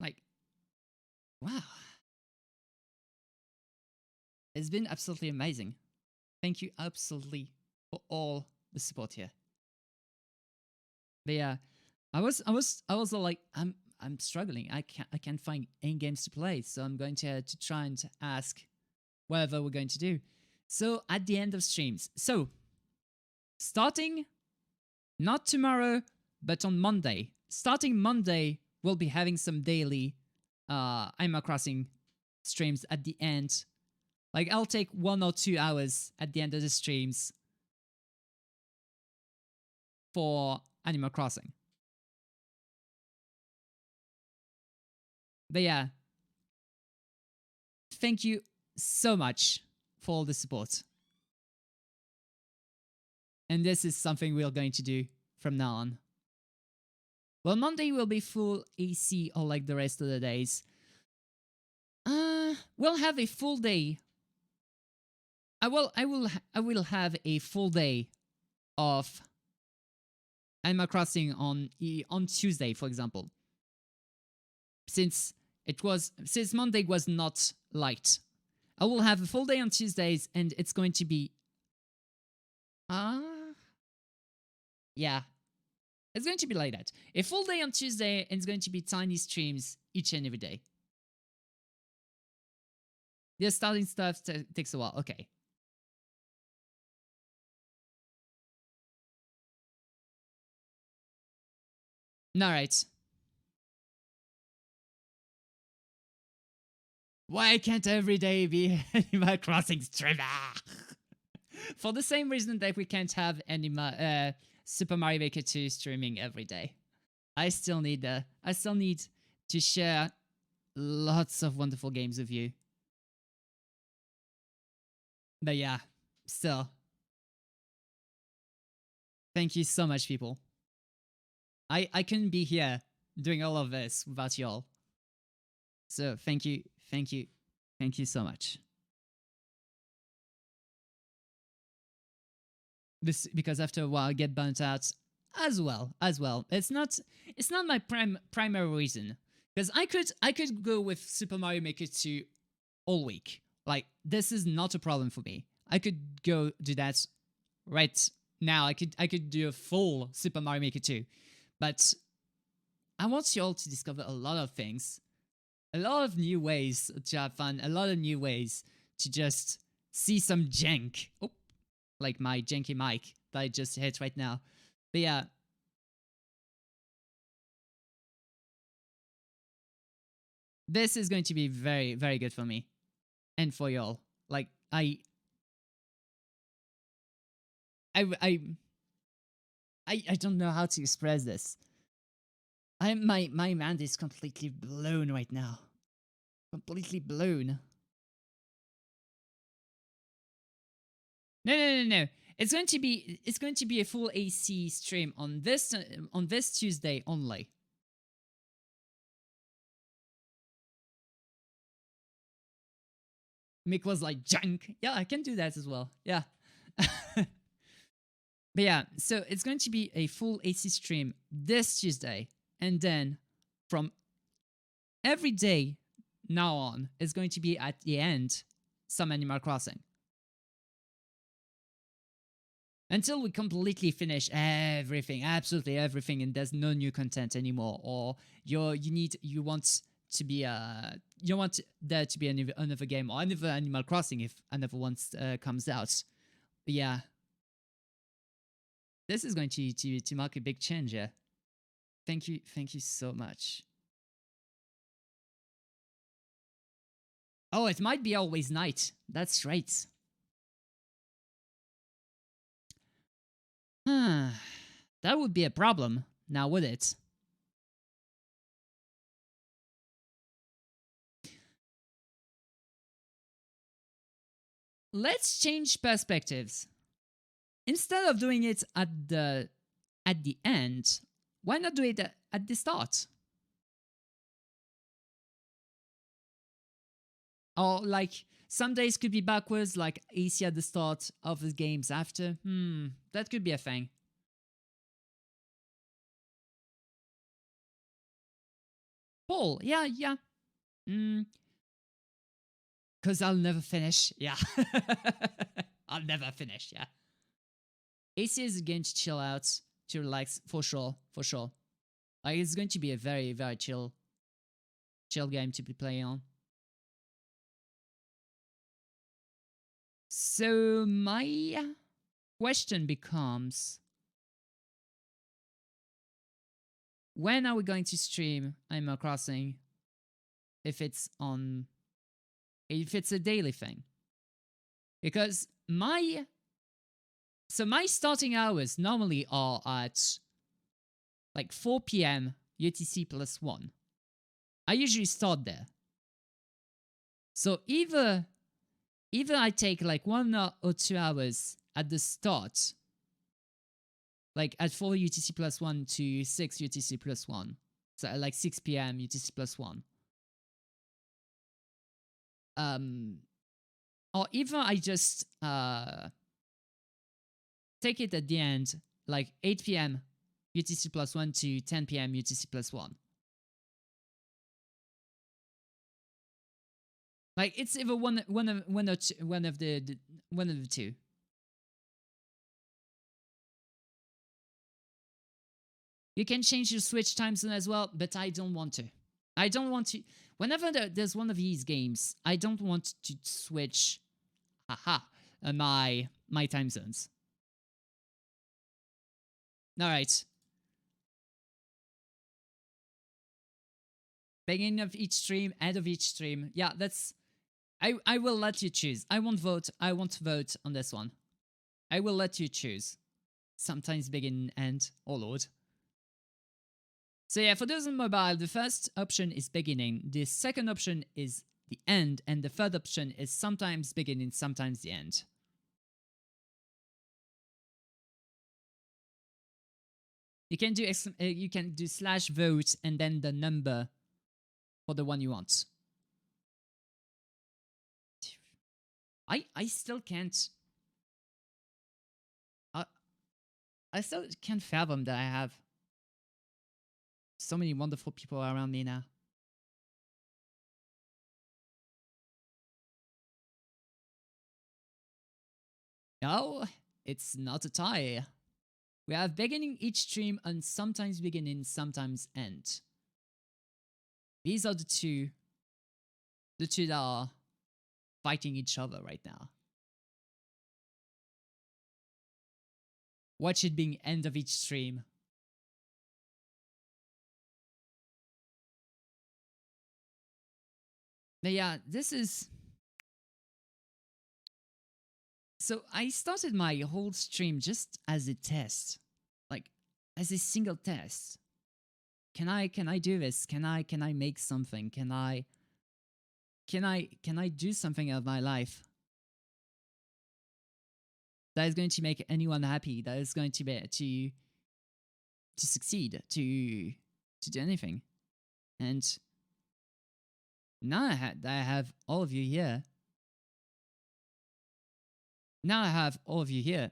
Like, wow. It's been absolutely amazing. Thank you absolutely for all the support here. But yeah, I was all like, I'm struggling. I can't find any games to play, so I'm going to try and ask whatever we're going to do. So at the end of streams. So starting not tomorrow, but on Monday. Starting Monday, we'll be having some daily Animal Crossing streams at the end. Like, I'll take 1 or 2 hours at the end of the streams for Animal Crossing. But yeah, thank you so much for all the support. And this is something we're going to do from now on. Well, Monday will be full AC or like the rest of the days. We'll have a full day. I will have a full day of Animal Crossing on Tuesday, for example. Since Monday was not light, I will have a full day on Tuesdays, and it's going to be yeah, it's going to be like that. A full day on Tuesday, and it's going to be tiny streams each and every day. The starting stuff takes a while. Okay. All right. Why can't every day be Animal Crossing streamer? For the same reason that we can't have Super Mario Maker 2 streaming every day. I still need to share lots of wonderful games with you. But yeah, still. Thank you so much, people. I couldn't be here doing all of this without y'all. So thank you so much. This because after a while I get burnt out as well. It's not my primary reason, because I could go with Super Mario Maker 2 all week. Like, this is not a problem for me. I could go do that right now. I could do a full Super Mario Maker 2. But I want you all to discover a lot of things. A lot of new ways to have fun, a lot of new ways to just see some jank. Oh, like my janky mic that I just hit right now. But yeah. This is going to be very, very good for me. And for y'all. Like, I don't know how to express this. My mind is completely blown right now. Completely blown. No. It's going to be a full AC stream on this Tuesday only. Mick was like, junk. Yeah, I can do that as well. Yeah. But yeah, so it's going to be a full AC stream this Tuesday. And then from every day now on, is going to be at the end some Animal Crossing. Until we completely finish everything, absolutely everything, and there's no new content anymore, or you want there to be another game or another Animal Crossing if another one comes out. But yeah, this is going to mark a big change. Yeah, thank you so much. Oh, it might be always night. That's right. That would be a problem, now would it? Let's change perspectives. Instead of doing it at the end, why not do it at the start? Or like some days could be backwards, like AC at the start of the games after. That could be a thing. Paul, yeah. Because I'll never finish. Yeah. I'll never finish, yeah. AC is going to chill out, to relax, for sure. Like, it's going to be a very, very chill game to be playing on. So my question becomes, when are we going to stream Animal Crossing if it's a daily thing? Because my starting hours normally are at like 4 p.m. UTC plus 1. I usually start there. So either I take like 1 or 2 hours at the start, like at 4 UTC plus 1 to 6 UTC plus 1. So at like 6 p.m. UTC plus 1. Or either I just take it at the end, like 8 p.m. UTC plus 1 to 10 p.m. UTC plus 1. Like, it's either one of the two. You can change your Switch time zone as well, but I don't want to. Whenever there's one of these games, I don't want to switch my time zones. Alright. Beginning of each stream, end of each stream. Yeah, that's. I will let you choose. I won't vote. I won't vote on this one. I will let you choose. Sometimes begin, end. Oh lord. So yeah, for those on mobile, the first option is beginning. The second option is the end, and the third option is sometimes beginning, sometimes the end. You can do /vote and then the number for the one you want. I still can't. I still can't fathom that I have so many wonderful people around me now. No, it's not a tie. We have beginning each stream and sometimes beginning, sometimes end. These are the two that are fighting each other right now. Watch it being end of each stream. But yeah, this is... So I started my whole stream just as a test. Like, as a single test. Can I do this? Can I make something? Can I do something of my life that is going to make anyone happy, that is going to be to succeed, to do anything? And now I have all of you here. Now I have all of you here.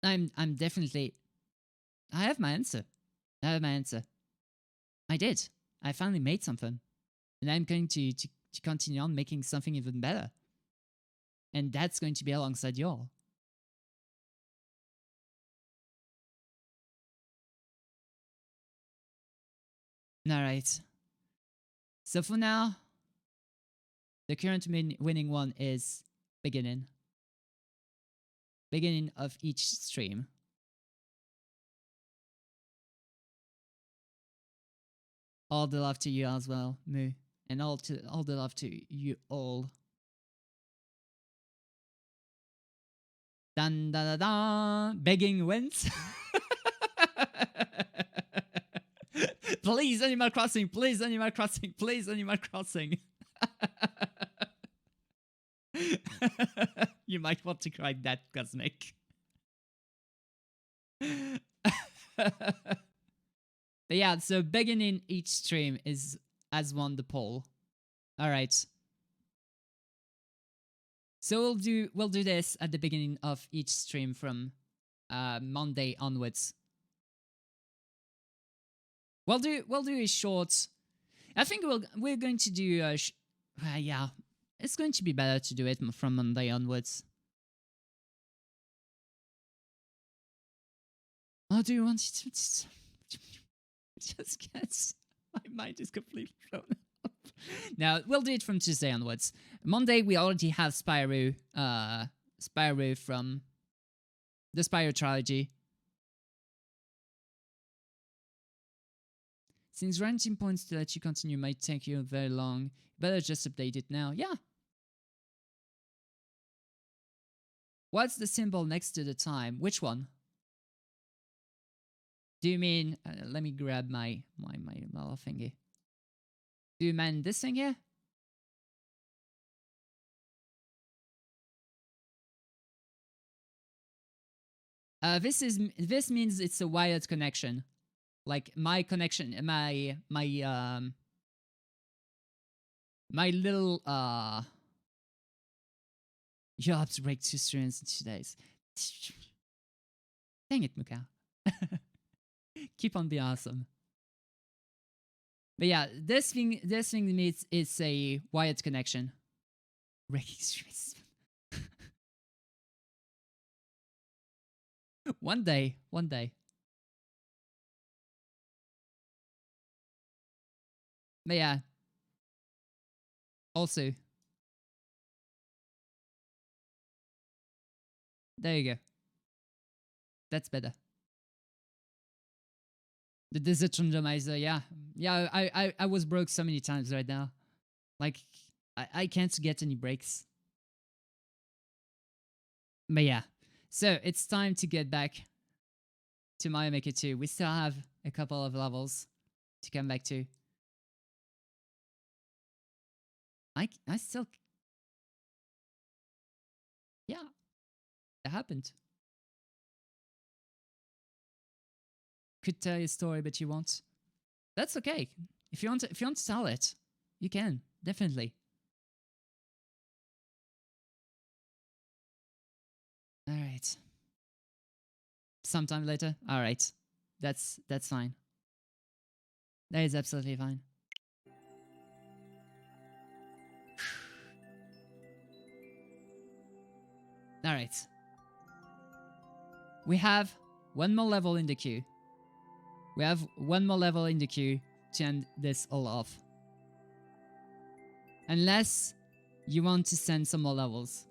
I'm definitely... I have my answer. I did. I finally made something. And I'm going to continue on making something even better. And that's going to be alongside y'all. Alright. So for now, the current winning one is beginning. Beginning of each stream. All the love to you as well, Moo. And all the love to you all. Dun da da da! Begging wins. Please, Animal Crossing! Please, Animal Crossing! Please, Animal Crossing! You might want to cry that, Cosmic. But yeah, so beginning each stream has won the poll. All right. So we'll do this at the beginning of each stream from Monday onwards. We'll do a short. I think we're going to do yeah. It's going to be better to do it from Monday onwards. Oh, do you want it to... Just guess. My mind is completely blown up. Now, we'll do it from Tuesday onwards. Monday, we already have Spyro from the Spyro trilogy. Since ranting points to let you continue might take you very long, better just update it now. Yeah. What's the symbol next to the time? Which one? Do you mean... let me grab my little thingy. Do you mean this thing here? This means it's a wired connection. Like my connection, my little you have to break 2 streams in 2 days. Dang it, Muka. Keep on being awesome. But yeah, this thing means it's a wired connection. Breaking streams. One day. But yeah. Also. There you go. That's better. The desert randomizer, yeah. Yeah, I was broke so many times right now. Like, I can't get any breaks. But yeah. So, it's time to get back to Mario Maker 2. We still have a couple of levels to come back to. I still... Yeah, it happened. Could tell you a story, but you won't. That's okay. If you want to tell it, you can, definitely. Alright. Sometime later? Alright. That's fine. That is absolutely fine. Alright. We have one more level in the queue. We have one more level in the queue to end this all off. Unless you want to send some more levels.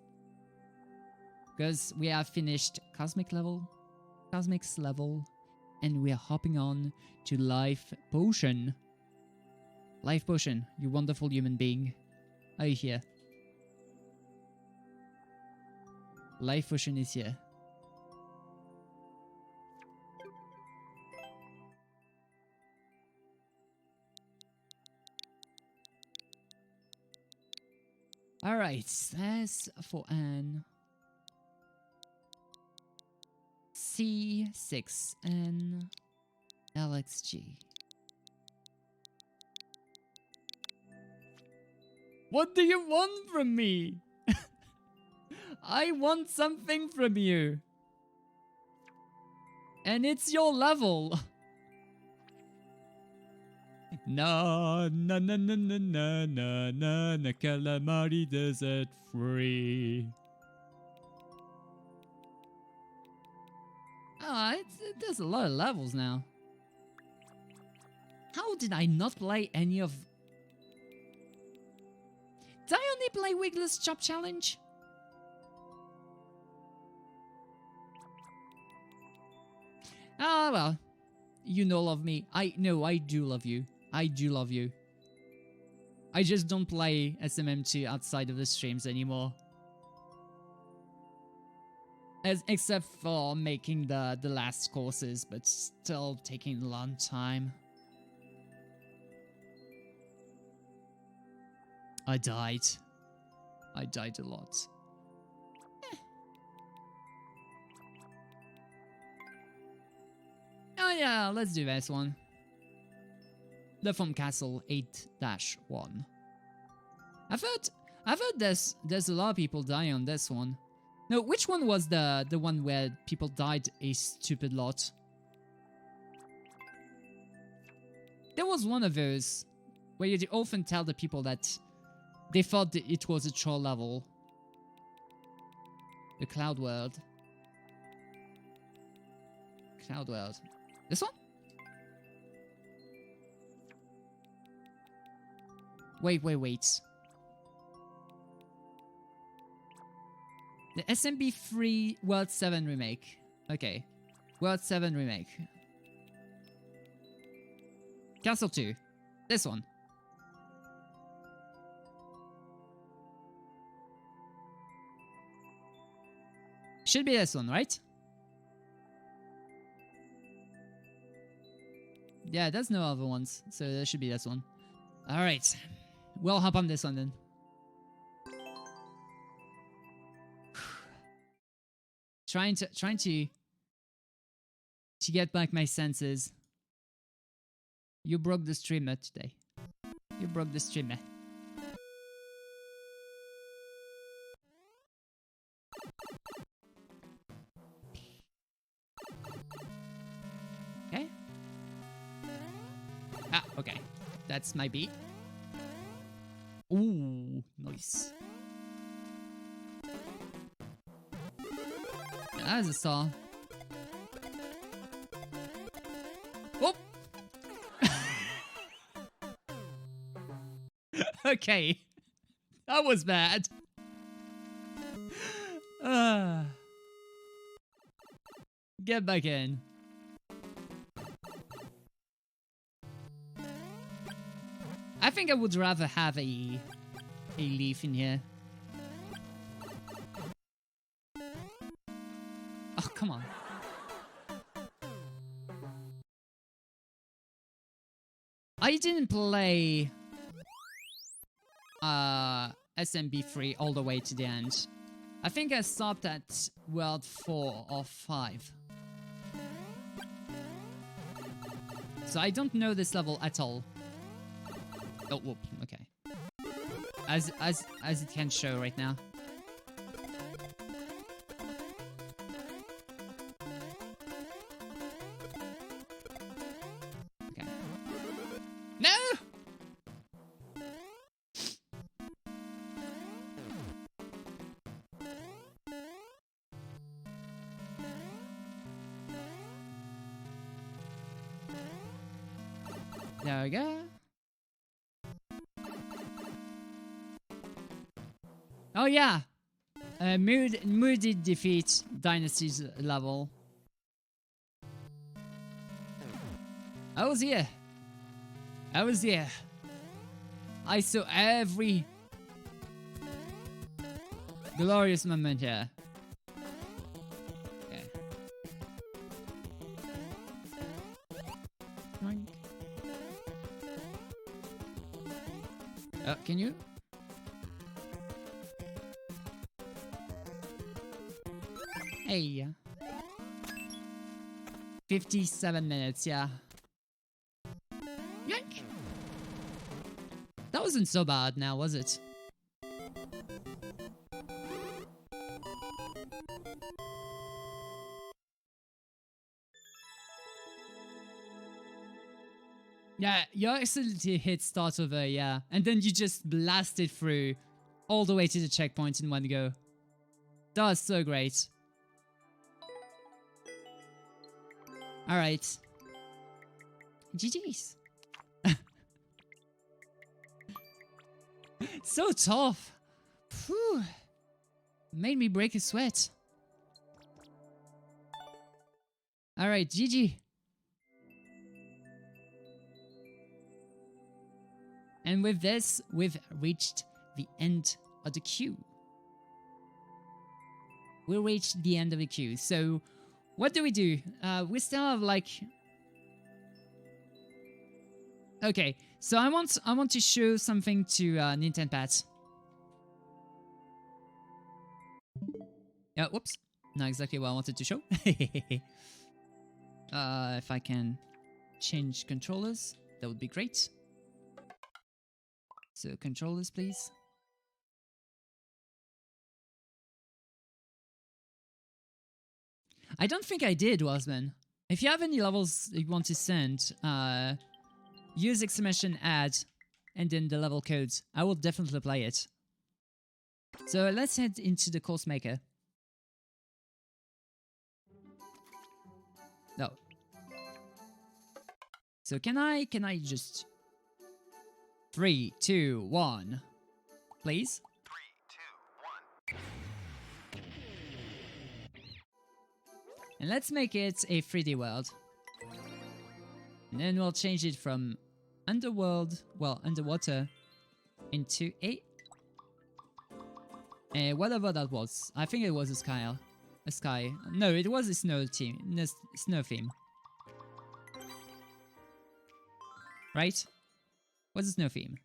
Because we have finished Cosmic's level, and we are hopping on to Life Potion. Life Potion, you wonderful human being. Are you here? Life Potion is here. Alright, S for N. C6N. LXG. What do you want from me? I want something from you. And it's your level. Na na na na na na na na na Calamari Desert Free. Oh, there's a lot of levels now. How did I not play any of... Did I only play Wiggler's Chop Challenge? Ah, well. You know love me. I do love you. I do love you. I just don't play SMM2 outside of the streams anymore. Except for making the last courses, but still taking a long time. I died. I died a lot. Oh yeah, let's do this one. The Foam Castle 8-1. I've heard there's a lot of people dying on this one. No, which one was the one where people died a stupid lot? There was one of those where you often tell the people that they thought that it was a troll level. The Cloud World. Cloud World. This one? Wait. The SMB3 World 7 remake. Okay. World 7 remake. Castle 2. This one. Should be this one, right? Yeah, there's no other ones, so there should be this one. Alright. We'll hop on this one then. Trying to get back my senses. You broke the streamer today. You broke the streamer. Okay. Ah, okay. That's my beat. Ooh, nice. That's a saw. Whoop! Okay. That was bad. Get back in. I think I would rather have a leaf in here. Oh, come on. I didn't play SMB3 all the way to the end. I think I stopped at world 4 or 5. So I don't know this level at all. Oh, whoop, okay. As it can show right now. Okay. No! There we go. Oh yeah, Moody defeat Dynasty's level. I was here. I saw every glorious moment here. Okay. Can you? Hey. 57 minutes, yeah. Yank! That wasn't so bad now, was it? Yeah, you accidentally hit start over, yeah. And then you just blasted through all the way to the checkpoint in one go. That was so great. Alright. GG's. So tough. Phew. Made me break a sweat. Alright, GG. And with this, we've reached the end of the queue. We reached the end of the queue. So, what do? We still have like... Okay, so I want to show something to NintenPat. Yeah, whoops. Not exactly what I wanted to show. If I can change controllers, that would be great. So, controllers, please. I don't think I did, Wasman. If you have any levels you want to send, use !add and then the level codes. I will definitely play it. So let's head into the course maker. No. So can I just 3, 2, 1, please? 3, 2, 1. And let's make it a 3D world. And then we'll change it from underworld, well, underwater, into a whatever that was. I think it was a sky. No, it was a snow theme. Right? What's a snow theme?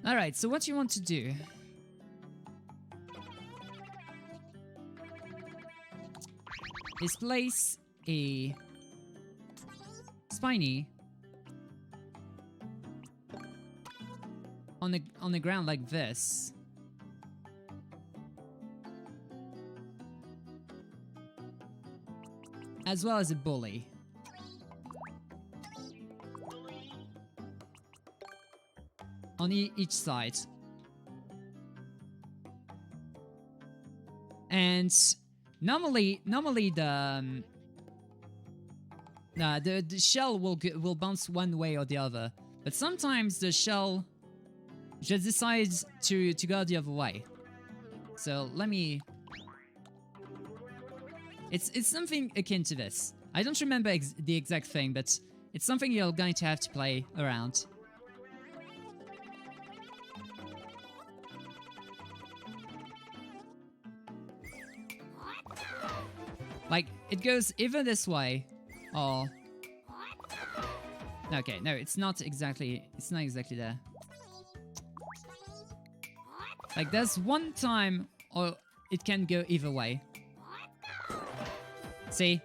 Alright, so what you want to do... is place a spiny on the ground like this. As well as a bully. On each side. And normally the shell will bounce one way or the other, but sometimes the shell just decides to go the other way. So let me. It's something akin to this. I don't remember the exact thing, but It's something you're going to have to play around. Like, it goes either this way, or... Okay, no, it's not exactly there. Like, there's one time, or it can go either way. See?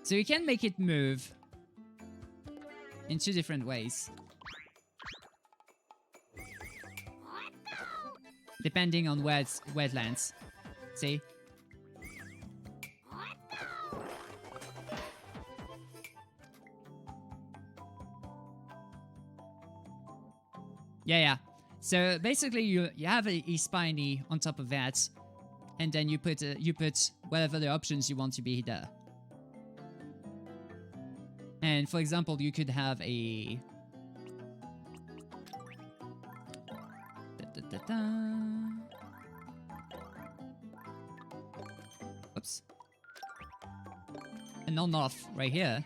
So you can make it move in two different ways. Depending on where it lands. See? Yeah. So basically, you have a spiny on top of that, and then you put whatever the options you want to be there. And for example, you could have a... Oops. An on-off right here.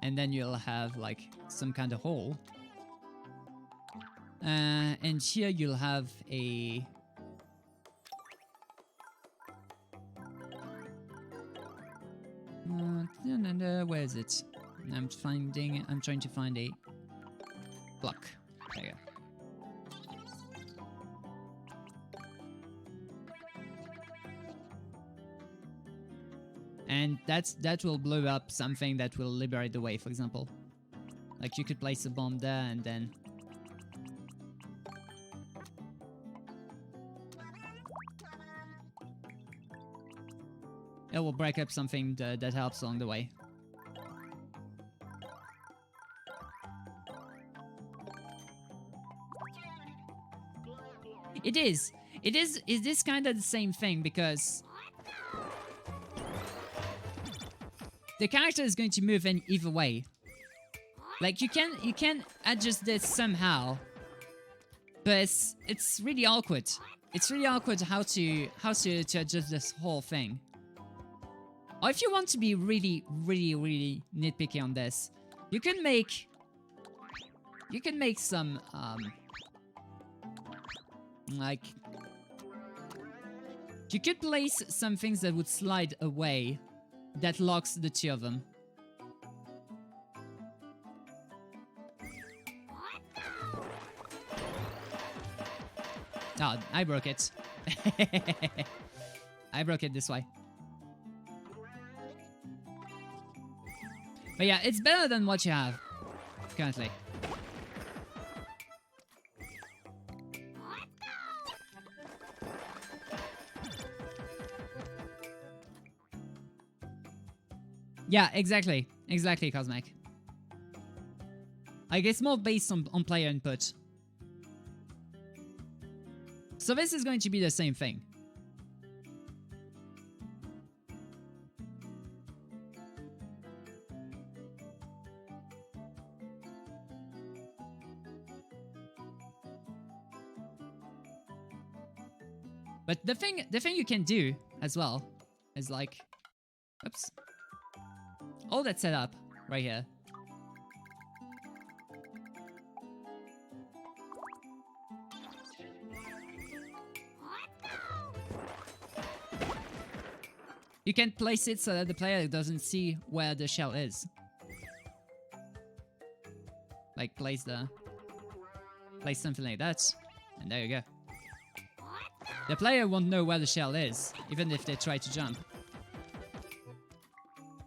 And then you'll have like some kind of hole. And here you'll have a... where is it? I'm trying to find a block. There you go. And that will blow up something that will liberate the way, for example. Like you could place a bomb there and then... it will break up something that helps along the way. It is kind of the same thing because the character is going to move in either way. Like you can adjust this somehow, but it's really awkward. It's really awkward how to adjust this whole thing. Or if you want to be really nitpicky on this, you can make some like you could place some things that would slide away that locks the two of them. Oh, I broke it. I broke it this way. But yeah, it's better than what you have currently. Yeah, exactly, Cosmic. Like, it's more based on player input. So this is going to be the same thing. But the thing you can do as well is like, oops, all that set up right here. You can place it so that the player doesn't see where the shell is. Like place something like that, and there you go. The player won't know where the shell is, even if they try to jump.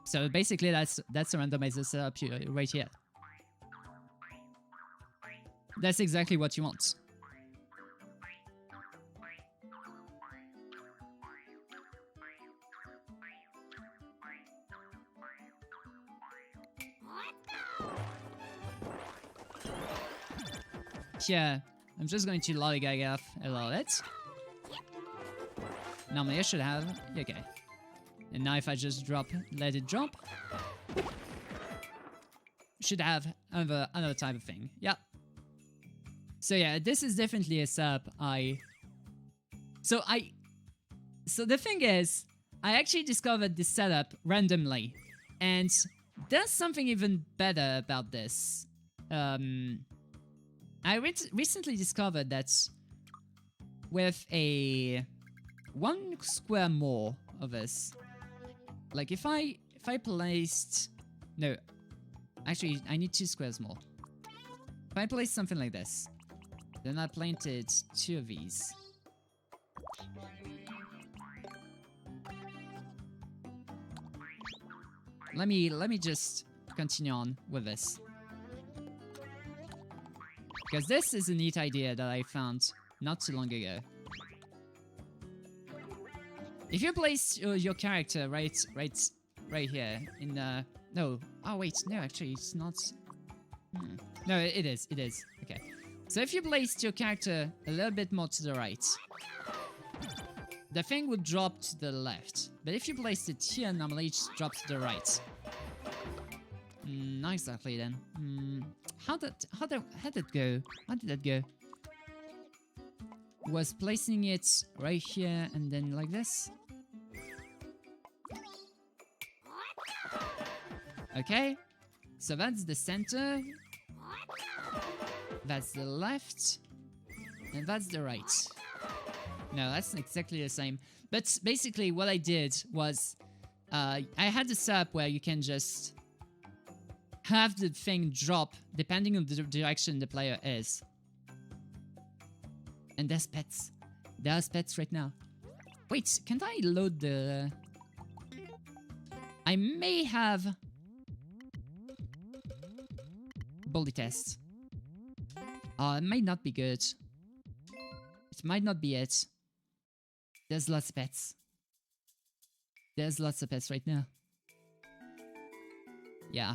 So basically that's a randomizer setup right here. That's exactly what you want. Yeah, I'm just going to lollygag off a little bit. Normally I should have... okay. And now if I just let it drop... should have another type of thing. Yeah. So yeah, this is definitely a setup So the thing is, I actually discovered this setup randomly And there's something even better about this. I recently discovered that with a 1 square more of this, like if I placed, no, actually I need 2 squares more. If I place something like this, then I planted 2 of these. Let me just continue on with this. Because this is a neat idea that I found not too long ago. If you place your character right here in the... No. Oh, wait. No, actually, it's not... No, it is. Okay. So if you placed your character a little bit more to the right, the thing would drop to the left. But if you placed it here, normally it just drops to the right. Not exactly then. How did that go? How did that go? Was placing it right here and then like this. Okay, so that's the center. That's the left. And that's the right. No, that's exactly the same. But basically what I did was I had a setup where you can just have the thing drop depending on the direction the player is. And there's pets. There's pets right now. Wait, can't I load the... I may have... Bully test. It might not be good. It might not be it. There's lots of pets. There's lots of pets right now. Yeah.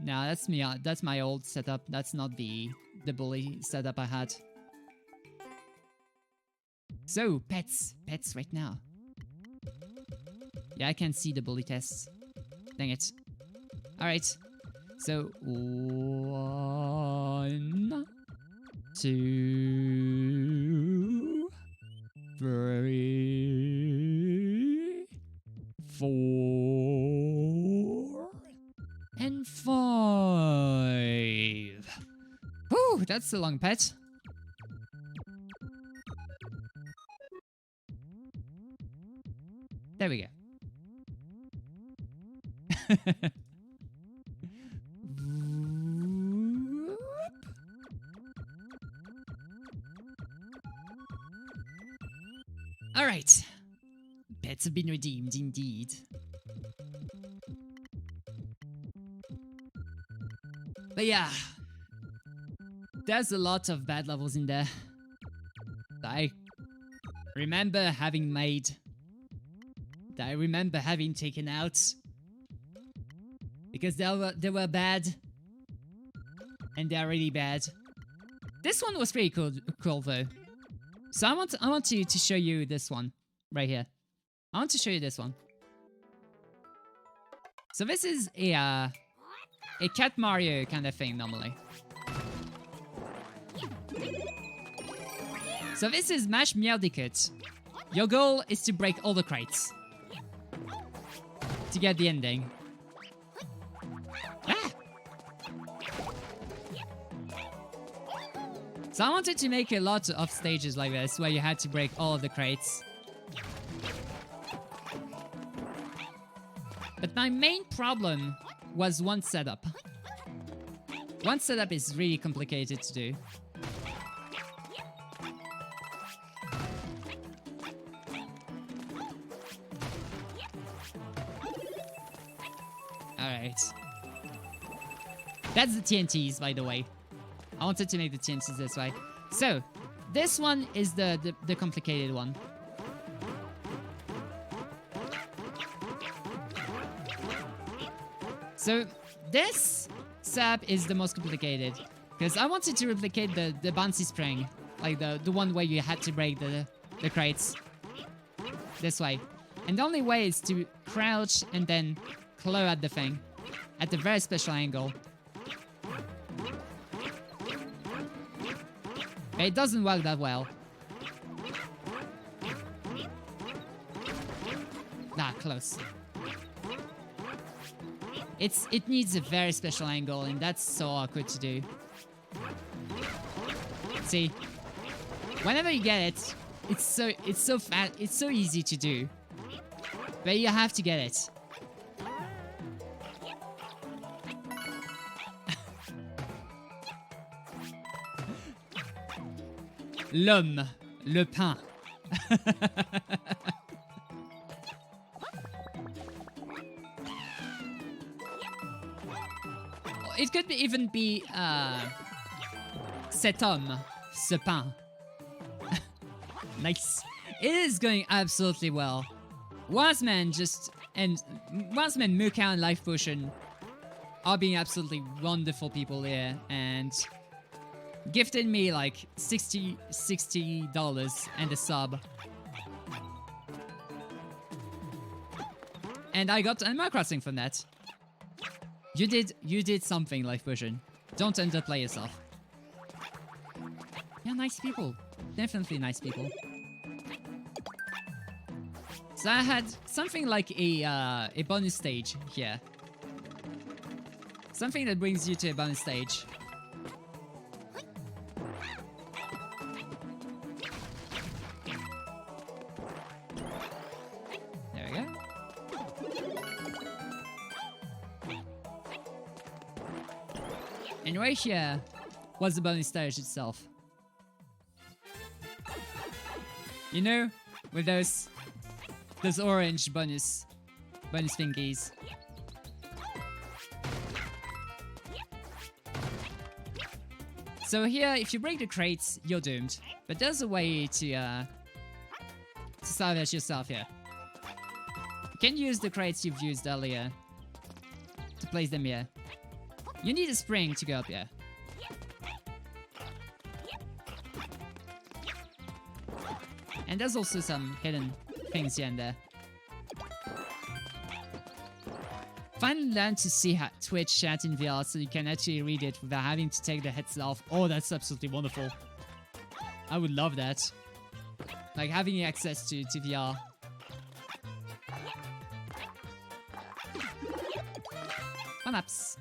No, that's me. That's my old setup. That's not the bully setup I had. So, pets. Pets right now. Yeah, I can see the bully tests. Dang it. Alright. So, 1, 2, 3, 4, and 5. Whew, that's a long pet. There we go. Alright. Pets have been redeemed indeed. But yeah. There's a lot of bad levels in there that I remember having made. That I remember having taken out. Because they were bad. And they're really bad. This one was pretty cool though. So I want to show you this one right here. I want to show you this one. So this is a Cat Mario kind of thing normally. So this is Mash Meowdicut. Your goal is to break all the crates to get the ending. Ah! So I wanted to make a lot of stages like this where you had to break all of the crates. But my main problem was one setup. One setup is really complicated to do. Alright. That's the TNTs, by the way. I wanted to make the TNTs this way. So, this one is the complicated one. So, this setup is the most complicated. Because I wanted to replicate the bouncy spring. Like the one where you had to break the crates. This way. And the only way is to crouch and then claw at the thing. At a very special angle. But it doesn't work that well. Ah, close. it needs a very special angle, and that's so awkward to do. See, whenever you get it, it's so fast, it's so easy to do, but you have to get it. L'homme, le pain. It could even be cet homme, ce pain. Nice. It is going absolutely well. Wiseman Wiseman, Muka, and Life Potion are being absolutely wonderful people here, and gifted me like $60 and a sub. And I got Animal Crossing from that. You did something, Life Potion. Don't underplay yourself. Yeah, nice people. Definitely nice people. So I had something like a bonus stage here. Something that brings you to a bonus stage. There we go. And right here was the bonus stage itself. You know, with those orange bonus thingies. So here, if you break the crates, you're doomed. But there's a way to salvage yourself here. You can use the crates you've used earlier to place them here. You need a spring to go up here. And there's also some hidden things here and there. Finally learn to see Twitch chat in VR so you can actually read it without having to take the headset off. Oh, that's absolutely wonderful. I would love that. Like having access to VR. Fun-ups.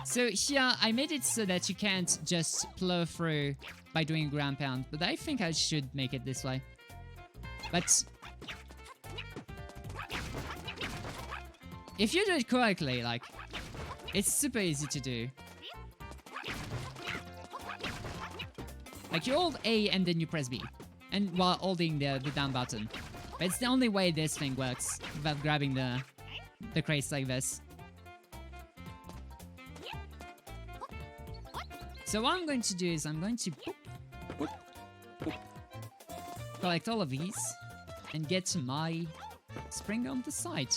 So here, I made it so that you can't just plow through by doing ground pound, but I think I should make it this way. But if you do it correctly, like, it's super easy to do. Like, you hold A and then you press B, and while holding the down button. But it's the only way this thing works without grabbing the crates like this. So what I'm going to do is I'm going to collect all of these and get my spring on the side.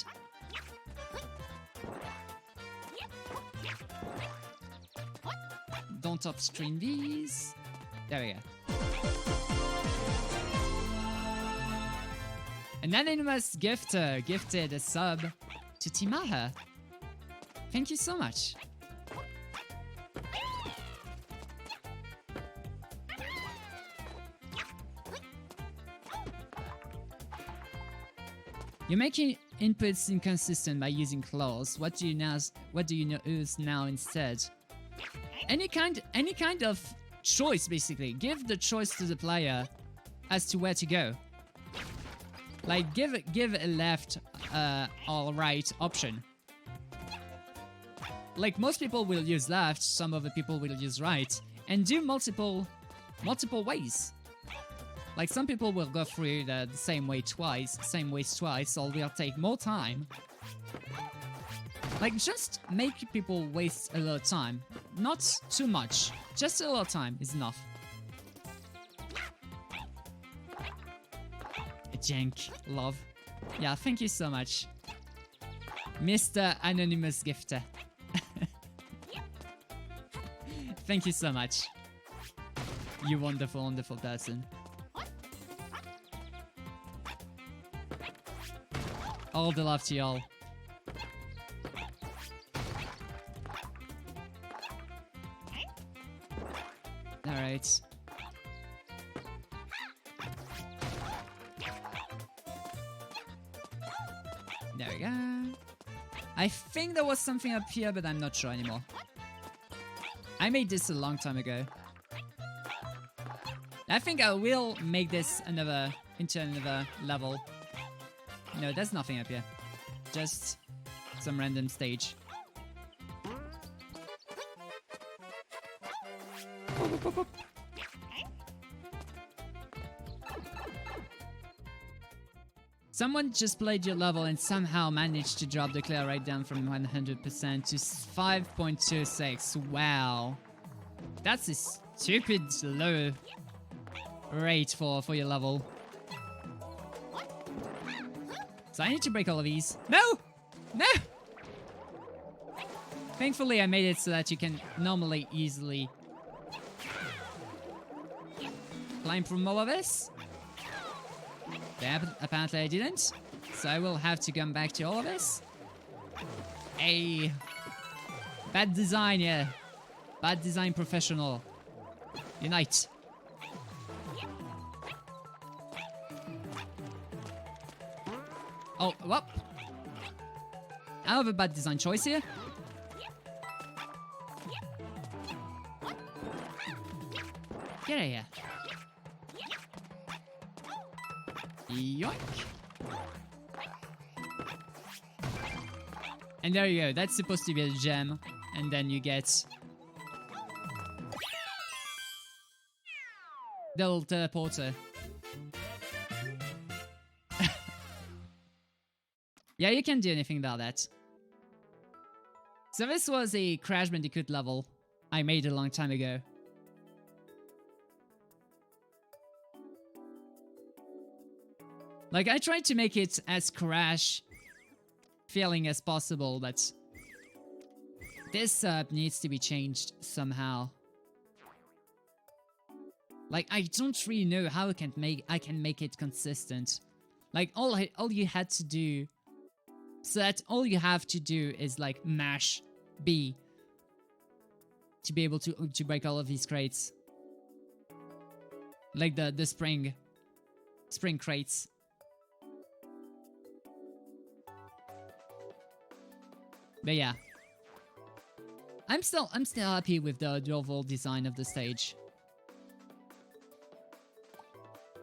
Don't upstream these. There we go. An anonymous gifter gifted a sub to Timaha. Thank you so much. You're making inputs inconsistent by using claws. What do you use now instead? Any kind of choice, basically. Give the choice to the player as to where to go. Like give a left or right option. Like most people will use left, some other people will use right, and do multiple ways. Like some people will go through the same way twice, so will take more time. Like just make people waste a lot of time. Not too much, just a lot of time is enough. Jank, love. Yeah, thank you so much, Mr. Anonymous Gifter. Thank you so much. You wonderful, wonderful person. All the love to y'all. Alright. There we go. I think there was something up here, but I'm not sure anymore. I made this a long time ago. I think I will make this into another level. No, there's nothing up here. Just some random stage. Someone just played your level and somehow managed to drop the clear rate down from 100% to 5.26. Wow. That's a stupid low rate for your level. So I need to break all of these. No! No! Thankfully I made it so that you can normally easily climb from all of this. Apparently I didn't, so I will have to come back to all of this. Hey, bad design, yeah. Bad design professional. Unite. Oh, whoop. I have a bad design choice here. Get out of here. Yoink. And there you go, that's supposed to be a gem, and then you get the little teleporter. Yeah, you can't do anything about that. So this was a Crash Bandicoot level I made a long time ago. Like, I tried to make it as Crash feeling as possible, but this needs to be changed somehow. Like, I don't really know how I can make it consistent. Like, all you had to do, so that all you have to do is like mash B to be able to break all of these crates, like the spring crates. But yeah, I'm still happy with the overall design of the stage.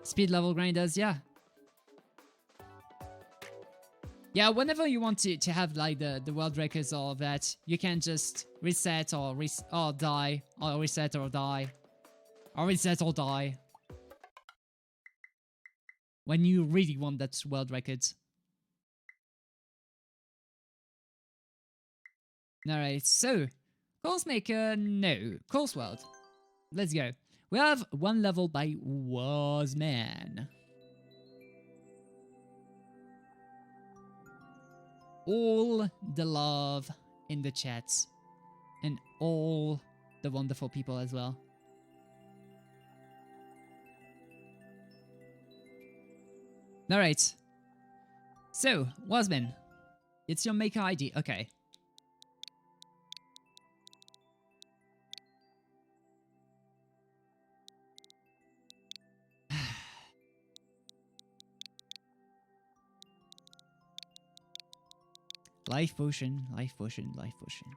Speed level grinders, yeah. Yeah, whenever you want to have like the world records or that, you can just reset or die, or reset or die, or reset or die. When you really want that world record. Alright, so, Course Maker, no. Course World. Let's go. We have one level by Wasman. All the love in the chat. And all the wonderful people as well. Alright. So, Wasman. It's your maker ID. Okay. Life potion, life potion, life potion.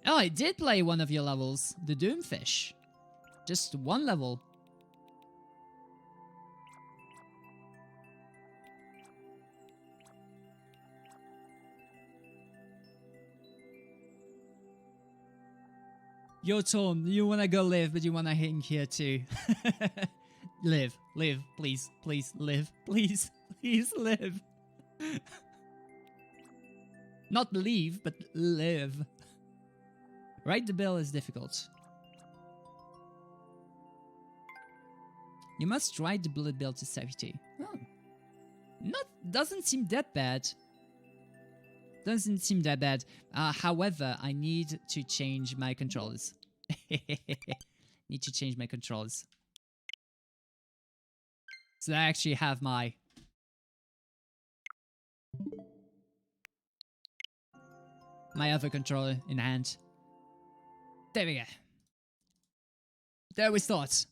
Oh, I did play one of your levels, the Doomfish. Just one level. Yo, Tom, you wanna go live, but you wanna hang here too. Live, please, please, live, please, please, live. Not leave, but live. Right, the bill is difficult. You must ride the bullet bill to safety. Oh. Doesn't seem that bad. Doesn't seem that bad. However, I need to change my controls. Need to change my controls. So I actually have my other controller in hand. There we go. There we start.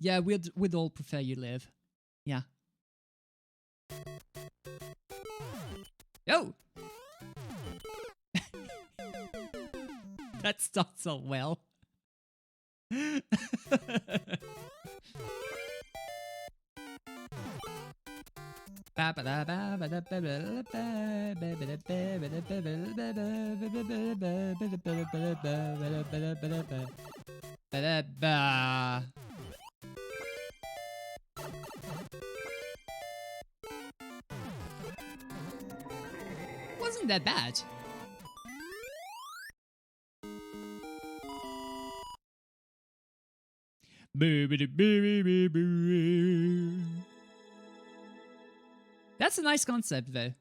Yeah, we'd all prefer you live. Yeah. Oh! That starts off well. Wasn't that bad. That's a nice concept, though.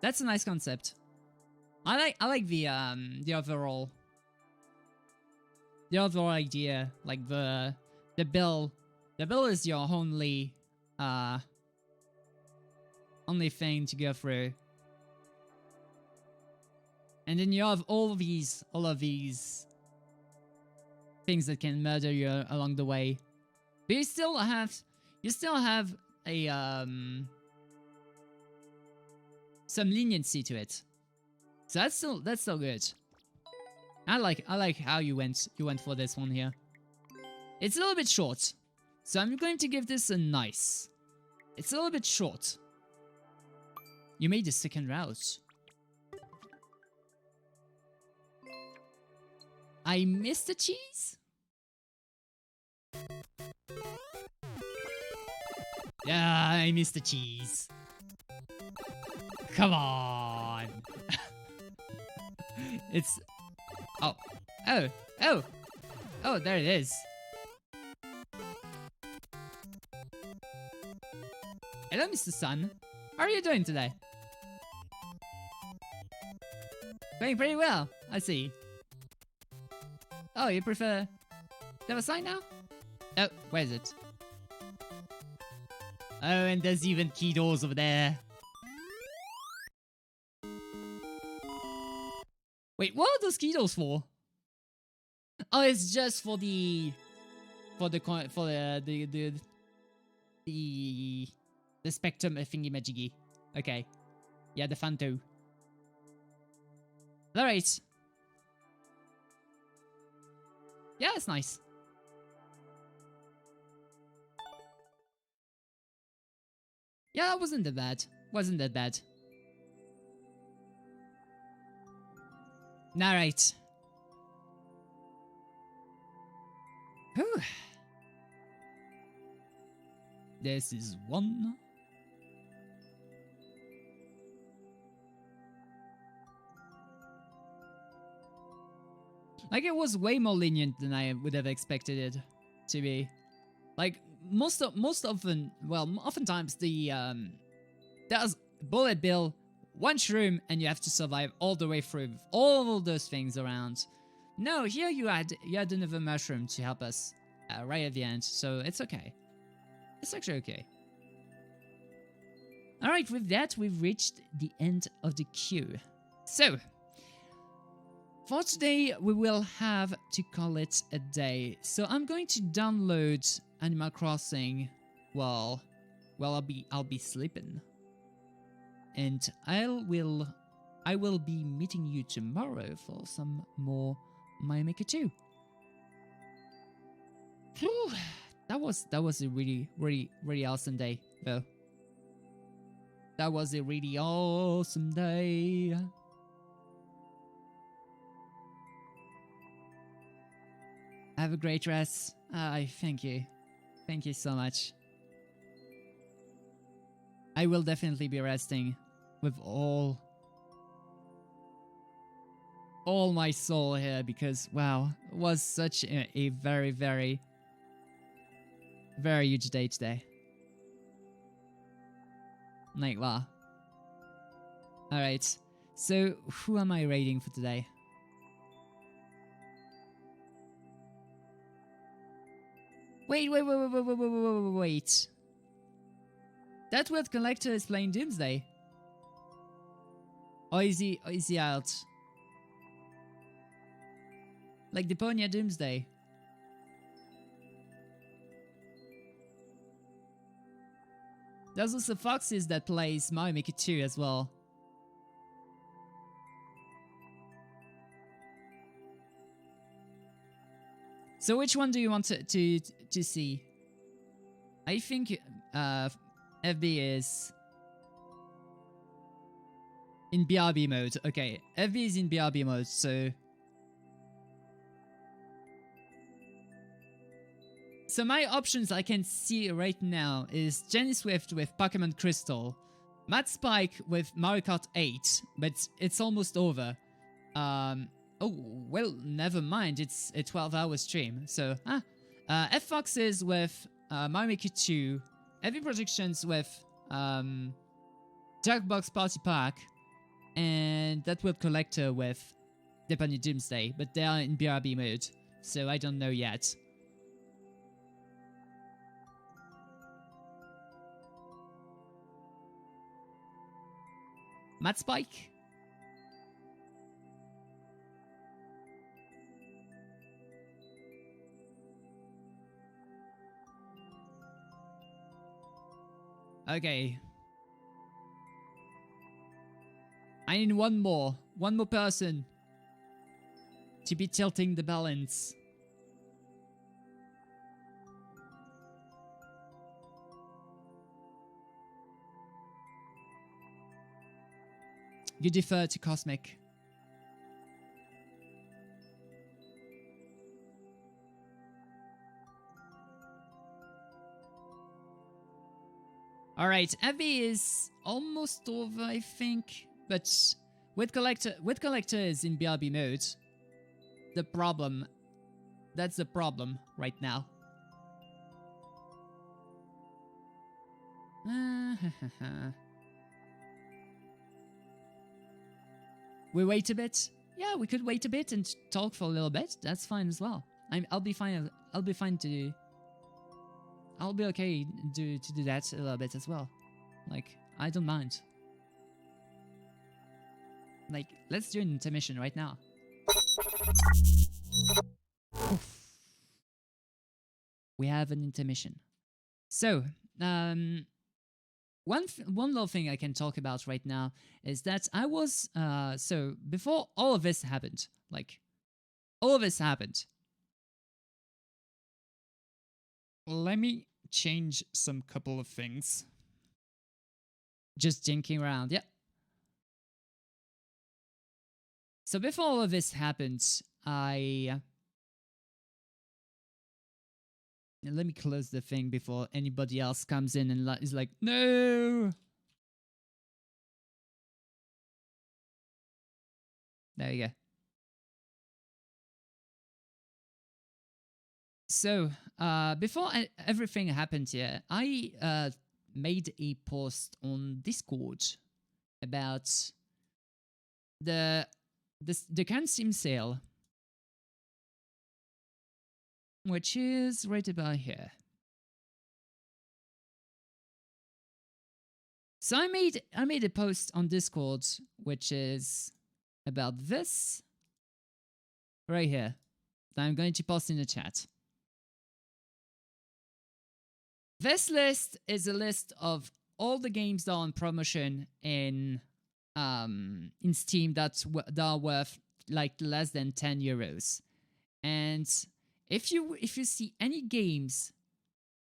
That's a nice concept. I like the overall idea, like the bill. The bill is your only thing to go through. And then you have all of these things that can murder you along the way. But you still have a some leniency to it. So that's still good. I like how you went for this one here. It's a little bit short. So I'm going to give this a nice. It's a little bit short. You made the second route. I missed the cheese? Yeah, I missed the cheese. Come on. It's... Oh, there it is. Hello, Mr. Sun. How are you doing today? Going pretty well, I see. Oh, you prefer... Do you have a sign now? Oh, where is it? Oh, and there's even key doors over there. Wait, what are those key doors for? Oh, it's just for the spectrum thingy majiggy. Okay. Yeah, the Fanto. Alright. Yeah, it's nice. Yeah, that wasn't that bad. Wasn't that bad. Alright. Whew. This is one. Like, it was way more lenient than I would have expected it to be. Like, oftentimes the, there's bullet bill, one shroom, and you have to survive all the way through all those things around. No, here you had another mushroom to help us right at the end, so it's okay. It's actually okay. Alright, with that, we've reached the end of the queue. So, for today, we will have to call it a day. So I'm going to download Animal Crossing while I'll be sleeping. And I will be meeting you tomorrow for some more Mario Maker 2. Whew, that was a really awesome day, though. That was a really awesome day. Have a great rest. Thank you. Thank you so much. I will definitely be resting with all my soul here because, wow, it was such a very, very, very huge day today. Like, wow. Alright, so who am I rating for today? Wait. That weird collector is playing Doomsday. Or is he out? Like Deponia Doomsday. There's also Foxes that plays Mario Maker 2 as well. So which one do you want to see? I think FB is in BRB mode. Okay, FB is in BRB mode, so... So my options I can see right now is Jenny Swift with Pokemon Crystal, Matt Spike with Mario Kart 8, but it's almost over. Oh, well, never mind, it's a 12-hour stream, so... F Foxes with Mario Maker 2, Heavy Projections with Jackbox Party Pack, and That World Collector with Deponia Doomsday, but they are in BRB mode, so I don't know yet. Matt Spike? Okay. I need one more person to be tilting the balance. You defer to Cosmic. Alright, Abby is almost over, I think, but with Collector is in BRB mode. That's the problem right now. We wait a bit? Yeah, we could wait a bit and talk for a little bit. That's fine as well. I'll be fine. I'll be okay to do that a little bit as well. Like, I don't mind. Like, let's do an intermission right now. Oof. We have an intermission. So, one little thing I can talk about right now is that I was, so before all of this happened, like, all of this happened, let me change some couple of things. Just jinking around, yeah. So before all of this happened, let me close the thing before anybody else comes in and is like, no! There you go. So, before everything happened here, I made a post on Discord about the current Steam sale, which is right about here. So I made a post on Discord which is about this right here that I'm going to post in the chat. This list is a list of all the games that are on promotion in Steam that are worth like less than 10 euros. And if you see any games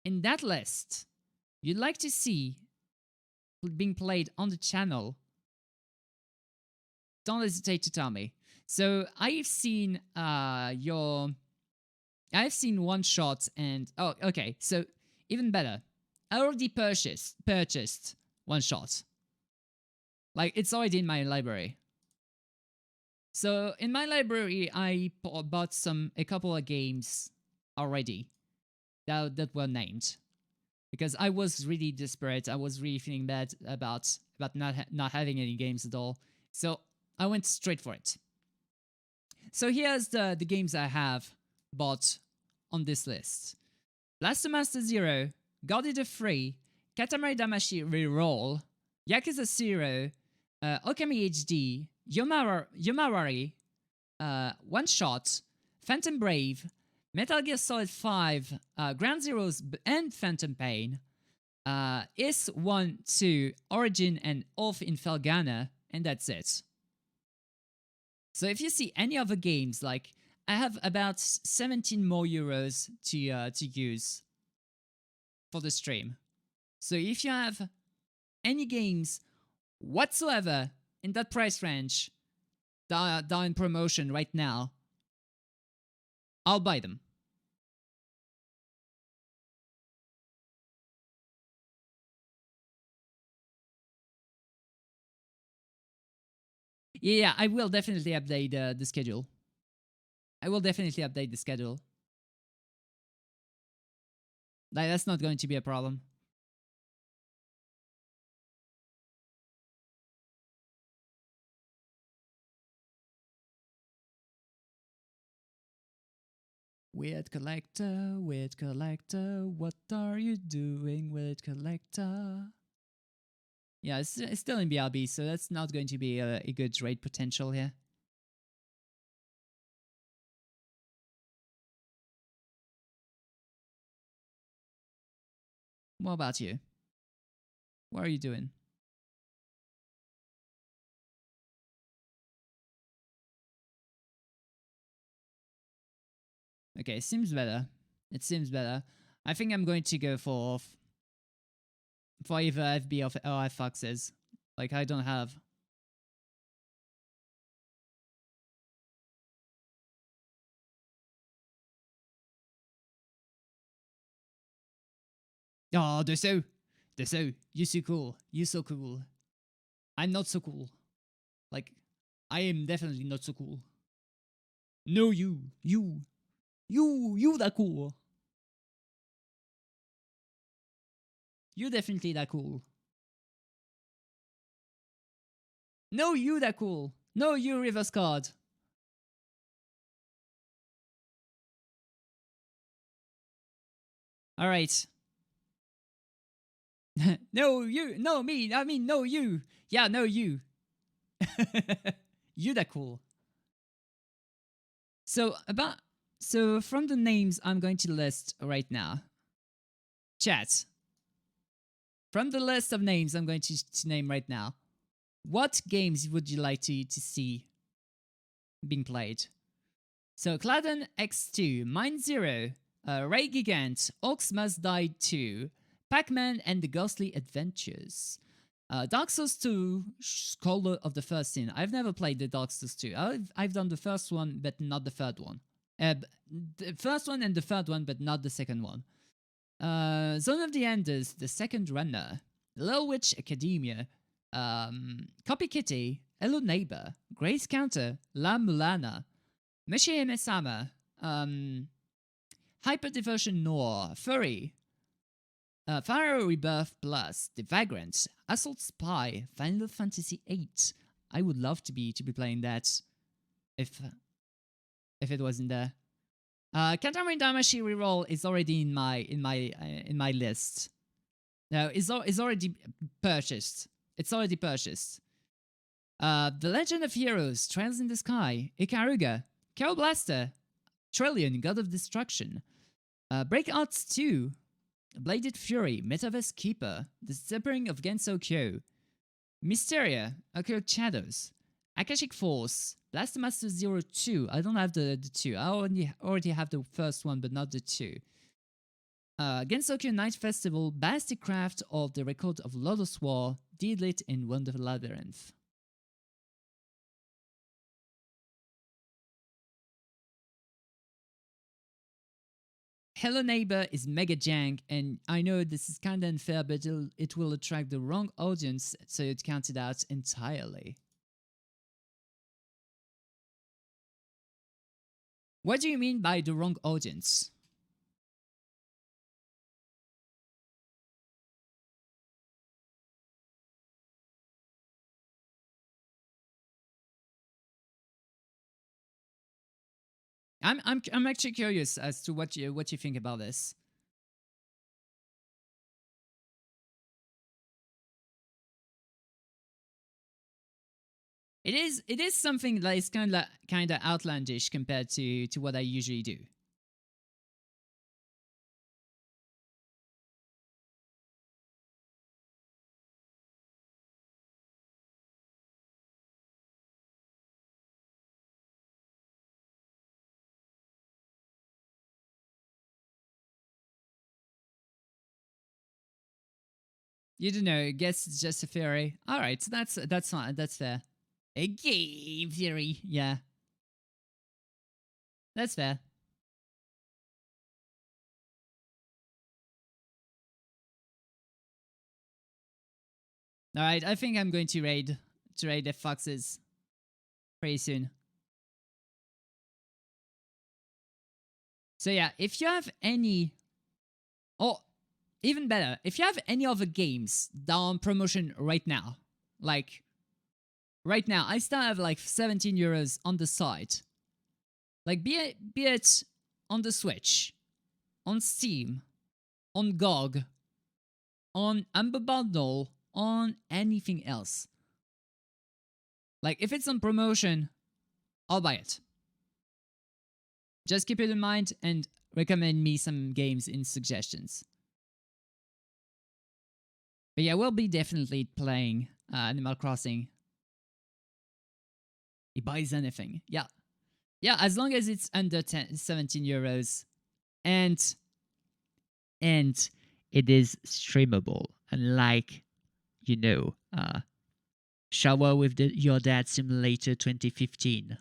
in that list you'd like to see being played on the channel, don't hesitate to tell me. So I've seen one shot and oh, okay, so even better, I already purchased one shot. Like, it's already in my library. So in my library, I bought a couple of games already that were named, because I was really desperate. I was really feeling bad about not having any games at all. So I went straight for it. So here's the games I have bought on this list: Blaster Master Zero, God Eater 3, Katamari Damacy Reroll, Yakuza 0, Okami HD, Yomawari, One Shot, Phantom Brave, Metal Gear Solid 5, Ground Zeroes, and Phantom Pain, Is 1, 2, Origin, and Off in Felghana, and that's it. So if you see any other games, like I have about 17 more euros to use for the stream. So if you have any games whatsoever in that price range that are in promotion right now, I'll buy them. Yeah, I will definitely update the schedule. I will definitely update the schedule. Like, that's not going to be a problem. Weird collector, what are you doing, weird collector? Yeah, it's still in BRB, so that's not going to be a good rate potential here. What about you? What are you doing? Okay, seems better. It seems better. I think I'm going to go for either FB or FFoxes. Like, I don't have. Oh, they're so, you're so cool. You're so cool. I'm not so cool. Like, I am definitely not so cool. No, you that cool. You're definitely that cool. No, you that cool. No, you reverse card. All right. No, you. No, me. I mean, no, you. Yeah, no, you. You that cool. So from the names I'm going to list right now, chat. From the list of names I'm going to name right now, what games would you like to see being played? So Cladden X2, Mine Zero, Ray Gigant, Orcs Must Die 2, Pac-Man and the Ghostly Adventures, Dark Souls 2, Scholar of the First Sin. I've never played the Dark Souls 2. I've done the first one, but not the third one. The first one and the third one, but not the second one. Zone of the Enders, The Second Runner, Little Witch Academia, Copy Kitty, Hello Neighbor, Grace Counter, La Mulana, Mishi Mesama, Hyper Devotion Noir, Furry, Fire Rebirth Plus, The Vagrant, Assault Spy, Final Fantasy VIII. I would love to be playing that if it wasn't there. Kantarin Damashi reroll is already in my list. No, it's already purchased. It's already purchased. The Legend of Heroes, Trails in the Sky, Ikaruga, Carol Blaster, Trillion, God of Destruction, Break Arts 2, Bladed Fury, Metaverse Keeper, The Disappearing of Gensou Kyo, Mysteria, Occult Shadows, Akashic Force, Blaster Master 02. I don't have the 2. I already have the first one, but not the 2. Gensou Kyo Night Festival, Ballistic Craft of the Record of Lotus War, Deedlit in Wonder Labyrinth. Hello Neighbor is mega jank, and I know this is kinda unfair, but it will attract the wrong audience, so it counted out entirely. What do you mean by the wrong audience? I'm actually curious as to what you think about this. It is something that is kind of outlandish compared to what I usually do. You don't know. I guess it's just a theory. All right, so that's fine. That's fair. A game theory. Yeah, that's fair. All right, I think I'm going to raid the foxes pretty soon. So yeah, if you have any, or even better, if you have any other games that are on promotion right now, like right now, I still have like 17 euros on the site. Like be it on the Switch, on Steam, on GOG, on Humble Bundle, on anything else. Like if it's on promotion, I'll buy it. Just keep it in mind and recommend me some games in suggestions. But yeah, we'll be definitely playing Animal Crossing. He buys anything. Yeah. Yeah, as long as it's under 17 euros. And it is streamable. Unlike, Shower with Your Dad Simulator 2015.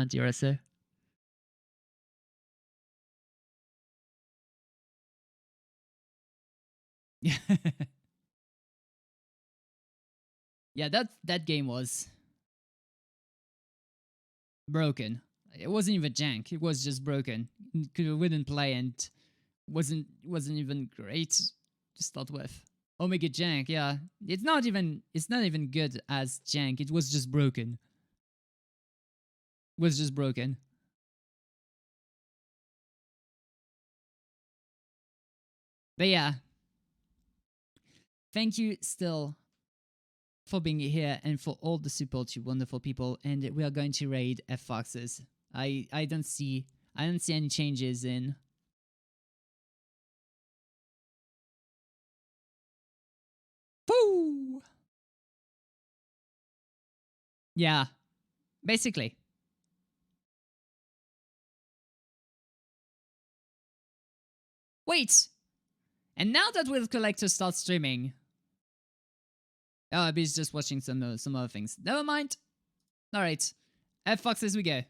Dear sir. Yeah. Yeah, that game was broken. It wasn't even jank. It was just broken. Wouldn't play and wasn't even great to start with. Omega jank, yeah. It's not even good as jank. It was just broken. Was just broken. But yeah. Thank you still for being here and for all the support, you wonderful people. And we are going to raid F Foxes. I don't see any changes in. Woo! Yeah, basically. Wait, and now that Will Collector starts streaming, oh, he's just watching some other things. Never mind. All right, F Foxes we go.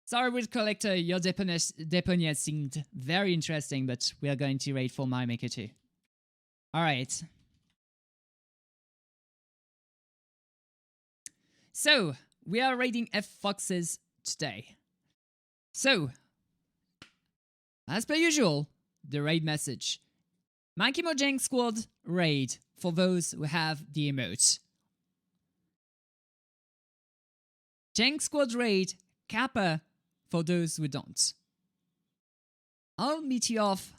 Sorry, Will Collector, your deponia seemed very interesting, but we are going to raid for Mario Maker 2. All right. So, we are raiding F Foxes today. So, as per usual, the raid message. Monkey Mojang Squad raid for those who have the emote. Jank Squad raid Kappa for those who don't. I'll meet you off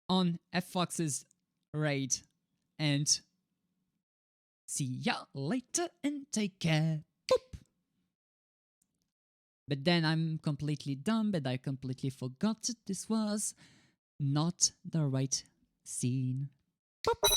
on F Fox's raid and see ya later and take care. Boop. But then I'm completely dumb, but I completely forgot that this was not the right scene. Boop.